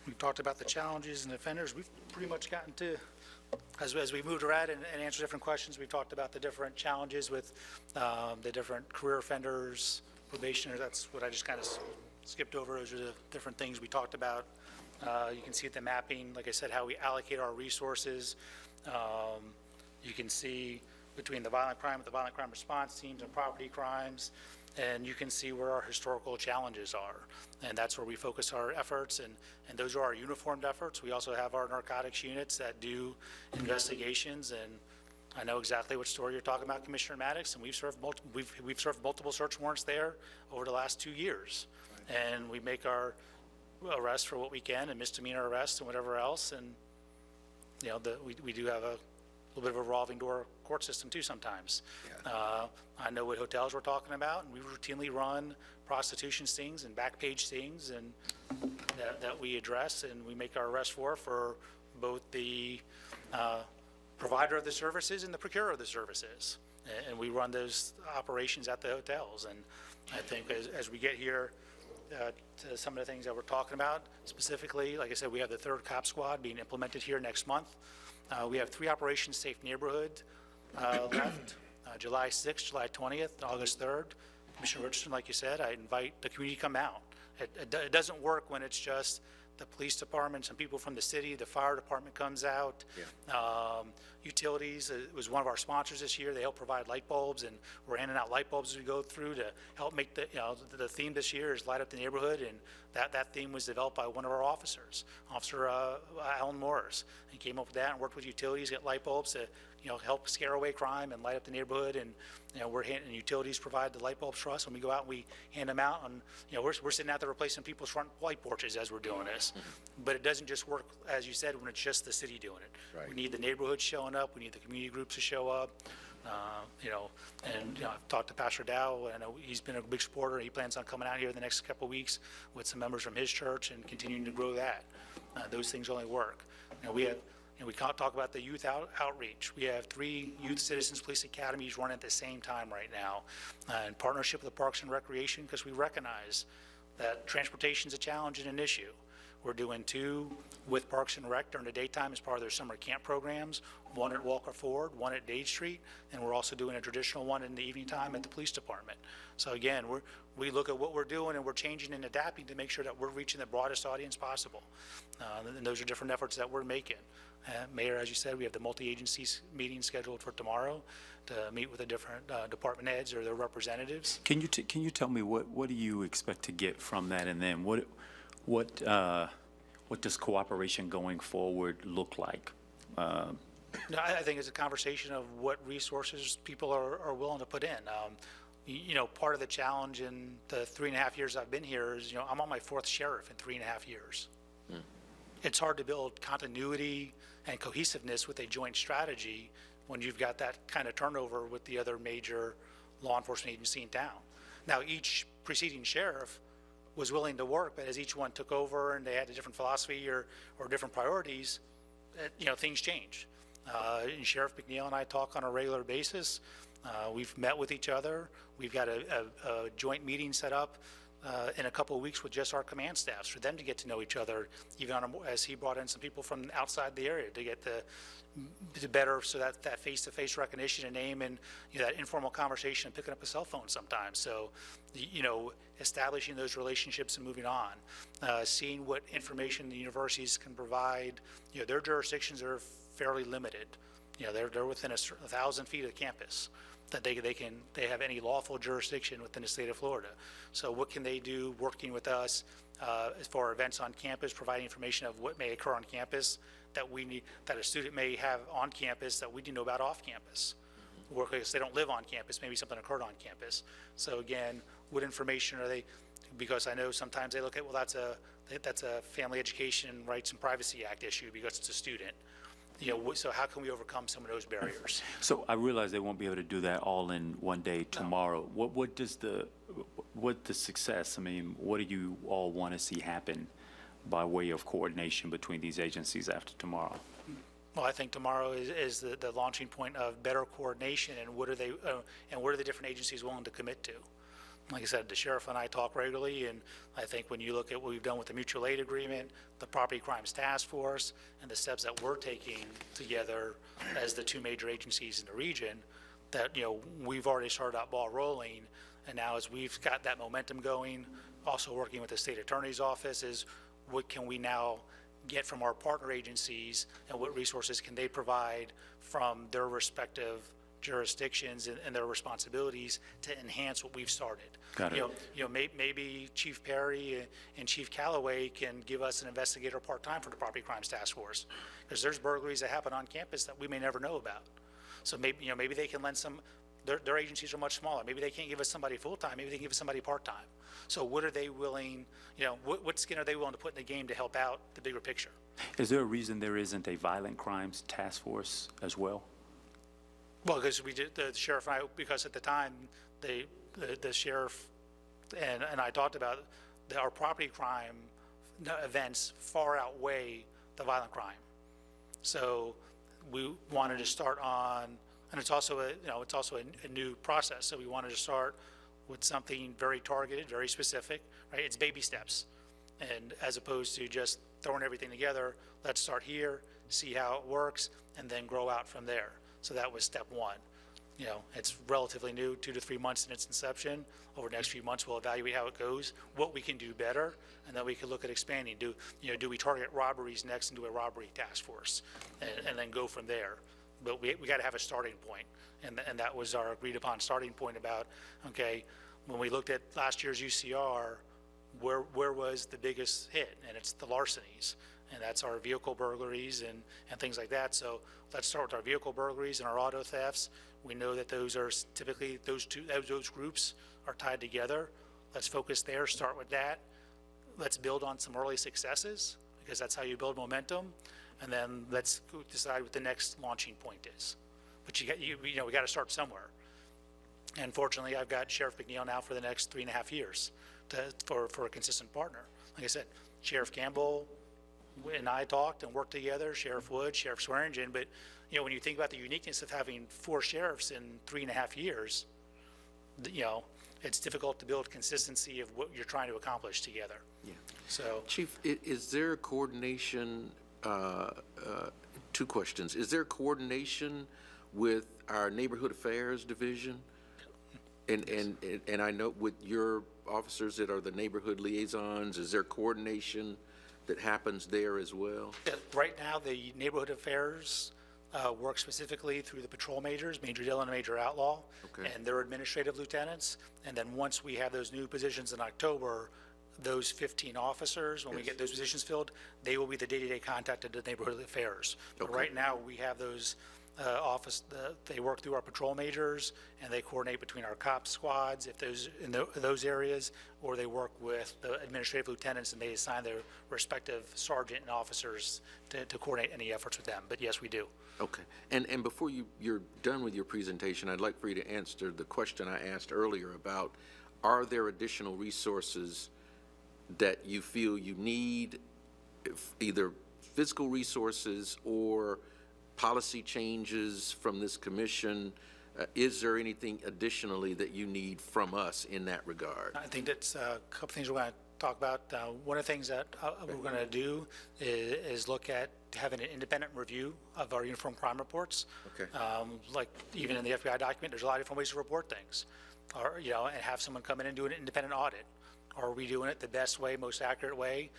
We've talked about the challenges and offenders. We've pretty much gotten to, as we moved around and answered different questions, we've talked about the different challenges with the different career offenders, probationers. That's what I just kind of skipped over. Those are the different things we talked about. You can see the mapping, like I said, how we allocate our resources. You can see between the violent crime response teams and property crimes, and you can see where our historical challenges are. And that's where we focus our efforts, and those are our uniformed efforts. We also have our narcotics units that do investigations, and I know exactly what story you're talking about, Commissioner Maddox, and we've served multiple search warrants there over the last 2 years. And we make our arrests for what we can and misdemeanor arrests and whatever else. And, you know, we do have a little bit of a revolving door court system too sometimes. I know what hotels we're talking about, and we routinely run prostitution stings and back page stings and that we address and we make our arrests for both the provider of the services and the procurer of the services. And we run those operations at the hotels. And I think as we get here to some of the things that we're talking about, specifically, like I said, we have the 3rd cop squad being implemented here next month. We have 3 Operation Safe Neighborhood left, July 6th, July 20th, August 3rd. Commissioner Richardson, like you said, I invite the community to come out. It doesn't work when it's just the police department, some people from the city, the fire department comes out. Utilities was one of our sponsors this year. They help provide light bulbs, and we're handing out light bulbs as we go through to help make the theme this year is light up the neighborhood, and that theme was developed by one of our officers, Officer Alan Morris. He came up with that and worked with utilities, get light bulbs to help scare away crime and light up the neighborhood. And and utilities provide the light bulbs for us when we go out and we hand them out. And we're sitting out there replacing people's front light porches as we're doing this. But it doesn't just work, as you said, when it's just the city doing it. Right. We need the neighborhood showing up. We need the community groups to show up. I've talked to Pastor Dow. I know he's been a big supporter. He plans on coming out here the next couple of weeks with some members from his church and continuing to grow that. Those things only work. We can't talk about the youth outreach. We have 3 youth citizens police academies running at the same time right now in partnership with the Parks and Recreation, because we recognize that transportation is a challenge and an issue. We're doing 2 with Parks and Rec during the daytime as part of their summer camp programs, 1 at Walker Ford, 1 at Dade Street, and we're also doing a traditional one in the evening time at the police department. So again, we look at what we're doing and we're changing and adapting to make sure that we're reaching the broadest audience possible. And those are different efforts that we're making. Mayor, as you said, we have the multi-agency meeting scheduled for tomorrow to meet with the different department heads or their representatives. Can you tell me what do you expect to get from that, and then what does cooperation going forward look like? I think it's a conversation of what resources people are willing to put in. Part of the challenge in the 3.5 years I've been here is, I'm on my 4th sheriff in 3.5 years. It's hard to build continuity and cohesiveness with a joint strategy when you've got that kind of turnover with the other major law enforcement agency in town. Now, each preceding sheriff was willing to work, but as each one took over and they had a different philosophy or different priorities, things change. And Sheriff McNeil and I talk on a regular basis. We've met with each other. We've got a joint meeting set up in a couple of weeks with just our command staffs for them to get to know each other, even as he brought in some people from outside the area to get the better, so that face-to-face recognition and name and that informal conversation and picking up a cell phone sometimes. So, establishing those relationships and moving on, seeing what information the universities can provide. Their jurisdictions are fairly limited. They're within 1,000 feet of the campus that they have any lawful jurisdiction within the state of Florida. So what can they do working with us for events on campus, providing information of what may occur on campus that a student may have on campus that we didn't know about off campus. Or because they don't live on campus, maybe something occurred on campus. So again, what information are they, because I know sometimes they look at, well, that's a Family Education Rights and Privacy Act issue because it's a student. So how can we overcome some of those barriers? So I realize they won't be able to do that all in one day tomorrow. No. What the success? I mean, what do you all want to see happen by way of coordination between these agencies after tomorrow? Well, I think tomorrow is the launching point of better coordination, and what are the different agencies willing to commit to? Like I said, the sheriff and I talk regularly, and I think when you look at what we've done with the mutual aid agreement, the property crimes task force, and the steps that we're taking together as the 2 major agencies in the region, that we've already started that ball rolling. And now as we've got that momentum going, also working with the state attorney's office, is what can we now get from our partner agencies, and what resources can they provide from their respective jurisdictions and their responsibilities to enhance what we've started. Got it. Maybe Chief Perry and Chief Calloway can give us an investigator part-time for the Property Crimes Task Force, because there's burglaries that happen on campus that we may never know about. So maybe they can lend their agencies are much smaller. Maybe they can't give us somebody full-time, maybe they can give us somebody part-time. So what are they willing, what skin are they willing to put in the game to help out the bigger picture? Is there a reason there isn't a violent crimes task force as well? Well, because we did, the sheriff and I, because at the time, the sheriff and I talked about our property crime events far outweigh the violent crime. So we wanted to start on, and it's also a new process. So we wanted to start with something very targeted, very specific, right? It's baby steps. And as opposed to just throwing everything together, let's start here, see how it works, and then grow out from there. So that was step one. It's relatively new, 2 to 3 months in its inception. Over the next few months, we'll evaluate how it goes, what we can do better, and then we can look at expanding. Do we target robberies next and do a robbery task force, and then go from there? But we got to have a starting point, and that was our agreed upon starting point about, okay, when we looked at last year's UCR, where was the biggest hit? And it's the larcenies, and that's our vehicle burglaries and things like that. So let's start with our vehicle burglaries and our auto thefts. We know that those are typically, those groups are tied together. Let's focus there, start with that. Let's build on some early successes, because that's how you build momentum. And then let's decide what the next launching point is. But we got to start somewhere. And fortunately, I've got Sheriff McNeil now for the next 3.5 years for a consistent partner. Like I said, Sheriff Campbell and I talked and worked together, Sheriff Wood, Sheriff Swearingen, but when you think about the uniqueness of having 4 sheriffs in 3.5 years, it's difficult to build consistency of what you're trying to accomplish together. Yeah. So, Chief, is there coordination, 2 questions. Is there coordination with our Neighborhood Affairs Division? And I know with your officers that are the neighborhood liaisons, is there coordination that happens there as well? right now, the Neighborhood Affairs work specifically through the patrol majors, Major Dillon and Major Outlaw, and their administrative lieutenants. And then once we have those new positions in October, those 15 officers, when we get those positions filled, they will be the day-to-day contact of the Neighborhood Affairs. But right now, we have those they work through our patrol majors, and they coordinate between our cop squads if those in those areas, or they work with the administrative lieutenants, and they assign their respective sergeant and officers to coordinate any efforts with them. But yes, we do. Okay. And before you're done with your presentation, I'd like for you to answer the question I asked earlier about, are there additional resources that you feel you need, either physical resources or policy changes from this commission? Is there anything additionally that you need from us in that regard? I think that's a couple things we're going to talk about. One of the things that we're going to do is look at having an independent review of our uniform crime reports. Okay. Like even in the FBI document, there's a lot of different ways to report things, or and have someone come in and do an independent audit. Are we doing it the best way, most accurate way?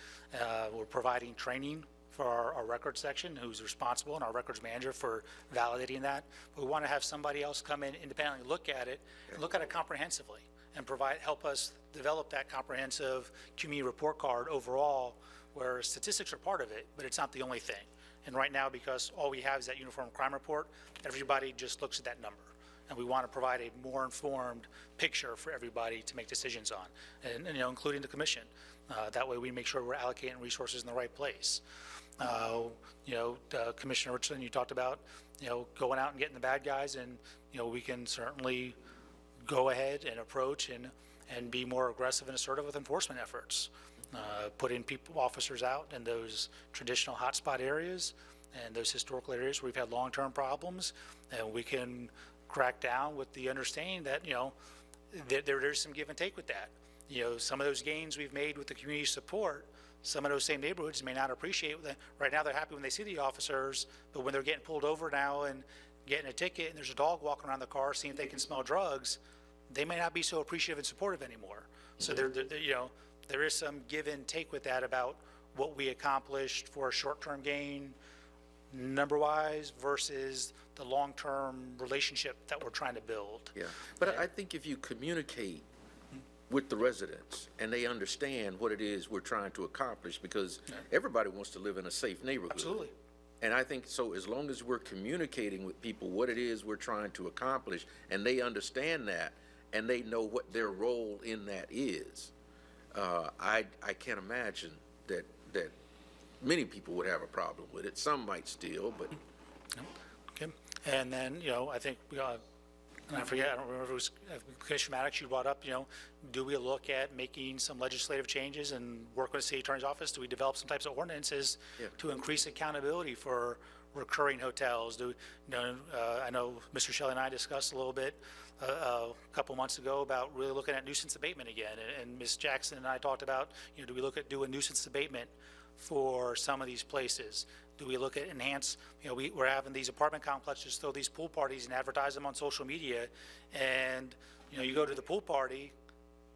We're providing training for our records section, who's responsible, and our records manager for validating that. But we want to have somebody else come in independently, look at it, and look at it comprehensively, and help us develop that comprehensive community report card overall, where statistics are part of it, but it's not the only thing. And right now, because all we have is that uniform crime report, everybody just looks at that number. And we want to provide a more informed picture for everybody to make decisions on, and including the commission. That way we make sure we're allocating resources in the right place. Commissioner Richardson, you talked about, going out and getting the bad guys, and, we can certainly go ahead and approach and be more aggressive and assertive with enforcement efforts. Putting officers out in those traditional hotspot areas and those historical areas where we've had long-term problems, and we can crack down with the understanding that, there's some give and take with that. Some of those gains we've made with the community support, some of those same neighborhoods may not appreciate that. Right now, they're happy when they see the officers, but when they're getting pulled over now and getting a ticket, and there's a dog walking around the car seeing if they can smell drugs, they may not be so appreciative and supportive anymore. So there is some give and take with that about what we accomplished for a short-term gain, number-wise, versus the long-term relationship that we're trying to build. Yeah, but I think if you communicate with the residents and they understand what it is we're trying to accomplish, because everybody wants to live in a safe neighborhood. Absolutely. And I think so as long as we're communicating with people what it is we're trying to accomplish, and they understand that, and they know what their role in that is, I can't imagine that many people would have a problem with it. Some might still, but. Okay. And then, I think, and I forget, I don't remember if it was Commissioner Maddox, you brought up, do we look at making some legislative changes and work with the city attorney's office? Do we develop some types of ordinances to increase accountability for recurring hotels? I know Mr. Shelley and I discussed a little bit a couple months ago about really looking at nuisance abatement again. And Ms. Jackson and I talked about, do we look at doing nuisance abatement for some of these places? Do we look at enhance, we're having these apartment complexes throw these pool parties and advertise them on social media, and, you go to the pool party,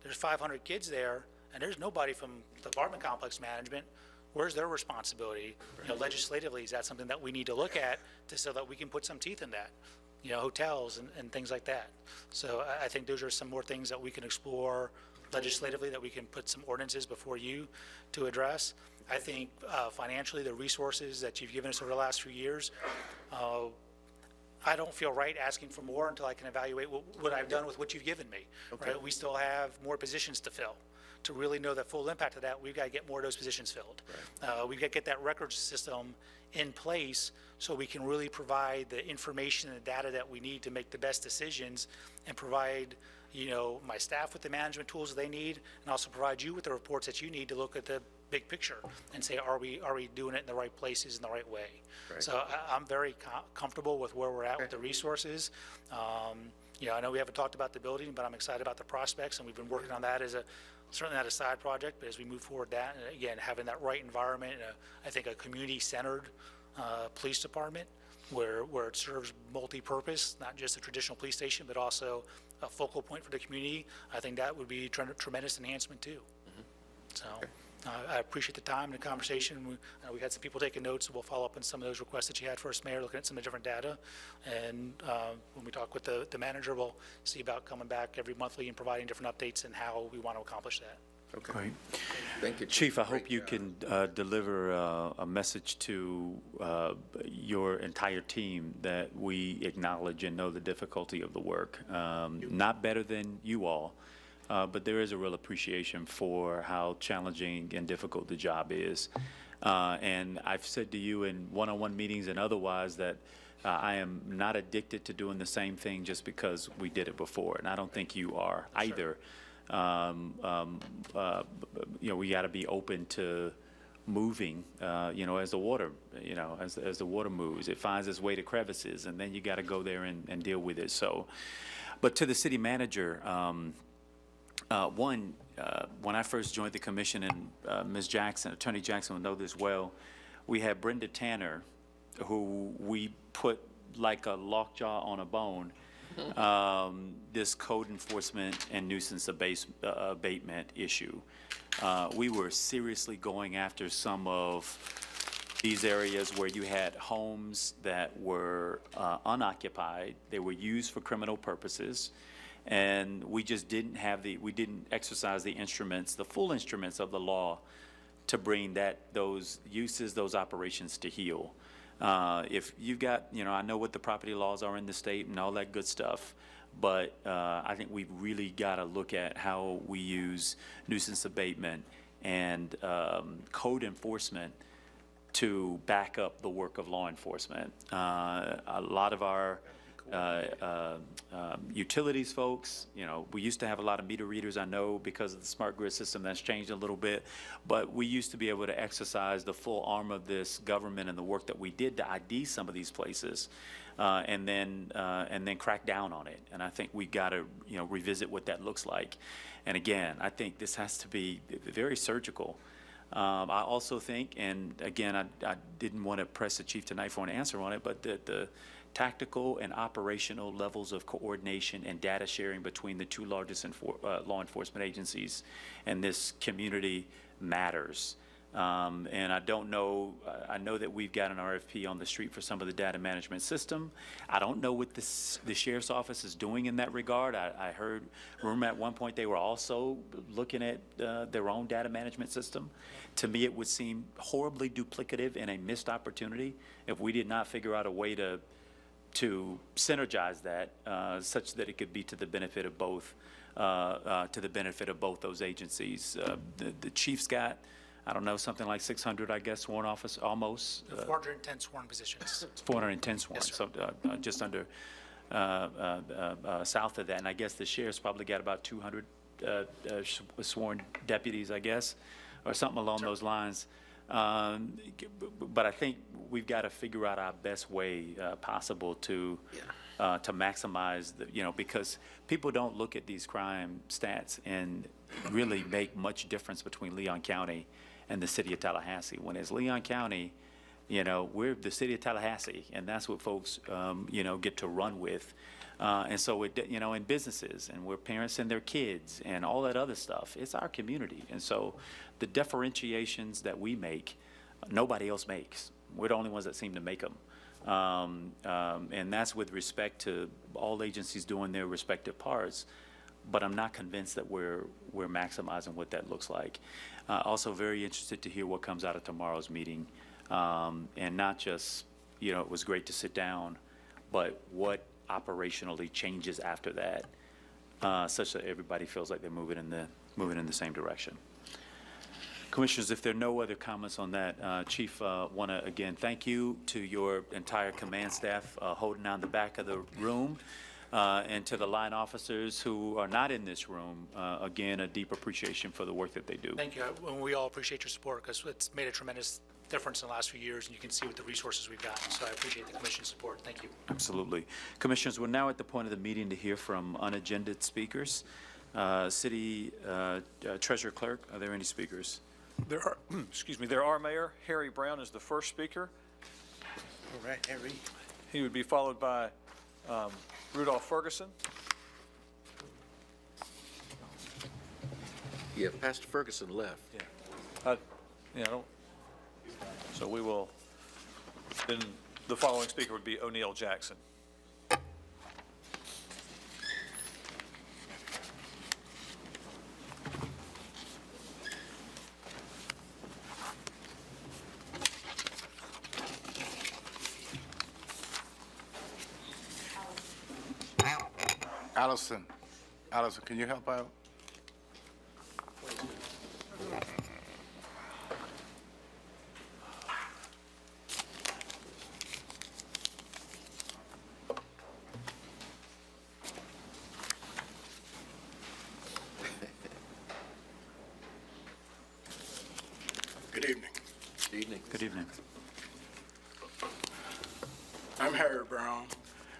there's 500 kids there, and there's nobody from the apartment complex management. Where's their responsibility? Legislatively, is that something that we need to look at so that we can put some teeth in that? Hotels and things like that. So I think those are some more things that we can explore legislatively, that we can put some ordinances before you to address. I think financially, the resources that you've given us over the last few years, I don't feel right asking for more until I can evaluate what I've done with what you've given me. Okay. Right? We still have more positions to fill. To really know the full impact of that, we've got to get more of those positions filled. Right. We've got to get that record system in place so we can really provide the information and the data that we need to make the best decisions, and provide my staff with the management tools they need, and also provide you with the reports that you need to look at the big picture and say, are we doing it in the right places in the right way? Right. So I'm very comfortable with where we're at with the resources. I know we haven't talked about the building, but I'm excited about the prospects, and we've been working on that as certainly not a side project, but as we move forward that, and again, having that right environment, and I think a community-centered police department where it serves multi-purpose, not just a traditional police station, but also a focal point for the community. I think that would be a tremendous enhancement too. Mm-hmm. So I appreciate the time and the conversation. We had some people taking notes, so we'll follow up on some of those requests that you had for us, Mayor, looking at some of the different data. And when we talk with the manager, we'll see about coming back every monthly and providing different updates and how we want to accomplish that. Okay. Great. Thank you, Chief. I hope you can deliver a message to your entire team that we acknowledge and know the difficulty of the work. Not better than you all, but there is a real appreciation for how challenging and difficult the job is. And I've said to you in one-on-one meetings and otherwise that I am not addicted to doing the same thing just because we did it before, and I don't think you are either. We got to be open to moving, as the water, as the water moves, it finds its way to crevices, and then you got to go there and deal with it. So, but to the city manager, when I first joined the commission, and Ms. Jackson, Attorney Jackson will know this well, we had Brenda Tanner, who we put like a lockjaw on a bone, this code enforcement and nuisance abatement issue. We were seriously going after some of these areas where you had homes that were unoccupied, they were used for criminal purposes, and we just didn't exercise the instruments, the full instruments of the law to bring those uses, those operations to heel. If you've got, I know what the property laws are in the state and all that good stuff, but I think we've really got to look at how we use nuisance abatement and code enforcement to back up the work of law enforcement. A lot of our utilities folks, we used to have a lot of meter readers, I know, because of the smart grid system. That's changed a little bit, but we used to be able to exercise the full arm of this government and the work that we did to ID some of these places, and then crack down on it. And I think we got to revisit what that looks like. And again, I think this has to be very surgical. I also think, and again, I didn't want to press the chief tonight for an answer on it, but the tactical and operational levels of coordination and data sharing between the two largest law enforcement agencies and this community matters. And I don't know, I know that we've got an RFP on the street for some of the data management system. I don't know what the sheriff's office is doing in that regard. I heard rumor at one point they were also looking at their own data management system. To me, it would seem horribly duplicative and a missed opportunity if we did not figure out a way to synergize that such that it could be to the benefit of both those agencies. The chief's got, I don't know, something like 600, I guess, sworn office, almost. 410 sworn positions. 410 sworn, Yes, sir. so just under south of that. And I guess the sheriff's probably got about 200 sworn deputies, I guess, or something along those lines. But I think we've got to figure out our best way possible to maximize the, because people don't look at these crime stats and really make much difference between Leon County and the city of Tallahassee. When it's Leon County, we're the city of Tallahassee, and that's what folks, get to run with. And so, in businesses, and we're parents and their kids and all that other stuff, it's our community. And so the differentiations that we make, nobody else makes. We're the only ones that seem to make them. And that's with respect to all agencies doing their respective parts. But I'm not convinced that we're maximizing what that looks like. Also very interested to hear what comes out of tomorrow's meeting. And not just, it was great to sit down, but what operationally changes after that, such that everybody feels like they're moving in the same direction. Commissioners, if there are no other comments on that, Chief, want to again thank you to your entire command staff holding down the back of the room, and to the line officers who are not in this room. Again, a deep appreciation for the work that they do. Thank you. We all appreciate your support because it's made a tremendous difference in the last few years, and you can see with the resources we've gotten. So I appreciate the commission's support. Thank you. Absolutely. Commissioners, we're now at the point of the meeting to hear from unagended speakers. City Treasurer Clerk, are there any speakers? There are, there are, Mayor. Harry Brown is the first speaker. All right, Harry. He would be followed by Rudolph Ferguson. Yeah, Pastor Ferguson left. So we will, then the following speaker would be O'Neill Jackson. Allison, can you help out? Good evening. Good evening. Good evening. I'm Harry Brown.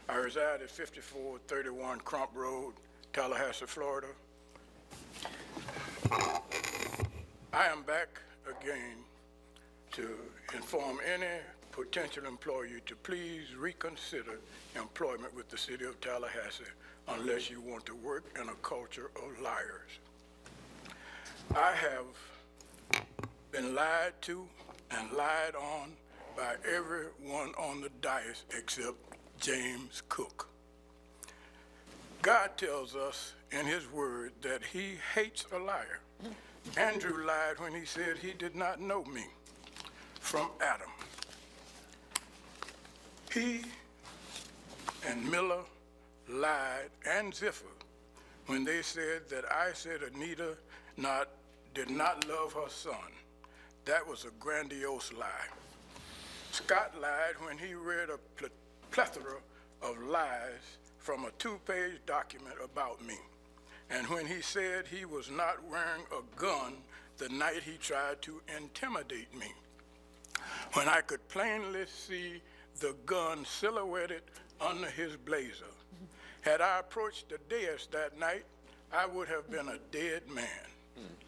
I reside at 5431 Crump Road, Tallahassee, Florida. I am back again to inform any potential employer to please reconsider employment with the city of Tallahassee unless you want to work in a culture of liars. I have been lied to and lied on by everyone on the dais except James Cook. God tells us in his word that he hates a liar. Andrew lied when he said he did not know me from Adam. He and Miller lied, and Ziffer, when they said that I said Anita did not love her son. That was a grandiose lie. Scott lied when he read a plethora of lies from a 2-page document about me, and when he said he was not wearing a gun the night he tried to intimidate me, when I could plainly see the gun silhouetted under his blazer. Had I approached the dais that night, I would have been a dead man.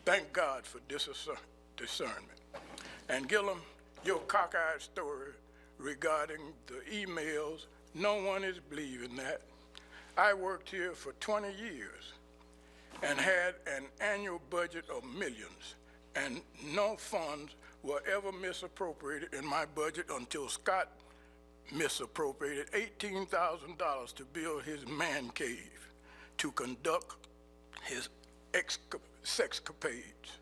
Thank God for discernment. And Gillum, your cockeyed story regarding the emails, no one is believing that. I worked here for 20 years and had an annual budget of millions and no funds were ever misappropriated in my budget until Scott misappropriated $18,000 to build his man cave to conduct his sexcapades.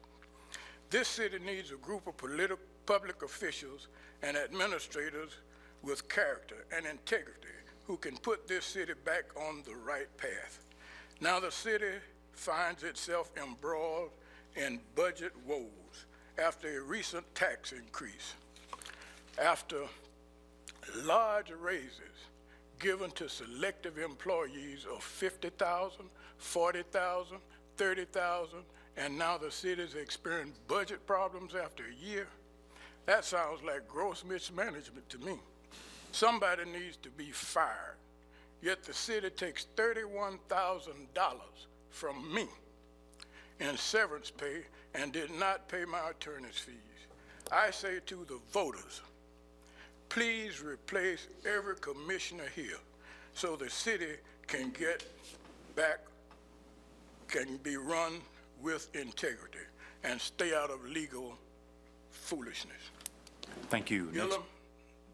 This city needs a group of public officials and administrators with character and integrity who can put this city back on the right path. Now the city finds itself embroiled in budget woes after a recent tax increase, after large raises given to selective employees of $50,000, $40,000, $30,000, and now the city's experiencing budget problems after a year. That sounds like gross mismanagement to me. Somebody needs to be fired, yet the city takes $31,000 from me in severance pay and did not pay my attorney's fees. I say to the voters, please replace every commissioner here so the city can get back, can be run with integrity and stay out of legal foolishness. Thank you. Gillum,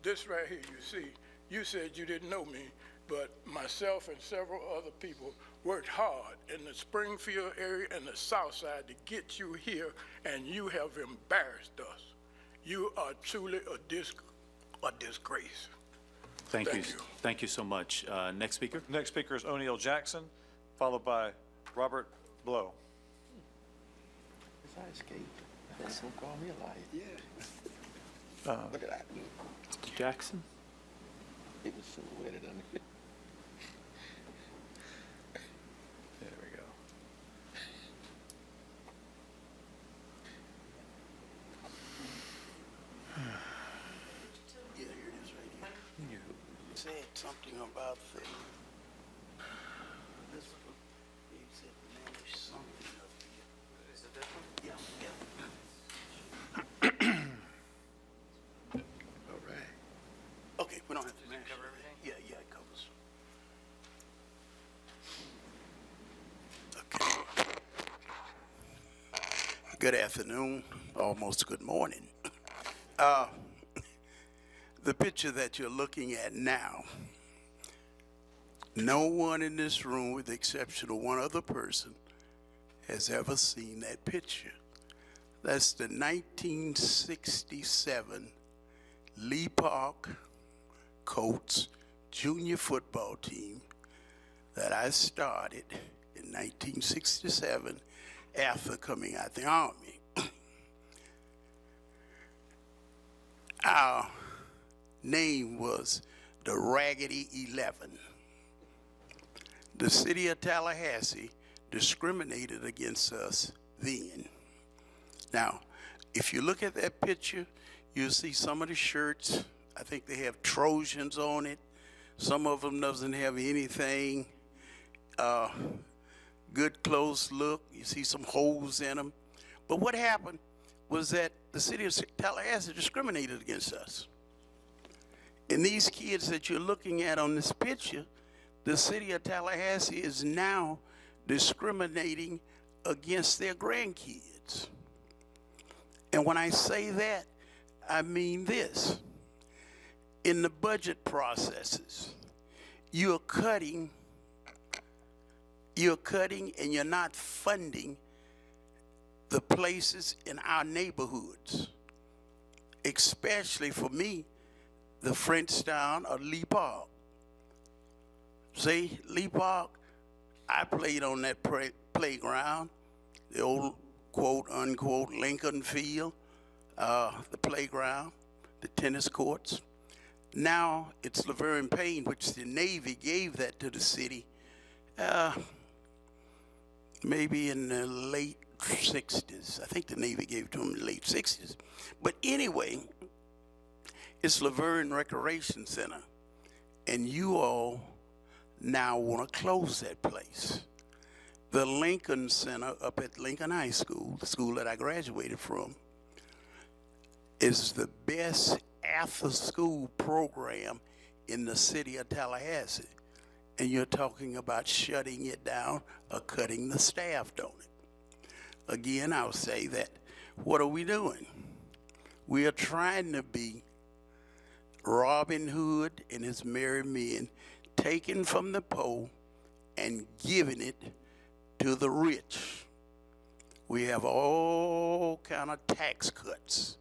this right here, you see, you said you didn't know me, but myself and several other people worked hard in the Springfield area and the South Side to get you here, and you have embarrassed us. You are truly a disgrace. Thank you. Thank you so much. Next speaker. Next speaker is O'Neill Jackson, followed by Robert Blow. I escaped. That's so called me a liar. Yeah. Look at that. Mr. Jackson. It was silhouetted under it. There we go. Yeah, here it is right here. You said something about the... This one. You said manage something up here. Is it this one? Yeah, All right. Okay, we don't have to manage. Cover everything? Yeah, it covers. Okay. Good afternoon, almost good morning. The picture that you're looking at now, no one in this room, with the exception of one other person, has ever seen that picture. That's the 1967 Lee Park Colts junior football team that I started in 1967 after coming out the Army. Our name was the Raggedy 11. The city of Tallahassee discriminated against us then. Now, if you look at that picture, you'll see some of the shirts. I think they have Trojans on it. Some of them doesn't have anything. Good close look. You see some holes in them. But what happened was that the city of Tallahassee discriminated against us. And these kids that you're looking at on this picture, the city of Tallahassee is now discriminating against their grandkids. And when I say that, I mean this. In the budget processes, you're cutting and you're not funding the places in our neighborhoods, especially for me, the Frenchtown or Lee Park. See, Lee Park, I played on that playground, the old quote unquote Lincoln Field, the playground, the tennis courts. Now it's Laverne Payne, which the Navy gave that to the city maybe in the late 60s. I think the Navy gave it to them in the late 60s. But anyway, it's Laverne Recreation Center. And you all now want to close that place. The Lincoln Center up at Lincoln High School, the school that I graduated from, is the best after-school program in the city of Tallahassee. And you're talking about shutting it down or cutting the staff on it. Again, I'll say that What are we doing? We are trying to be Robin Hood and his merry men, taking from the poor and giving it to the rich. We have all kind of tax cuts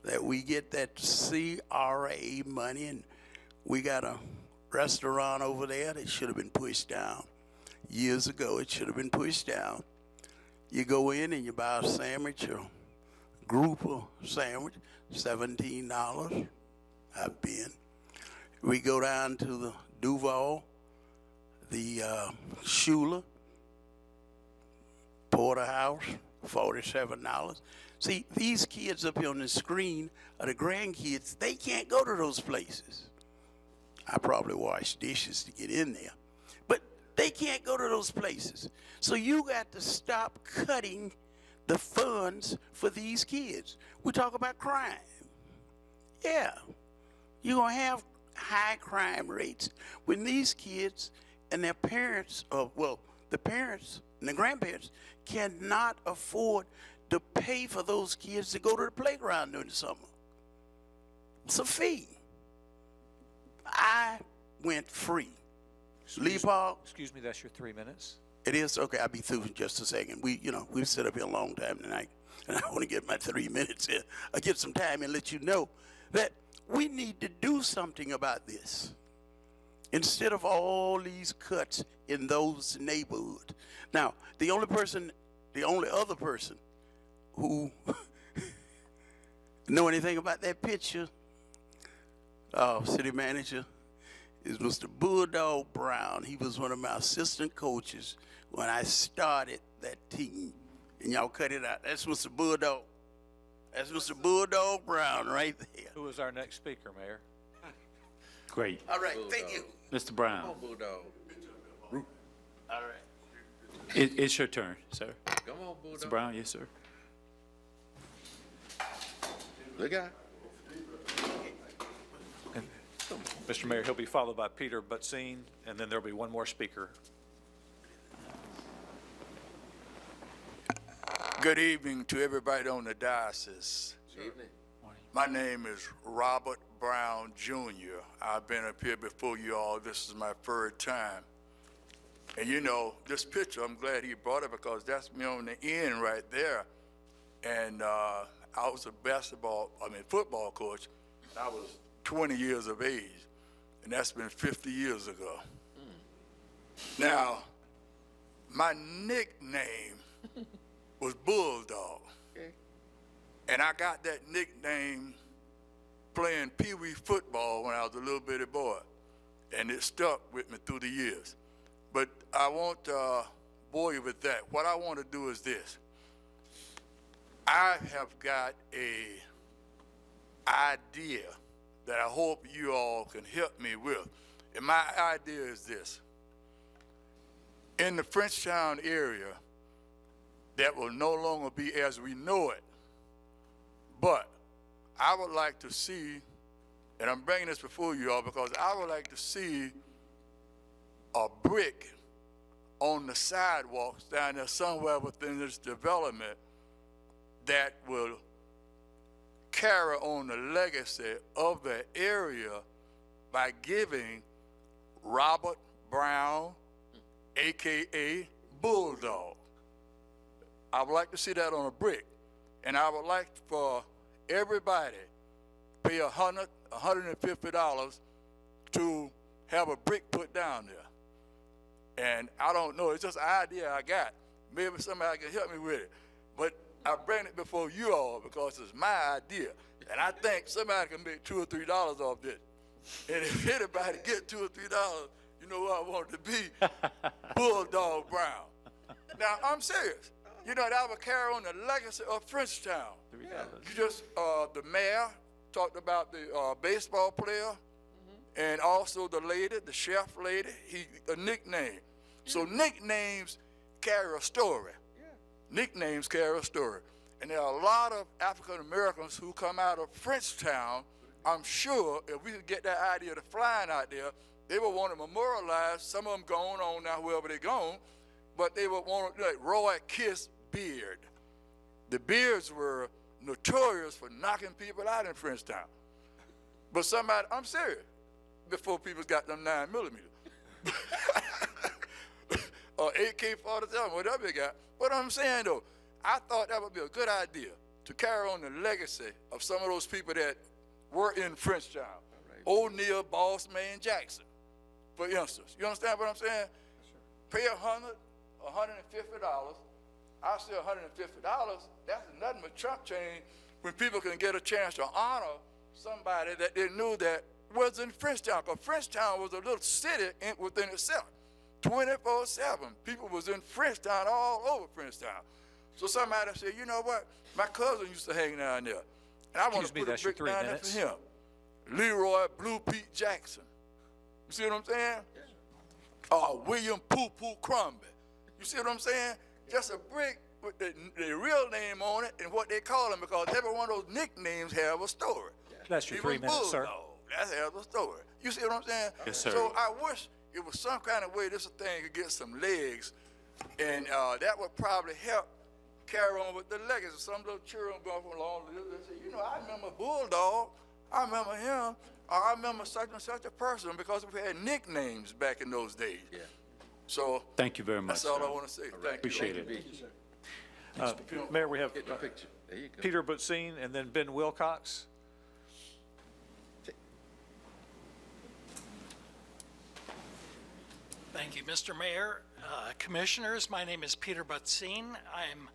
that we get, that CRA money, and we got a restaurant over there that should have been pushed down. Years ago, it should have been pushed down. You go in and you buy a sandwich, or grouper sandwich, $17. I've been. We go down to the Duval, the Schuler, Porterhouse, $47. See, these kids up here on the screen are the grandkids. They can't go to those places. I probably wash dishes to get in there, but they can't go to those places. So you got to stop cutting the funds for these kids. We talk about crime. Yeah, you're going to have high crime rates when these kids and their parents, the parents and the grandparents cannot afford to pay for those kids to go to the playground during the summer. It's a fee. I went free. Excuse me, that's your 3 minutes. It is? Okay, I'll be through in just a second. We've set up here a long time tonight, and I want to get my 3 minutes in. I'll get some time and let you know that we need to do something about this. Instead of all these cuts in those neighborhoods. Now, the only other person who know anything about that picture, city manager, is Mr. Bulldog Brown. He was one of my assistant coaches when I started that team. And y'all cut it out. That's Mr. Bulldog. That's Mr. Bulldog Brown right there. Who is our next speaker, Mayor? Great. All right, thank you. Mr. Brown. Come on, Bulldog. All right. It's your turn, sir. Come on, Bulldog. Mr. Brown, yes, sir. Look out. Mr. Mayor, he'll be followed by Peter Butzine, and then there'll be one more speaker. Good evening to everybody on the diocese. Good evening. My name is Robert Brown Jr. I've been up here before you all. This is my third time. And you know, this picture, I'm glad he brought it because that's me on the end right there. And I was a football coach. I was 20 years of age, and that's been 50 years ago. Now, my nickname was Bulldog. Okay. And I got that nickname playing pee-wee football when I was a little bitty boy. And it stuck with me through the years. But I won't bore you with that. What I want to do is this. I have got a idea that I hope you all can help me with. And my idea is this. In the Frenchtown area, that will no longer be as we know it. But I would like to see, and I'm bringing this before you all because I would like to see a brick on the sidewalks down there somewhere within this development that will carry on the legacy of the area by giving Robert Brown, AKA Bulldog. I would like to see that on a brick. And I would like for everybody to pay $100, $150 to have a brick put down there. And I don't know, it's just an idea I got. Maybe somebody can help me with it. But I bring it before you all because it's my idea. And I think somebody can make $2 or $3 off this. And if anybody get $2 or $3, you know what I want it to be? Bulldog Brown. Now, I'm serious. You know, that would carry on the legacy of Frenchtown. $3. You just, the mayor talked about the baseball player and also the lady, the chef lady, a nickname. So nicknames carry a story. Nicknames carry a story. And there are a lot of African Americans who come out of Frenchtown. I'm sure if we could get that idea of flying out there, they would want to memorialize. Some of them gone on now, whoever they're gone, but they would want to, like Roy Kiss Beard. the Beards were notorious for knocking people out in Frenchtown. But somebody, I'm serious, before people got them 9mm. Or AK-47, whatever they got. What I'm saying though, I thought that would be a good idea to carry on the legacy of some of those people that were in Frenchtown. O'Neill, Bossman, Jackson, for instance. You understand what I'm saying? Pay $100, $150. I say $150, that's nothing but Trump change when people can get a chance to honor somebody that they knew that was in Frenchtown. Because Frenchtown was a little city within itself. 24/7. People was in Frenchtown, all over Frenchtown. So somebody said, you know what? My cousin used to hang down there. And I want to put a brick down there for him. Leroy Blue Pete Jackson. You see what I'm saying? William Poo Poo Crombie. You see what I'm saying? Just a brick with the real name on it and what they call him, because every one of those nicknames have a story. That's your 3 minutes, sir. That has a story. You see what I'm saying? Yes, sir. So I wish it was some kind of way this thing could get some legs, and that would probably help carry on with the legacy. Some little children going from along, they say, you know, I remember Bulldog, I remember him, or I remember such and such a person, because we had nicknames back in those days. Yeah. So thank you very much. That's all sir. I want to say. Right. Thank Appreciate you. it. Mayor, we have There you go. Peter Butzine and then Ben Wilcox. Thank you, Mr. Mayor. Commissioners, my name is Peter Butzine. I'm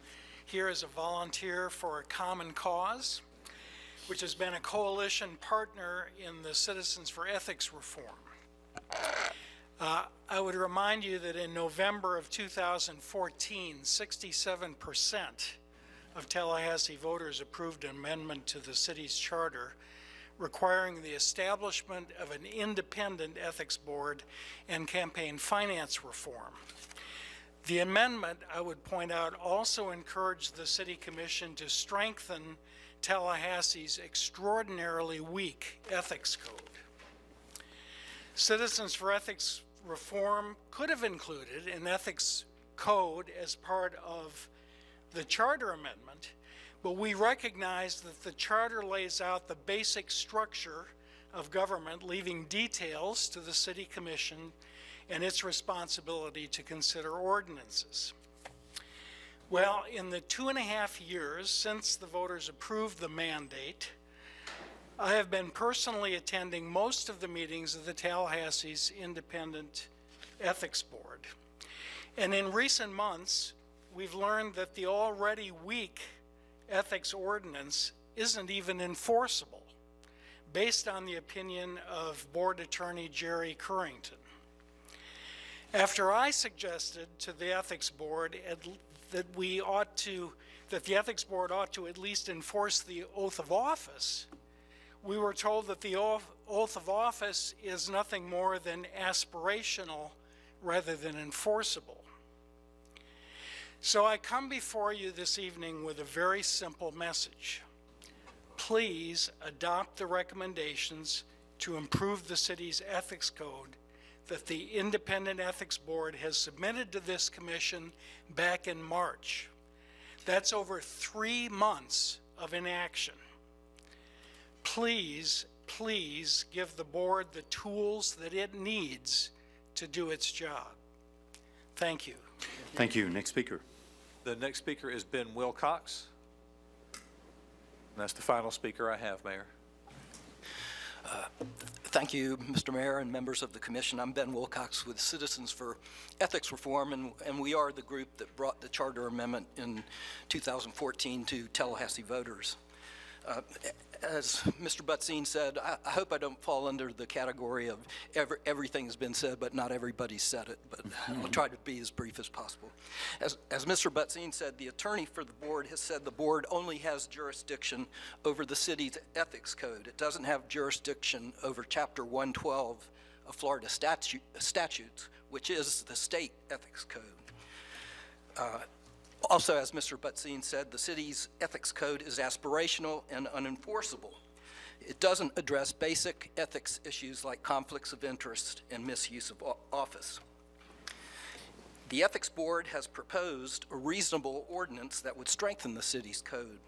here as a volunteer for a common cause, which has been a coalition partner in the Citizens for Ethics reform. I would remind you that in November of 2014, 67% of Tallahassee voters approved an amendment to the city's charter requiring the establishment of an independent ethics board and campaign finance reform. The amendment, I would point out, also encouraged the City Commission to strengthen Tallahassee's extraordinarily weak ethics code. Citizens for Ethics reform could have included an ethics code as part of the charter amendment, but we recognize that the charter lays out the basic structure of government, leaving details to the City Commission and its responsibility to consider ordinances. Well, in the 2.5 years since the voters approved the mandate, I have been personally attending most of the meetings of the Tallahassee's Independent Ethics Board. And in recent months, we've learned that the already weak ethics ordinance isn't even enforceable, based on the opinion of Board Attorney Jerry Currington. After I suggested to the Ethics Board that the Ethics Board ought to at least enforce the oath of office, we were told that the oath of office is nothing more than aspirational rather than enforceable. So I come before you this evening with a very simple message. Please adopt the recommendations to improve the city's ethics code that the Independent Ethics Board has submitted to this commission back in March. That's over 3 months of inaction. Please, please give the board the tools that it needs to do its job. Thank you. Thank you. Next speaker. The next speaker is Ben Wilcox. And that's the final speaker I have, Mayor. Thank you, Mr. Mayor and members of the Commission. I'm Ben Wilcox with Citizens for Ethics Reform, and we are the group that brought the Charter Amendment in 2014 to Tallahassee voters. As Mr. Butzine said, I hope I don't fall under the category of everything's been said, but not everybody said it, but I'll try to be as brief as possible. As Mr. Butzine said, the attorney for the board has said the board only has jurisdiction over the city's ethics code. It doesn't have jurisdiction over Chapter 112 of Florida statutes, which is the state ethics code. Also, as Mr. Butzine said, the city's ethics code is aspirational and unenforceable. It doesn't address basic ethics issues like conflicts of interest and misuse of office. The Ethics Board has proposed a reasonable ordinance that would strengthen the city's code,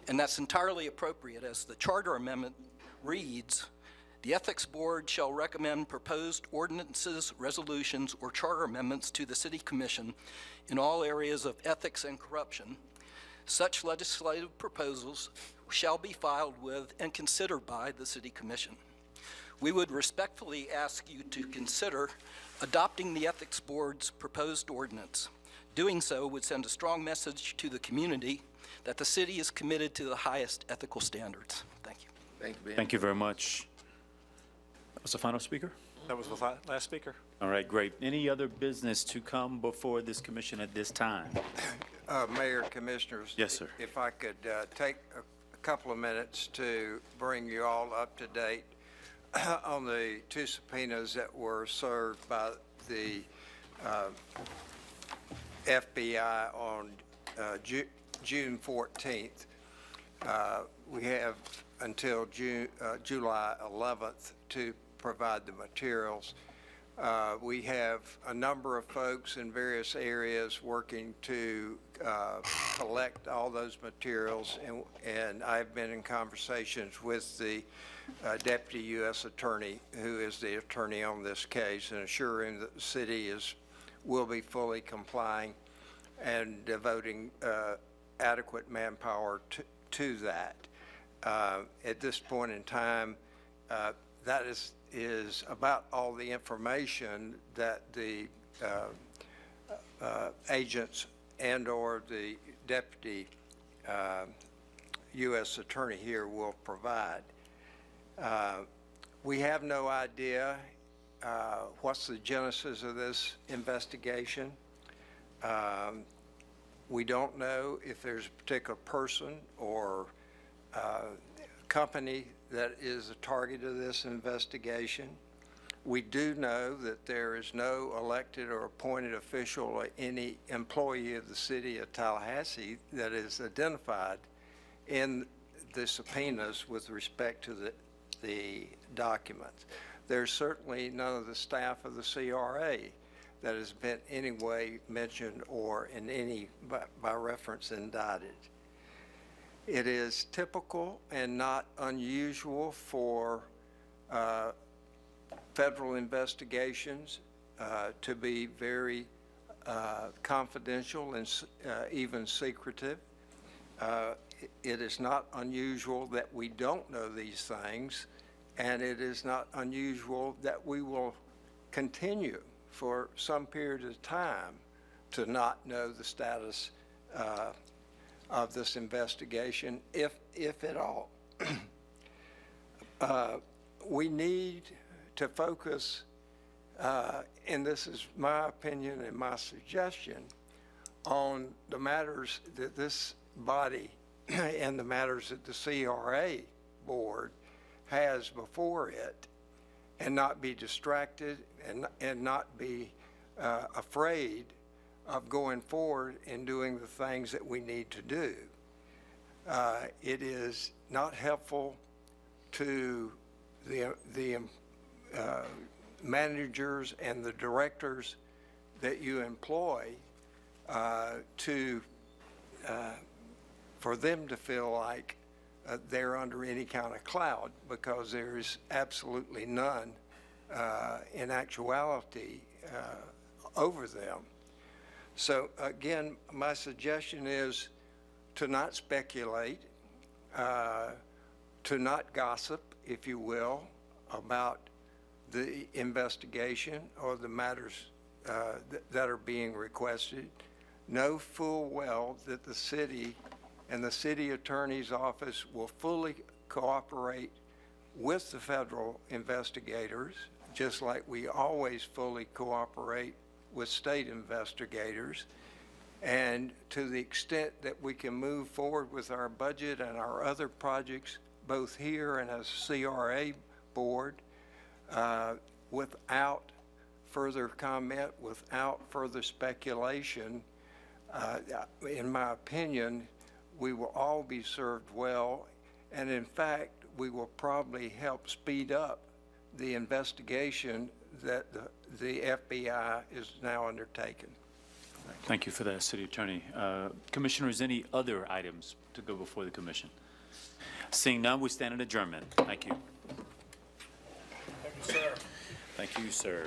and that's entirely appropriate. As the charter amendment reads, the Ethics Board shall recommend proposed ordinances, resolutions, or charter amendments to the City Commission in all areas of ethics and corruption. Such legislative proposals shall be filed with and considered by the City Commission. We would respectfully ask you to consider adopting the Ethics Board's proposed ordinance. Doing so would send a strong message to the community that the city is committed to the highest ethical standards. Thank you. Thank you, Ben. Thank you very much. That was the final speaker? That was the last speaker. All right, great. Any other business to come before this commission at this time? Mayor, Commissioners. Yes, sir. If I could take a couple of minutes to bring you all up to date on the two subpoenas that were served by the FBI on June 14th. We have until July 11th to provide the materials. We have a number of folks in various areas working to collect all those materials, and I've been in conversations with the Deputy U.S. Attorney, who is the attorney on this case, and assuring that the city will be fully complying and devoting adequate manpower to that. At this point in time, that is about all the information that the agents and/or the Deputy U.S. Attorney here will provide. We have no idea what's the genesis of this investigation. We don't know if there's a particular person or company that is a target of this investigation. We do know that there is no elected or appointed official or any employee of the city of Tallahassee that is identified in the subpoenas with respect to the documents. There's certainly none of the staff of the CRA that has been in any way mentioned or in any by reference indicted. It is typical and not unusual for federal investigations to be very confidential and even secretive. It is not unusual that we don't know these things, and it is not unusual that we will continue for some period of time to not know the status of this investigation, if at all. We need to focus, and this is my opinion and my suggestion, on the matters that this body and the matters that the CRA board has before it, and not be distracted and not be afraid of going forward and doing the things that we need to do. It is not helpful to the managers and the directors that you employ for them to feel like they're under any kind of cloud, because there is absolutely none in actuality over them. So again, my suggestion is to not speculate, to not gossip, if you will, about the investigation or the matters that are being requested. Know full well that the city and the city attorney's office will fully cooperate with the federal investigators, just like we always fully cooperate with state investigators. And to the extent that we can move forward with our budget and our other projects, both here and as CRA board, without further comment, without further speculation, in my opinion, we will all be served well. And in fact, we will probably help speed up the investigation that the FBI is now undertaking. Thank you for that, City Attorney. Commissioners, any other items to go before the commission? Seeing none, we stand in adjournment. Thank you. Thank you, sir. Thank you, sir.